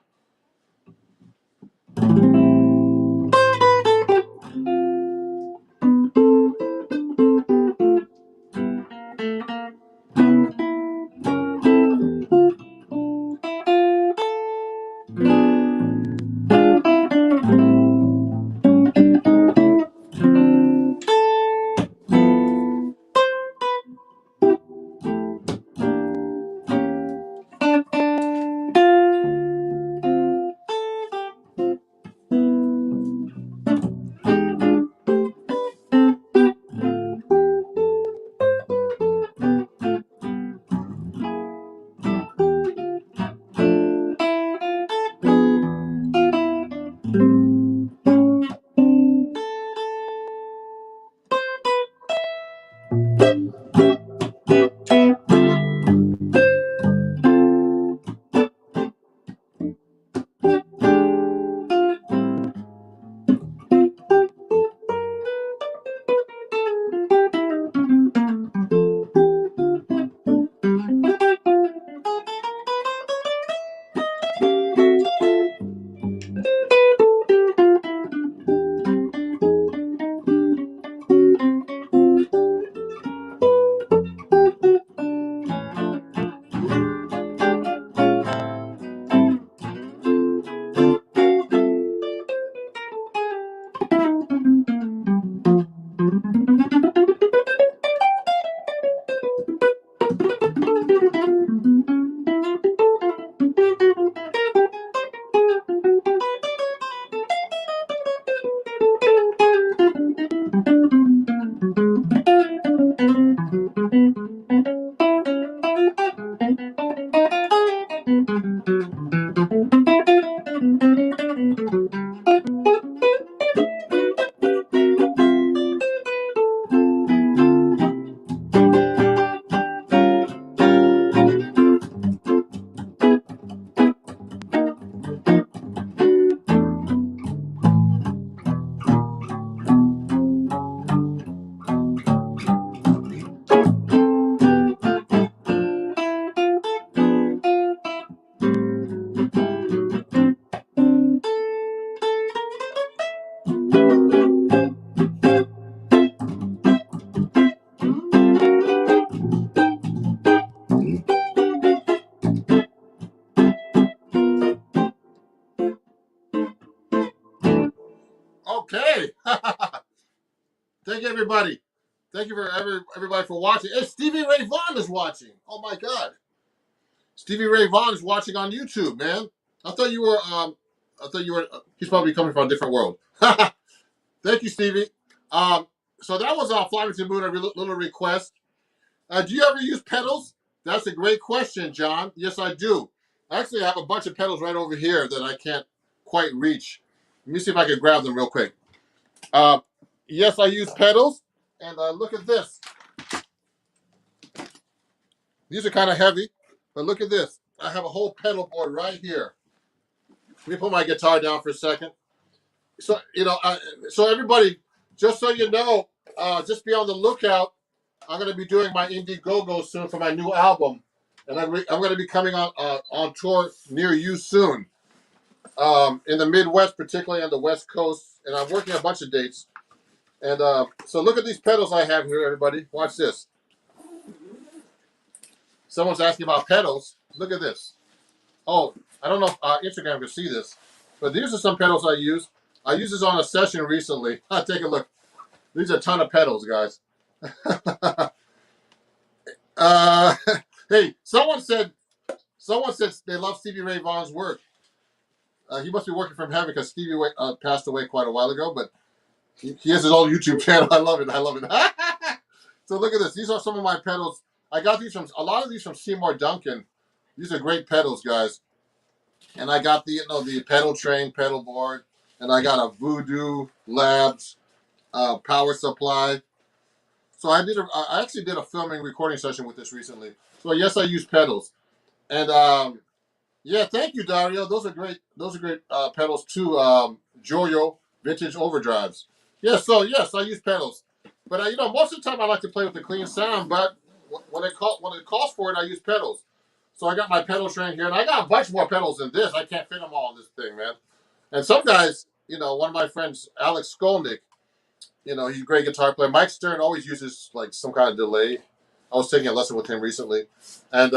Okay. Thank you, everybody. Thank you for everybody for watching. Hey, Stevie Ray Vaughan is watching. Oh my God. Stevie Ray Vaughan is watching on YouTube, man. I thought you were. He's probably coming from a different world. Thank you, Stevie. So that was Fly Me to the Moon, a little request. Do you ever use pedals? That's a great question, John. Yes, I do. Actually, I have a bunch of pedals right over here that I can't quite reach. Let me see if I can grab them real quick. Yes, I use pedals. And look at this. These are kind of heavy, but look at this. I have a whole pedal board right here. Let me put my guitar down for a second. So, so everybody, just so you know, just be on the lookout. I'm going to be doing my Indiegogo soon for my new album. And I'm going to be coming on tour near you soon. In the Midwest, particularly on the West Coast. And I'm working a bunch of dates. And so look at these pedals I have here, everybody. Watch this. Someone's asking about pedals. Look at this. Oh, I don't know if Instagram can see this. But these are some pedals I use. I used this on a session recently. Take a look. These are a ton of pedals, guys. Hey, someone said they love Stevie Ray Vaughan's work. He must be working from heaven because Stevie passed away quite a while ago, but he has his own YouTube channel. I love it. I love it. So look at this. These are some of my pedals. I got these from a lot of these from Seymour Duncan. These are great pedals, guys. And I got the pedal train pedal board, and I got a Voodoo Labs power supply. So I actually did a filming recording session with this recently. So yes, I use pedals. And yeah, thank you, Dario. Those are great. Those are great pedals too. Joyo vintage overdrives. Yeah, so yes, I use pedals. But most of the time I like to play with the clean sound. But when it calls for it, I use pedals. So I got my pedal train here, and I got a bunch more pedals than this. I can't fit them all in this thing, man. And some guys, one of my friends, Alex Skolnick, he's a great guitar player. Mike Stern always uses like some kind of delay. I was taking a lesson with him recently, and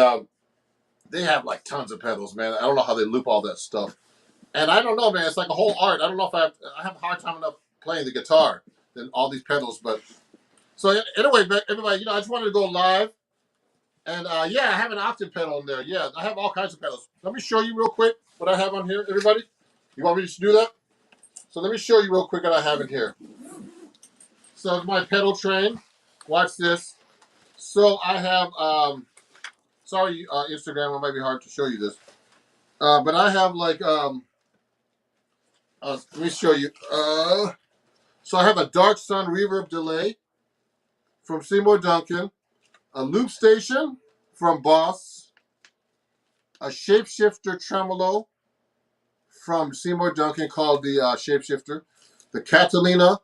they have like tons of pedals, man. I don't know how they loop all that stuff. And I don't know, man. It's like a whole art. I don't know if I have a hard time enough playing the guitar than all these pedals. But so anyway, everybody, I just wanted to go live. And yeah, I have an octave pedal in there. Yeah, I have all kinds of pedals. Let me show you real quick what I have on here, everybody. You want me to do that? So let me show you real quick what I have in here. So it's my pedal train. Watch this. So I have, sorry, Instagram, it might be hard to show you this. But I have like, let me show you. So I have a Dark Sun reverb delay from Seymour Duncan, a loop station from Boss, a shapeshifter tremolo from Seymour Duncan called the shapeshifter, the Catalina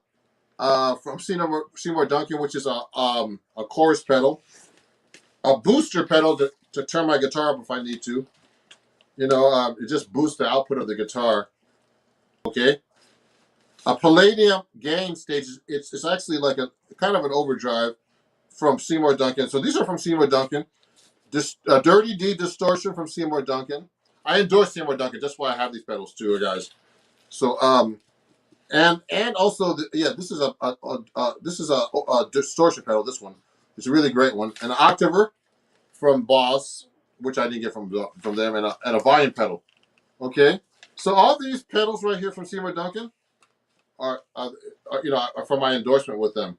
from Seymour Duncan, which is a chorus pedal, a booster pedal to turn my guitar up if I need to. It just boosts the output of the guitar. Okay. A Palladium gain stage. It's actually like a kind of an overdrive from Seymour Duncan. So these are from Seymour Duncan. Dirty D distortion from Seymour Duncan. I endorse Seymour Duncan. That's why I have these pedals too, guys. So and also this is a distortion pedal. This one, it's a really great one. And an Octaver from Boss, which I didn't get from them, and a volume pedal. Okay, so all these pedals right here from Seymour Duncan are from my endorsement with them.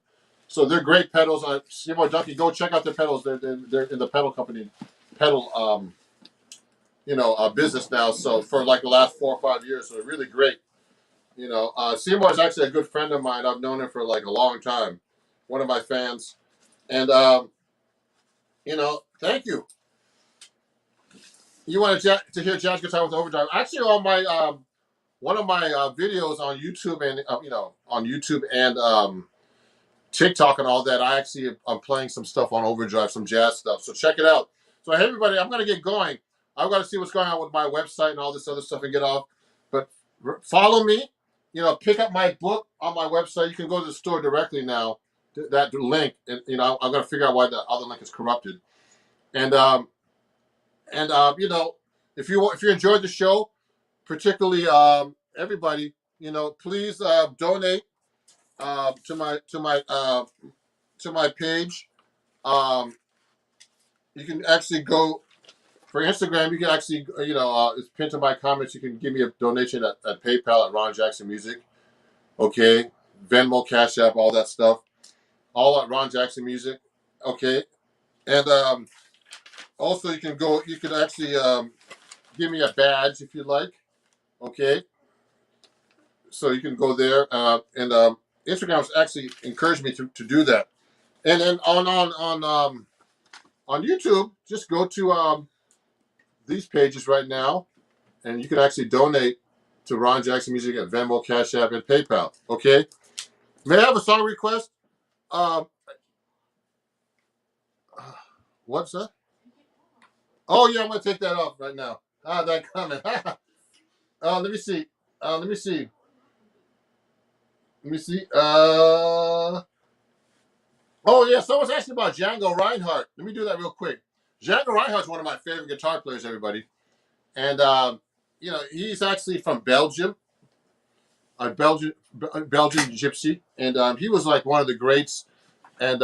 So they're great pedals. Seymour Duncan, go check out their pedals. They're in the pedal company, pedal business now. So for like the last 4 or 5 years, so they're really great. Seymour is actually a good friend of mine. I've known him for like a long time. One of my fans, and thank you. You wanted to hear jazz guitar with overdrive? Actually, on my one of my videos on YouTube and TikTok and all that, I'm playing some stuff on overdrive, some jazz stuff. So check it out. So hey, everybody, I'm gonna get going. I've got to see what's going on with my website and all this other stuff and get off. But follow me. Pick up my book on my website. You can go to the store directly now. That link, and I'm gonna figure out why the other link is corrupted. And if you enjoyed the show, particularly everybody, please donate to my page. You can actually go for Instagram. You can actually it's pinned to my comments. You can give me a donation at PayPal at Ron Jackson Music. Okay, Venmo, Cash App, all that stuff, all at Ron Jackson Music. Okay, and also you can actually give me a badge if you like. Okay, so you can go there, and Instagram's actually encouraged me to do that. And then on YouTube, just go to these pages right now, and you can actually donate to Ron Jackson Music at Venmo, Cash App, and PayPal. Okay. May I have a song request? What's that? Oh yeah, I'm gonna take that off right now. That comment. Let me see. Let me see. Let me see. Oh yeah, someone's asking about Django Reinhardt. Let me do that real quick. Django Reinhardt's one of my favorite guitar players, everybody. And he's actually from Belgium, a Belgian gypsy, and he was like one of the greats. And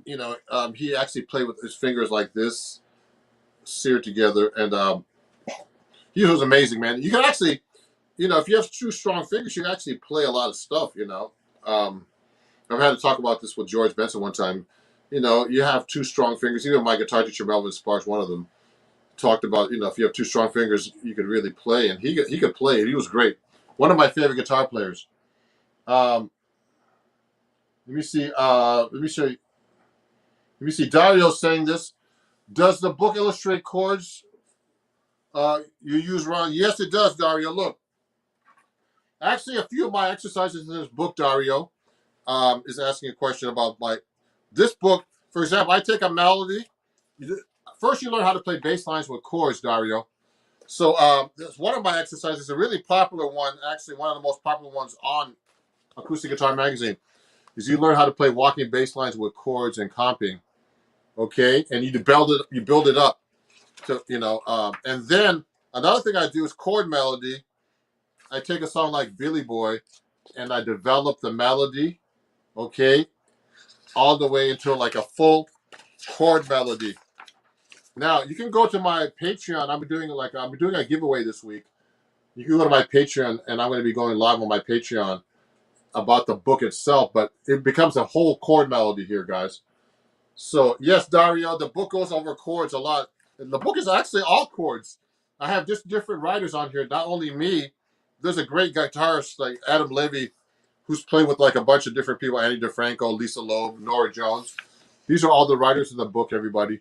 he actually played with his fingers like this, seared together, and he was amazing, man. You can actually, if you have two strong fingers, you can actually play a lot of stuff. I've had to talk about this with George Benson one time. You have two strong fingers. Even my guitar teacher Melvin Sparks, one of them, talked about, if you have two strong fingers, you could really play, and he could play. He was great. One of my favorite guitar players. Let me see. Let me show you. Let me see. Dario saying this. Does the book illustrate chords you use, Ron? Yes, it does, Dario. Look, actually, a few of my exercises in this book, Dario, is asking a question about this book. For example, I take a melody. First, you learn how to play bass lines with chords, Dario. So that's one of my exercises, a really popular one, actually one of the most popular ones on Acoustic Guitar Magazine, is you learn how to play walking bass lines with chords and comping. Okay, and you build it up to and then another thing I do is chord melody. I take a song like Billy Boy, and I develop the melody, okay, all the way into like a full chord melody. Now you can go to my Patreon. I'm doing a giveaway this week. You can go to my Patreon, and I'm going to be going live on my Patreon about the book itself. But it becomes a whole chord melody here, guys. So yes, Dario, the book goes over chords a lot. And the book is actually all chords. I have just different writers on here. Not only me. There's a great guitarist like Adam Levy, who's played with like a bunch of different people: Andy DeFranco, Lisa Loeb, Nora Jones. These are all the writers in the book, everybody.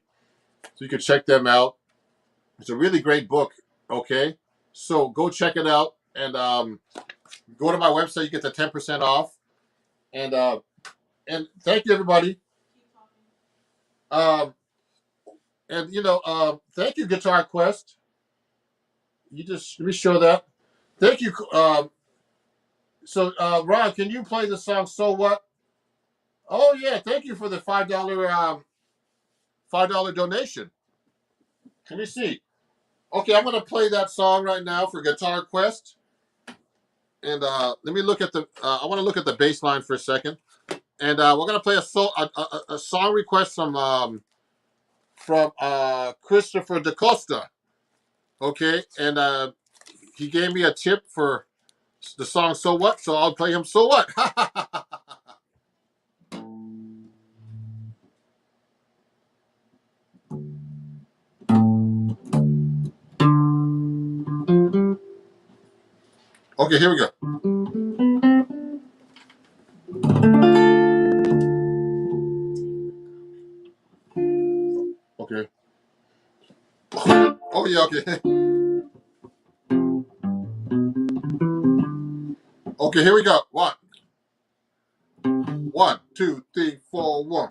So you can check them out. It's a really great book. Okay, so go check it out and go to my website. You get the 10% off. And thank you, everybody. Um, and thank you, Guitar Quest. You just let me show that. Thank you. So Ron, can you play the song "So What"? Oh yeah, thank you for the $5 donation. Let me see. Okay, I'm gonna play that song right now for Guitar Quest. And let me look at the. I want to look at the bass line for a second. And we're gonna play a song request from Christopher DaCosta. Okay, and he gave me a tip for the song "So What," so I'll play him "So What." Okay, here we go. Okay. Oh yeah. Okay. Okay, here we go. One, two, three, four, one.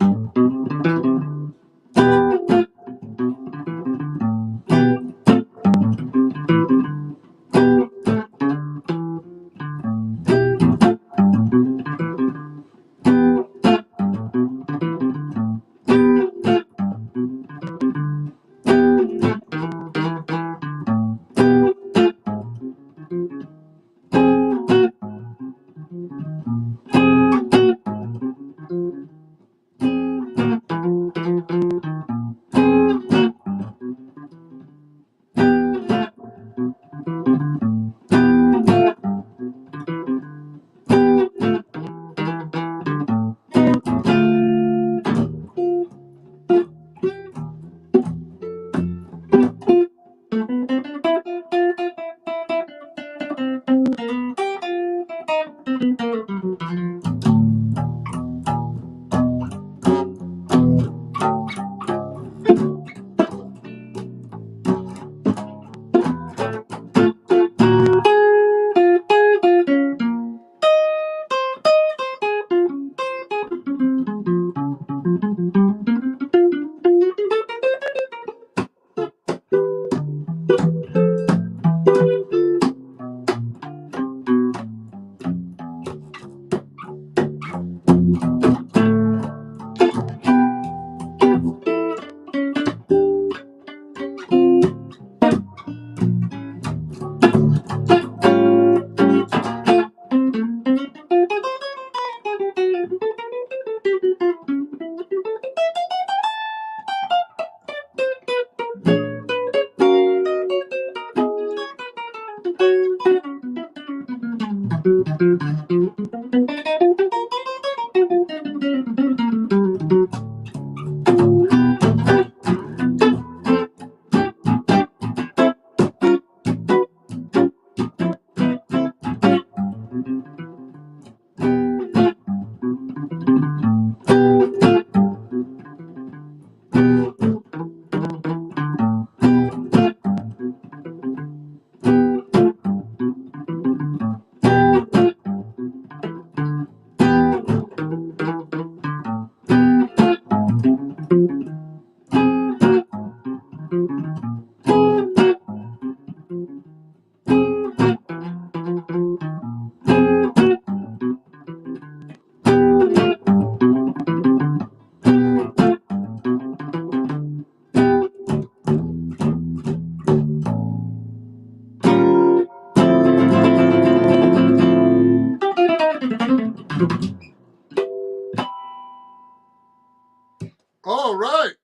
All right.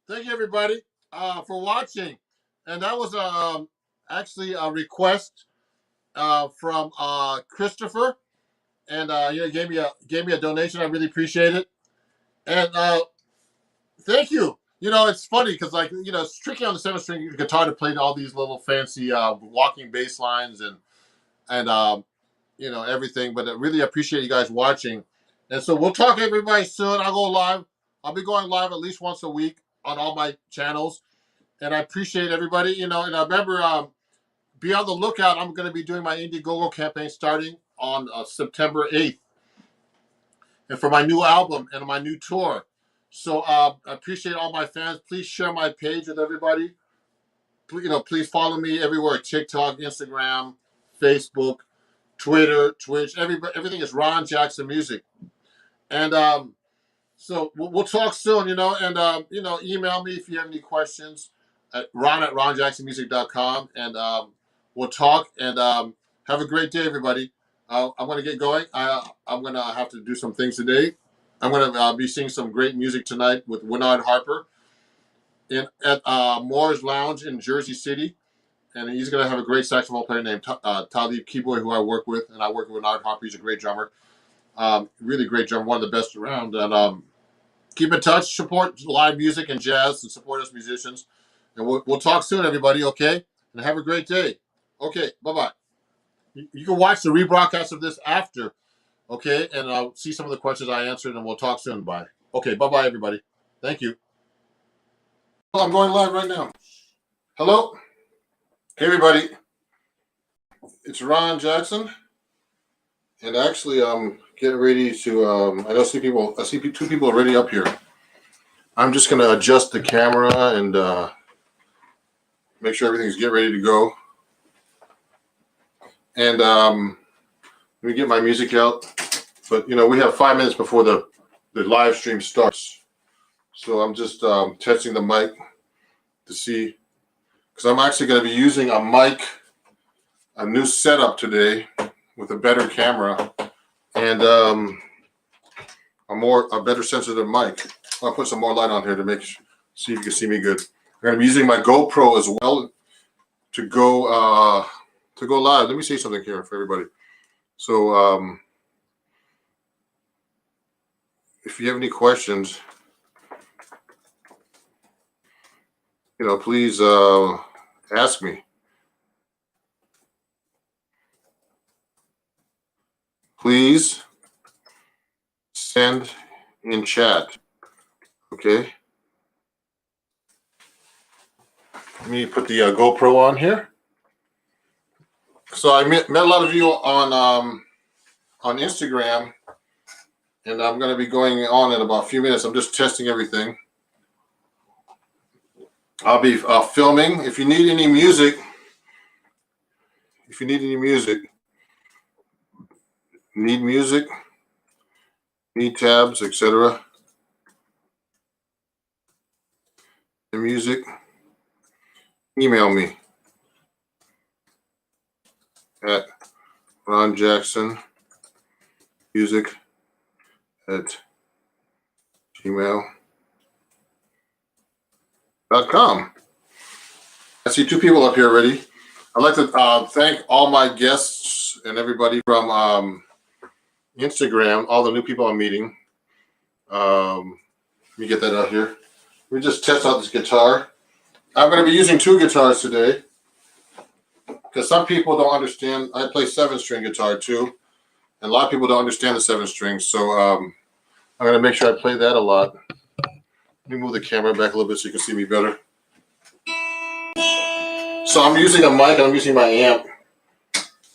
Thank you, everybody, for watching. And that was actually a request from Christopher, and gave me a donation. I really appreciate it. And thank you. It's funny because, like, it's tricky on the 7-string guitar to play all these little fancy walking bass lines and everything. But I really appreciate you guys watching. And so we'll talk to everybody soon. I'll go live. I'll be going live at least once a week on all my channels. And I appreciate everybody. And I remember, be on the lookout. I'm going to be doing my Indiegogo campaign starting on September 8th. And for my new album and my new tour. So I appreciate all my fans. Please share my page with everybody. Please follow me everywhere: TikTok, Instagram, Facebook, Twitter, Twitch. Everything is Ron Jackson Music. And so we'll talk soon. And email me if you have any questions at ron@ronjacksonmusic.com. And we'll talk. And have a great day, everybody. I'm going to get going. I'm going to have to do some things today. I'm going to be seeing some great music tonight with Winard Harper at Moore's Lounge in Jersey City. And he's going to have a great saxophone player named Talib Keyboy, who I work with. And I work with Winard Harper. He's a great drummer. Really great drummer, one of the best around. And keep in touch, support live music and jazz, and support us musicians. And we'll talk soon, everybody, okay? And have a great day. Okay, bye-bye. You can watch the rebroadcast of this after, okay? And I'll see some of the questions I answered, and we'll talk soon. Bye. Okay, bye-bye, everybody. Thank you. Well, I'm going live right now. Hello? Hey, everybody. It's Ron Jackson. And actually, I'm getting ready to, I see two people already up here. I'm just going to adjust the camera and make sure everything's getting ready to go. And let me get my music out. But, we have 5 minutes before the live stream starts. So I'm just testing the mic to see. Because I'm actually going to be using a new setup today with a better camera and a better sensitive mic. I'll put some more light on here to see if you can see me good. I'm going to be using my GoPro as well to go live. Let me say something here for everybody. So if you have any questions, please ask me. Please send in chat. Okay. Let me put the GoPro on here. So I met a lot of you on Instagram, and I'm going to be going on in about a few minutes. I'm just testing everything. I'll be filming. If you need any music, need tabs, etc. The music, email me at ronjacksonmusic@gmail.com. I see two people up here already. I'd like to thank all my guests and everybody from Instagram, all the new people I'm meeting. Let me get that out here. We just test out this guitar. I'm going to be using 2 guitars today because some people don't understand. I play 7-string guitar too, and a lot of people don't understand the 7-string. So I'm going to make sure I play that a lot. Let me move the camera back a little bit so you can see me better. So I'm using a mic and I'm using my amp,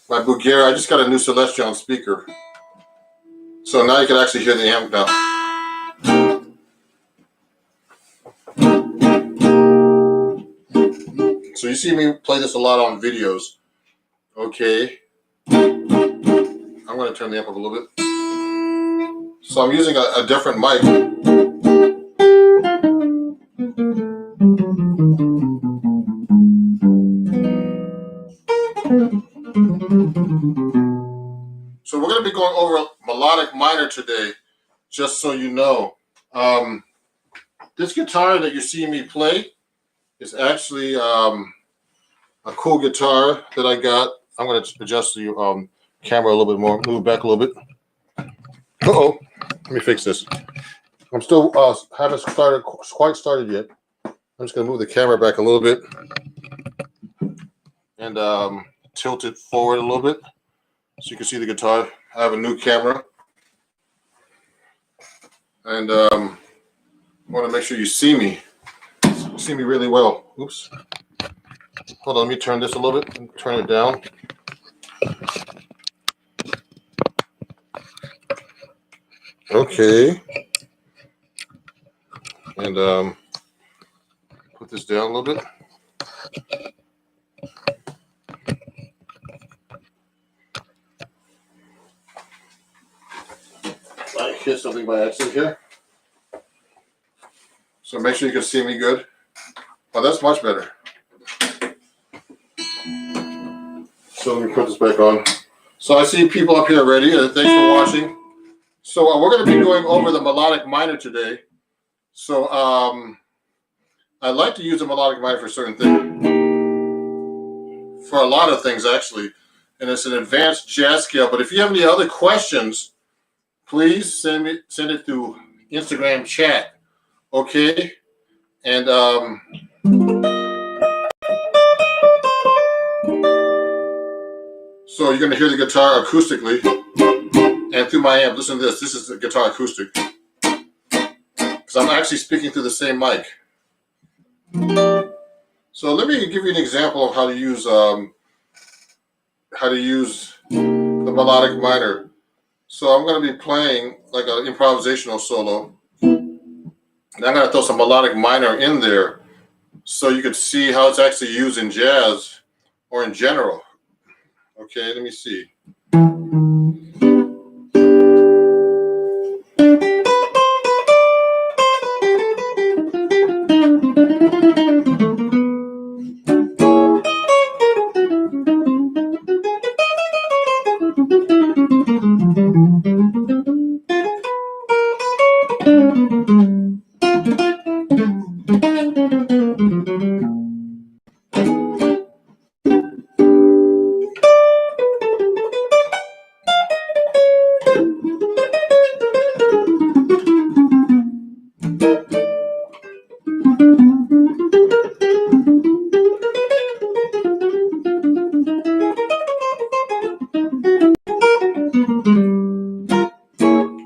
my Bulgaria. I just got a new Celestion speaker. So now you can actually hear the amp now. So you see me play this a lot on videos. Okay. I'm going to turn the amp up a little bit. So I'm using a different mic. So we're going to be going over melodic minor today, just so you know. this guitar that you're seeing me play is actually a cool guitar that I got. I'm going to adjust the camera a little bit more, move back a little bit. Uh-oh, let me fix this. I'm still haven't quite started yet. I'm just going to move the camera back a little bit and tilt it forward a little bit so you can see the guitar. I have a new camera. And I want to make sure you see me really well. Oops. Hold on, let me turn this a little bit and turn it down. Okay. And put this down a little bit. I hit something by accident here. So make sure you can see me good. Oh, that's much better. So let me put this back on. So I see people up here already. Thanks for watching. So we're going to be going over the melodic minor today. So I like to use the melodic minor for certain things. For a lot of things, actually. And it's an advanced jazz scale. But if you have any other questions, please send it through Instagram chat. Okay? And so you're going to hear the guitar acoustically and through my amp. Listen to this. This is the guitar acoustic. Because I'm actually speaking through the same mic. So let me give you an example of how to use the melodic minor. So I'm going to be playing like an improvisational solo. And I'm going to throw some melodic minor in there so you can see how it's actually used in jazz or in general. Okay, let me see.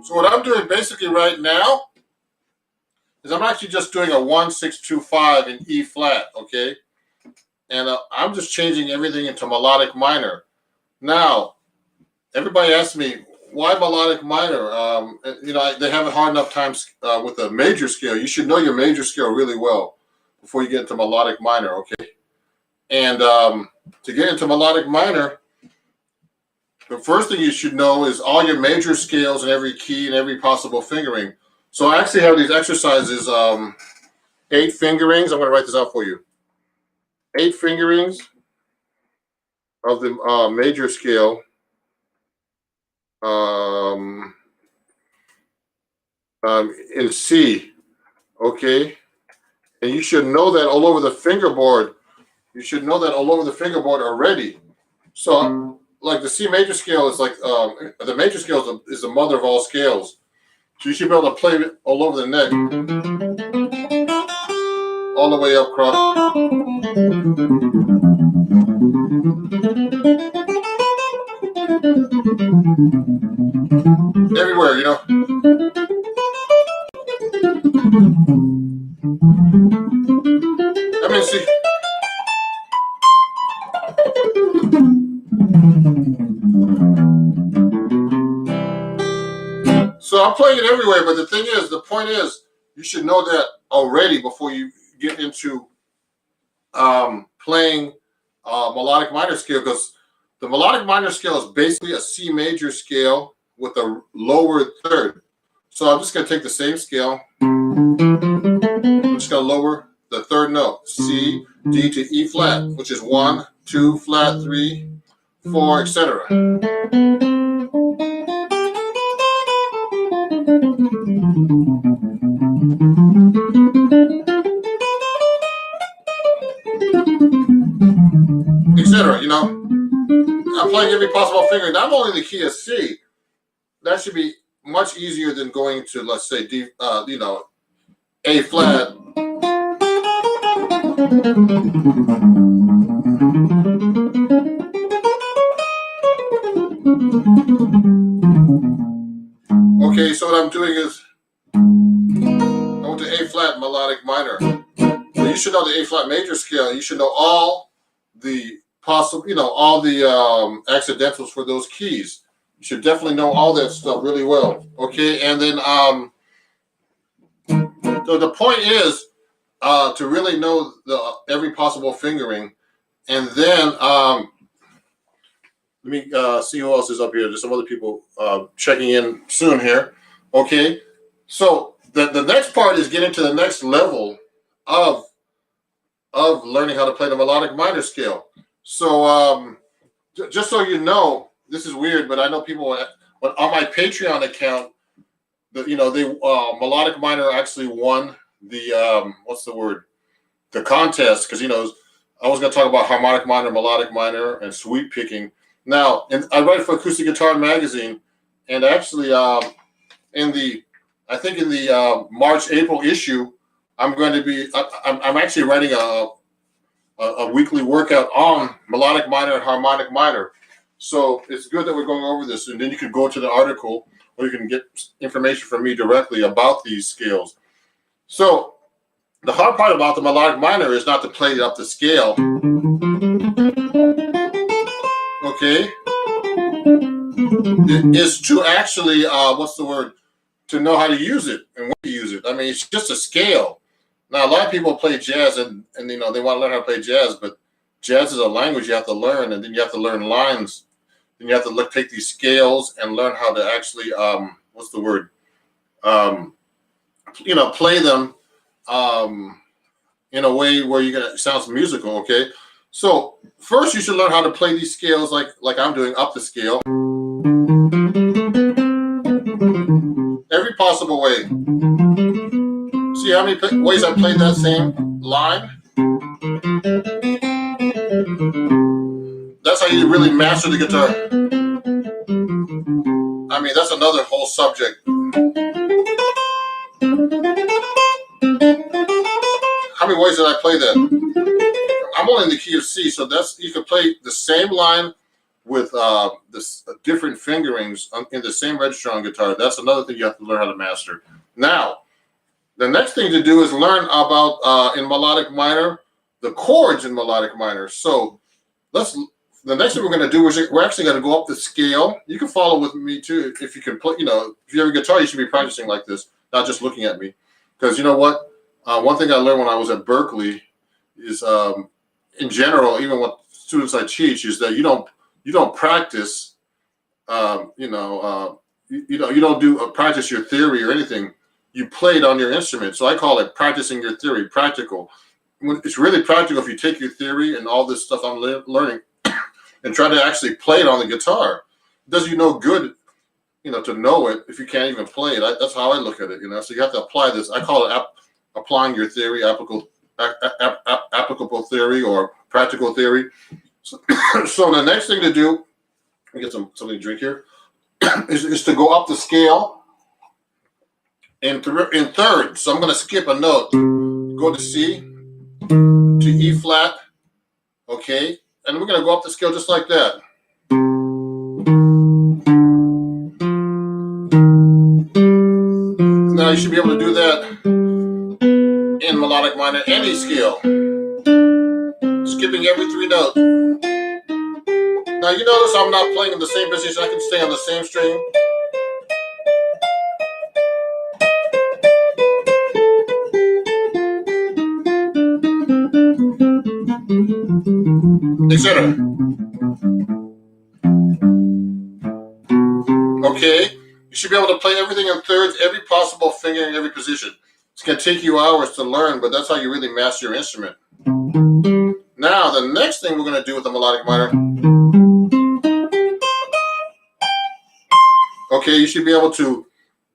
So what I'm doing basically right now is I'm actually just doing a 1-6-2-5 in E flat, okay? And I'm just changing everything into melodic minor. Now, everybody asks me, why melodic minor? They have a hard enough time with a major scale. You should know your major scale really well before you get into melodic minor, okay? And to get into melodic minor, the first thing you should know is all your major scales and every key and every possible fingering. So I actually have these exercises, 8 fingerings. I'm going to write this out for you. 8 fingerings of the major scale. In C, okay? And you should know that all over the fingerboard. You should know that all over the fingerboard already. So, like the C major scale is like, the major scale is the mother of all scales. So you should be able to play it all over the neck. All the way up across. Everywhere, you know. I mean, see. So I'm playing it everywhere, but the point is, you should know that already before you get into playing melodic minor scale, because the melodic minor scale is basically a C major scale with a lower third. So I'm just going to take the same scale. I'm just going to lower the third note, C, D to E flat, which is 1, 2, flat, 3, 4, etc. playing every possible finger, and I'm only in the key of C. That should be much easier than going to, let's say, D, A flat. Okay, so what I'm doing is I went to A flat melodic minor. So you should know the A flat major scale. You should know all the possible, all the accidentals for those keys. You should definitely know all that stuff really well. Okay, and then so the point is to really know every possible fingering, and then let me see who else is up here. There's some other people checking in soon here. Okay, so the next part is getting to the next level of learning how to play the melodic minor scale. So just so you know, this is weird, but I know people on my Patreon account, they melodic minor actually won the the contest, because I was going to talk about harmonic minor, melodic minor, and sweep picking. Now, and I write for Acoustic Guitar Magazine, and actually, in the March-April issue, I'm actually writing a weekly workout on melodic minor and harmonic minor. So it's good that we're going over this, and then you can go to the article, or you can get information from me directly about these scales. So the hard part about the melodic minor is not to play it up the scale. Okay, it is to actually to know how to use it and when to use it. I mean, it's just a scale. Now, a lot of people play jazz and they want to learn how to play jazz, but jazz is a language you have to learn, and then you have to learn lines. Then you have to take these scales and learn how to actually play them in a way where it sounds musical. Okay, so first you should learn how to play these scales like I'm doing, up the scale, every possible way. See how many ways I played that same line? That's how you really master the guitar. I mean, that's another whole subject. How many ways did I play that? I'm only in the key of C, so you can play the same line with different fingerings in the same register on guitar. That's another thing you have to learn how to master. Now, the next thing to do is learn about in melodic minor, the chords in melodic minor. So the next thing we're going to do is we're actually going to go up the scale. You can follow with me too if you can play. If you have a guitar, you should be practicing like this, not just looking at me. Because you know what? One thing I learned when I was at Berkeley is, in general, even with students I teach, is that you don't practice. You don't practice your theory or anything. You play it on your instrument. So I call it practicing your theory, practical. It's really practical if you take your theory and all this stuff I'm learning and try to actually play it on the guitar. It does you no good, to know it if you can't even play it. That's how I look at it, So you have to apply this. I call it applying your theory, applicable theory or practical theory. So the next thing to do, let me get something to drink here, is to go up the scale in thirds. So I'm going to skip a note. Go to C, to E flat, okay? And we're going to go up the scale just like that. Now you should be able to do that in melodic minor, any scale, skipping every 3 notes. Now you notice I'm not playing in the same position. I can stay on the same string. Etc. Okay, you should be able to play everything in thirds, every possible finger in every position. It's going to take you hours to learn, but that's how you really master your instrument. Now, the next thing we're going to do with the melodic minor, okay, you should be able to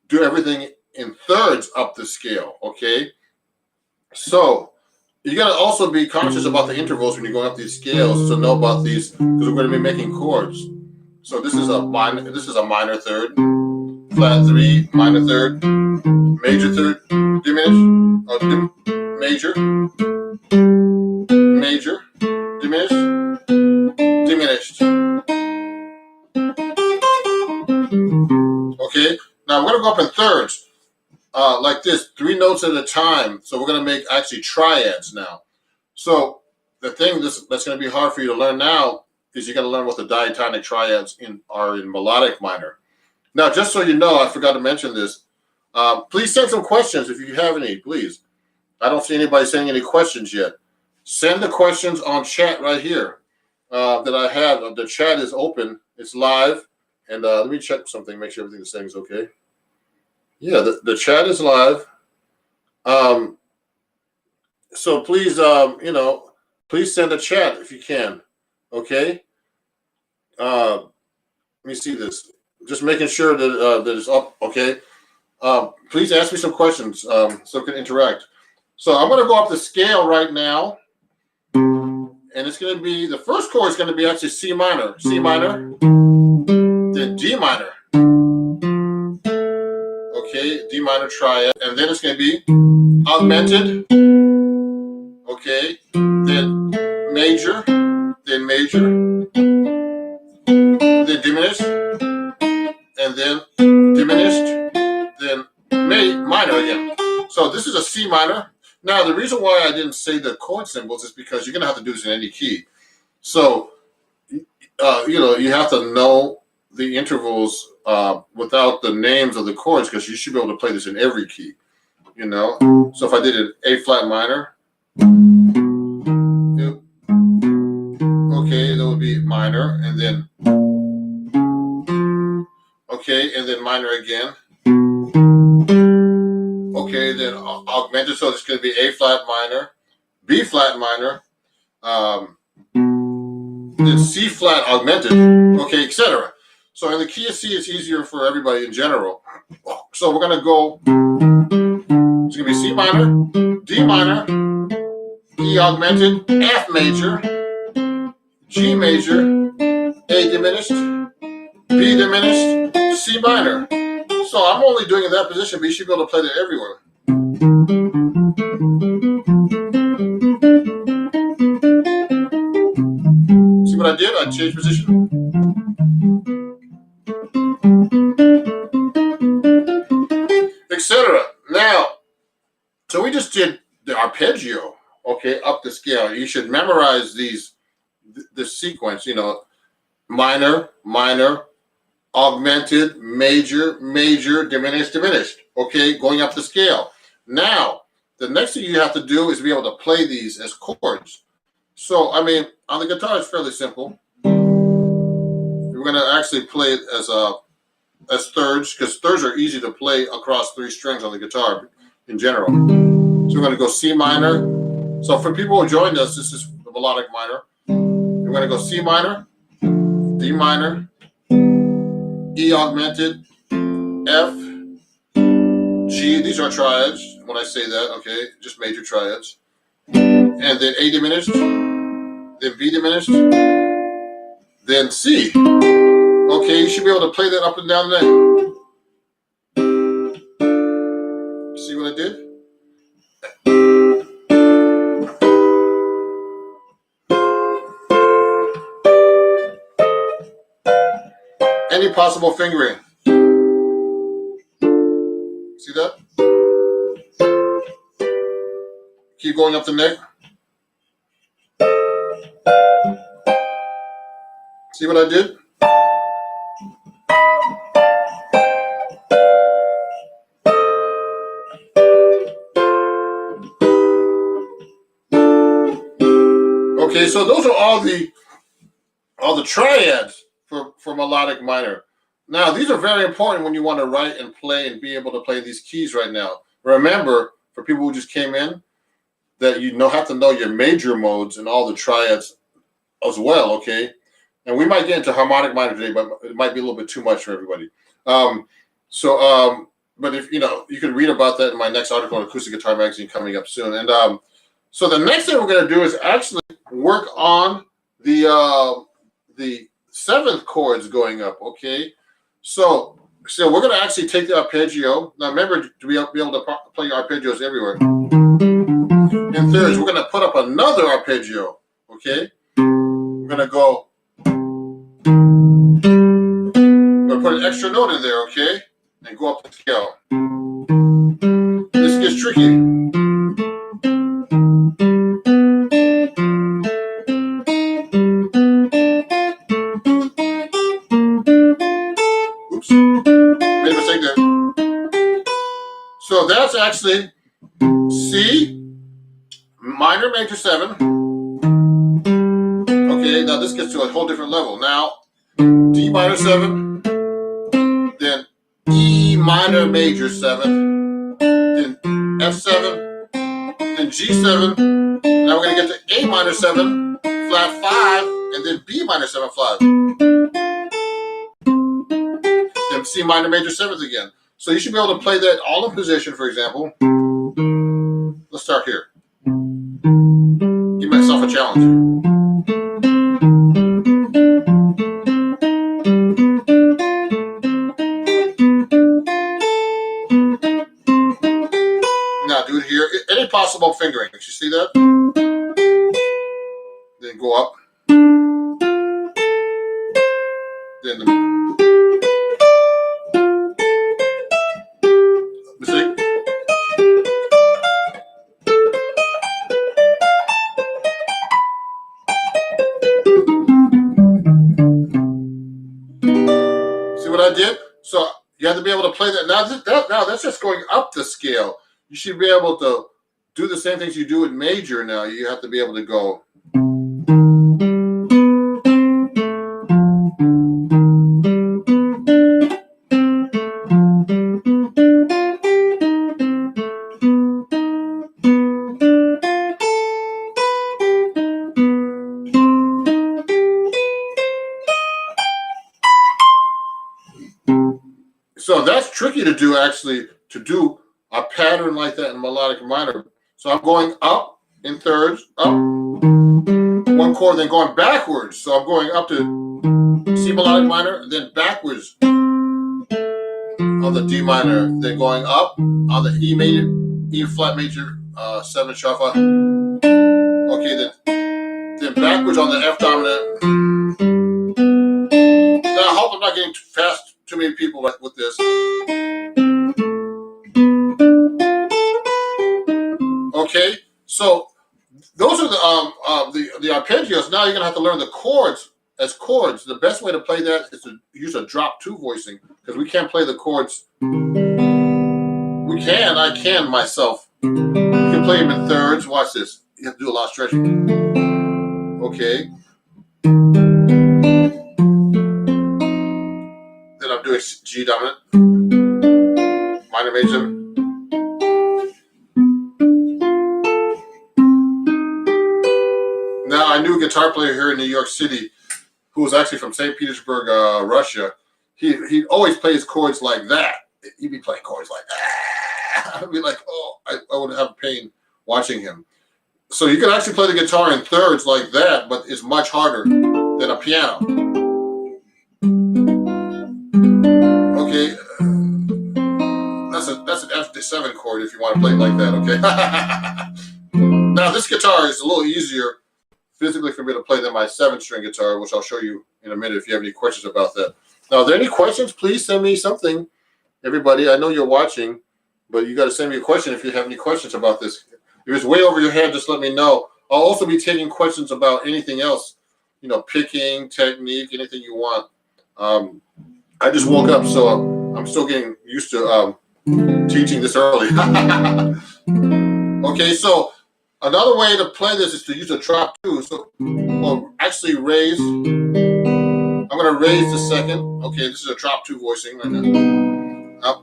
do everything in thirds up the scale, okay? So, you got to also be conscious about the intervals when you're going up these scales to know about these, because we're going to be making chords. So this is a minor third, flat 3, minor third, major third, diminished, or major, major, diminished, diminished. Okay, now we're going to go up in thirds, like this, 3 notes at a time. So we're going to make actually triads now. So the thing that's going to be hard for you to learn now is you got to learn what the diatonic triads are in melodic minor. Now, just so you know, I forgot to mention this. Please send some questions if you have any, please. I don't see anybody sending any questions yet. Send the questions on chat right here that I have. The chat is open. It's live. And let me check something, make sure everything the same is okay. Yeah, the chat is live. So please, please send a chat if you can. Okay. Let me see this. Just making sure that that it's up. Okay. Please ask me some questions so we can interact. So I'm going to go up the scale right now, and it's going to be the first chord is going to be actually C minor, then D minor. Okay, D minor triad, and then it's going to be augmented. Okay, then major, then diminished, and then diminished, then minor again. So this is a C minor. Now, the reason why I didn't say the chord symbols is because you're going to have to do this in any key. So, you have to know the intervals without the names of the chords, because you should be able to play this in every key, So if I did an A flat minor, okay, that would be minor, and then, okay, and then minor again. Okay, then augmented, so it's going to be A flat minor, B flat minor, then C flat augmented, okay, etc. So in the key of C, it's easier for everybody in general. So we're going to go, it's going to be C minor, D minor, E augmented, F major, G major, A diminished, B diminished, C minor. So I'm only doing it in that position, but you should be able to play that everywhere. See what I did? I changed position. Etc. Now, so we just did the arpeggio, okay, up the scale. You should memorize the sequence, minor, minor, augmented, major, major, diminished, diminished, okay, going up the scale. Now, the next thing you have to do is be able to play these as chords. So, I mean, on the guitar, it's fairly simple. We're going to actually play it as thirds, because thirds are easy to play across 3 strings on the guitar in general. So we're going to go C minor. So for people who joined us, this is the melodic minor. We're going to go C minor, D minor, E augmented, F, G. These are triads when I say that, okay, just major triads. And then A diminished, then B diminished, then C. Okay, you should be able to play that up and down there. See what I did? Any possible fingering. See that? Keep going up the neck. See what I did? Okay, so those are all the triads for melodic minor. Now, these are very important when you want to write and play and be able to play these keys right now. Remember, for people who just came in, that you have to know your major modes and all the triads as well, okay? And we might get into harmonic minor today, but it might be a little bit too much for everybody. But if you can read about that in my next article on Acoustic Guitar Magazine coming up soon. And So the next thing we're going to do is actually work on the 7th chords going up, okay? So we're going to actually take the arpeggio. Now remember to be able to play arpeggios everywhere. In thirds, we're going to put up another arpeggio, okay? We're going to go, we're going to put an extra note in there, okay? And go up the scale. This gets tricky. Oops, made a mistake there. So that's actually C, minor major 7. Okay, now this gets to a whole different level. Now, D minor 7, then E minor major 7, then F7, then G7. Now we're going to get to A minor 7, flat 5, and then B minor 7 flat. Then C minor major 7th again. So you should be able to play that all in position, for example. Let's start here. Give myself a challenge. Now do it here. Any possible fingering. You see that? Then go up. Then the mistake. See what I did? So you have to be able to play that. Now that's just going up the scale. You should be able to do the same things you do in major now. You have to be able to go. So that's tricky to do, actually, to do a pattern like that in melodic minor. So I'm going up in thirds, up one chord, then going backwards. So I'm going up to C melodic minor, then backwards on the D minor, then going up on the E major, E flat major 7 sharp 5. Okay, then backwards on the F dominant. Now I hope I'm not getting too many people with this. Okay, so those are the arpeggios. Now you're gonna have to learn the chords as chords. The best way to play that is to use a drop 2 voicing, because we can't play the chords. I can myself. You can play them in thirds. Watch this. You have to do a lot of stretching. Okay. Then I'm doing G dominant, minor major. Now, I knew a guitar player here in New York City who was actually from St. Petersburg, Russia. He'd always play his chords like that. He'd be playing chords like that. I'd be like, oh, I would have pain watching him. So you can actually play the guitar in thirds like that, but it's much harder than a piano. Okay, that's an F7 chord if you want to play it like that. Okay. Now this guitar is a little easier physically for me to play than my 7-string guitar, which I'll show you in a minute if you have any questions about that. Now, are there any questions? Please send me something. Everybody, I know you're watching, but you got to send me a question if you have any questions about this. If it's way over your head, just let me know. I'll also be taking questions about anything else, picking, technique, anything you want. I just woke up, so I'm still getting used to teaching this early. Okay, so another way to play this is to use a drop 2. So, actually raise. I'm going to raise the second. Okay, this is a drop 2 voicing right now.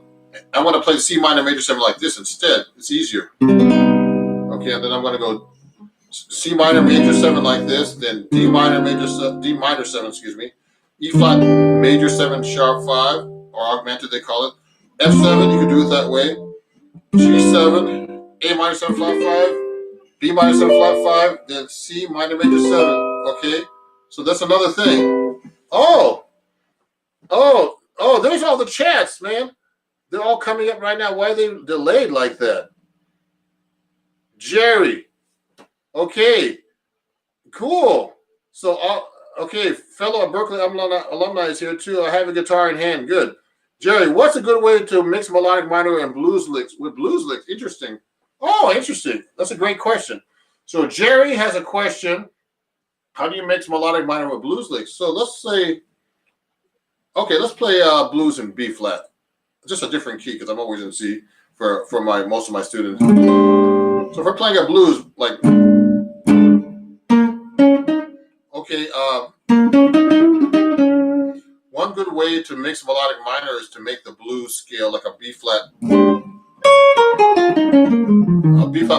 I want to play the C minor major 7 like this instead. It's easier. Okay, and then I'm going to go C minor major 7 like this, then D minor 7, E flat major 7 sharp 5, or augmented they call it. F7, you can do it that way. G7, A minor 7 flat 5, B minor 7 flat 5, then C minor major 7. Okay, so that's another thing. Oh, there's all the chats, man. They're all coming up right now. Why are they delayed like that? Jerry. Okay, cool. So, okay, fellow Berkeley alumni is here too. I have a guitar in hand. Good. Jerry, what's a good way to mix melodic minor and blues licks with blues licks? Interesting. Oh, interesting. That's a great question. So Jerry has a question. How do you mix melodic minor with blues licks? So let's say, okay, let's play blues in B flat. Just a different key because I'm always in C for most of my students. So if we're playing a blues, like, okay, one good way to mix melodic minor is to make the blues scale like a B flat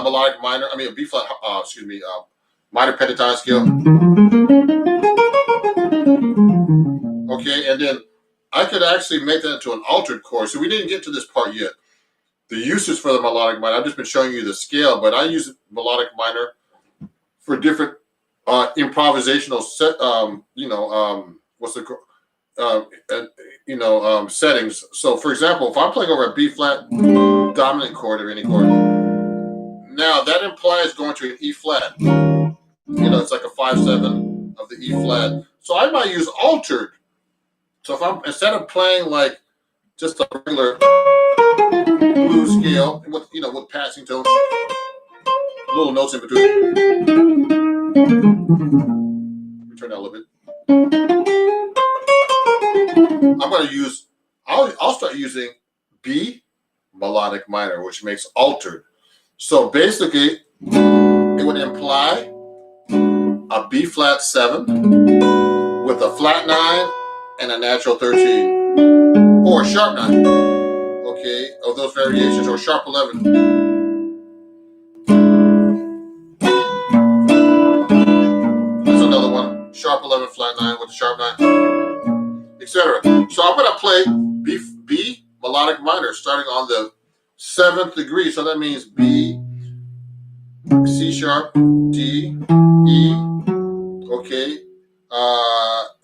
melodic minor. I mean a B flat, minor pentatonic scale. Okay, and then I could actually make that into an altered chord. So we didn't get to this part yet. The uses for the melodic minor. I've just been showing you the scale, but I use melodic minor for different improvisational set. Settings. So, for example, if I'm playing over a B flat dominant chord or any chord, now that implies going to an E flat. It's like a 5/7 of the E flat. So I might use altered. So if I'm instead of playing like just a regular blues scale with passing tones, little notes in between. Let me turn that a little bit. I'm going to use. I'll start using B melodic minor, which makes altered. So basically, it would imply a B flat 7 with a flat 9 and a natural 13, or a sharp 9. Okay, of those variations, or sharp 11. There's another one, sharp 11, flat 9 with a sharp 9, etc. So I'm going to play B melodic minor starting on the 7th degree. So that means B, C sharp, D, E, okay,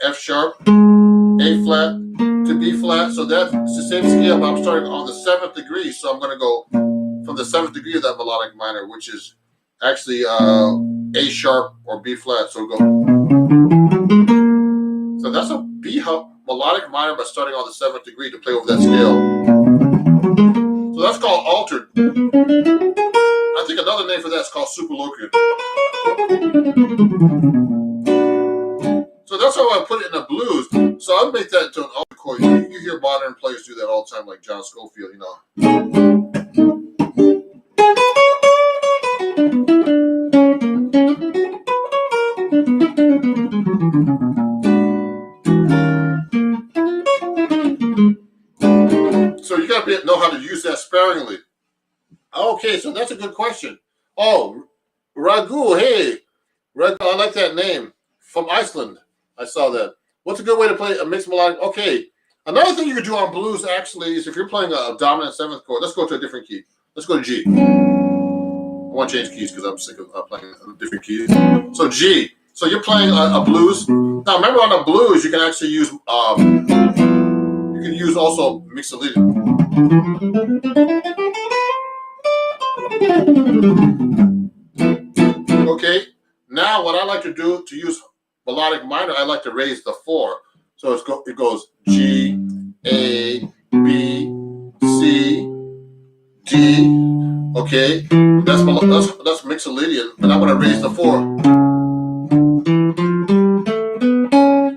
F sharp, A flat to B flat. So that's the same scale, but I'm starting on the 7th degree. So I'm going to go from the 7th degree of that melodic minor, which is actually A sharp or B flat. So we'll go. So that's a B melodic minor, but starting on the 7th degree to play over that scale. So that's called altered. I think another name for that is called superloquial. So that's how I put it in the blues. So I'd make that into an altered chord. You hear modern players do that all the time, like John Scofield, So you got to know how to use that sparingly. Okay, so that's a good question. Oh, Ragu, hey. Ragu, I like that name. From Iceland. I saw that. What's a good way to play a mixed melodic? Okay. Another thing you can do on blues, actually, is if you're playing a dominant 7th chord, let's go to a different key. Let's go to G. I want to change keys because I'm sick of playing different keys. So G. So you're playing a blues. Now, remember on a blues, you can actually use also mixolydian. Okay. Now, what I like to do to use melodic minor, I like to raise the 4. So it goes G, A, B, C, D. Okay, that's mixolydian, but I'm going to raise the 4.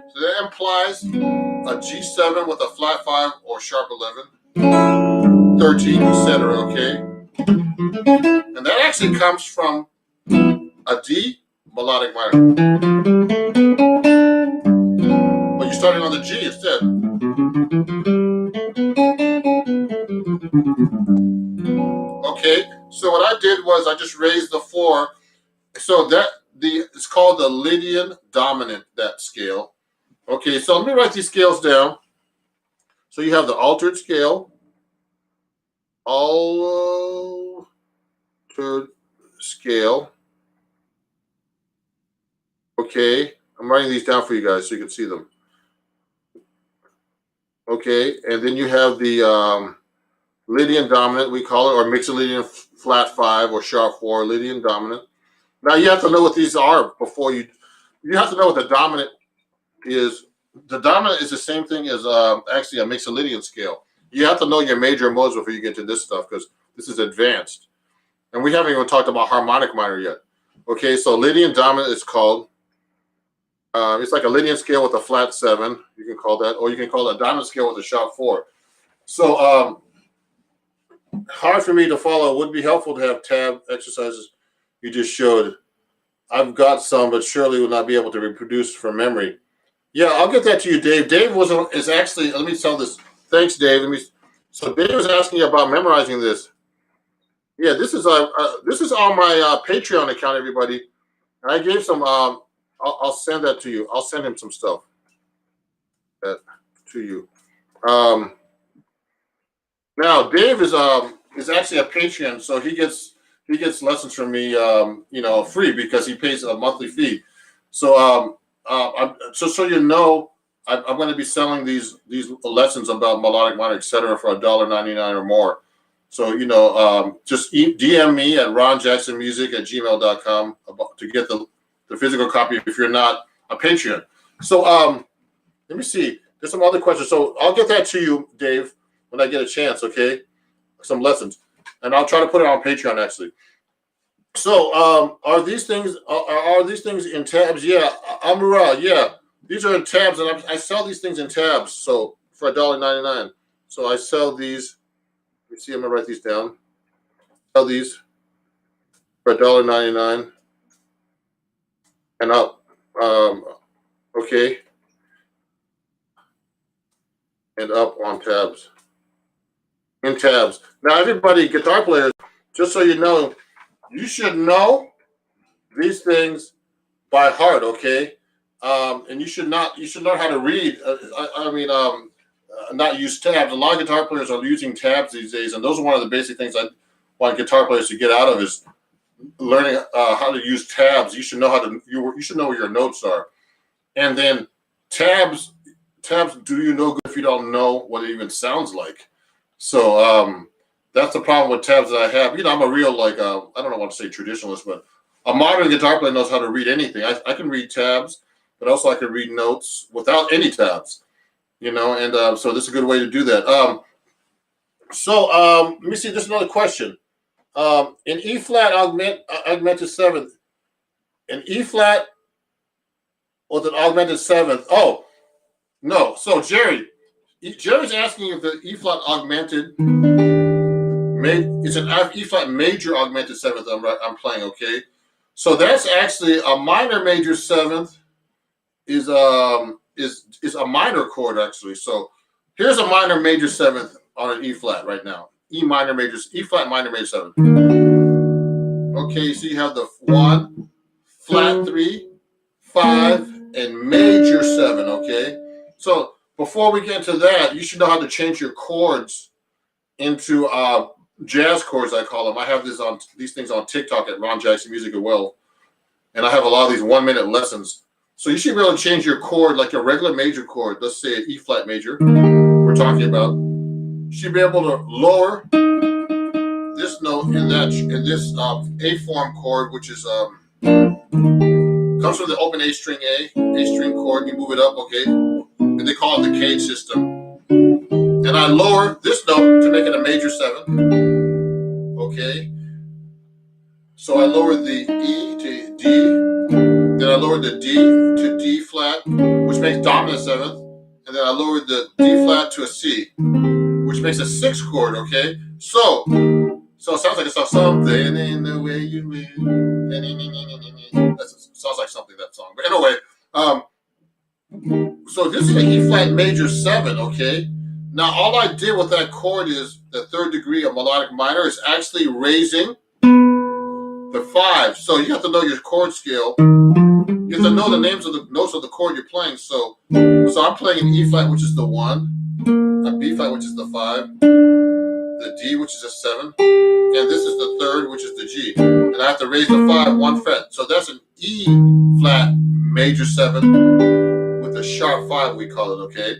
So that implies a G7 with a flat 5 or sharp 11, 13, etc. Okay, and that actually comes from a D melodic minor, but you're starting on the G instead. Okay, so what I did was I just raised the 4. So it's called the Lydian dominant, that scale. Okay, so let me write these scales down. So you have the altered scale, altered scale. Okay, I'm writing these down for you guys so you can see them. Okay, and then you have the Lydian dominant, we call it, or Mixolydian flat 5 or sharp 4, Lydian dominant. Now you have to know what these are before you have to know what the dominant is. The dominant is the same thing as actually a Mixolydian scale. You have to know your major modes before you get to this stuff because this is advanced. And we haven't even talked about harmonic minor yet. Okay, so Lydian dominant is called, it's like a Lydian scale with a flat 7, you can call that, or you can call it a dominant scale with a sharp 4. So hard for me to follow. It would be helpful to have tab exercises you just showed. I've got some, but surely will not be able to reproduce from memory. Yeah, I'll get that to you, Dave. Dave is actually, let me tell this. Thanks, Dave. So Dave was asking you about memorizing this. Yeah, this is on my Patreon account, everybody. And I gave some. I'll send that to you. I'll send him some stuff. That to you. Now Dave is actually a Patreon, so he gets lessons from me, free because he pays a monthly fee. So so you know, I'm going to be selling these lessons about melodic minor, etc., for $1.99 or more. So just DM me at ronjacksonmusic@gmail.com to get the physical copy if you're not a Patreon. So let me see. There's some other questions. So I'll get that to you, Dave, when I get a chance. Okay, some lessons, and I'll try to put it on Patreon actually. So are these things in tabs? Yeah, Amura. Yeah, these are in tabs, and I sell these things in tabs. So for $1.99. So I sell these. Let me see. I'm gonna write these down. Sell these for $1.99 and up. Okay, and up on tabs. In tabs. Now, everybody, guitar players, just so you know, you should know these things by heart, okay? And you should learn how to read. Not use tabs. A lot of guitar players are using tabs these days, and those are one of the basic things I want guitar players to get out of is learning how to use tabs. You should know you should know where your notes are, and then tabs do you no good if you don't know what it even sounds like. So that's the problem with tabs that I have. I'm a real I don't know what to say traditionalist, but a modern guitar player knows how to read anything. I can read tabs, but also I can read notes without any tabs. And so this is a good way to do that. Let me see. There's another question. In E flat augmented seventh, in E flat with an augmented seventh. Oh no. So Jerry's asking if the E flat augmented it's an E flat major augmented seventh I'm playing. Okay, so that's actually a minor major seventh is a minor chord actually. So here's a minor major seventh on an E flat right now. E flat minor major seventh. Okay, so you have the 1, flat 3, 5, and major 7. Okay, so before we get into that, you should know how to change your chords into jazz chords, I call them. I have these things on TikTok at Ron Jackson Music as well, and I have a lot of these 1-minute lessons. So you should be able to change your chord, like your regular major chord. Let's say an E flat major. We're talking about. You should be able to lower this note in this A form chord, which is comes from the open A string chord. You move it up, okay, and they call it the cage system. And I lower this note to make it a major 7. Okay. So I lower the E to D, then I lowered the D to D flat, which makes dominant 7th, and then I lowered the D flat to a C, which makes a 6th chord. Okay. So it sounds like it's something in the way you move. That sounds like something, that song. But anyway, so this is an E flat major 7. Okay. Now, all I did with that chord is the 3rd degree of melodic minor is actually raising the 5. So you have to know your chord scale. You have to know the names of the notes of the chord you're playing. So I'm playing an E flat, which is the 1, a B flat, which is the 5, the D, which is a 7, and this is the 3rd, which is the G. And I have to raise the 5 1 fret. So that's an E flat major 7 with a sharp 5, we call it, okay?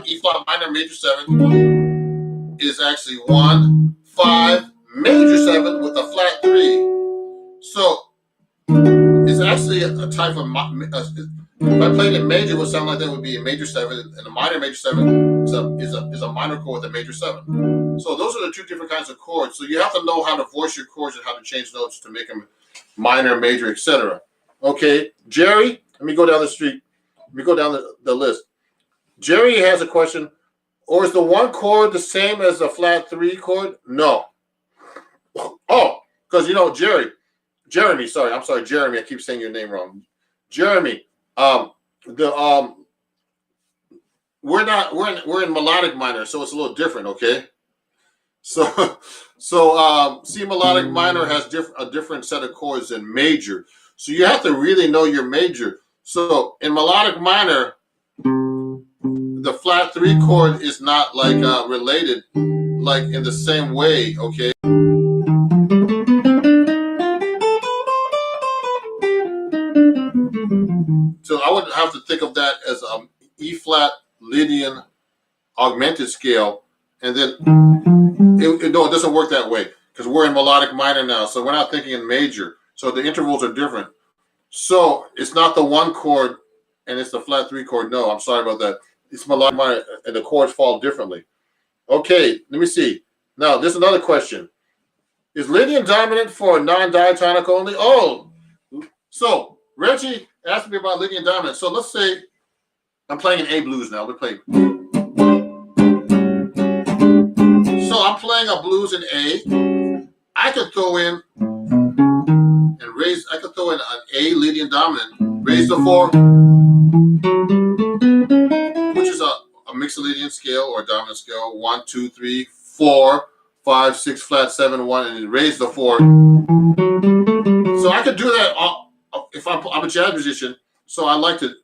E flat minor major 7 is actually 1, 5, major 7 with a flat 3. So it's actually a type of, if I played it major, it would sound like that would be a major 7, and a minor major 7 is a minor chord with a major 7. So those are the two different kinds of chords. So you have to know how to voice your chords and how to change notes to make them minor, major, etc. Okay, Jerry, let me go down the street. Let me go down the list. Jerry has a question. Or is the 1 chord the same as the flat 3 chord? No. Oh, because Jeremy, sorry, I'm sorry, Jeremy. I keep saying your name wrong. Jeremy, we're in melodic minor, so it's a little different, okay? So C melodic minor has a different set of chords than major. So you have to really know your major. So in melodic minor, the flat 3 chord is not like related like in the same way, okay? So I would have to think of that as E flat Lydian augmented scale, and then it doesn't work that way because we're in melodic minor now, so we're not thinking in major. So the intervals are different. So it's not the 1 chord and it's the flat 3 chord. No, I'm sorry about that. It's melodic minor and the chords fall differently. Okay, let me see. Now, there's another question. Is Lydian dominant for non-diatonic only? Oh, so Reggie asked me about Lydian dominant. So let's say I'm playing an A blues now. We're playing. So I'm playing a blues in A. I could throw in and raise. I could throw in an A Lydian dominant, raise the 4, which is a mixed Lydian scale or a dominant scale. 1, 2, 3, 4, 5, 6 flat 7, 1, and then raise the 4. So I could do that if I'm a jazz musician. So I like to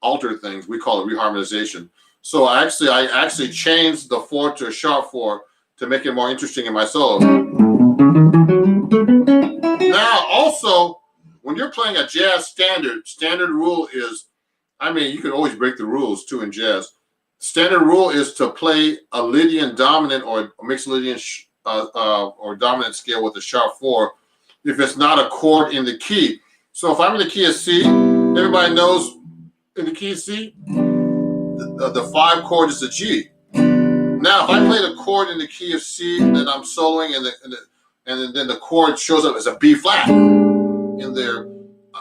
alter things. We call it reharmonization. So I actually changed the 4 to a sharp 4 to make it more interesting in my solo. Now, also, when you're playing a jazz standard rule is, you can always break the rules too in jazz. Standard rule is to play a Lydian dominant or a mixed Lydian or dominant scale with a sharp 4 if it's not a chord in the key. So if I'm in the key of C, everybody knows in the key of C, the 5 chord is the G. Now, if I play the chord in the key of C, then I'm soloing, and then the chord shows up as a B flat in there.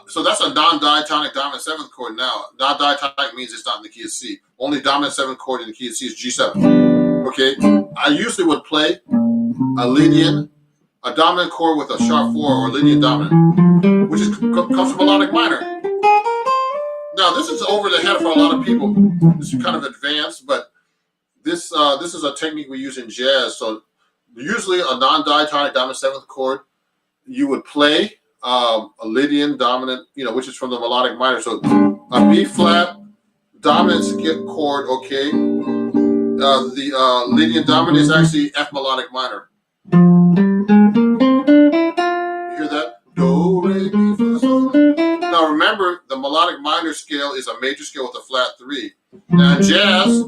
So that's a non-diatonic dominant 7th chord now. Non-diatonic means it's not in the key of C. Only dominant 7th chord in the key of C is G7. Okay? I usually would play a dominant chord with a sharp 4 or Lydian dominant, which comes from melodic minor. Now, this is over the head for a lot of people. This is kind of advanced, but this is a technique we use in jazz. So usually a non-diatonic dominant 7th chord, you would play a Lydian dominant, which is from the melodic minor. So a B flat dominant chord, okay. The Lydian dominant is actually F melodic minor. You hear that? Do, re, mi, fa, sol. Now remember, the melodic minor scale is a major scale with a flat 3. Now in jazz,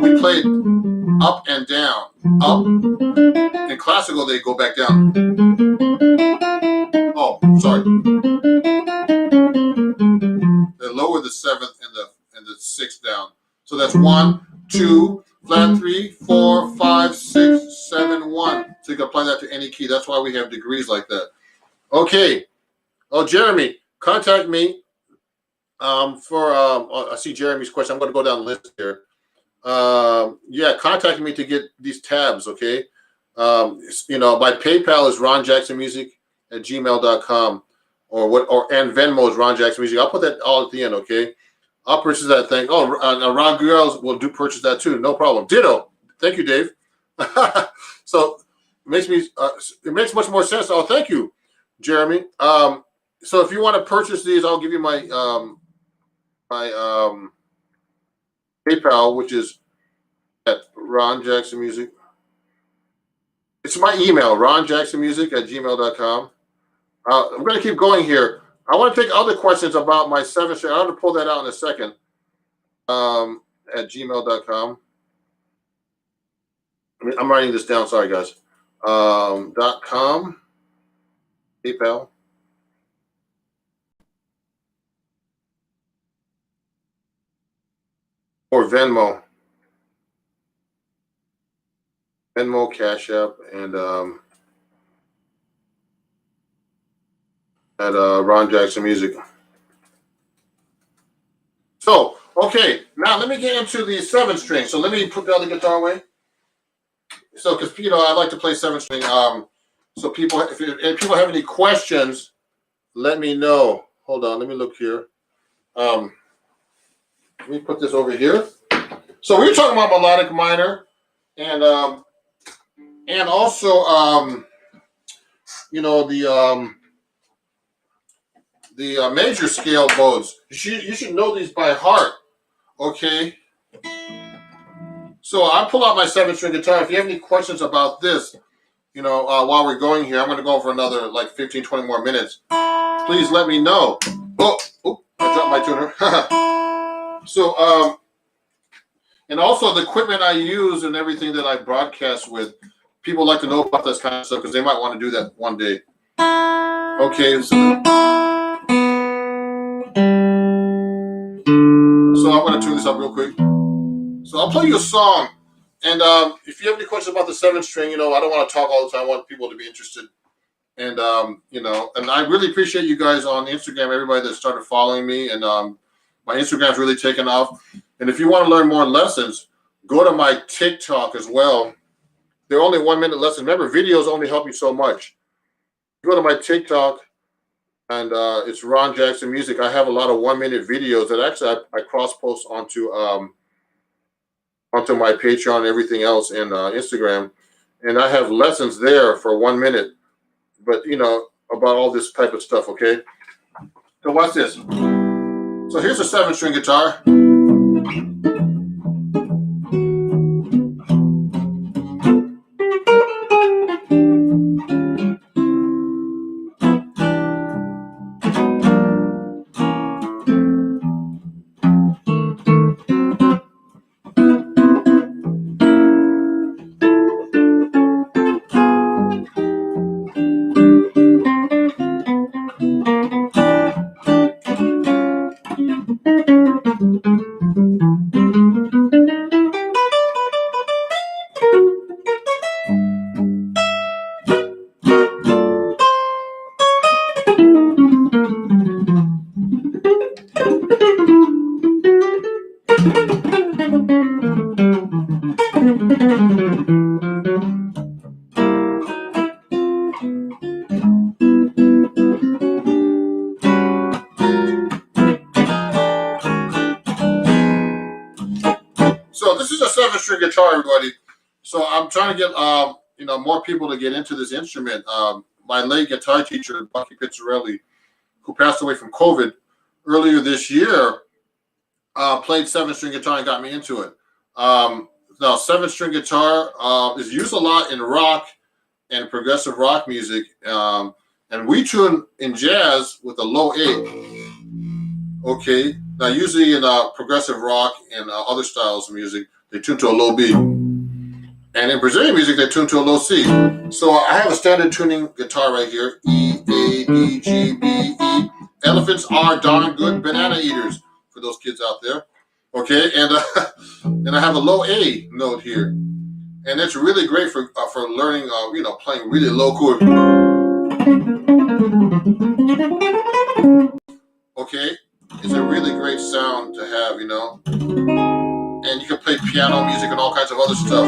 we played up and down. Up. In classical, they go back down. Oh, sorry. They lower the 7th and the 6th down. So that's 1, 2, flat 3, 4, 5, 6, 7, 1. So you can apply that to any key. That's why we have degrees like that. Okay. Oh, Jeremy, contact me I see Jeremy's question. I'm going to go down the list here. Contact me to get these tabs, okay? My PayPal is ronjacksonmusic@gmail.com and Venmo is Ron Jackson Music. I'll put that all at the end, okay? I'll purchase that thing. Oh, Ron Girls will purchase that too. No problem. Ditto. Thank you, Dave. So it makes much more sense. Oh, thank you, Jeremy. So if you want to purchase these, I'll give you my PayPal, which is at Ron Jackson Music. It's my email, ronjacksonmusic@gmail.com. I'm going to keep going here. I want to take other questions about my 7-string. I'm going to pull that out in a second. At gmail.com. I'm writing this down. Sorry, guys. .com. PayPal. Or Venmo. Venmo, Cash App, and at Ron Jackson Music. So, okay, now let me get into the 7-string. So let me put the other guitar away. So, because I like to play 7-string. So people, if people have any questions, let me know. Hold on, let me look here. Let me put this over here. So we were talking about melodic minor, and also the major scale modes. You should know these by heart. Okay. So I pull out my 7-string guitar. If you have any questions about this, while we're going here, I'm going to go for another like 15, 20 more minutes. Please let me know. Oh, I dropped my tuner. So, and also the equipment I use and everything that I broadcast with, people like to know about this kind of stuff because they might want to do that one day. Okay, so I'm going to tune this up real quick. So I'll play you a song. And if you have any questions about the 7-string, I don't want to talk all the time. I want people to be interested. And, and I really appreciate you guys on Instagram, everybody that started following me. And my Instagram's really taken off. And if you want to learn more lessons, go to my TikTok as well. They're only 1-minute lessons. Remember, videos only help you so much. Go to my TikTok, and it's Ron Jackson Music. I have a lot of 1-minute videos that actually I cross-post onto my Patreon and everything else and Instagram. And I have lessons there for 1 minute, but about all this type of stuff, okay? So watch this. So here's a 7-string guitar. So this is a 7-string guitar, everybody. So I'm trying to get more people to get into this instrument. My late guitar teacher, Bucky Pizzarelli, who passed away from COVID earlier this year, played 7-string guitar and got me into it. Now 7-string guitar is used a lot in rock and progressive rock music, and we tune in jazz with a low A. Okay, now usually in progressive rock and other styles of music, they tune to a low B. And in Brazilian music, they tune to a low C. So I have a standard tuning guitar right here. E, A, B, G, B, E. Elephants are darn good banana eaters for those kids out there. Okay, and and I have a low A note here. And it's really great for learning, playing really low chord. Okay, it's a really great sound to have, and you can play piano music and all kinds of other stuff.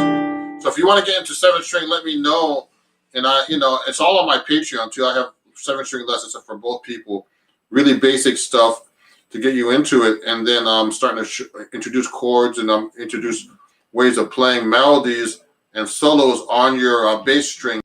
So if you want to get into 7-string, let me know. And it's all on my Patreon too. I have 7-string lessons for both people, really basic stuff to get you into it. And then I'm starting to introduce chords and introduce ways of playing melodies and solos on your bass string.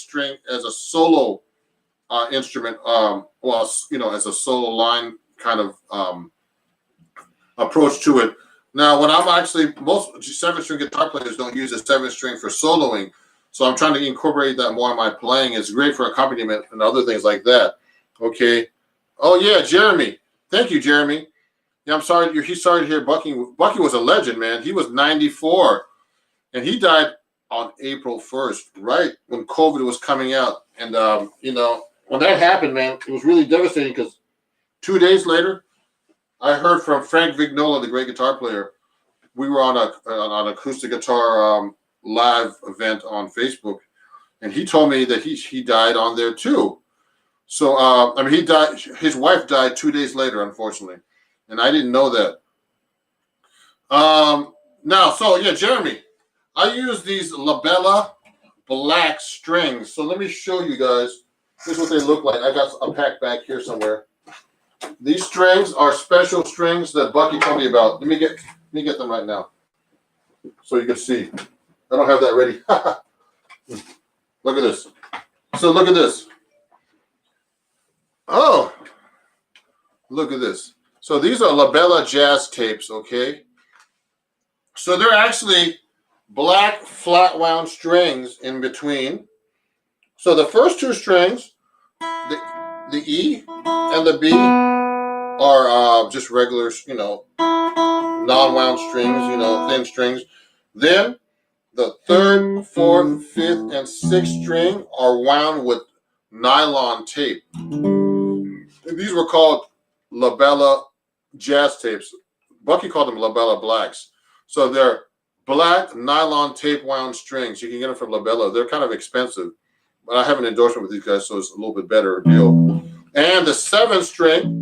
string as a solo instrument. Well, as a solo line kind of approach to it. Now, when I'm actually, most 7-string guitar players don't use a 7-string for soloing, so I'm trying to incorporate that more in my playing. It's great for accompaniment and other things like that. Okay. Oh yeah, Jeremy. Thank you, Jeremy. Yeah, I'm sorry. He's sorry to hear Bucky. Bucky was a legend, man. He was 94, and he died on April 1st, right when COVID was coming out. And when that happened, man, it was really devastating because 2 days later, I heard from Frank Vignola, the great guitar player. We were on an acoustic guitar live event on Facebook, and he told me that he died on there too. So he died. His wife died 2 days later, unfortunately, and I didn't know that. Jeremy, I use these Labella black strings. So let me show you guys. This is what they look like. I got a pack back here somewhere. These strings are special strings that Bucky told me about. Let me get them right now, so you can see. I don't have that ready. Look at this. So look at this. Oh, look at this. So these are Labella jazz tapes, okay? So they're actually black flat wound strings in between. So the first two strings, the E and the B, are just regular, non-wound strings, thin strings. Then the third, fourth, fifth, and sixth string are wound with nylon tape. And these were called Labella jazz tapes. Bucky called them Labella blacks. So they're black nylon tape wound strings. You can get them from Labella. They're kind of expensive, but I have an endorsement with these guys, so it's a little bit better deal. And the 7th string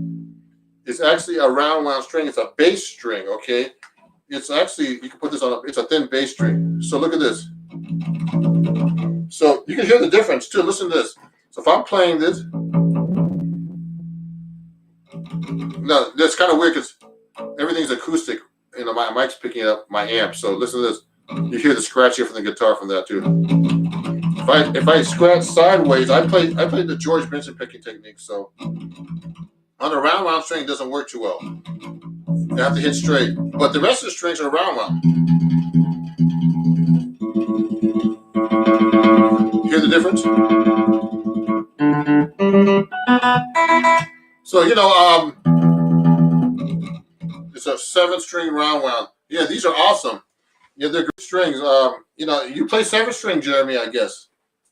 is actually a round wound string. It's a bass string, okay? It's actually, you can put this on, it's a thin bass string. So look at this. So you can hear the difference too. Listen to this. So if I'm playing this, now that's kind of weird because everything's acoustic. My mic's picking up my amp. So listen to this. You hear the scratching from the guitar from that too. If I scratch sideways, I play the George Benson picking technique. So on a round wound string, it doesn't work too well. You have to hit straight. But the rest of the strings are round wound. Hear the difference? So it's a 7-string round wound. Yeah, these are awesome. Yeah, they're good strings. You play 7-string, Jeremy, I guess.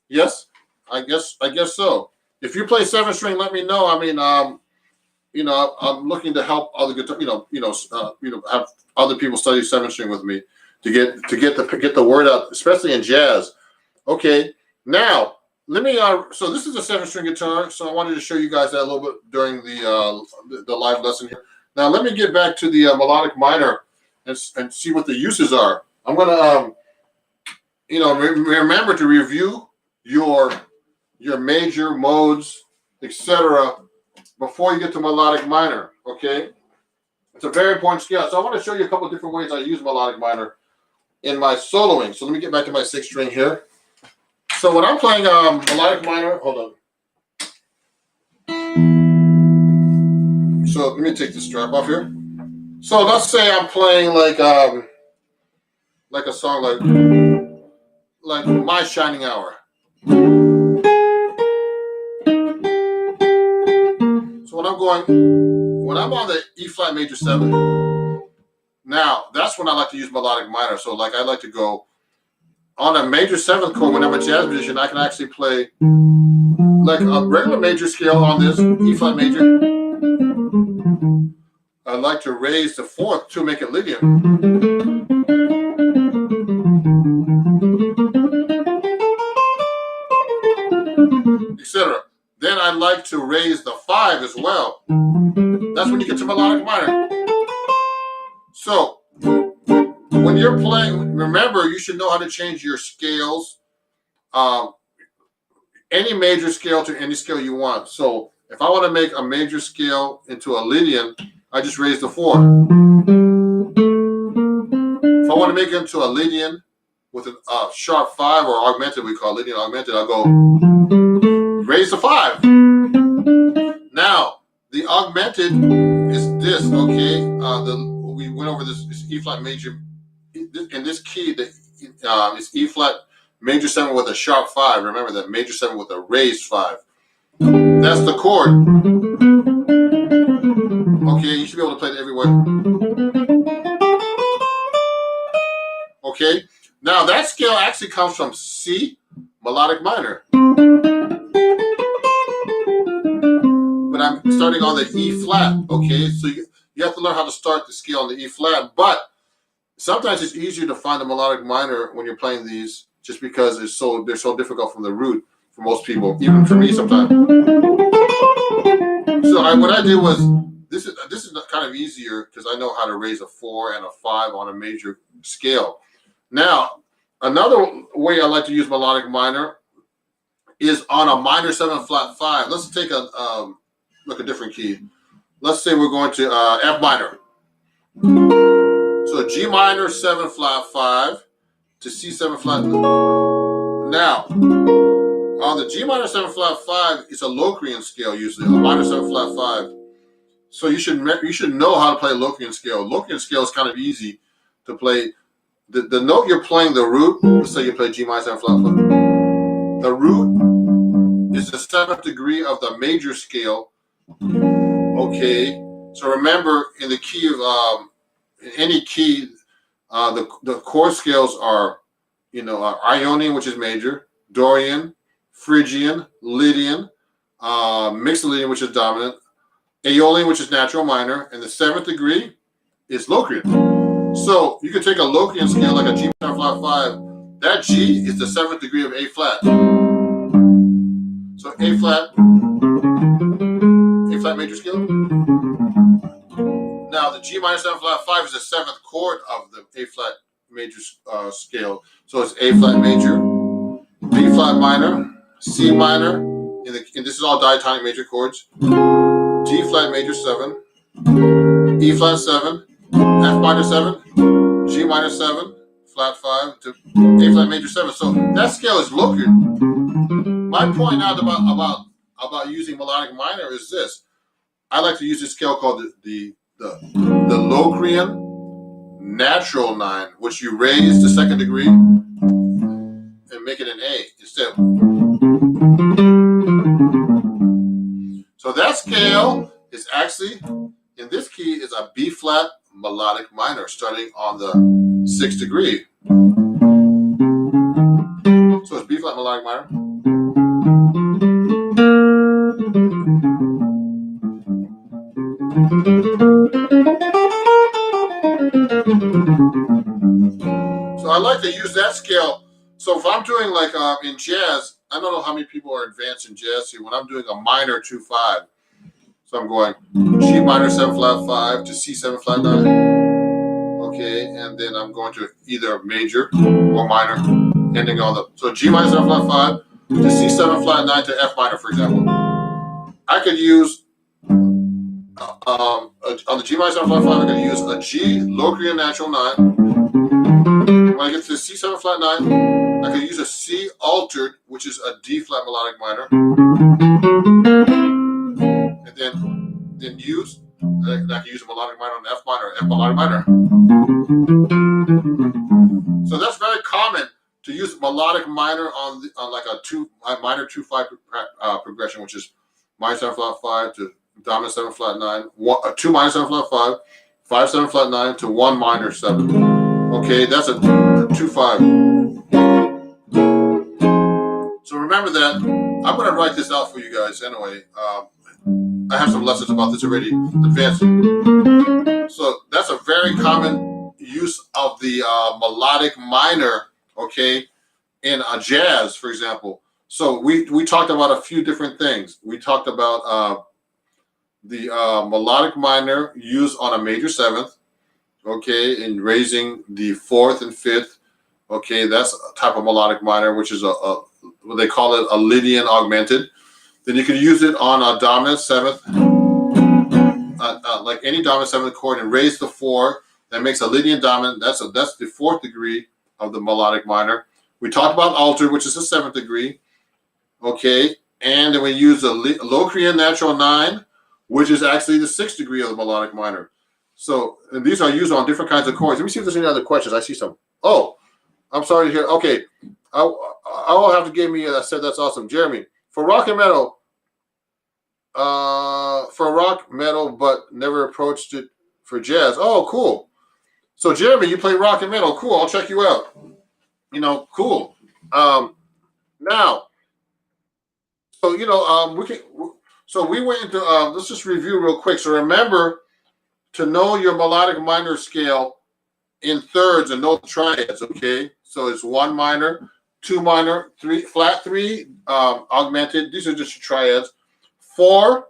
Yes? I guess so. If you play 7-string, let me know. I mean, I'm looking to help other guitar, have other people study 7-string with me to get the word out, especially in jazz. Okay, now let me. So this is a 7-string guitar. So I wanted to show you guys that a little bit during the live lesson here. Now let me get back to the melodic minor and see what the uses are. I'm gonna remember to review your major modes, etc. before you get to melodic minor. Okay, it's a very important scale. So I want to show you a couple of different ways I use melodic minor in my soloing. So let me get back to my 6th string here. So when I'm playing melodic minor, hold on. So let me take the strap off here. So let's say I'm playing like a song like My Shining Hour. So when I'm on the E flat major 7, now that's when I like to use melodic minor. So like I like to go on a major 7th chord. When I'm a jazz musician, I can actually play like a regular major scale on this E flat major. I like to raise the 4th to make it Lydian. Etc. Then I like to raise the 5 as well. That's when you get to melodic minor. So when you're playing, remember you should know how to change your scales, any major scale to any scale you want. So if I want to make a major scale into a Lydian, I just raise the 4. If I want to make it into a Lydian with a sharp 5 or augmented, we call Lydian augmented, I'll go. raise the 5. Now, the augmented is this, okay? We went over this E flat major. In this key, is E flat major 7 with a sharp 5. Remember that, major 7 with a raised 5. That's the chord. Okay, you should be able to play it everywhere. Okay, now that scale actually comes from C melodic minor. But I'm starting on the E flat, okay? So you have to learn how to start the scale on the E flat, but sometimes it's easier to find the melodic minor when you're playing these just because they're so difficult from the root for most people, even for me sometimes. So what I did was, this is kind of easier because I know how to raise a 4 and a 5 on a major scale. Now, another way I like to use melodic minor is on a minor 7 flat 5. Let's take a different key. Let's say we're going to F minor. So G minor 7 flat 5 to C7 flat. Now, on the G minor 7 flat 5, it's a Locrian scale usually, a minor 7 flat 5. So you should know how to play a Locrian scale. Locrian scale is kind of easy to play. The note you're playing, the root, let's say you play G minor 7 flat 5. The root is the 7th degree of the major scale. Okay, so remember in the key of in any key, the chord scales are, Ionian, which is major, Dorian, Phrygian, Lydian, Mixolydian, which is dominant, Aeolian, which is natural minor, and the 7th degree is Locrian. So you can take a Locrian scale like a G minor flat 5. That G is the 7th degree of A flat. So A flat major scale. Now the G minor 7 flat 5 is the 7th chord of the A flat major scale. So it's A flat major, B flat minor, C minor, and this is all diatonic major chords, D flat major 7, E flat 7, F minor 7, G minor 7, flat 5 to A flat major 7. So that scale is Locrian. My point out about using melodic minor is this. I like to use this scale called the Locrian natural 9, which you raise the 2nd degree and make it an A instead. So that scale is actually, in this key, is a B flat melodic minor starting on the 6th degree. So it's B flat melodic minor. So I like to use that scale. So if I'm doing like in jazz, I don't know how many people are advanced in jazz here. When I'm doing a minor 2-5, so I'm going G minor 7 flat 5 to C7 flat 9. Okay, and then I'm going to either major or minor, ending on the, so G minor 7 flat 5 to C7 flat 9 to F minor, for example. I could use on the G minor 7 flat 5, I'm going to use a G Locrian natural 9. When I get to the C7 flat 9, I could use a C altered, which is a D flat melodic minor, and then use, I can use a melodic minor on the F minor, F melodic minor. So that's very common to use melodic minor on like a minor 2-5 progression, which is minor 7 flat 5 to dominant 7 flat 9, 2 minor 7 flat 5, 5 7 flat 9 to 1 minor 7. Okay, that's a 2-5. So remember that. I'm going to write this out for you guys anyway. I have some lessons about this already, advanced. So that's a very common use of the melodic minor, okay, in a jazz, for example. So we talked about a few different things. We talked about the melodic minor used on a major 7th, okay, and raising the 4th and 5th. Okay, that's a type of melodic minor, which is what they call it a Lydian augmented. Then you can use it on a dominant 7th, like any dominant 7th chord, and raise the 4. That makes a Lydian dominant. That's the 4th degree of the melodic minor. We talked about altered, which is the 7th degree. Okay, and then we use the Locrian natural 9, which is actually the 6th degree of the melodic minor. So, and these are used on different kinds of chords. Let me see if there's any other questions. I see some. Oh, I'm sorry to hear. Okay, I will have to give me. I said that's awesome, Jeremy. For rock and metal, but never approached it for jazz. Oh, cool. So, Jeremy, you play rock and metal. Cool. I'll check you out. Cool. Now, so we can. So we went into. Let's just review real quick. So remember to know your melodic minor scale in thirds and no triads. Okay. So it's 1 minor, 2 minor, 3 flat, 3 augmented. These are just your triads. 4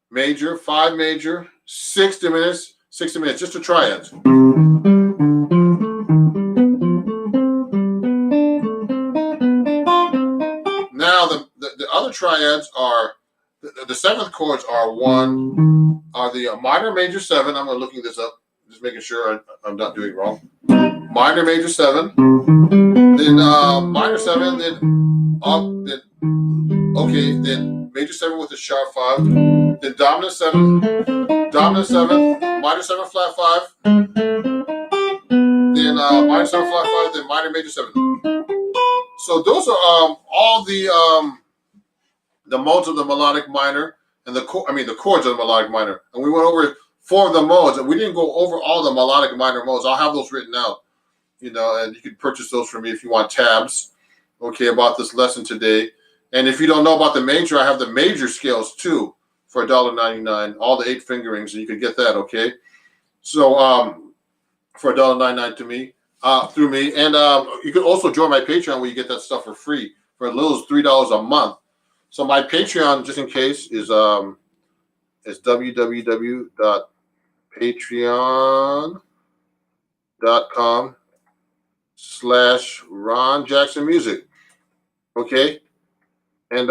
major, 5 major, 6 diminished, 6 diminished. Just the triads. Now the other triads are the 7th chords are the minor major 7. I'm looking this up, just making sure I'm not doing it wrong. Minor major 7, then minor 7, then major 7 with a sharp 5, then dominant 7, minor 7 flat 5, then minor 7 flat 5, then minor major 7. So those are all the modes of the melodic minor and the chords of the melodic minor. And we went over 4 of the modes, and we didn't go over all the melodic minor modes. I'll have those written out, and you can purchase those from me if you want tabs, okay, about this lesson today. And if you don't know about the major, I have the major scales too for $1.99, all the 8 fingerings, and you can get that, okay? So for $1.99 through me. And you can also join my Patreon where you get that stuff for free for as little as $3 a month. So my Patreon, just in case, is www.patreon.com/Ron Jackson Music. Okay. And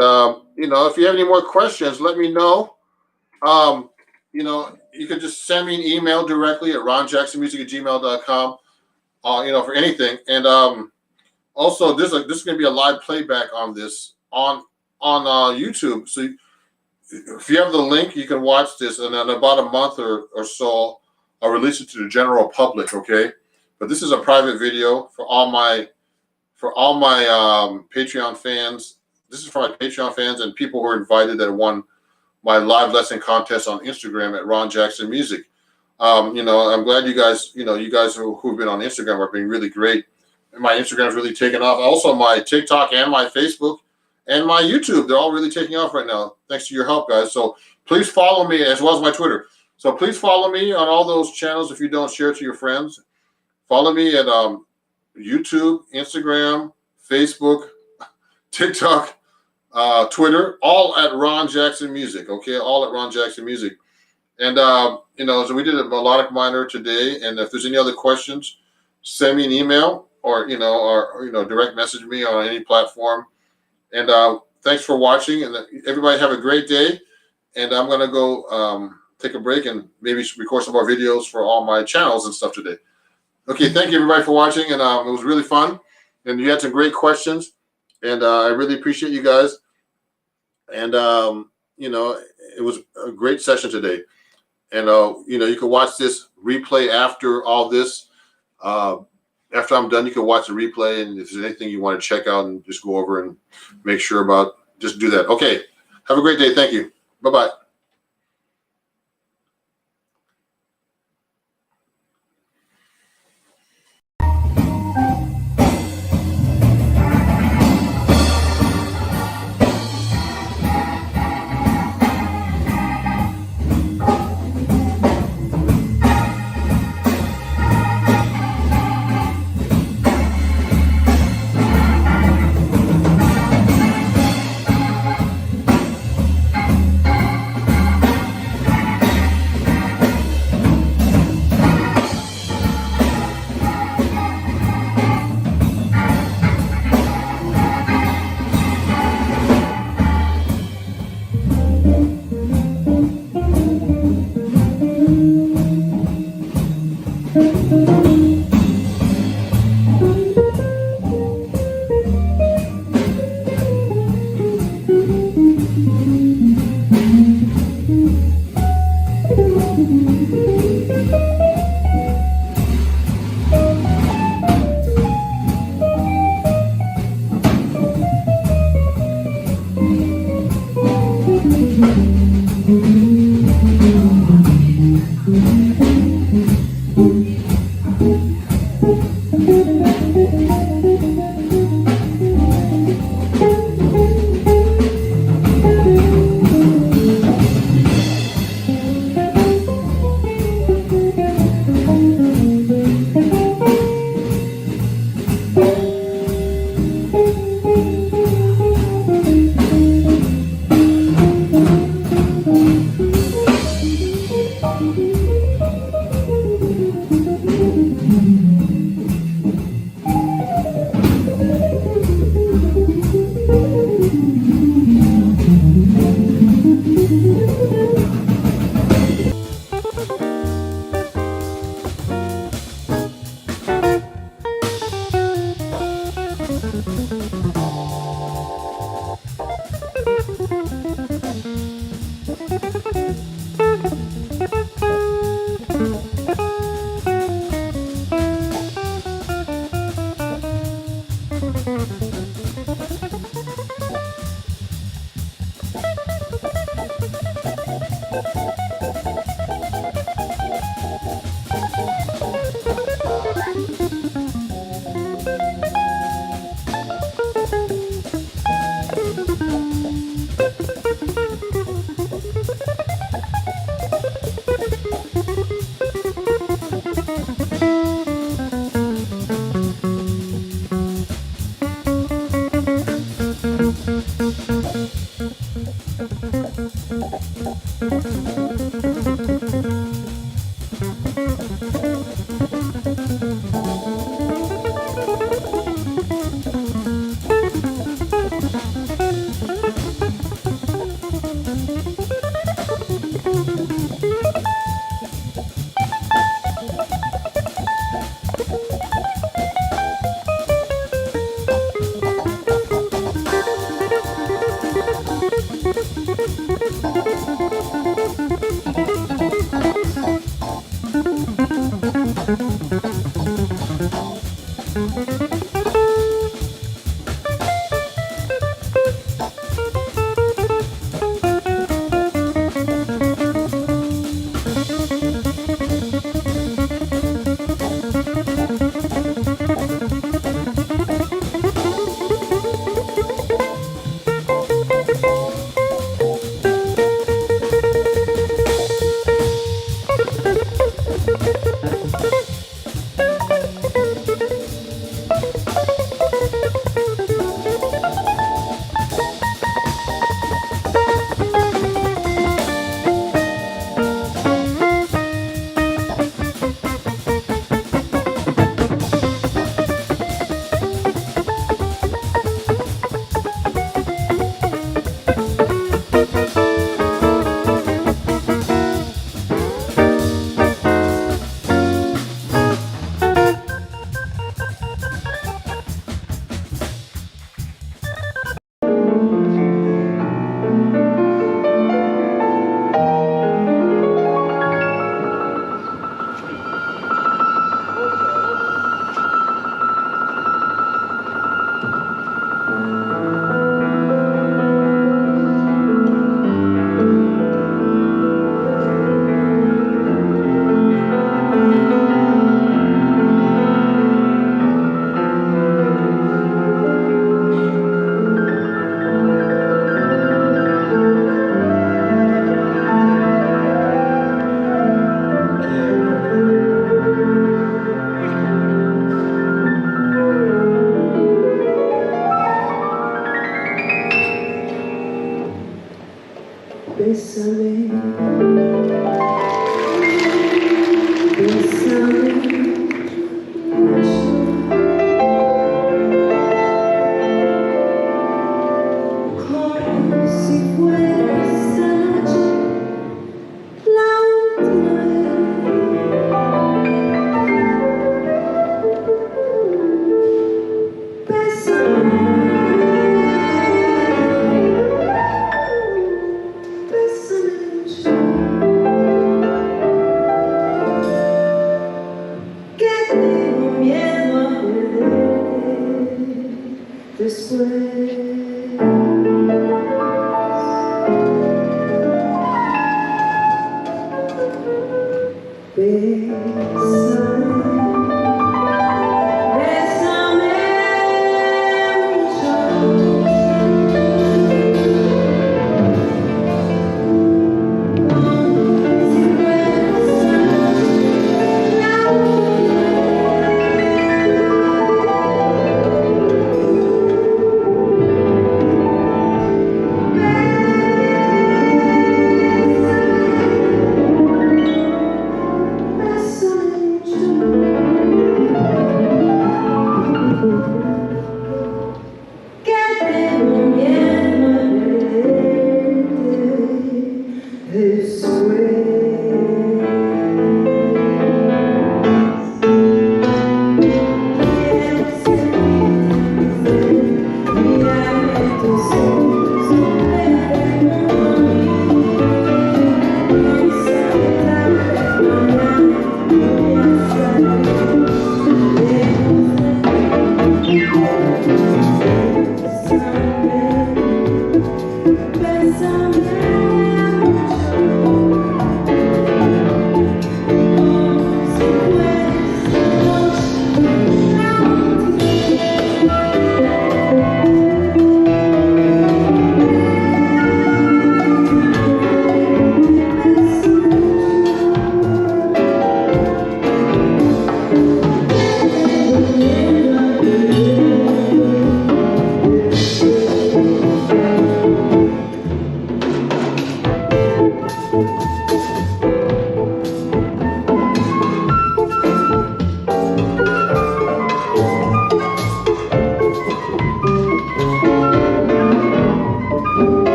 if you have any more questions, let me know. You can just send me an email directly at ronjacksonmusic@gmail.com. For anything. And also this is going to be a live playback on this on YouTube. So if you have the link, you can watch this, and in about a month or so, I'll release it to the general public. Okay, but this is a private video for all my Patreon fans. This is for my Patreon fans and people who are invited that won my live lesson contest on Instagram at Ron Jackson Music. I'm glad you guys who've been on Instagram are being really great. And my Instagram is really taking off. Also, my TikTok and my Facebook and my YouTube, they're all really taking off right now. Thanks to your help, guys. So please follow me, as well as my Twitter. So please follow me on all those channels if you don't share it to your friends. Follow me at YouTube, Instagram, Facebook, TikTok, Twitter, all at Ron Jackson Music. Okay, all at Ron Jackson Music. And so we did a melodic minor today. And if there's any other questions, send me an email or direct message me on any platform. And thanks for watching. And everybody have a great day. And I'm gonna go take a break and maybe record some more videos for all my channels and stuff today. Okay, thank you everybody for watching. And it was really fun. And you had some great questions. And I really appreciate you guys. And it was a great session today. And you can watch this replay after all this. After I'm done, you can watch the replay, and if there's anything you want to check out and just go over and make sure about, just do that. Okay, have a great day. Thank you. Bye-bye.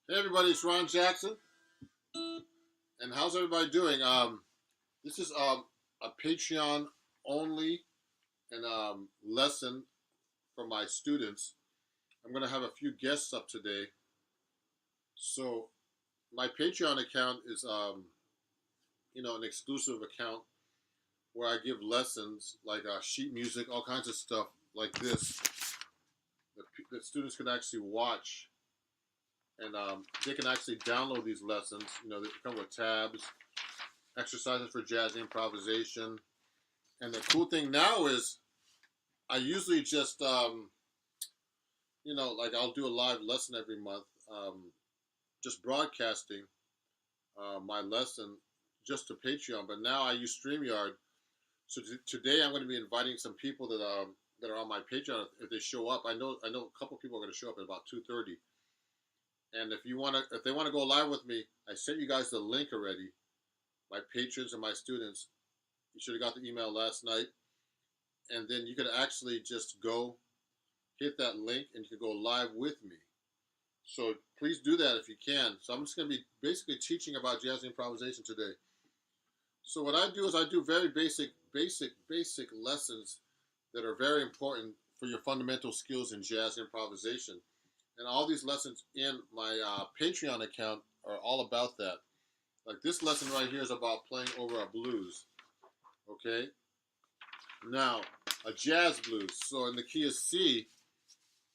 Hey everybody, it's Ron Jackson. And how's everybody doing? This is a Patreon only and lesson for my students. I'm gonna have a few guests up today. So my Patreon account is an exclusive account where I give lessons like sheet music, all kinds of stuff like this that students can actually watch. And they can actually download these lessons. They come with tabs, exercises for jazz improvisation. And the cool thing now is I usually just like I'll do a live lesson every month, just broadcasting my lesson just to Patreon. But now I use StreamYard. So today I'm going to be inviting some people that are on my Patreon. If they show up, I know a couple people are going to show up at about 2:30. And if they want to go live with me, I sent you guys the link already. My patrons and my students, you should have got the email last night. And then you could actually just go hit that link and you can go live with me. So please do that if you can. So I'm just going to be basically teaching about jazz improvisation today. So what I do is I do very basic lessons that are very important for your fundamental skills in jazz improvisation. And all these lessons in my Patreon account are all about that. Like this lesson right here is about playing over a blues. Okay? Now, a jazz blues. So in the key of C,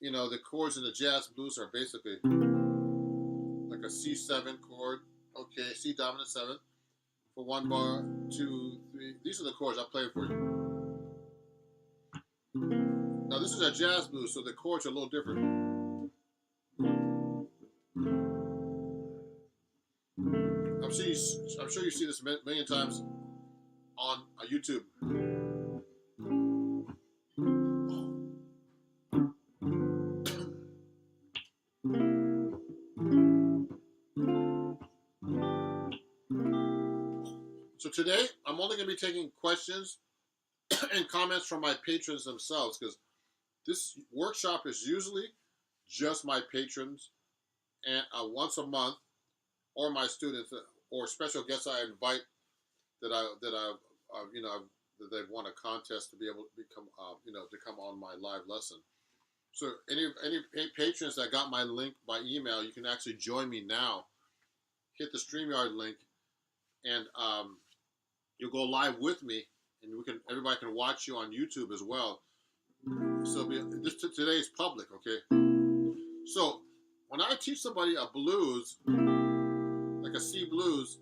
the chords in the jazz blues are basically like a C7 chord. Okay, C dominant 7 for 1 bar, 2, 3. These are the chords I'm playing for you. Now this is a jazz blues, so the chords are a little different. I'm sure you see this a million times on YouTube. So today, I'm only going to be taking questions and comments from my patrons themselves, because this workshop is usually just my patrons, and once a month, or my students, or special guests I invite that they've won a contest to be able to become to come on my live lesson. So any patrons that got my link by email, you can actually join me now. Hit the StreamYard link, and you'll go live with me, and everybody can watch you on YouTube as well. So today is public, okay? So when I teach somebody a blues, like a C blues,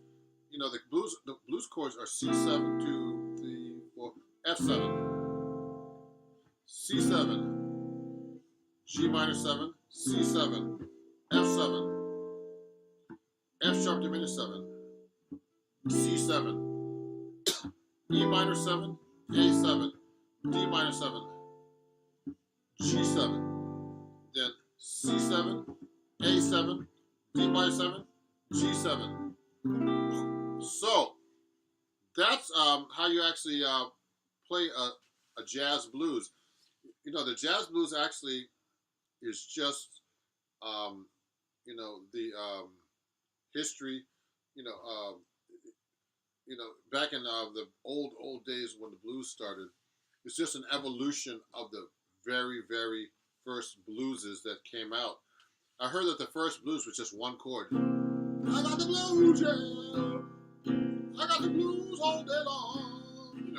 the blues chords are C7, 2, 3, 4, F7, C7, G minor 7, C7, F7, F sharp diminished 7, C7, E minor 7, A7, D minor 7, G7, then C7, A7, D minor 7, G7. So that's how you actually play a jazz blues. The jazz blues actually is just the history. Back in the old days when the blues started, it's just an evolution of the very, very first blueses that came out. I heard that the first blues was just one chord. I got the blues, yeah. I got the blues all day long.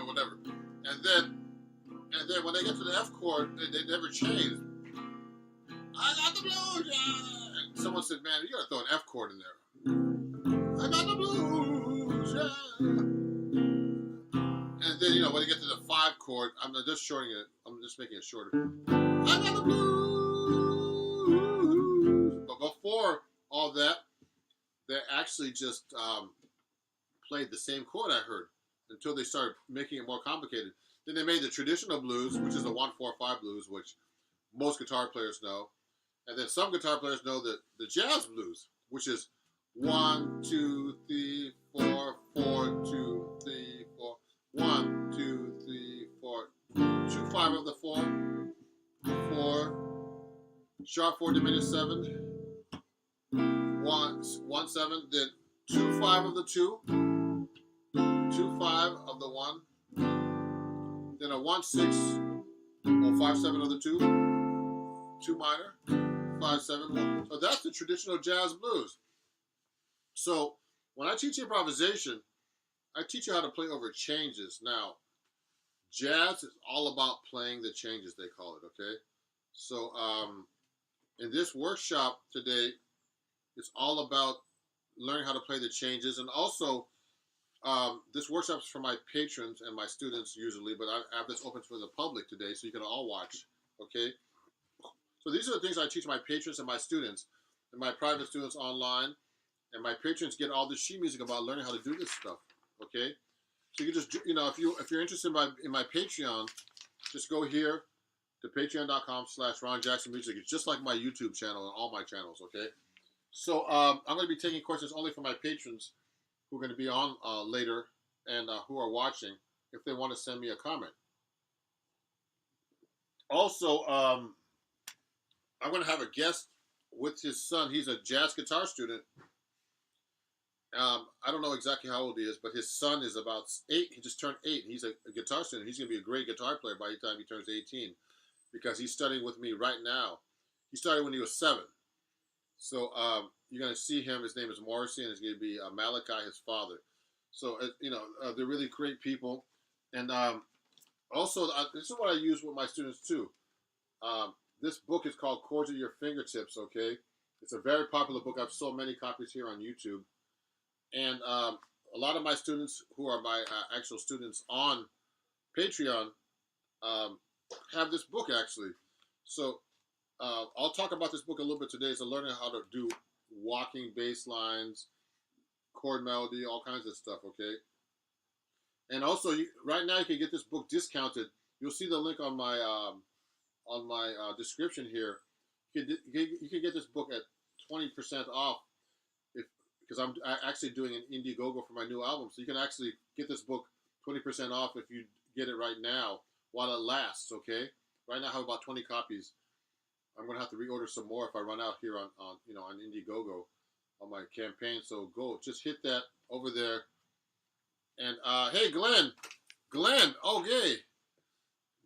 Whatever. And then when they get to the F chord, they never changed. I got the blues, yeah. And someone said, man, you gotta throw an F chord in there. I got the blues, yeah. And then, when you get to the 5 chord, I'm just shortening it. I'm just making it shorter. I got the blues. But before all that, they actually just played the same chord, I heard, until they started making it more complicated. Then they made the traditional blues, which is the 1-4-5 blues, which most guitar players know. And then some guitar players know the jazz blues, which is 1, 2, 3, 4, 4, 2, 3, 4, 1, 2, 3, 4, 2, 5 of the 4, 4, sharp 4 diminished 7, 1, 1, 7, then 2, 5 of the 2, 2, 5 of the 1, then a 1, 6, or 5, 7 of the 2, 2 minor, 5, 7, 1. So that's the traditional jazz blues. So when I teach improvisation, I teach you how to play over changes. Now, jazz is all about playing the changes, they call it, okay? So in this workshop today, it's all about learning how to play the changes, and also This workshop is for my patrons and my students usually, but I have this open for the public today, so you can all watch. Okay. So these are the things I teach my patrons and my students, and my private students online, and my patrons get all this sheet music about learning how to do this stuff. Okay. So you can just, if you're interested in my Patreon, just go here to patreon.com/Ron Jackson Music. It's just like my YouTube channel and all my channels. Okay. So I'm going to be taking questions only from my patrons who are going to be on later and who are watching if they want to send me a comment. Also, I'm going to have a guest with his son. He's a jazz guitar student. I don't know exactly how old he is, but his son is about 8. He just turned 8. He's a guitar student. He's going to be a great guitar player by the time he turns 18 because he's studying with me right now. He started when he was 7. So you're going to see him. His name is Morrissey, and it's going to be Malachi, his father. So, they're really great people. And also, this is what I use with my students, too. This book is called Chords at Your Fingertips, okay? It's a very popular book. I have so many copies here on YouTube. And a lot of my students who are my actual students on Patreon have this book, actually. So I'll talk about this book a little bit today. So learning how to do walking bass lines, chord melody, all kinds of stuff, okay? And also, right now you can get this book discounted. You'll see the link on my description here. You can get this book at 20% off because I'm actually doing an Indiegogo for my new album. So you can actually get this book 20% off if you get it right now while it lasts, okay? Right now I have about 20 copies. I'm going to have to reorder some more if I run out here on Indiegogo on my campaign. So just hit that over there. And hey, Glenn, okay.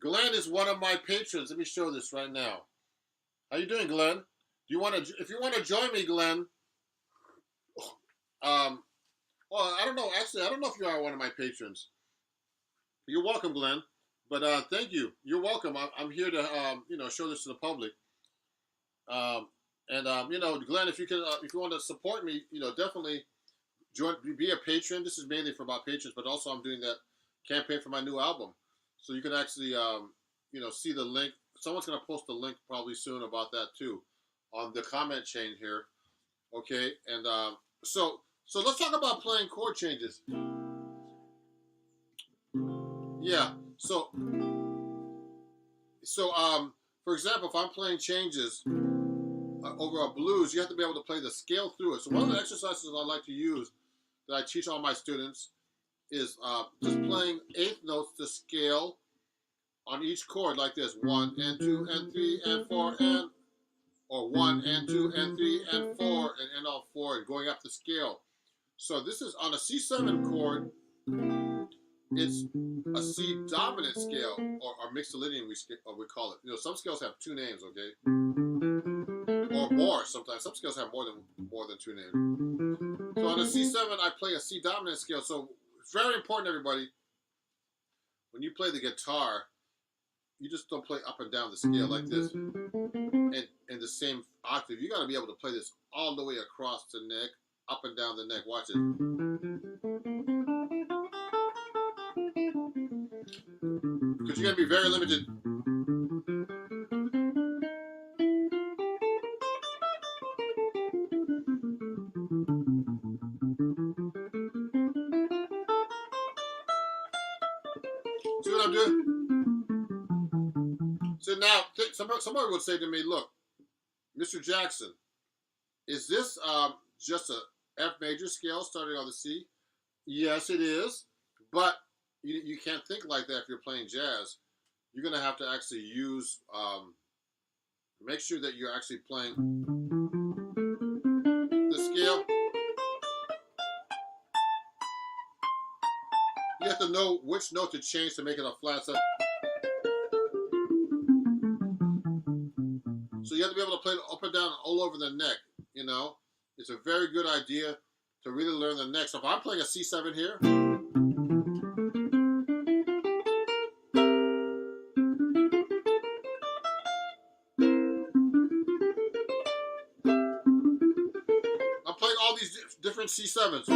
Glenn is one of my patrons. Let me show this right now. How you doing, Glenn? If you want to join me, Glenn? Well, I don't know. Actually, I don't know if you are one of my patrons. You're welcome, Glenn. But thank you. You're welcome. I'm here to show this to the public. Glenn, if you want to support me, definitely be a patron. This is mainly for my patrons, but also I'm doing that campaign for my new album. So you can actually, see the link. Someone's going to post a link probably soon about that too on the comment chain here. Okay. And so let's talk about playing chord changes. Yeah. So for example, if I'm playing changes over a blues, you have to be able to play the scale through it. So one of the exercises I like to use that I teach all my students is just playing 8th notes to scale on each chord like this: 1 and 2 and 3 and 4 and, or 1 and 2 and 3 and 4 and end on 4 and going up the scale. So this is on a C7 chord. It's a C dominant scale, or mixolydian we call it. Some scales have 2 names, okay, or more. Sometimes some scales have more than 2 names. So on a C7, I play a C dominant scale. So it's very important, everybody. When you play the guitar, you just don't play up and down the scale like this in the same octave. You got to be able to play this all the way across the neck, up and down the neck. Watch it. Because you're going to be very limited. See what I'm doing? So now, somebody would say to me, look, Mr. Jackson, is this just a F major scale starting on the C? Yes, it is. But you can't think like that if you're playing jazz. You're going to have to actually use, make sure that you're actually playing the scale. You have to know which note to change to make it a flat set. So you have to be able to play it up and down all over the neck, It's a very good idea to really learn the neck. So if I'm playing a C7 here, I'm playing all these different C7s.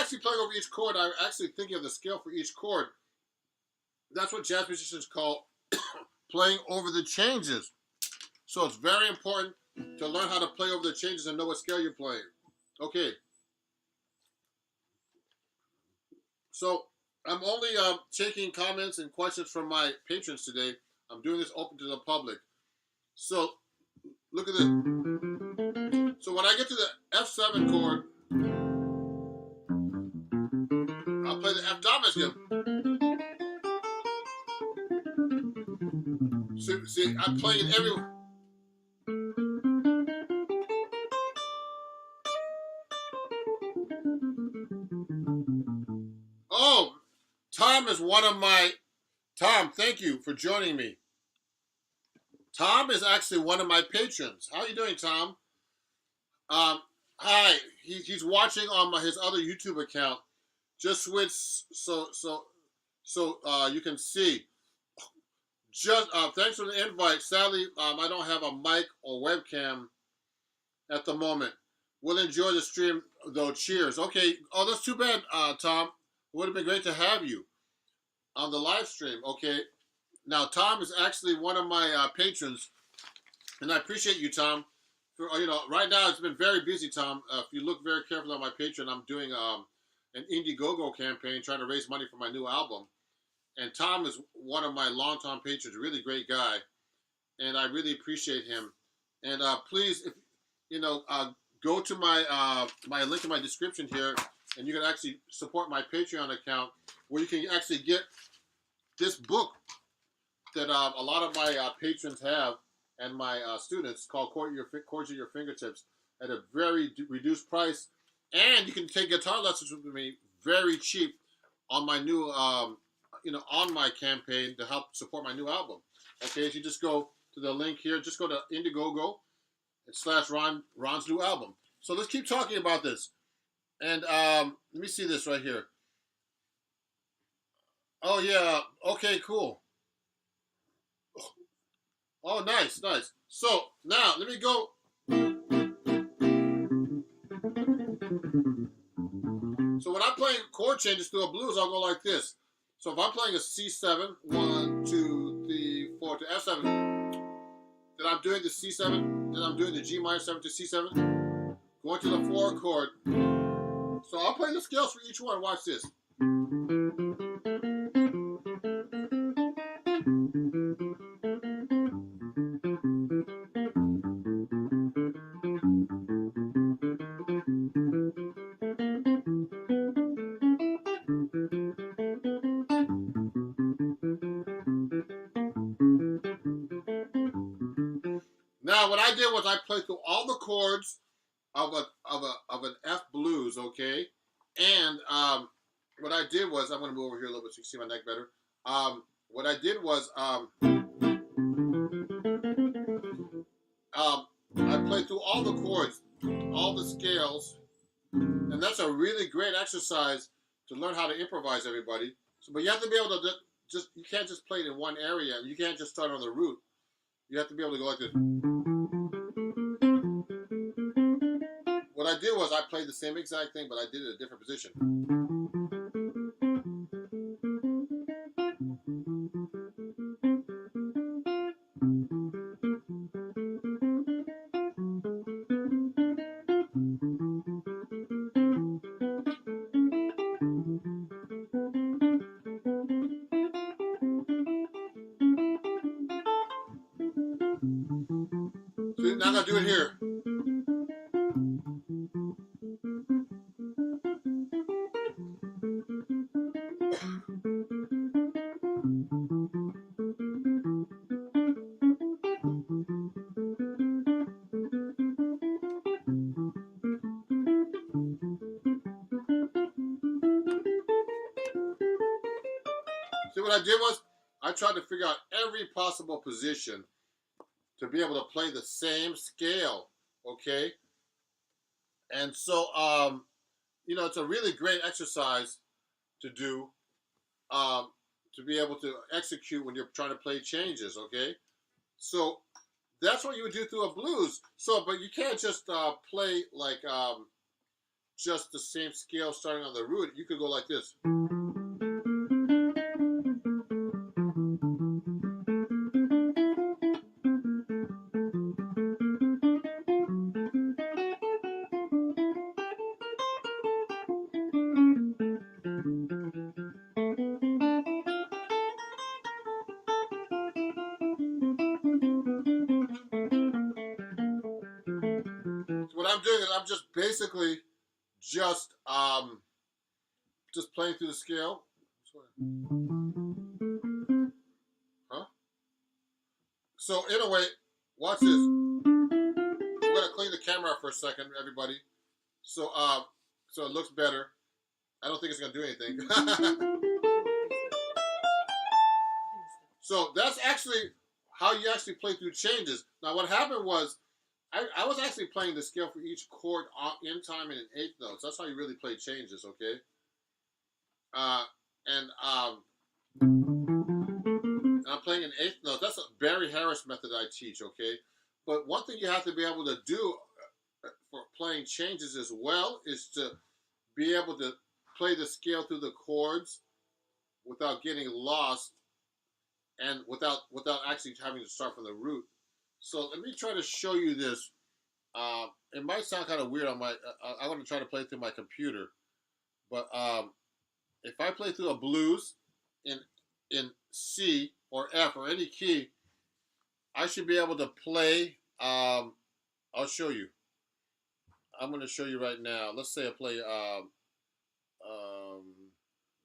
actually playing over each chord, I'm actually thinking of the scale for each chord. That's what jazz musicians call playing over the changes. So it's very important to learn how to play over the changes and know what scale you're playing. Okay. So I'm only taking comments and questions from my patrons today. I'm doing this open to the public. So look at this. So when I get to the F7 chord, I'll play the F dominant again. So, see, I'm playing it everywhere. Oh, Tom is one of my... Tom, thank you for joining me. Tom is actually one of my patrons. How are you doing, Tom? Hi. He's watching on his other YouTube account. Just switch so you can see. Just thanks for the invite. Sadly, I don't have a mic or webcam at the moment. We'll enjoy the stream though. Cheers. Okay. Oh, that's too bad, Tom. It would have been great to have you on the live stream. Okay. Now, Tom is actually one of my patrons, and I appreciate you, Tom. For, right now it's been very busy, Tom. If you look very carefully on my Patreon, I'm doing an Indiegogo campaign trying to raise money for my new album. And Tom is one of my longtime patrons, really great guy, and I really appreciate him. And please, if go to my my link in my description here, and you can actually support my Patreon account, where you can actually get this book that a lot of my patrons have and my students, called Chords at Your Fingertips, at a very reduced price. And you can take guitar lessons with me very cheap on my new, on my campaign to help support my new album. Okay, so you just go to the link here. Just go to Indiegogo / Ron's new album. So let's keep talking about this. And let me see this right here. Oh, yeah. Okay, cool. Oh, nice, nice. So now let me go. So when I'm playing chord changes through a blues, I'll go like this. So if I'm playing a C7, 1, 2, 3, 4 to F7, then I'm doing the C7, then I'm doing the G minor 7 to C7, going to the 4 chord. So I'll play the scales for each one. Watch this. Now, what I did was I played through all the chords of an F blues, okay? And what I did was, I'm going to move over here a little bit so you can see my neck better. What I did was I played through all the chords, all the scales, and that's a really great exercise to learn how to improvise, everybody. So, but you have to be able to you can't just play it in one area. You can't just start on the root. You have to be able to go like this. What I did was I played the same exact thing, but I did it in a different position. So now I'm going to do it here. See, what I did was I tried to figure out every possible position to be able to play the same scale, okay? And so, it's a really great exercise to do, to be able to execute when you're trying to play changes, okay? So that's what you would do through a blues. So, but you can't just play like, just the same scale starting on the root, you could go like this. So what I'm doing is I'm just basically just playing through the scale. Huh? So in a way, watch this. We're gonna clean the camera up for a second, everybody. So so it looks better. I don't think it's gonna do anything. So that's actually how you actually play through changes. Now what happened was I was actually playing the scale for each chord in time and in eighth notes. That's how you really play changes, okay? And I'm playing in eighth notes. That's a Barry Harris method I teach, okay? But one thing you have to be able to do for playing changes as well is to be able to play the scale through the chords without getting lost and without actually having to start from the root. So let me try to show you this. It might sound kind of weird on my. I want to try to play through my computer, but if I play through a blues in C or F or any key, I should be able to play. I'll show you. I'm going to show you right now. Let's say I play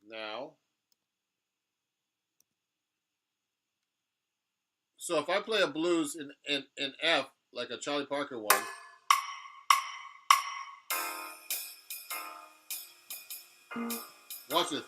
now. So if I play a blues in F, like a Charlie Parker one, watch this.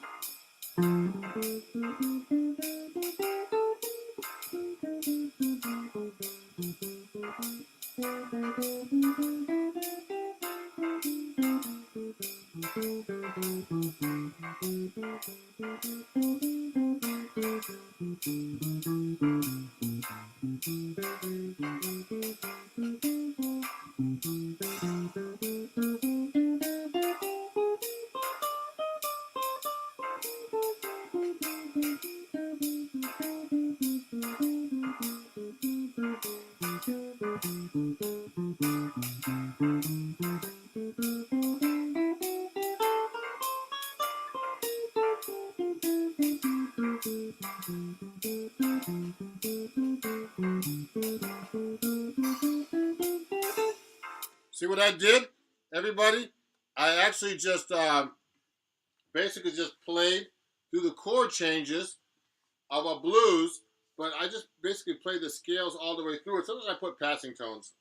See what I did, everybody? I actually just basically just played through the chord changes of a blues, but I just basically played the scales all the way through it. Sometimes I put passing tones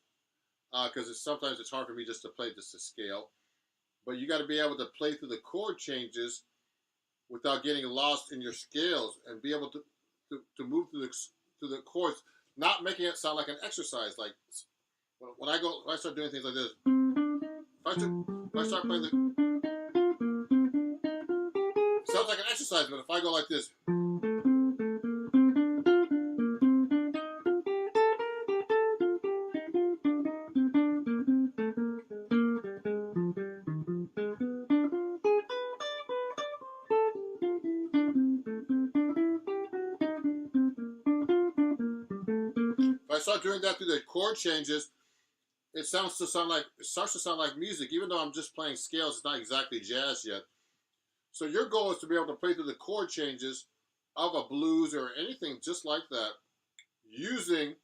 because sometimes it's hard for me just to play just a scale. But you got to be able to play through the chord changes without getting lost in your scales and be able to move through the chords, not making it sound like an exercise. Like when I start doing things like this, if I start playing it sounds like an exercise, but if I go like this, if I start doing that through the chord changes, it starts to sound like music, even though I'm just playing scales. It's not exactly jazz yet. So your goal is to be able to play through the chord changes of a blues or anything just like that, using,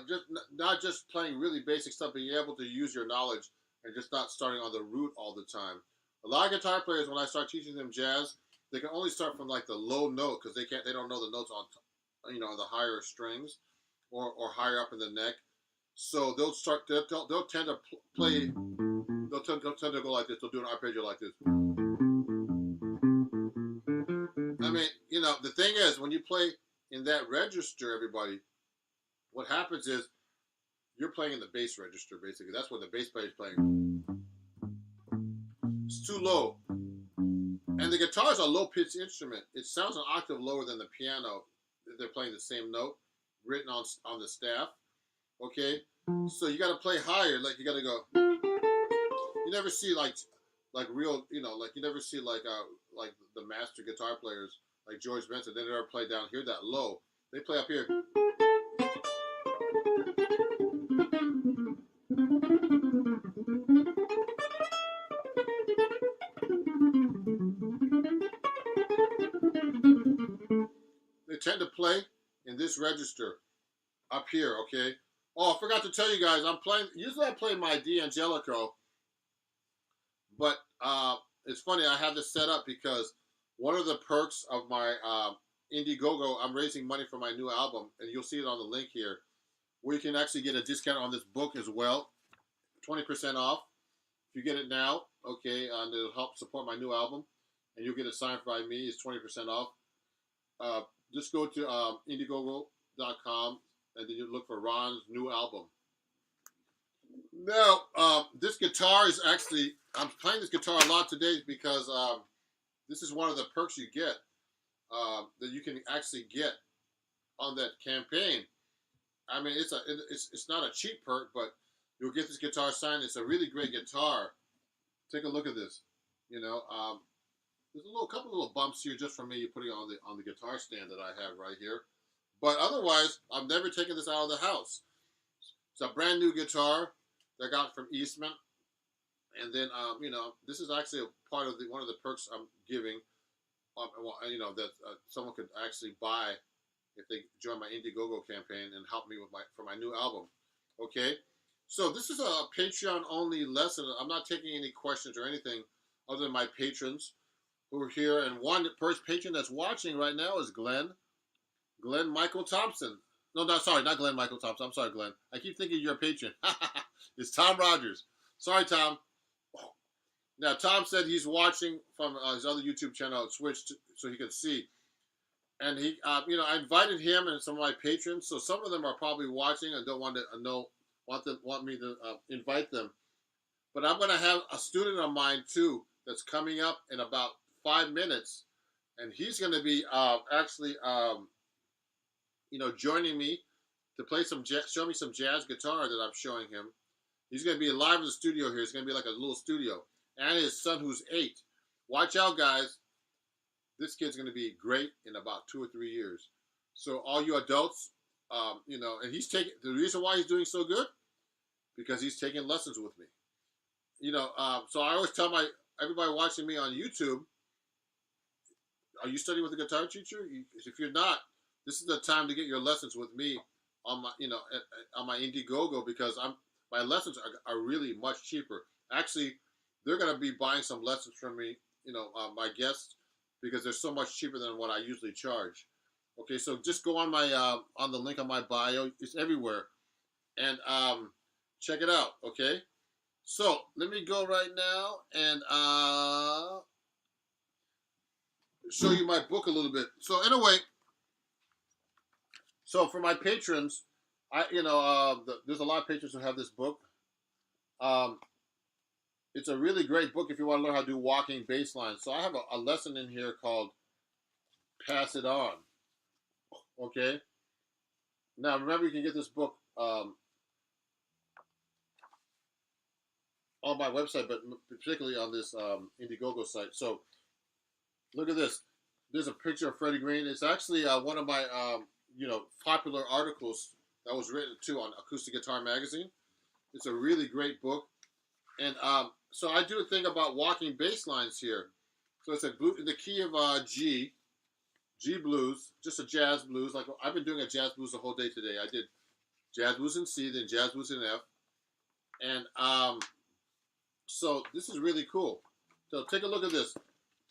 just not just playing really basic stuff, being able to use your knowledge and just not starting on the root all the time. A lot of guitar players, when I start teaching them jazz, they can only start from like the low note because they don't know the notes on, the higher strings or higher up in the neck. So they'll tend to play. They'll tend to go like this. They'll do an arpeggio like this. I mean, the thing is, when you play in that register, everybody, what happens is you're playing in the bass register, basically. That's what the bass player is playing. It's too low. And the guitar is a low-pitched instrument. It sounds an octave lower than the piano. They're playing the same note written on the staff. Okay? So you got to play higher. Like, you got to go. you never see like real, you know, like you never see like the master guitar players like George Benson. They never play down here that low. They play up here. They tend to play in this register up here, okay? Oh, I forgot to tell you guys, I'm playing, usually I play my D'Angelico, but it's funny, I have this set up because one of the perks of my Indiegogo, I'm raising money for my new album, and you'll see it on the link here, where you can actually get a discount on this book as well, 20% off. If you get it now, okay, and it'll help support my new album, and you'll get it signed by me, it's 20% off. Just go to Indiegogo.com, and then you look for Ron's new album. Now, this guitar is actually, I'm playing this guitar a lot today because this is one of the perks you get, that you can actually get on that campaign. I mean, it's not a cheap perk, but you'll get this guitar signed. It's a really great guitar. Take a look at this. You know, there's a couple little bumps here just from me putting it on the guitar stand that I have right here. But otherwise, I've never taken this out of the house. It's a brand new guitar that I got from Eastman. And then, you know, this is actually a part of one of the perks I'm giving, you know, that someone could actually buy if they join my Indiegogo campaign and help me with for my new album. Okay? So this is a Patreon-only lesson. I'm not taking any questions or anything other than my patrons who are here. And one first patron that's watching right now is Glenn Michael Thompson. No, sorry, not Glenn Michael Thompson. I'm sorry, Glenn. I keep thinking you're a patron. It's Tom Rogers. Sorry, Tom. Now, Tom said he's watching from his other YouTube channel, switched so he could see. And he, you know, I invited him and some of my patrons. So some of them are probably watching and don't want to want me to invite them. But I'm going to have a student of mine too that's coming up in about 5 minutes, and he's going to be actually, you know, joining me to play show me some jazz guitar that I'm showing him. He's going to be live in the studio here. It's going to be like a little studio. And his son, who's 8. Watch out, guys. This kid's going to be great in about 2 or 3 years. So all you adults, you know, and the reason why he's doing so good, because he's taking lessons with me. You know, so I always tell everybody watching me on YouTube, are you studying with a guitar teacher? If you're not, this is the time to get your lessons with me on my, you know, on my Indiegogo, because my lessons are really much cheaper. Actually, they're going to be buying some lessons from me, you know, my guests, because they're so much cheaper than what I usually charge. Okay, so just go on my on the link on my bio. It's everywhere, and check it out. Okay, so let me go right now and show you my book a little bit. So anyway, so for my patrons, there's a lot of patrons who have this book. It's a really great book if you want to learn how to do walking bass lines. So I have a lesson in here called Pass It On. Okay? Now, remember, you can get this book on my website, but particularly on this Indiegogo site. So look at this. There's a picture of Freddie Green. It's actually one of my, you know, popular articles that was written, too, on Acoustic Guitar Magazine. It's a really great book. And so I do a thing about walking bass lines here. So it's in the key of G blues, just a jazz blues. Like I've been doing a jazz blues the whole day today. I did jazz blues in C, then jazz blues in F. And so this is really cool. So take a look at this.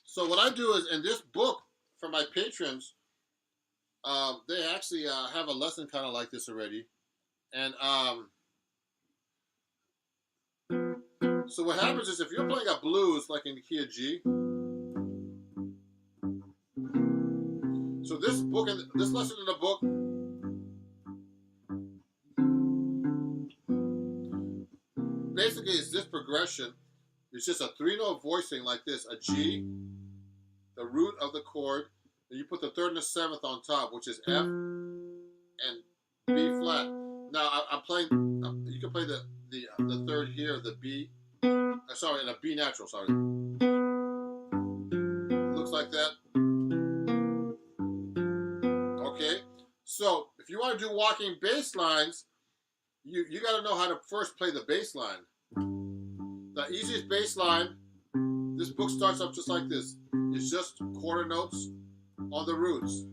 So what I do is, in this book, for my patrons, they actually have a lesson kind of like this already. And so what happens is, if you're playing a blues, like in the key of G, so this lesson in the book, basically is this progression. It's just a 3-note voicing like this: a G, the root of the chord, and you put the 3rd and the 7th on top, which is F and B flat. Now I'm playing. You can play the 3rd here, the B. Sorry, in a B natural, sorry. Looks like that. Okay, so if you want to do walking bass lines, you got to know how to first play the bass line. The easiest bass line, this book starts up just like this. It's just quarter notes on the roots,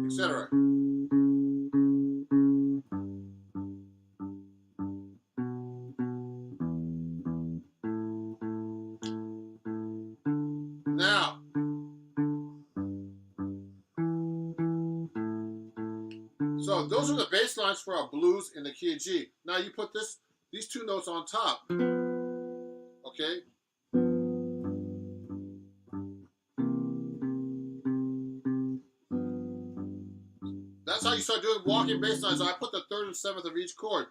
etc. Now, so those are the bass lines for a blues in the key of G. Now you put these two notes on top. Okay? That's how you start doing walking bass lines. So I put the third and seventh of each chord.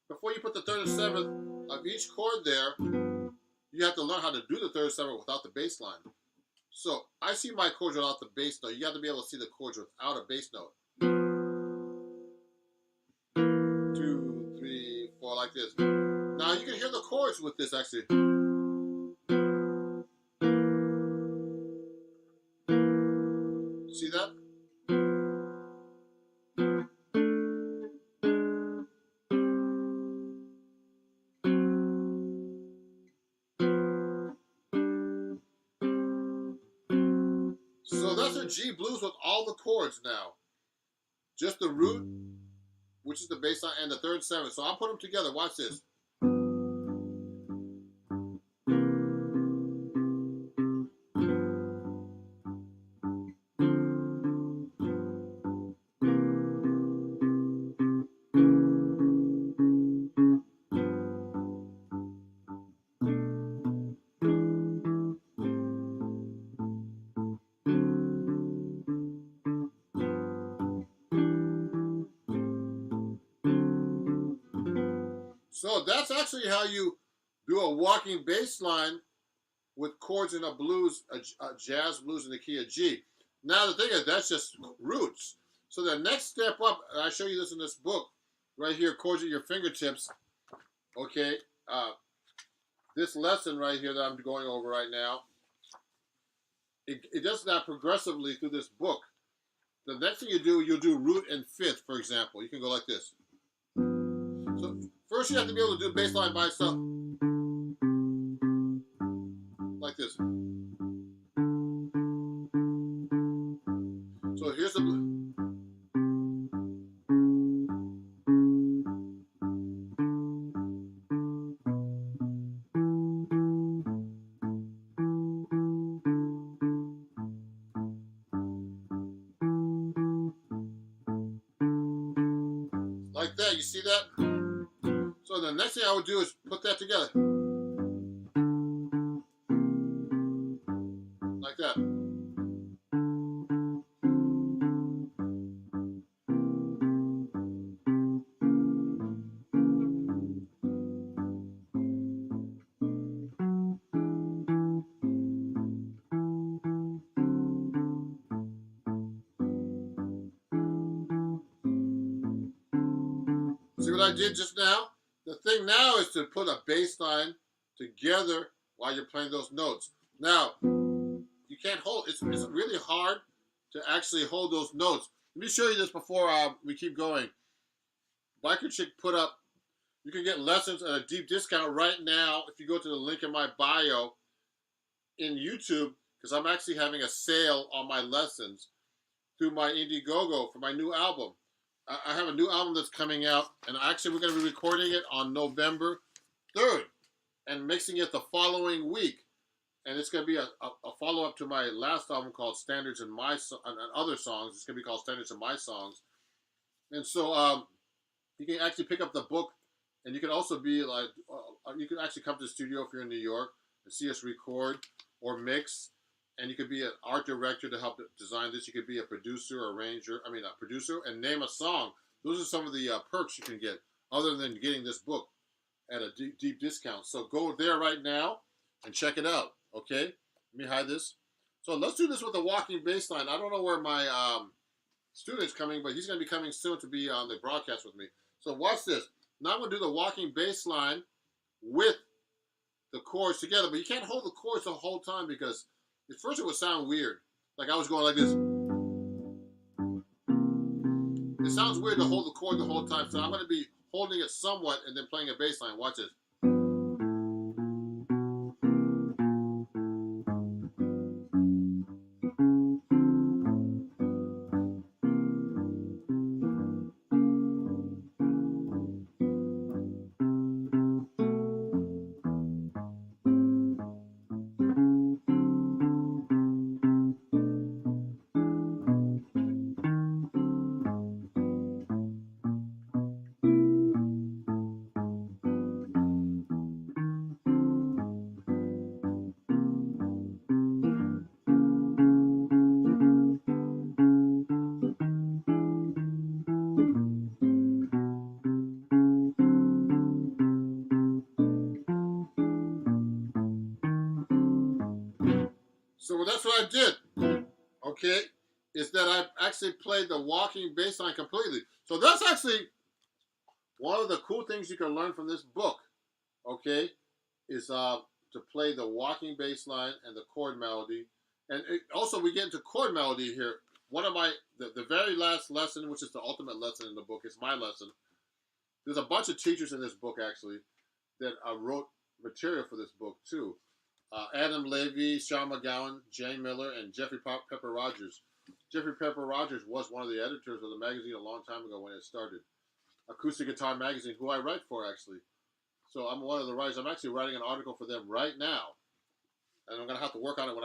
Before you put the third and seventh of each chord there, you have to learn how to do the third and seventh without the bass line. So I see my chords without the bass note. You have to be able to see the chords without a bass note. 2, 3, 4, like this. Now you can hear the chords with this actually. See that? So that's a G blues with all the chords now. Just the root, which is the bass line, and the third and seventh. So I'll put them together. Watch this. So that's actually how you do a walking bass line with chords in a blues, a jazz blues in the key of G. Now the thing is, that's just roots. So the next step up, and I show you this in this book, right here, chords at your fingertips. Okay, this lesson right here that I'm going over right now, it does that progressively through this book. The next thing you do, you'll do root and fifth, for example. You can go like this. So first you have to be able to do bass line by itself. Like this. So here's the... Like that, you see that? So the next thing I would do is put that together. Like that. See what I did just now? The thing now is to put a bass line together while you're playing those notes. Now, you can't hold, it's really hard to actually hold those notes. Let me show you this before we keep going. Biker Chick put up, you can get lessons at a deep discount right now if you go to the link in my bio in YouTube, because I'm actually having a sale on my lessons through my Indiegogo for my new album. I have a new album that's coming out, and actually we're going to be recording it on November 3rd and mixing it the following week. And it's going to be a follow-up to my last album called Standards in My and Other Songs. It's going to be called Standards in My Songs. And so you can actually pick up the book, and you can also be like, you can actually come to the studio if you're in New York and see us record or mix. And you could be an art director to help design this. You could be a producer, arranger, a producer, and name a song. Those are some of the perks you can get other than getting this book at a deep discount. So go there right now and check it out, okay? Let me hide this. So let's do this with a walking bass line. I don't know where my student's coming, but he's going to be coming soon to be on the broadcast with me. So watch this. Now I'm going to do the walking bass line with the chords together, but you can't hold the chords the whole time because at first it would sound weird. Like I was going like this. It sounds weird to hold the chord the whole time, so I'm going to be holding it somewhat and then playing a bass line. Watch this. So that's what I did, okay, is that I actually played the walking bass line completely. So that's actually one of the cool things you can learn from this book, okay, is to play the walking bass line and the chord melody. And also we get into chord melody here. One of the very last lesson, which is the ultimate lesson in the book, is my lesson. There's a bunch of teachers in this book, actually, that wrote material for this book, too. Adam Levy, Sean McGowan, Jane Miller, and Jeffrey Pepper Rogers. Jeffrey Pepper Rogers was one of the editors of the magazine a long time ago when it started. Acoustic Guitar Magazine, who I write for, actually. So I'm one of the writers. I'm actually writing an article for them right now. And I'm going to have to work on it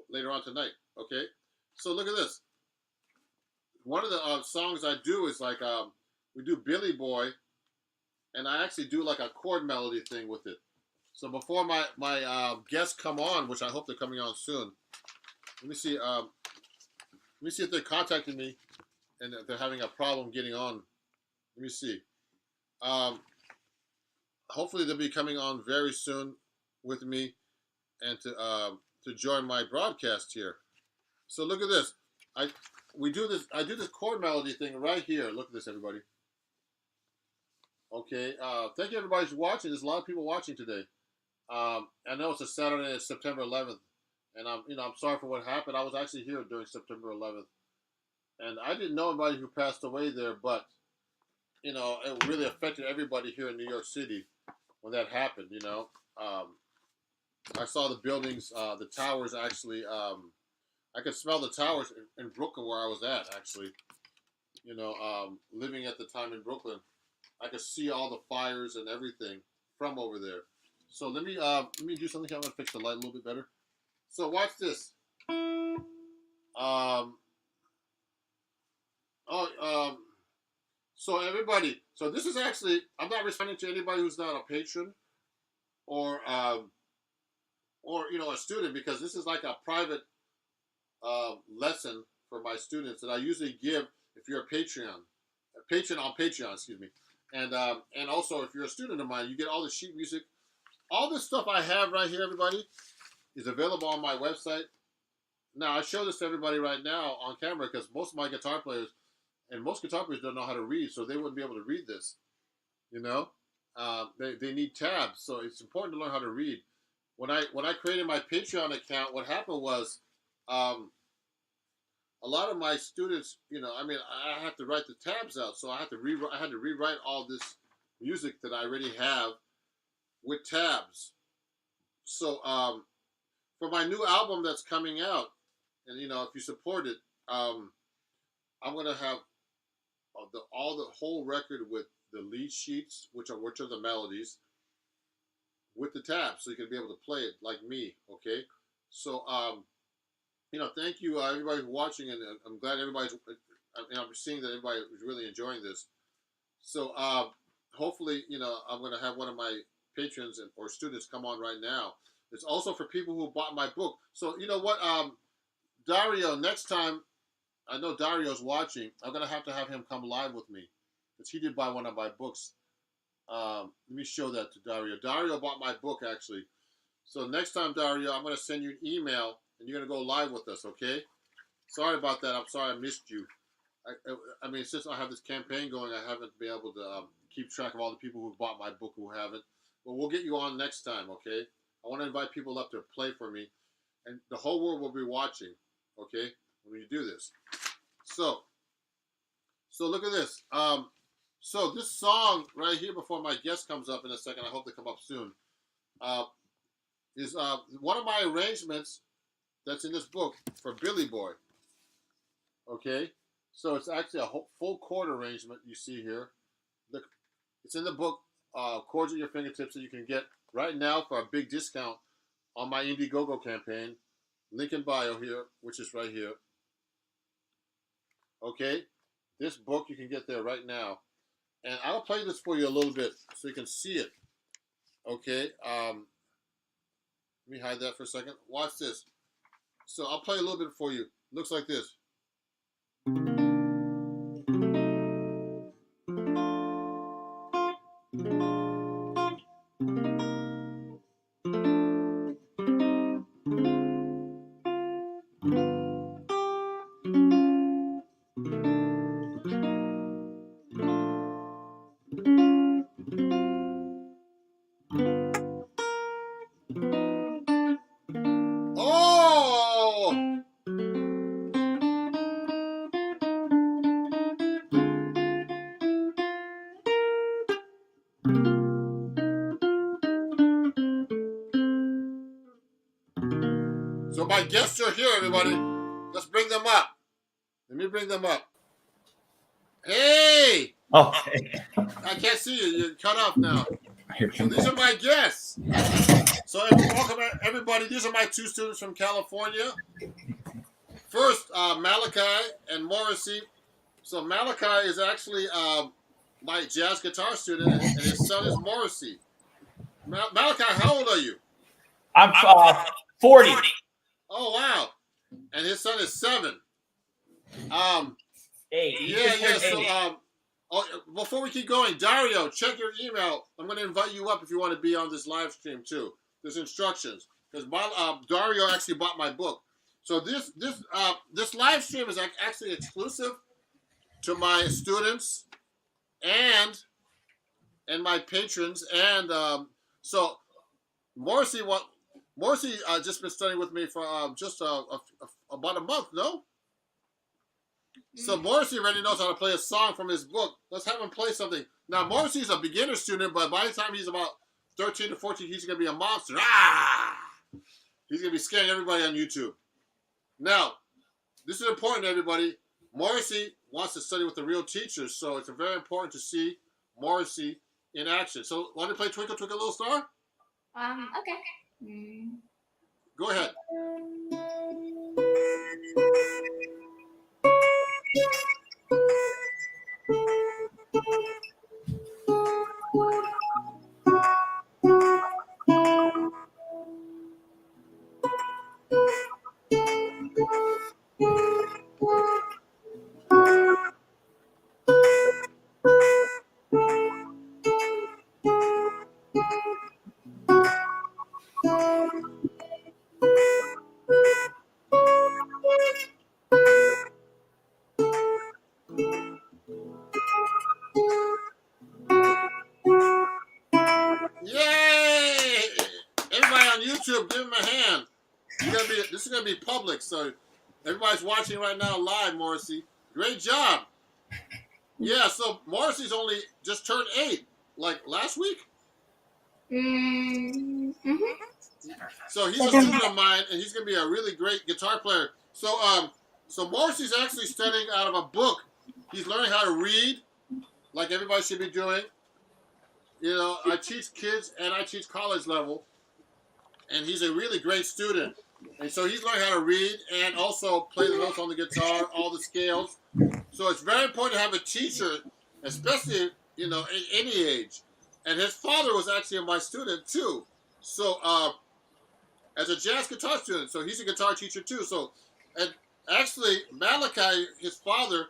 later on tonight, okay? So look at this. One of the songs I do is like, we do Billy Boy, and I actually do like a chord melody thing with it. So before my guests come on, which I hope they're coming on soon, let me see if they're contacting me and they're having a problem getting on. Let me see. Hopefully they'll be coming on very soon with me and to join my broadcast here. So look at this. I do this chord melody thing right here. Look at this, everybody. Okay. Thank you, everybody who's watching. There's a lot of people watching today. I know it's a Saturday, it's September 11th, and I'm sorry for what happened. I was actually here during September 11th, and I didn't know anybody who passed away there, but it really affected everybody here in New York City when that happened. I saw the buildings, the towers actually. I could smell the towers in Brooklyn where I was at actually. Living at the time in Brooklyn, I could see all the fires and everything from over there. So let me do something. I'm gonna fix the light a little bit better. So watch this. So everybody. So this is actually. I'm not responding to anybody who's not a patron or a student, because this is like a private lesson for my students that I usually give if you're a patron on Patreon, excuse me, and also if you're a student of mine, you get all the sheet music. All this stuff I have right here, everybody, is available on my website. Now, I show this to everybody right now on camera because most of my guitar players and most guitar players don't know how to read, so they wouldn't be able to read this. They need tabs, so it's important to learn how to read. When I created my Patreon account, what happened was a lot of my students, I have to write the tabs out, so I had to rewrite all this music that I already have with tabs. So for my new album that's coming out, and if you support it, I'm gonna have the whole record with the lead sheets, which are the melodies, with the tabs, so you can be able to play it like me. Okay, so thank you everybody who's watching, and I'm glad everybody's. I'm seeing that everybody is really enjoying this. So hopefully, I'm gonna have one of my patrons or students come on right now. It's also for people who bought my book. So you know what, Dario, next time, I know Dario's watching. I'm going to have him come live with me because he did buy one of my books. Let me show that to Dario. Dario bought my book, actually. So next time, Dario, I'm going to send you an email, and you're going to go live with us, okay? Sorry about that. I'm sorry I missed you. I mean, since I have this campaign going, I haven't been able to keep track of all the people who bought my book who haven't. But we'll get you on next time, okay? I want to invite people up to play for me, and the whole world will be watching, okay, when you do this. So look at this. So this song right here, before my guest comes up in a second, I hope they come up soon, is one of my arrangements that's in this book for Billy Boy. Okay, so it's actually a full chord arrangement you see here. Look, it's in the book, Chords at Your Fingertips, that you can get right now for a big discount on my Indiegogo campaign. Link in bio here, which is right here. Okay, this book you can get there right now. And I'll play this for you a little bit so you can see it. Okay, let me hide that for a second. Watch this. So I'll play a little bit for you. Looks like this. Oh! So my guests are here, everybody. Let's bring them up. Let me bring them up. Hey! Okay. I can't see you. You're cut off now. Here So we these go. are my guests. So welcome everybody. These are my two students from California. First, Malachi and Morrissey. So Malachi is actually my jazz guitar student, and his son is Morrissey. Malachi, how old are you? I'm 40. Oh wow! And his son is 7. Yeah. So before we keep going, Dario, check your email. I'm going to invite you up if you want to be on this live stream too. There's instructions because Dario actually bought my book. So this live stream is actually exclusive to my students and my patrons. And so Morrissey just been studying with me for just about a month. No. So Morrissey already knows how to play a song from his book. Let's have him play something. Now, Morrissey's a beginner student, but by the time he's about 13 to 14, he's going to be a monster. He's going to be scaring everybody on YouTube. Now, this is important, everybody. Morrissey wants to study with the real teachers, so it's very important to see Morrissey in action. So, want to play Twinkle, Twinkle, Little Star? Okay. Go ahead. Yay! Everybody on YouTube, give him a hand. This is gonna be public, so everybody's watching right now live. Morrissey, great job. Yeah, so Morrissey's only just turned 8, like last week. Mm-hmm. So he's a student of mine, and he's gonna be a really great guitar player. So Morrissey's actually studying out of a book. He's learning how to read, like everybody should be doing. You know, I teach kids and I teach college level, and he's a really great student. And so he's learning how to read and also play the notes on the guitar, all the scales. So it's very important to have a teacher, especially, you know, at any age. And his father was actually my student too. So as a jazz guitar student, so he's a guitar teacher too. So, and actually Malachi, his father,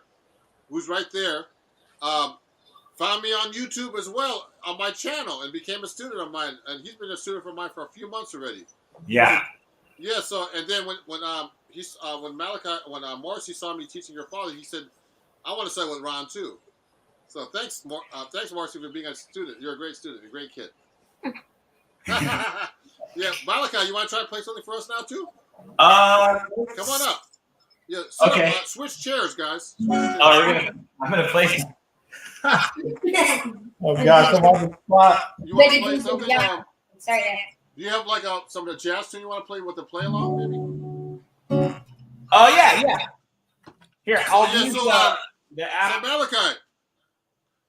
who's right there, found me on YouTube as well on my channel and became a student of mine. And he's been a student of mine for a few months already. Yeah. Yeah. So and then when Morrissey saw me teaching your father, he said, I want to study with Ron too. So thanks, Marcy, for being a student. You're a great student, a great kid. Yeah, Malachi, you want to try to play something for us now too? Come on up. Yeah, Okay. Switch chairs, guys. I'm gonna play. Oh gosh, I'm on the spot. You want to play something? Yeah. Sorry. Do you have like some of the jazz tune you want to play with the play along, maybe? Oh yeah. Here, I'll use so, the So app. Malachi,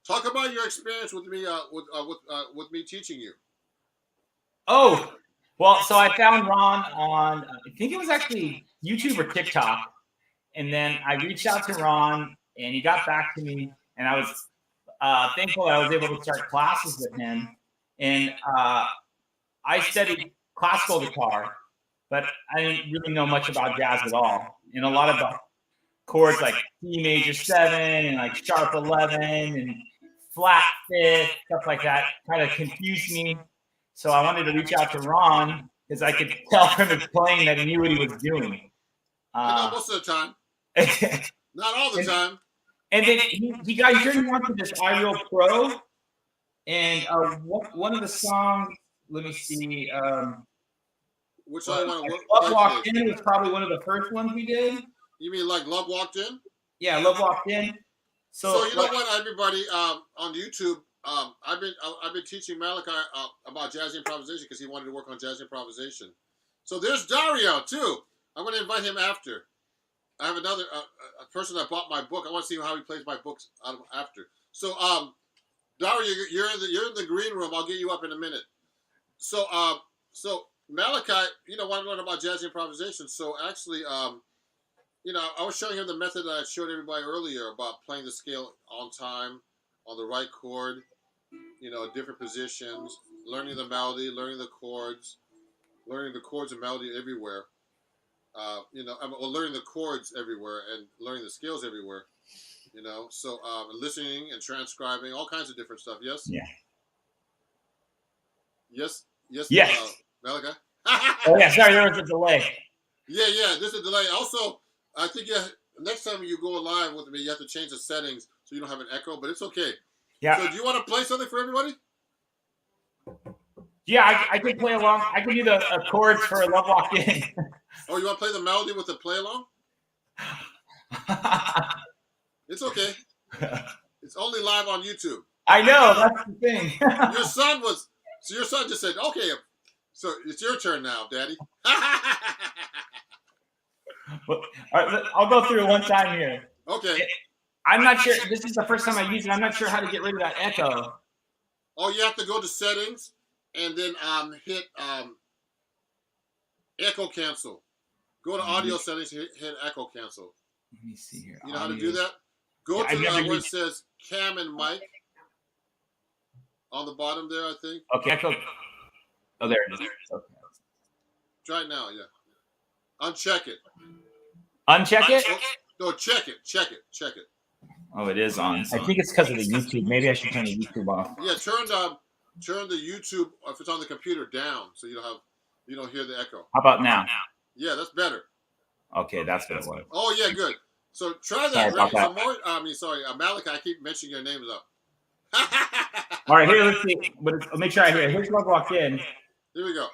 talk about your experience with me with me teaching you. Oh, well, so I found Ron on, I think it was actually YouTube or TikTok. And then I reached out to Ron and he got back to me. And I was thankful that I was able to start classes with him. And I studied classical guitar, but I didn't really know much about jazz at all. And a lot of the chords like C major 7 and like sharp 11 and flat 5th, stuff like that kind of confused me. So I wanted to reach out to Ron because I could tell from his playing that he knew what he was doing. Most of the time. Not all the time. And then he got turned on to this iReal Pro. And one of the songs, let me see. Which I want to Love Walked In was probably one of the first ones we did. You mean like Love Walked In? Yeah, Love Walked In. So you know what, everybody, on YouTube, I've been teaching Malachi about jazz improvisation because he wanted to work on jazz improvisation. So there's Dario too. I'm going to invite him after. I have another a person that bought my book. I want to see how he plays my books after. So Dario, you're in the green room. I'll get you up in a minute. So Malachi, want to learn about jazz improvisation. So actually, I was showing him the method that I showed everybody earlier about playing the scale on time, on the right chord, different positions, learning the melody, learning the chords and melody everywhere. Learning the chords everywhere and learning the scales everywhere. So listening and transcribing, all kinds of different stuff. Yes. Yeah. Yes. Malachi. Oh yeah, sorry, there was a delay. Yeah. There's a delay. Also, I think next time you go live with me, you have to change the settings so you don't have an echo. But it's okay. Yeah. So, do you want to play something for everybody? Yeah, I can play along. I can do the chords for Love Walked In. Oh, you want to play the melody with the play along? It's okay. It's only live on YouTube. I know, that's the thing. Your son just said, okay, so it's your turn now, Daddy. All right, I'll go through it one time here. Okay. I'm not sure. This is the first time I use it. I'm not sure how to get rid of that echo. Oh, you have to go to settings and then hit echo cancel. Go to audio settings and hit echo cancel. Let me see here. You know how to do that? Go to where it says cam and mic on the bottom there, I think. Okay, echo. Oh, there it is. Okay. Try it now, yeah. Uncheck it. Uncheck it? No, check it. Oh, it is on. I think it's because of the YouTube. Maybe I should turn the YouTube off. Yeah, turn the YouTube, if it's on the computer, down so you don't hear the echo. How about now? Yeah, that's better. Okay, that's what it was. Oh yeah, good. So try that. Malachi, I keep mentioning your names up. All right, here, let's see. But make sure I hear it. Here's Love Walked In. Here we go.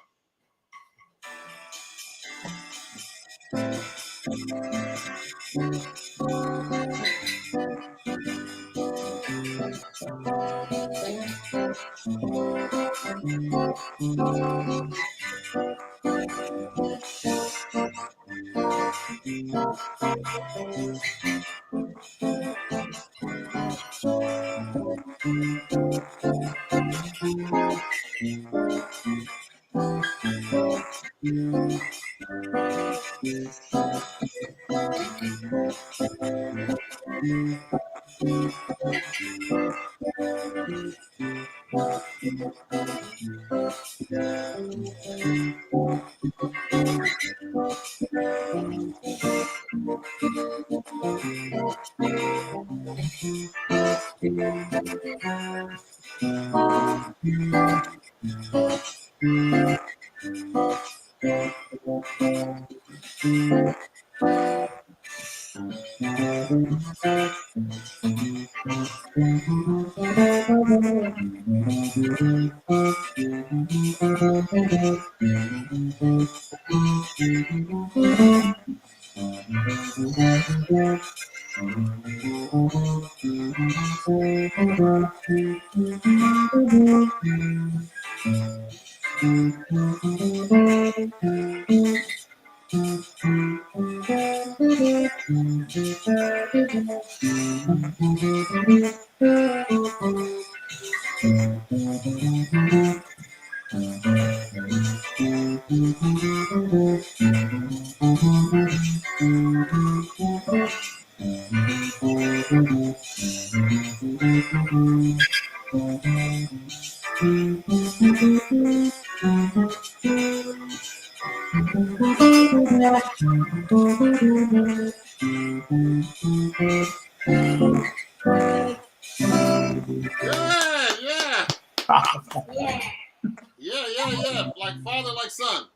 Yeah. Like father, like son.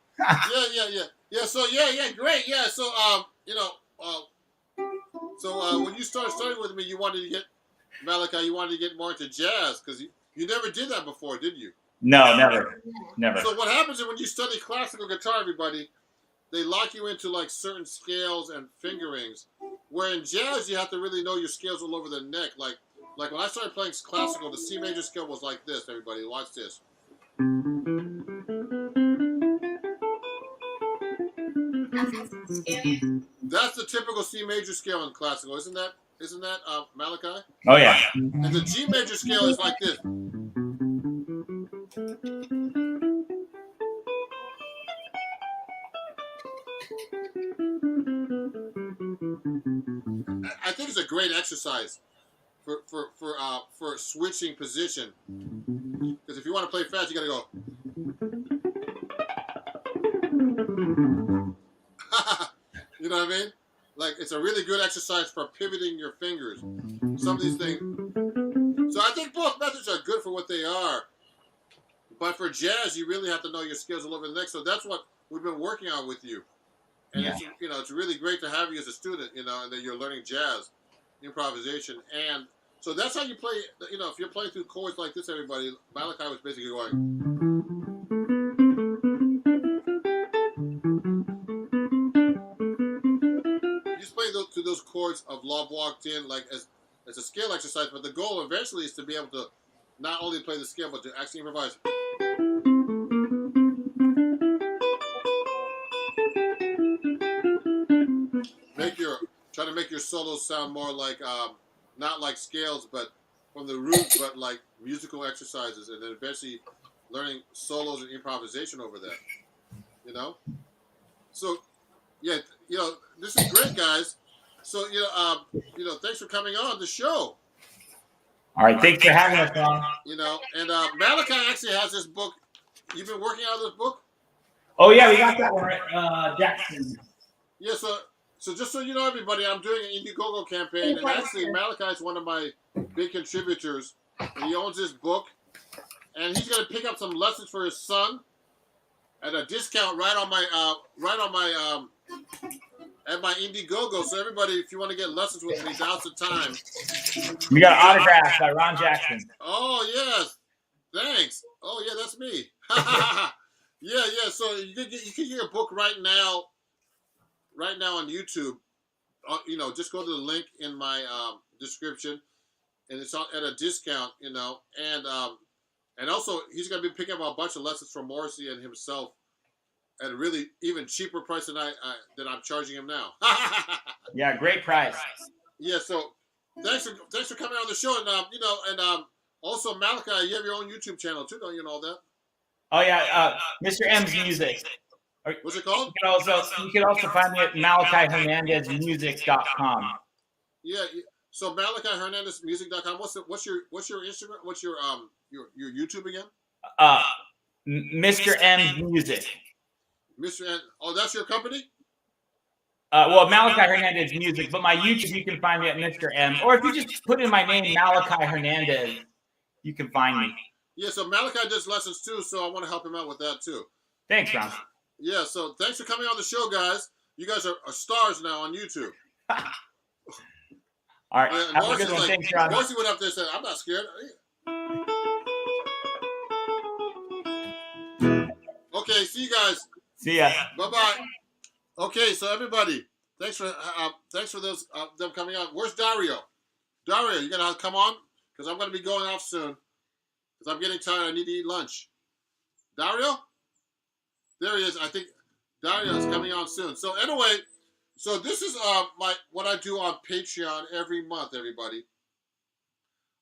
Yeah. So great. Yeah. So when you started studying with me, you wanted to get Malachi. You wanted to get more into jazz because you never did that before, did you? No, never. So what happens is when you study classical guitar, everybody, they lock you into like certain scales and fingerings. Where in jazz, you have to really know your scales all over the neck. Like when I started playing classical, the C major scale was like this. Everybody, watch this. That's the typical C major scale in classical, isn't that Malachi? Oh yeah. And the G major scale is like this. I think it's a great exercise for switching position. Because if you want to play fast, you gotta go. You know what I mean? Like it's a really good exercise for pivoting your fingers. Some of these things. So I think both methods are good for what they are. But for jazz, you really have to know your skills all over the neck. So that's what we've been working on with you. And it's really great to have you as a student, and that you're learning jazz, improvisation. And so that's how you play, if you're playing through chords like this, everybody, Malachi was basically going. You just play through those chords of Love Walked In, like as a scale exercise, but the goal eventually is to be able to not only play the scale, but to actually improvise. Try to make your solos sound more like, not like scales, but from the roots, but like musical exercises, and then eventually learning solos and improvisation over that. So, this is great, guys. So, thanks for coming on the show. All right, thanks for having us, Ron. And Malachi actually has this book. You've been working on this book? Oh yeah, we got that one right, Jackson. Yeah, so just so you know, everybody, I'm doing an Indiegogo campaign, and actually Malachi is one of my big contributors. And he owns this book, and he's going to pick up some lessons for his son at a discount right on my at my Indiegogo. So everybody, if you want to get lessons with me, now's the time. We got an autograph by Ron Jackson. Oh yes, thanks. Oh yeah, that's me. Yeah. So you can get a book right now on YouTube. Just go to the link in my description, and it's at a discount. And also he's going to be picking up a bunch of lessons from Morrissey and himself at a really even cheaper price than I'm charging him now. Yeah, great price. Yeah. So thanks for coming on the show, and also Malachi, you have your own YouTube channel too, don't you know that? Oh yeah, Mr. M's Music. What's it called? You can also find me at MalachiHernandezMusic.com. Yeah. So MalachiHernandezMusic.com. What's your Instagram? What's your YouTube again? Mr. M's Music. Mr. N. Oh, that's your company? Well, Malachi Hernandez Music, but my YouTube you can find me at Mr. M. Or if you just put in my name, Malachi Hernandez, you can find me. Yeah. So Malachi does lessons too, so I want to help him out with that too. Thanks, Ron. Yeah, so thanks for coming on the show, guys. You guys are stars now on YouTube. All right. And Have a Marcy's good one. like, Thanks, Ron. Marcy went up there and said, I'm not scared. Okay, see you guys. See ya. Bye-bye. Okay, so everybody, thanks for those them coming on. Where's Dario? Dario, you gonna come on? Because I'm gonna be going off soon. Because I'm getting tired. I need to eat lunch. Dario? There he is. I think Dario is coming on soon. So anyway, so this is what I do on Patreon every month, everybody.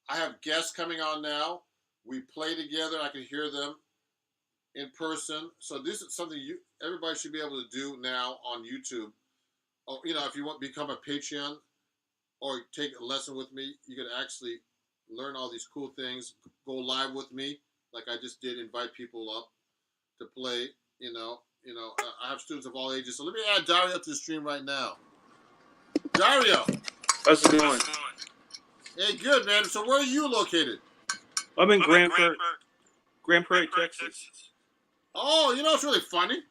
I have guests coming on now. We play together. I can hear them in person. So this is something everybody should be able to do now on YouTube. Or, if you want to become a Patreon or take a lesson with me, you can actually learn all these cool things. Go live with me, like I just did. Invite people up to play. I have students of all ages. So let me add Dario to the stream right now. Dario, How's it going? hey, good man. So where are you located? I'm in Grand Prairie, Texas. Oh, it's really funny.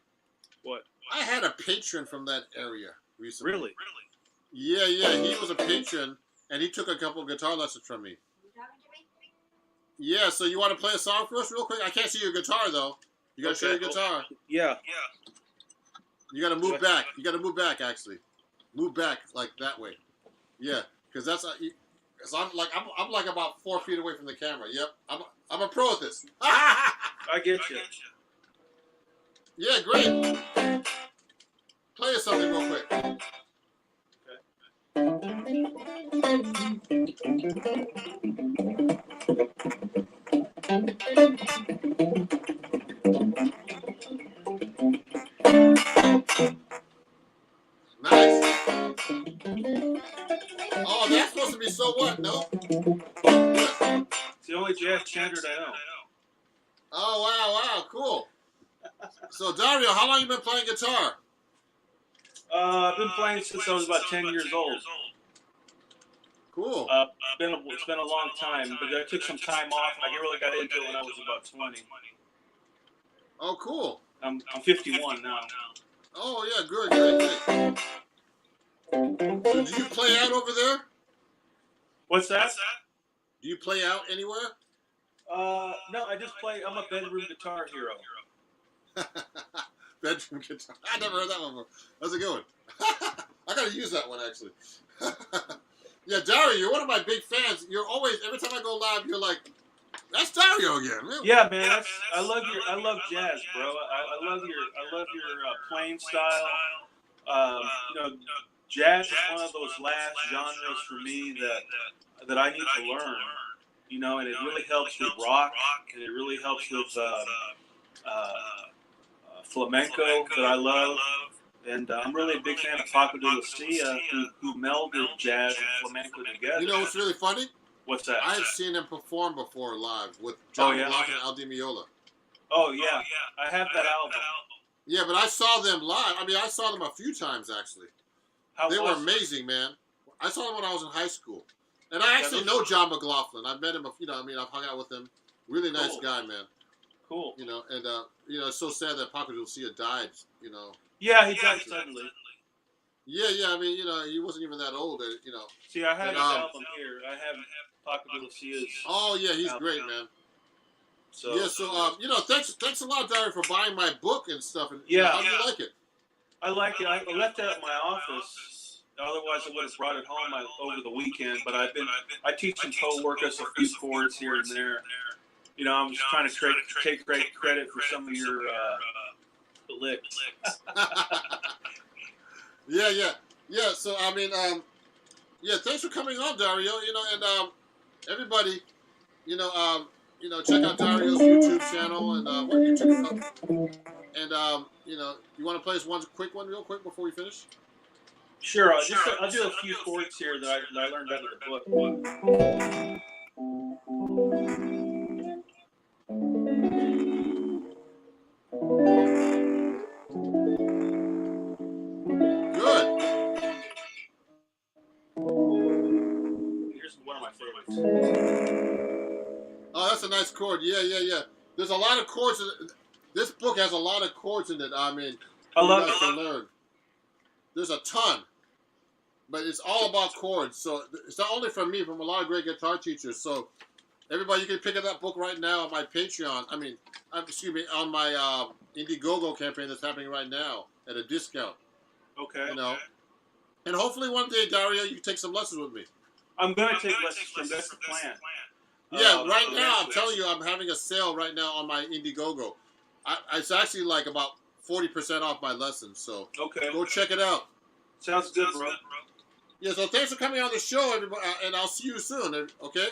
What? I had a patron from that area recently. Really? Yeah. He was a patron, and he took a couple of guitar lessons from me. Yeah, so you want to play a song for us real quick? I can't see your guitar, though. You got to show your guitar. Yeah. You got to move back. You got to move back, actually. Move back, like that way. Yeah, because that's... Cause I'm like about 4 feet away from the camera. Yep, I'm a pro at this. I get you. Yeah, great. Play us something real quick. Nice. Oh, that's supposed to be So What? No. It's the only jazz standard I know. Oh, wow, cool. So, Dario, how long you been playing guitar? I've been playing since I was about 10 years old. Cool. It's been a long time, but I took some time off, and I really got into it when I was about 20. Oh, cool. I'm 51 now. Oh, yeah, good. So do you play out over there? What's that? Do you play out anywhere? No, I just play. I'm a bedroom guitar hero. Bedroom guitar. I never heard that one before. That's a good one. I gotta use that one actually. Yeah, Dario, you're one of my big fans. You're always, every time I go live, you're like, that's Dario again. Yeah, man. I love jazz, bro. I love your playing style. Jazz is one of those last genres for me that I need to learn. And it really helps with rock, and it really helps with flamenco that I love. And I'm really a big fan of Paco de Lucia, who melded jazz and flamenco together. You know what's really funny? What's that? I have seen him perform before live with John Block and Al Di Meola. Oh, yeah. I have that album. Yeah, but I saw them live. I mean, I saw them a few times, actually. They were amazing, man. I saw them when I was in high school. And I actually know John McLaughlin. I've met him, I've hung out with him. Really nice guy, man. Cool. And it's so sad that Paco de Lucia died, Yeah, he died suddenly. Yeah, I mean, he wasn't even that old, See, I have his album here. I have Paco de Lucia's. Oh, yeah, he's great, man. So, yeah, so, thanks a lot, Dario, for buying my book and stuff. And, how do you like it? I like it. I left it at my office. Otherwise, I would have brought it home over the weekend. But I teach some co-workers a few chords here and there. I'm just trying to take great credit for some of your licks. Yeah. So I mean, thanks for coming on, Dario. And everybody, check out Dario's YouTube channel and what YouTube. And you want to play us one quick one, real quick, before we finish? Sure. I'll do a few chords here that I learned out of the book. Good. Here's one of my favorites. Oh, that's a nice chord. Yeah. There's a lot of chords. This book has a lot of chords in it. I mean, I love to learn. There's a ton. but it's all about chords. So it's not only from me, from a lot of great guitar teachers. So everybody, you can pick up that book right now on my Patreon. Excuse me, on my Indiegogo campaign that's happening right now at a discount. Okay. You know, and hopefully one day, Dario, you can take some lessons with me. I'm gonna take lessons from. That's the plan. Yeah, right now I'm telling you, I'm having a sale right now on my Indiegogo. It's actually like about 40% off my lessons. So okay, go check it out. Sounds good, bro. Yeah, so thanks for coming on the show, everybody, and I'll see you soon. Okay.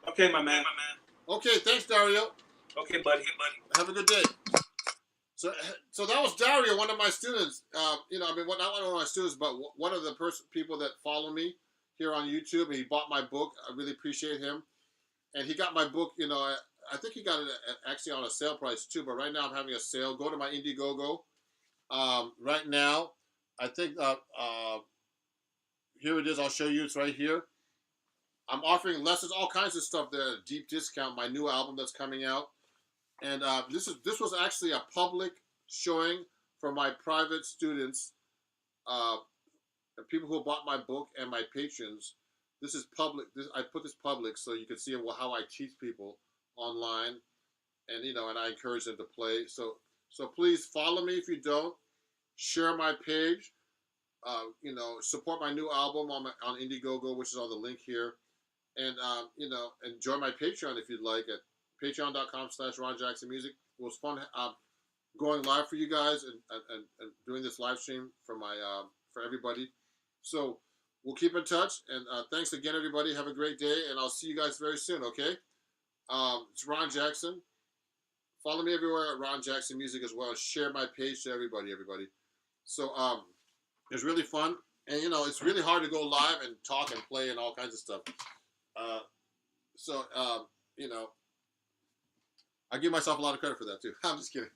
Okay, my man. Okay, thanks, Dario. Okay, buddy. Have a good day. So that was Dario, one of my students. Not one of my students, but one of the people that follow me here on YouTube. And he bought my book. I really appreciate him. And he got my book. I think he got it actually on a sale price too. But right now I'm having a sale. Go to my Indiegogo. Right now, I think here it is. I'll show you. It's right here. I'm offering lessons, all kinds of stuff there. Deep discount. My new album that's coming out. And this was actually a public showing for my private students, people who bought my book and my patrons. This is public. I put this public so you can see how I teach people online, and and I encourage them to play. So please follow me if you don't. Share my page. Support my new album on Indiegogo, which is on the link here, and and join my Patreon if you'd like at patreon.com/Ron Jackson Music. It was fun going live for you guys and doing this live stream for for everybody. So we'll keep in touch, and thanks again, everybody. Have a great day, and I'll see you guys very soon. Okay? It's Ron Jackson. Follow me everywhere at Ron Jackson Music as well. Share my page to everybody. So it's really fun, and it's really hard to go live and talk and play and all kinds of stuff. I give myself a lot of credit for that too. I'm just kidding.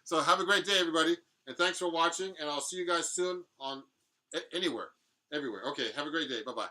So have a great day, everybody, and thanks for watching. And I'll see you guys soon on everywhere. Okay, have a great day. Bye-bye.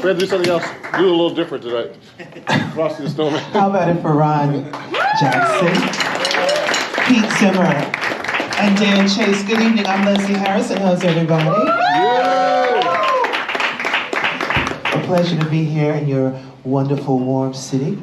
We had to do something else. Do a little different tonight. Frosty the Snowman. How about it for Ron Jackson, Pete Zimmer, and Dan Chase? Good evening. I'm Leslie Harrison. How's everybody? Yay! A pleasure to be here in your wonderful, warm city.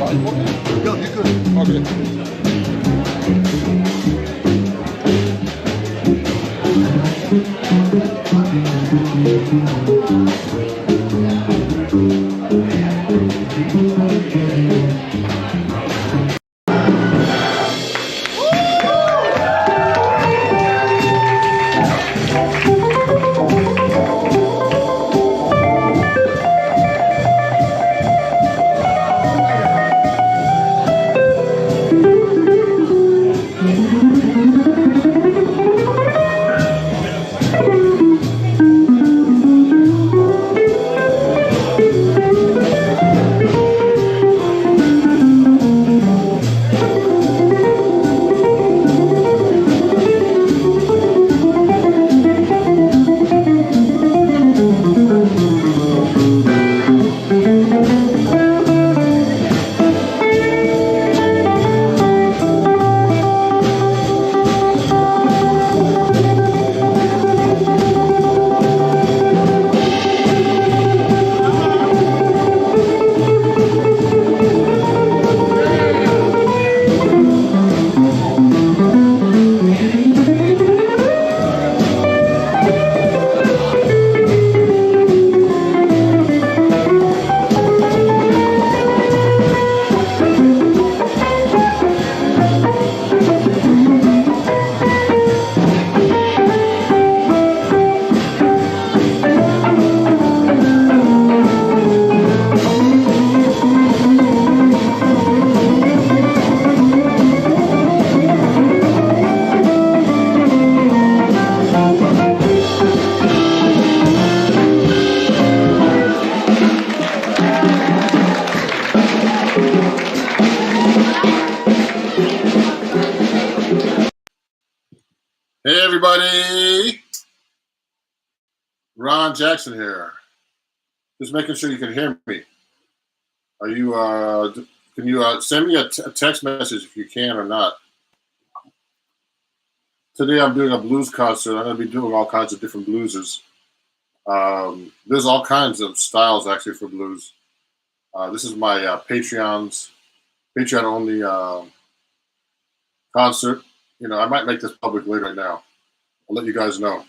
fine. Okay. Yeah, you good. Okay. Hey everybody, Ron Jackson here. Just making sure you can hear me. Are you? Can you send me a text message if you can or not? Today I'm doing a blues concert. I'm going to be doing all kinds of different blueses. There's all kinds of styles actually for blues. This is my Patreon only concert. You know, I might make this public later now. I'll let you guys know.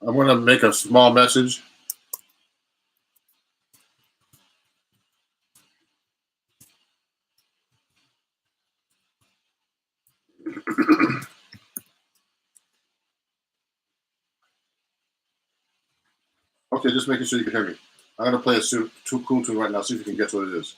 I'm going to make a small message. Okay, just making sure you can hear me. I'm going to play a cool tune right now, see if you can guess what it is.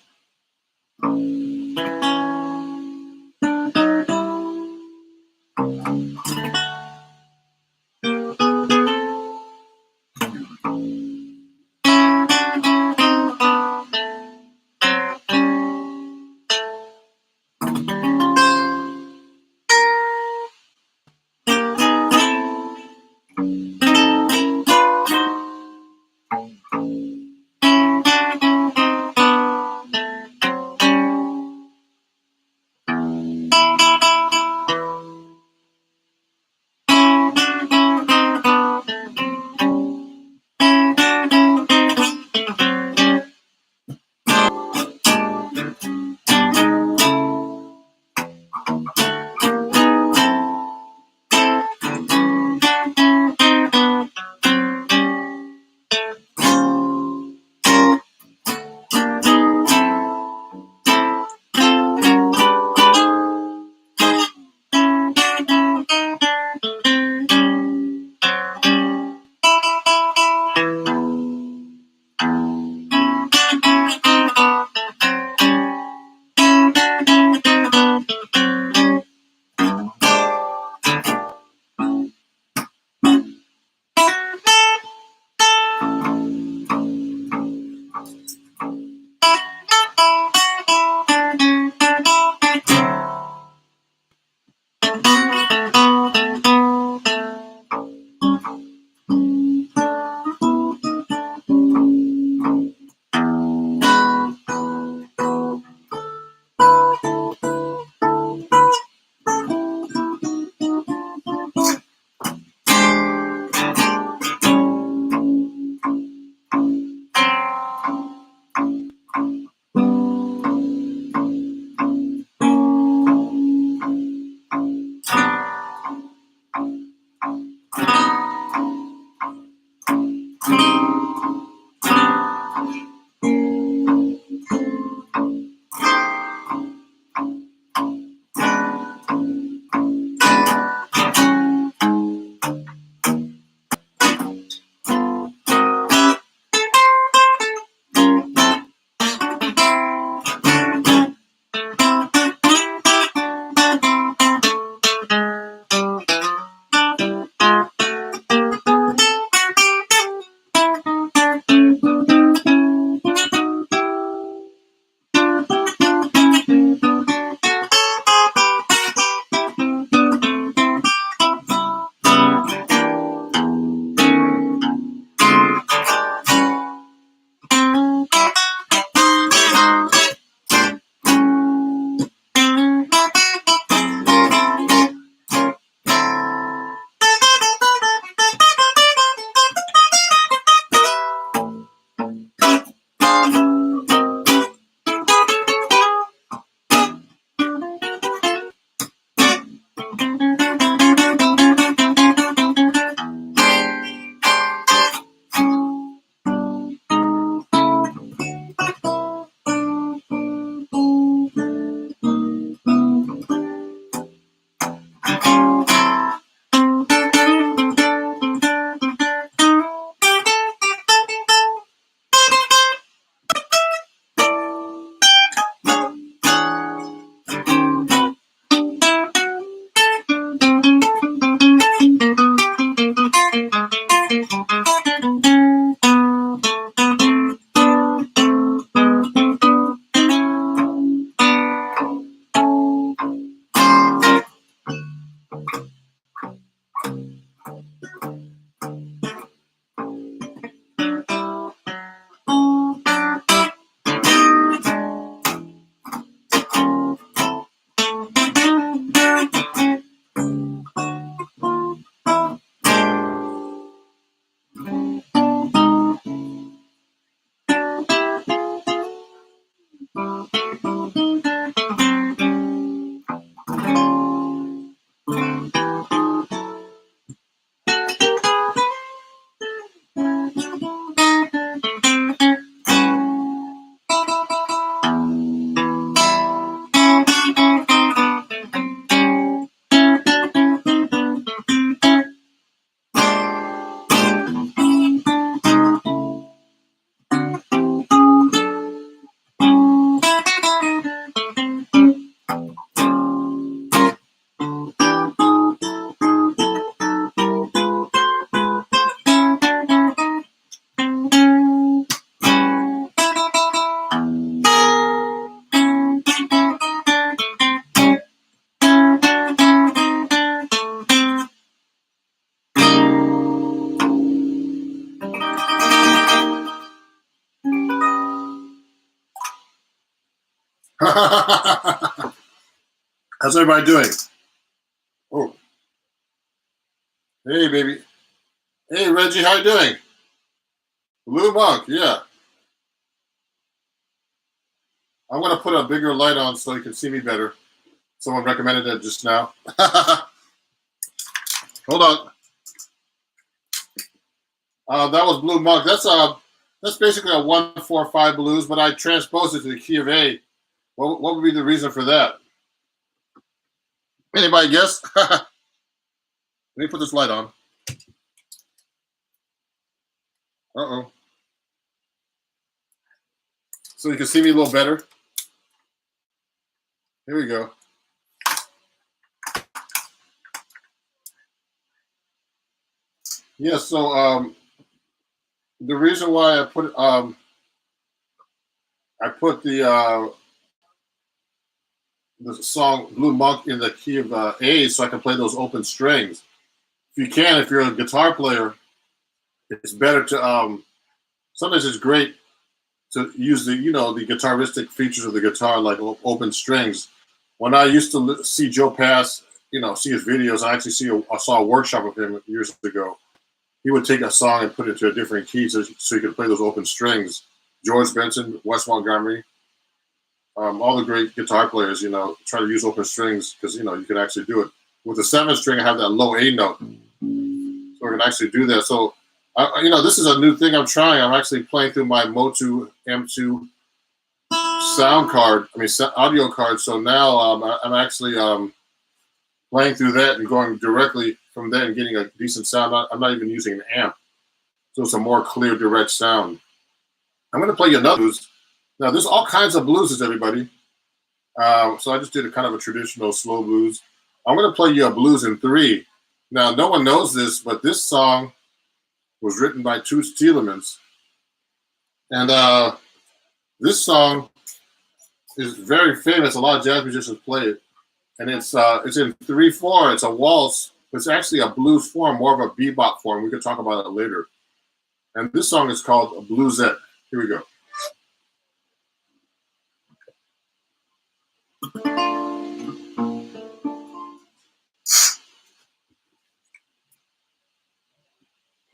How's everybody doing? Oh, hey, baby. Hey, Reggie, how you doing? Blue Monk, yeah. I'm going to put a bigger light on so you can see me better. Someone recommended that just now. Hold on. That was Blue Monk. That's basically a 1-4-5 blues, but I transposed it to the key of A. What would be the reason for that? Anybody guess? Let me put this light on. Uh-oh. So you can see me a little better. Here we go. Yeah, so the reason why I put the song Blue Monk in the key of A so I can play those open strings. If you're a guitar player, it's better to sometimes it's great to use the guitaristic features of the guitar like open strings. When I used to see Joe Pass, see his videos, I saw a workshop of him years ago. He would take a song and put it to a different key so he could play those open strings. George Benson, Wes Montgomery, all the great guitar players, try to use open strings because, you can actually do it. With the 7th string, I have that low A note. So we're going to actually do that. So, this is a new thing I'm trying. I'm actually playing through my Motu M2 audio card. So now I'm actually playing through that and going directly from there and getting a decent sound. I'm not even using an amp. So it's a more clear, direct sound. I'm going to play you another blues. Now, there's all kinds of blueses, everybody. So I just did a kind of a traditional slow blues. I'm going to play you a blues in 3. Now, no one knows this, but this song was written by Toots Thielemans. And this song is very famous. A lot of jazz musicians play it. And it's in 3/4. It's a waltz. It's actually a blues form, more of a bebop form. We could talk about it later. And this song is called Bluesette. Here we go.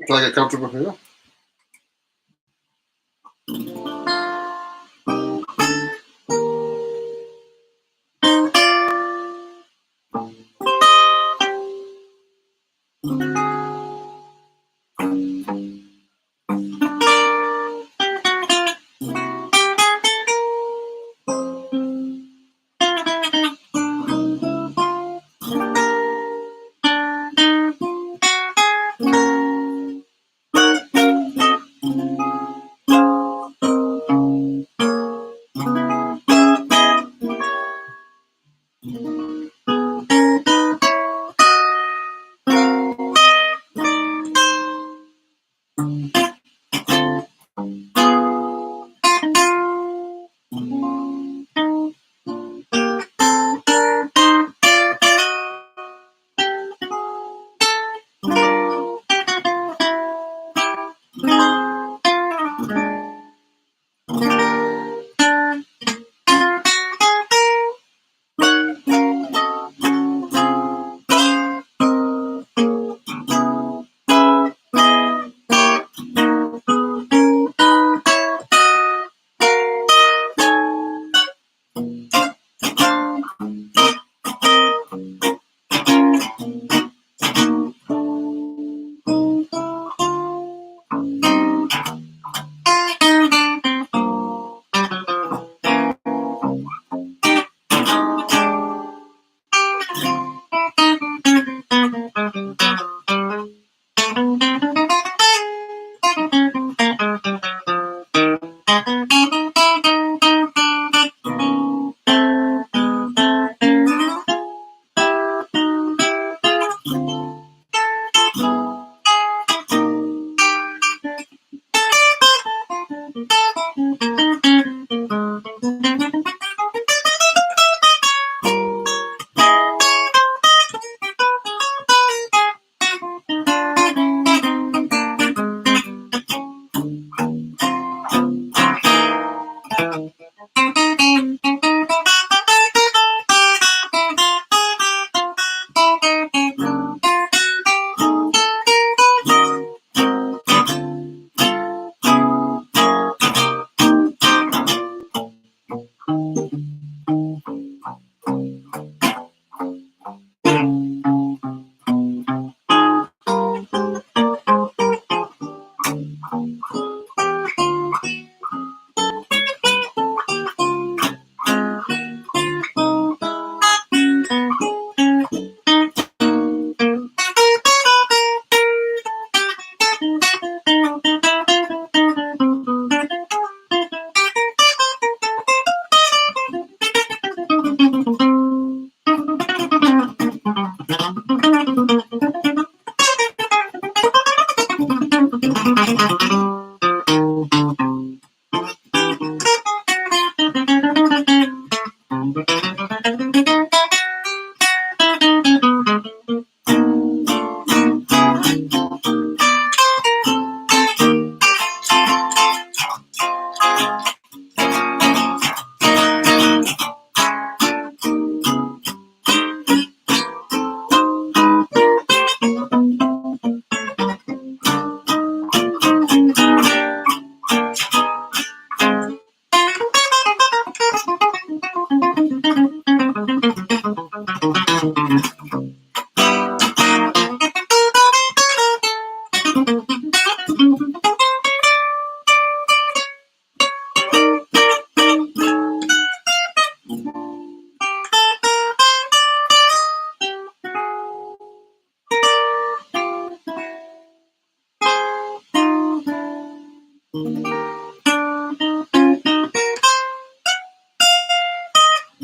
Can I get comfortable here?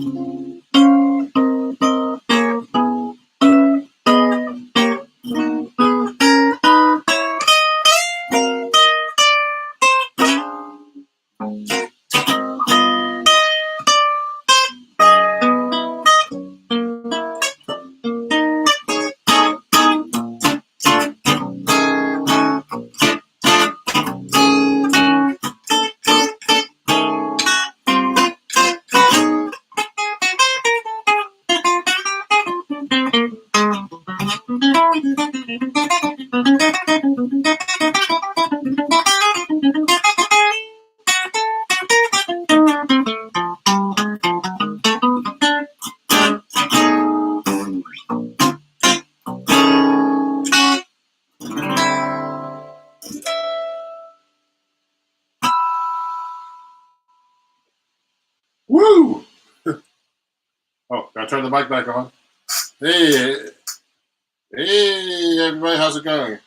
Woo! Oh, gotta turn the mic back on. Hey, hey, everybody, how's it going?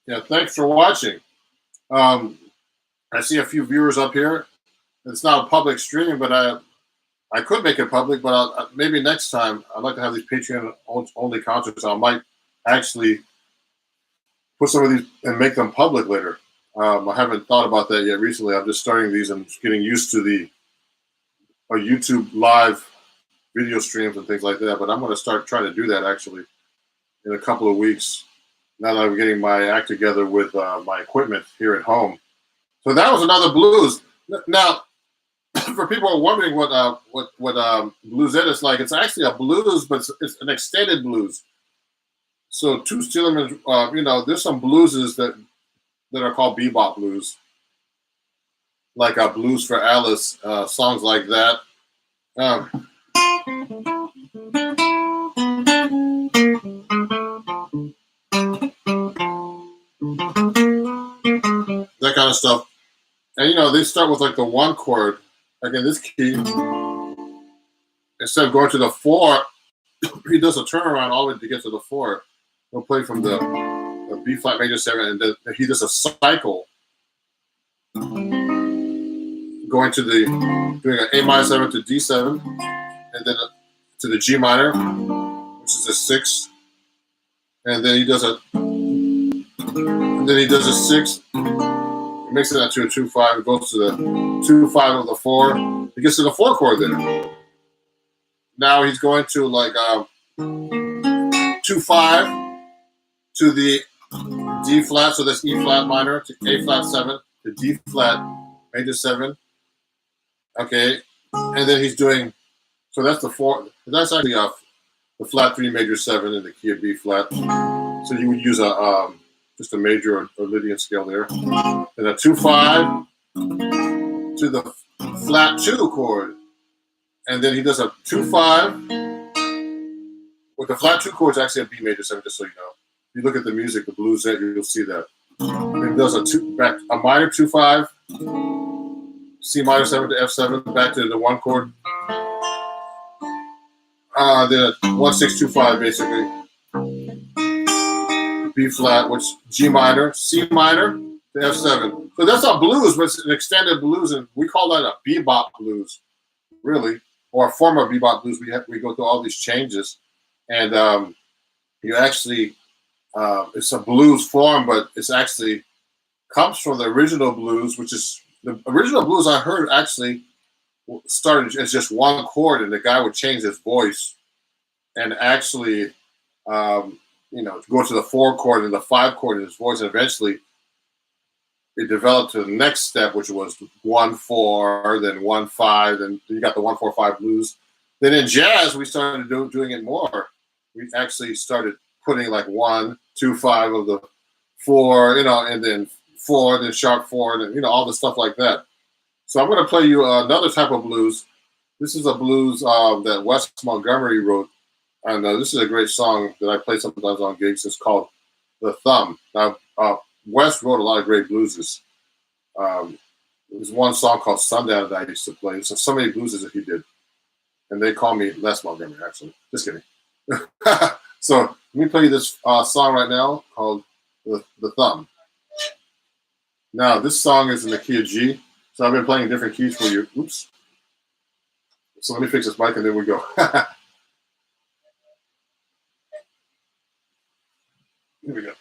Yeah, thanks for watching. I see a few viewers up here. It's not a public stream, but I could make it public, but maybe next time I'd like to have these Patreon only concerts. I might actually put some of these and make them public later. I haven't thought about that yet recently. I'm just starting these and getting used to the YouTube live video streams and things like that. But I'm going to start trying to do that actually in a couple of weeks. Now that I'm getting my act together with my equipment here at home. So that was another blues. Now, for people who are wondering what bluesette is like, it's actually a blues, but it's an extended blues. So two Steelman, there's some blueses that are called bebop blues, like Blues for Alice, songs like that. That kind of stuff. And they start with like the one chord, like in this key. Instead of going to the 4, he does a turnaround all the way to get to the 4. He'll play from the B flat major 7, and then he does a cycle, going to doing an A minor 7 to D7, and then to the G minor, which is a 6, and then he does a 6. He makes it to a 2/5. It goes to the 2/5 of the 4. He gets to the 4 chord there. Now he's going to like 2/5 to the D flat, so that's E flat minor to A flat 7 to D flat major 7. Okay, and then he's doing, so that's the 4. That's actually the flat 3 major 7 in the key of B flat. So you would use just a major or Lydian scale there, and a 2/5 to the flat 2 chord. And then he does a 2/5 with the flat 2 chords, actually a B major 7, just so you know. If you look at the music, the bluesette, you'll see that. And he does a minor 2/5, C minor 7 to F7, back to the 1 chord. Then a 1/6 2/5 basically. B flat, which G minor, C minor to F7. So that's not blues, but it's an extended blues, and we call that a bebop blues, really. Or a form of bebop blues. We go through all these changes, and you actually it's a blues form, but it's actually comes from the original blues, which is the original blues I heard actually started as just one chord, and the guy would change his voice and actually go to the 4 chord and the 5 chord in his voice, and eventually it developed to the next step, which was 1/4, then 1/5, and you got the 1/4/5 blues. Then in jazz, we started doing it more. We actually started putting like 1/2/5 of the 4, and then 4, then sharp 4, and all the stuff like that. So I'm going to play you another type of blues. This is a blues that Wes Montgomery wrote, and this is a great song that I play sometimes on gigs. It's called "The Thumb." Now, Wes wrote a lot of great blueses. There's one song called "Sundown" that I used to play. So many blueses that he did, and they call me Les Montgomery. Actually, just kidding. So let me play you this song right now called "The Thumb." Now this song is in the key of G. So I've been playing different keys for you. Oops. So let me fix this mic and then we go. Here we go.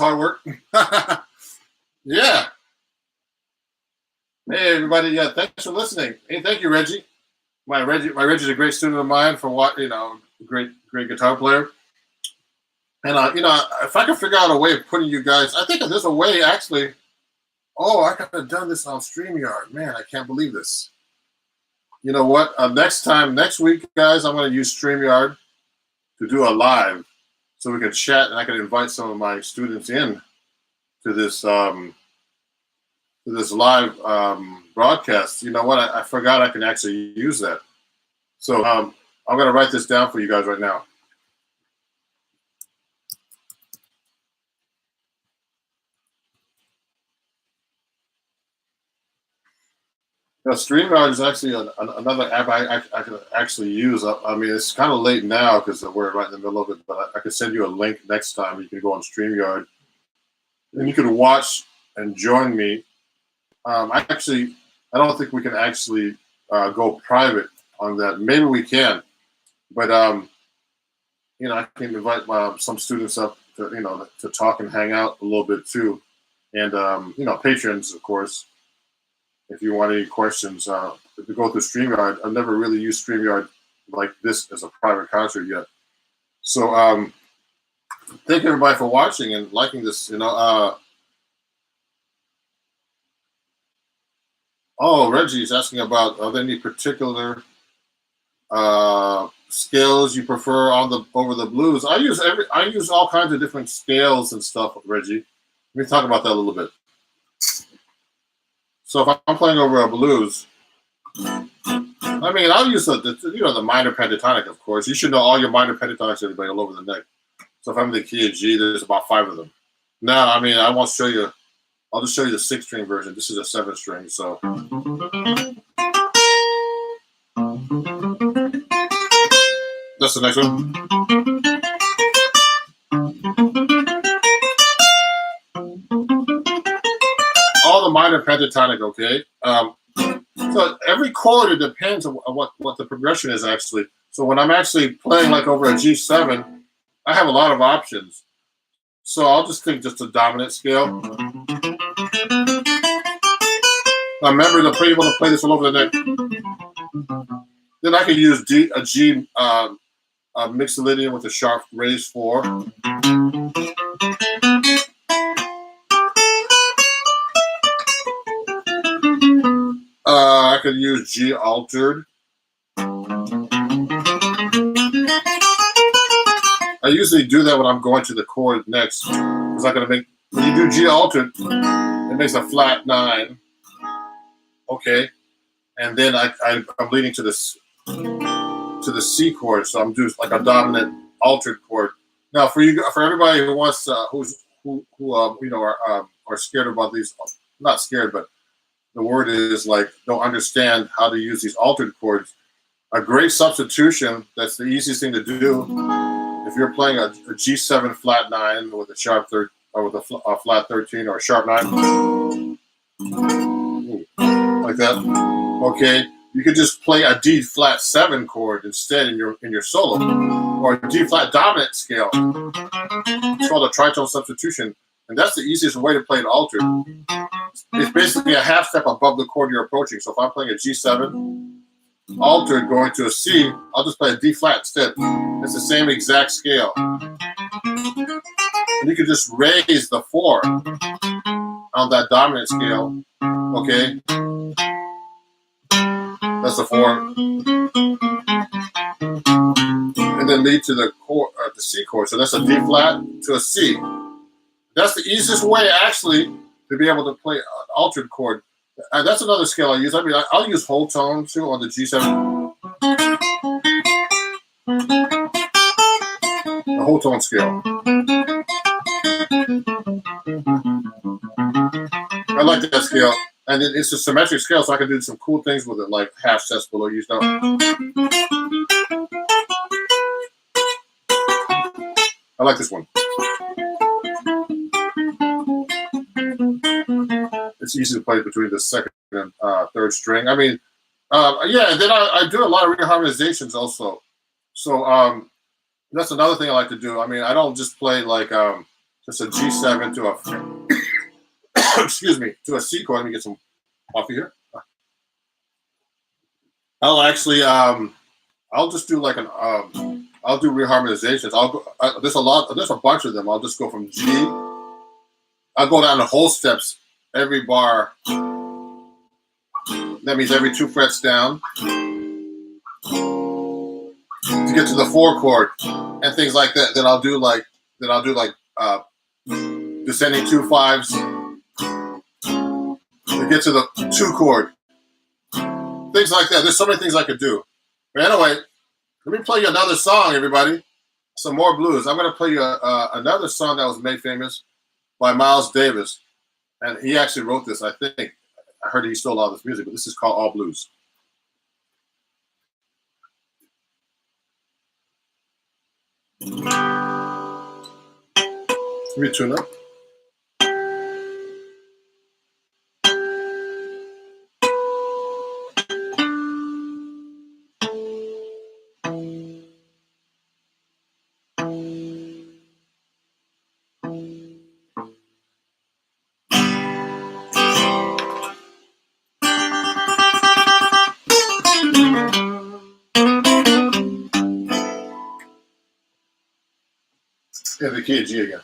hard work. Yeah. Hey everybody, yeah, thanks for listening. Hey, thank you, Reggie. Reggie's a great student of mine for what great guitar player. And if I could figure out a way of putting you guys, I think there's a way actually. Oh, I could have done this on StreamYard. Man, I can't believe this. You know what? Next week, guys, I'm going to use StreamYard to do a live, so we can chat and I can invite some of my students in to this live broadcast. You know what? I forgot I can actually use that. So I'm going to write this down for you guys right now. Now, StreamYard is actually another app I could actually use. I mean, it's kind of late now because we're right in the middle of it, but I could send you a link next time. You can go on StreamYard, and you can watch and join me. I don't think we can actually go private on that. Maybe we can, but I can invite some students up to talk and hang out a little bit too, and patrons, of course. If you want any questions, to go through StreamYard. I've never really used StreamYard like this as a private concert yet. So thank everybody for watching and liking this. Reggie's asking about, are there any particular scales you prefer over the blues? I use all kinds of different scales and stuff, Reggie. Let me talk about that a little bit. So if I'm playing over a blues, I mean, I'll use the minor pentatonic, of course. You should know all your minor pentatonics, everybody, all over the neck. So if I'm in the key of G, there's about 5 of them. Now, I mean, I won't show you. I'll just show you the 6-string version. This is a 7-string, so. That's the next one. All the minor pentatonic, okay? So every chord, it depends on what the progression is actually. So when I'm actually playing like over a G7, I have a lot of options. So I'll just take just a dominant scale. Now remember to be able to play this all over the neck. Then I can use a G mixolydian with a sharp raised 4. I could use G altered. I usually do that when I'm going to the chord next. It's not going to make, when you do G altered, it makes a flat 9. Okay. And then I'm leading to the C chord, so I'm doing like a dominant altered chord. Now for everybody who wants who are scared about these, not scared, but the word is like don't understand how to use these altered chords. A great substitution, that's the easiest thing to do. If you're playing a G7 flat 9 with a sharp or with a flat 13 or a sharp 9, like that, okay, you could just play a D flat 7 chord instead in your solo, or a D flat dominant scale. It's called a tritone substitution, and that's the easiest way to play an altered. It's basically a half step above the chord you're approaching. So if I'm playing a G7 altered going to a C, I'll just play a D flat instead. It's the same exact scale. And you can just raise the 4 on that dominant scale. Okay? That's the 4. And then lead to the C chord. So that's a D flat to a C. That's the easiest way, actually, to be able to play an altered chord. That's another scale I use. I mean, I'll use whole tone too on the G7. The whole tone scale. I like that scale. And then it's a symmetric scale, so I can do some cool things with it, like half steps below you know. I like this one. It's easy to play between the second and third string. I mean, yeah, and then I do a lot of reharmonizations also. So that's another thing I like to do. I mean, I don't just play like just a G7 to a excuse me, to a C chord. Let me get some coffee here. I'll actually I'll just do like an I'll do reharmonizations. I'll go there's a bunch of them. I'll just go from G. I'll go down the whole steps every bar. That means every 2 frets down to get to the 4 chord and things like that. Then I'll do like descending 2 5s to get to the 2 chord. Things like that. There's so many things I could do. But anyway, let me play you another song, everybody. Some more blues. I'm going to play you another song that was made famous by Miles Davis. And he actually wrote this, I think. I heard he stole all this music, but this is called All Blues. Let me tune up. Yeah, the key of G again.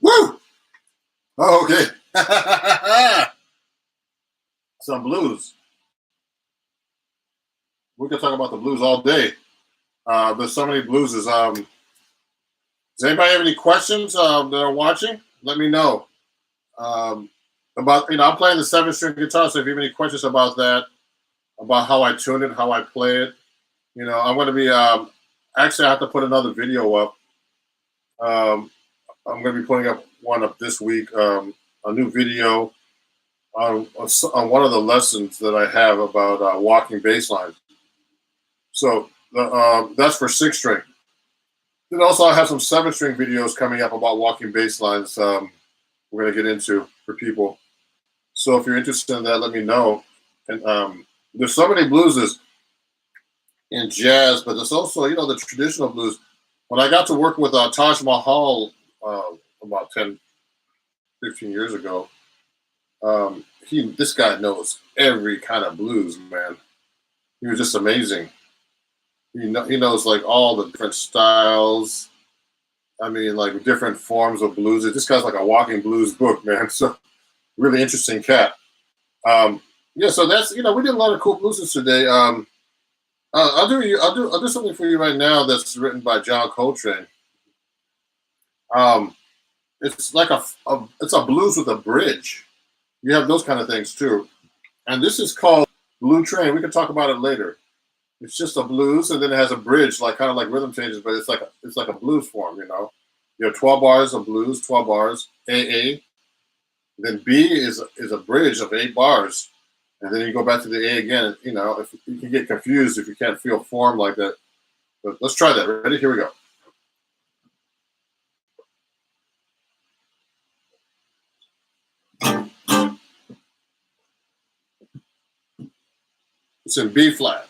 Woo! Oh, okay. Some blues. We can talk about the blues all day. There's so many blueses. Does anybody have any questions that are watching? Let me know. About, I'm playing the 7-string guitar, so if you have any questions about that, about how I tune it, how I play it, I'm going to be, actually I have to put another video up. I'm going to be putting up one up this week, a new video on one of the lessons that I have about walking bass lines. So that's for 6-string. Then also I have some 7-string videos coming up about walking bass lines we're going to get into for people. So if you're interested in that, let me know. And there's so many blueses in jazz, but there's also, the traditional blues. When I got to work with Taj Mahal about 10, 15 years ago, this guy knows every kind of blues, man. He was just amazing. He knows like all the different styles. I mean, like different forms of blues. This guy's like a walking blues book, man. So really interesting cat. Yeah, so that's we did a lot of cool blueses today. I'll do something for you right now that's written by John Coltrane. It's like it's a blues with a bridge. You have those kind of things too, and this is called Blue Train. We can talk about it later. It's just a blues, and then it has a bridge, like kind of like rhythm changes, but it's like a blues form. You have 12 bars of blues, 12 bars, A. Then B is a bridge of 8 bars. And then you go back to the A again. If you can get confused if you can't feel form like that. But let's try that. Ready? Here we go. It's in B flat.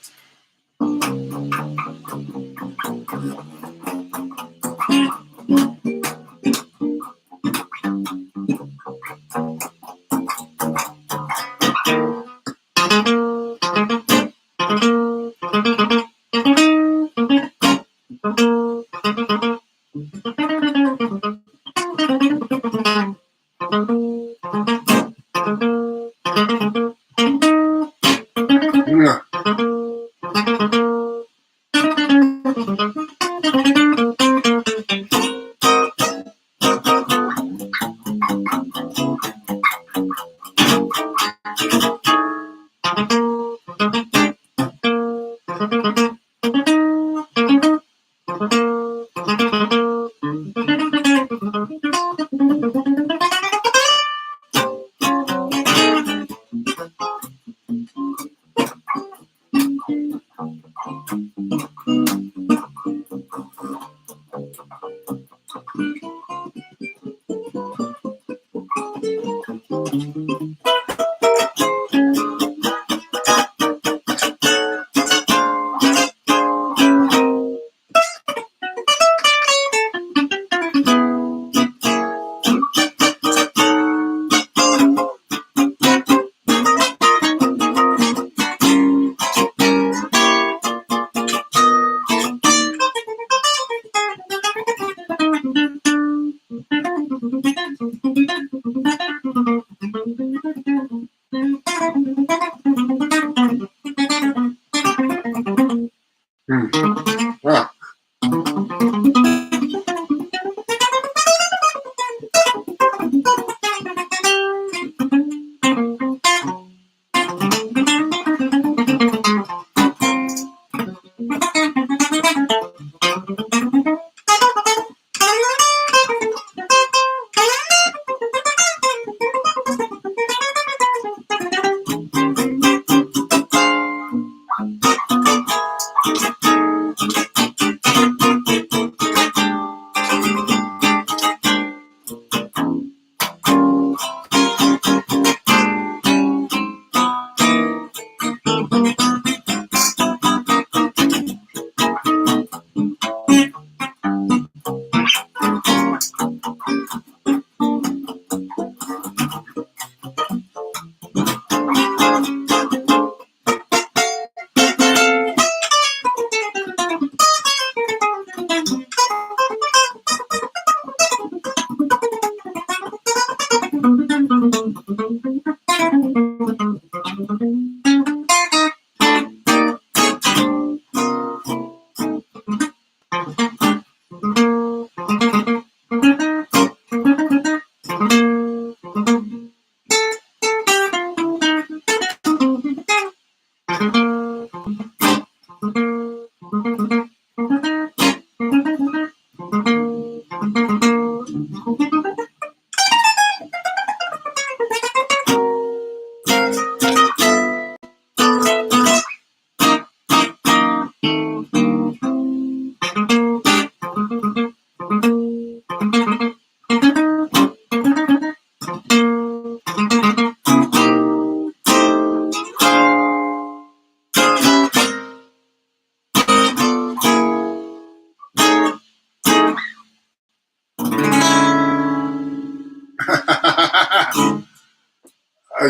Yeah.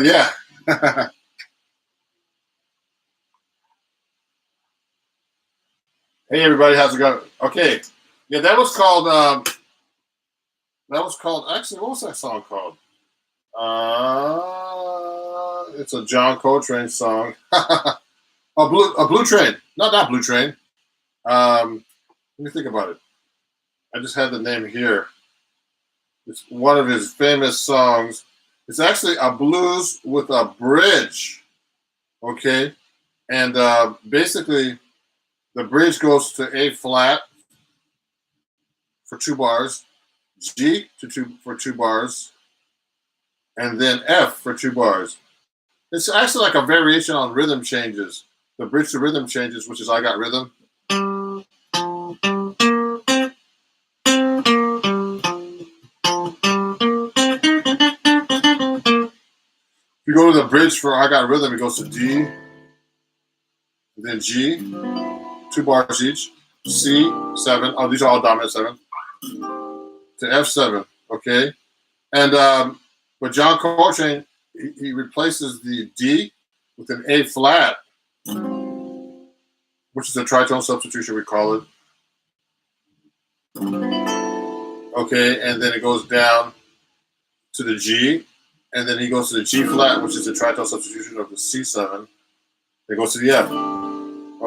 Yeah. Hey everybody, how's it going? Okay, yeah, that was called. Actually, what was that song called? It's a John Coltrane song. a blue train. Not Blue Train. Let me think about it. I just had the name here. It's one of his famous songs. It's actually a blues with a bridge. Okay, and basically the bridge goes to A flat for 2 bars, G for 2 bars, and then F for 2 bars. It's actually like a variation on rhythm changes. The bridge to rhythm changes, which is I Got Rhythm. If you go to the bridge for I Got Rhythm, it goes to D, then G, 2 bars each, C, 7. Oh, these are all dominant 7. To F7, okay? And but John Coltrane, he replaces the D with an A flat, which is a tritone substitution, we call it. Okay, and then it goes down to the G, and then he goes to the G flat, which is a tritone substitution of the C7. It goes to the F.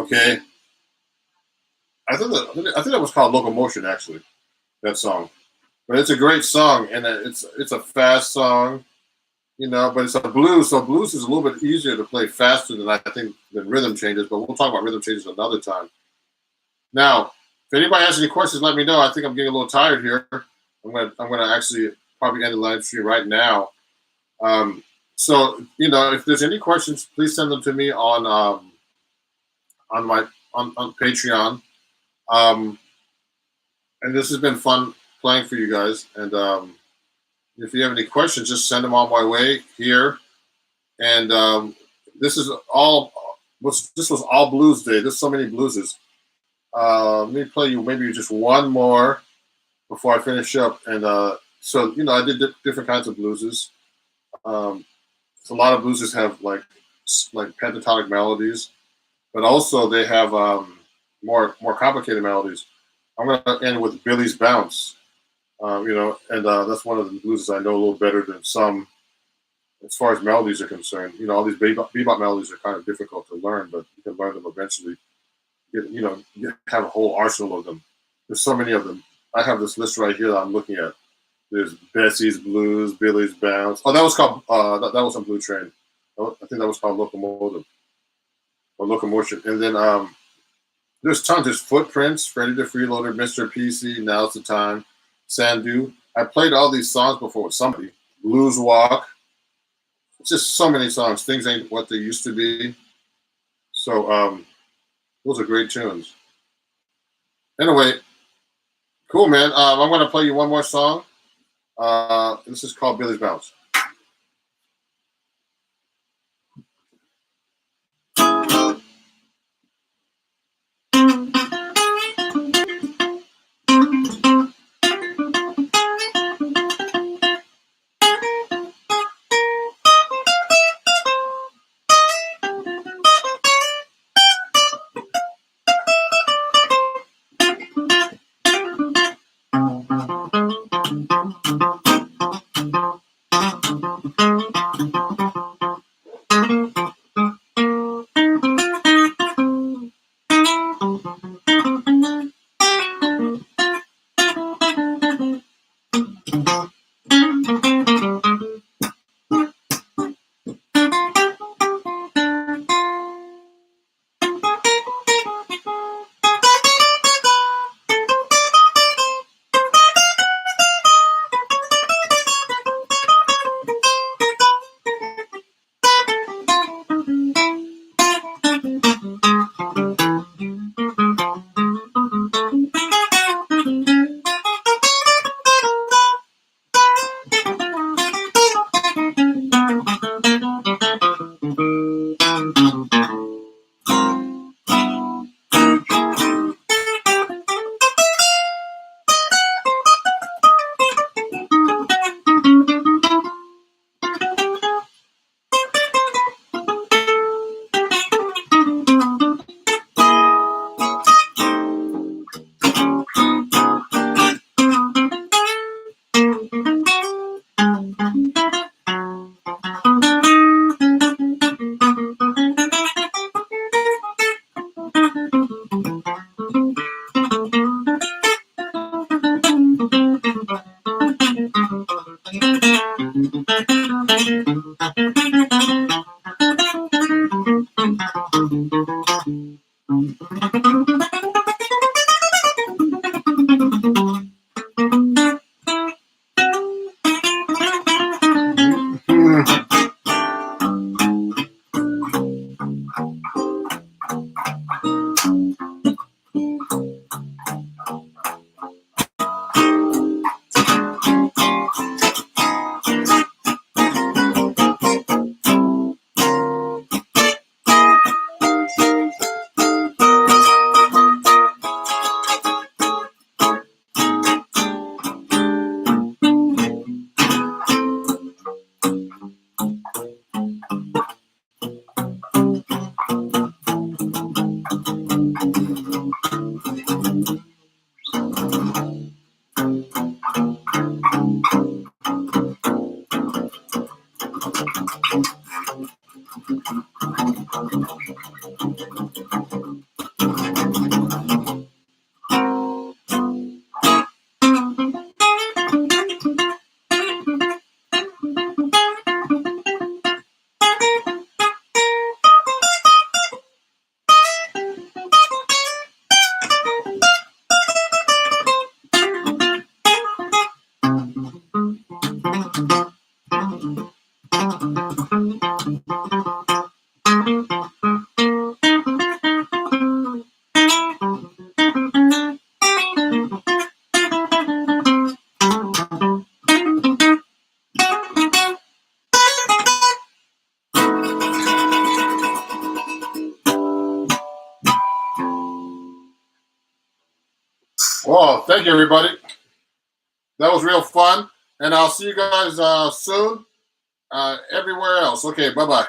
Okay, I think that was called Locomotion, actually, that song. But it's a great song, and it's a fast song, you know. But it's a blues, so blues is a little bit easier to play faster than rhythm changes. But we'll talk about rhythm changes another time. Now, if anybody has any questions, let me know. I think I'm getting a little tired here. I'm gonna actually probably end the live stream right now. So you know, if there's any questions, please send them to me on Patreon. And this has been fun playing for you guys. And if you have any questions, just send them on my way here. And this was all blues day. There's so many blueses. Let me play you maybe just one more before I finish up. And so you know, I did different kinds of blueses. So a lot of blueses have like pentatonic melodies, but also they have more complicated melodies. I'm gonna end with Billy's Bounce, you know, and that's one of the blueses I know a little better than some, as far as melodies are concerned. You know, all these bebop melodies are kind of difficult to learn, but you can learn them eventually. You have a whole arsenal of them. There's so many of them. I have this list right here that I'm looking at. There's Bessie's Blues, Billy's Bounce. Oh, that was called that was on Blue Train. I think that was called Locomotive or Locomotion. And then there's tons. There's Footprints, Freddie the Freeloader, Mr. PC, Now's the Time, Sandu. I played all these songs before with somebody. Blues Walk. It's just so many songs. Things ain't what they used to be. So those are great tunes. Anyway, cool, man. I'm going to play you one more song. This is called Billy's Bounce. Well, thank you, everybody. That was real fun. And I'll see you guys soon everywhere else. Okay, bye-bye.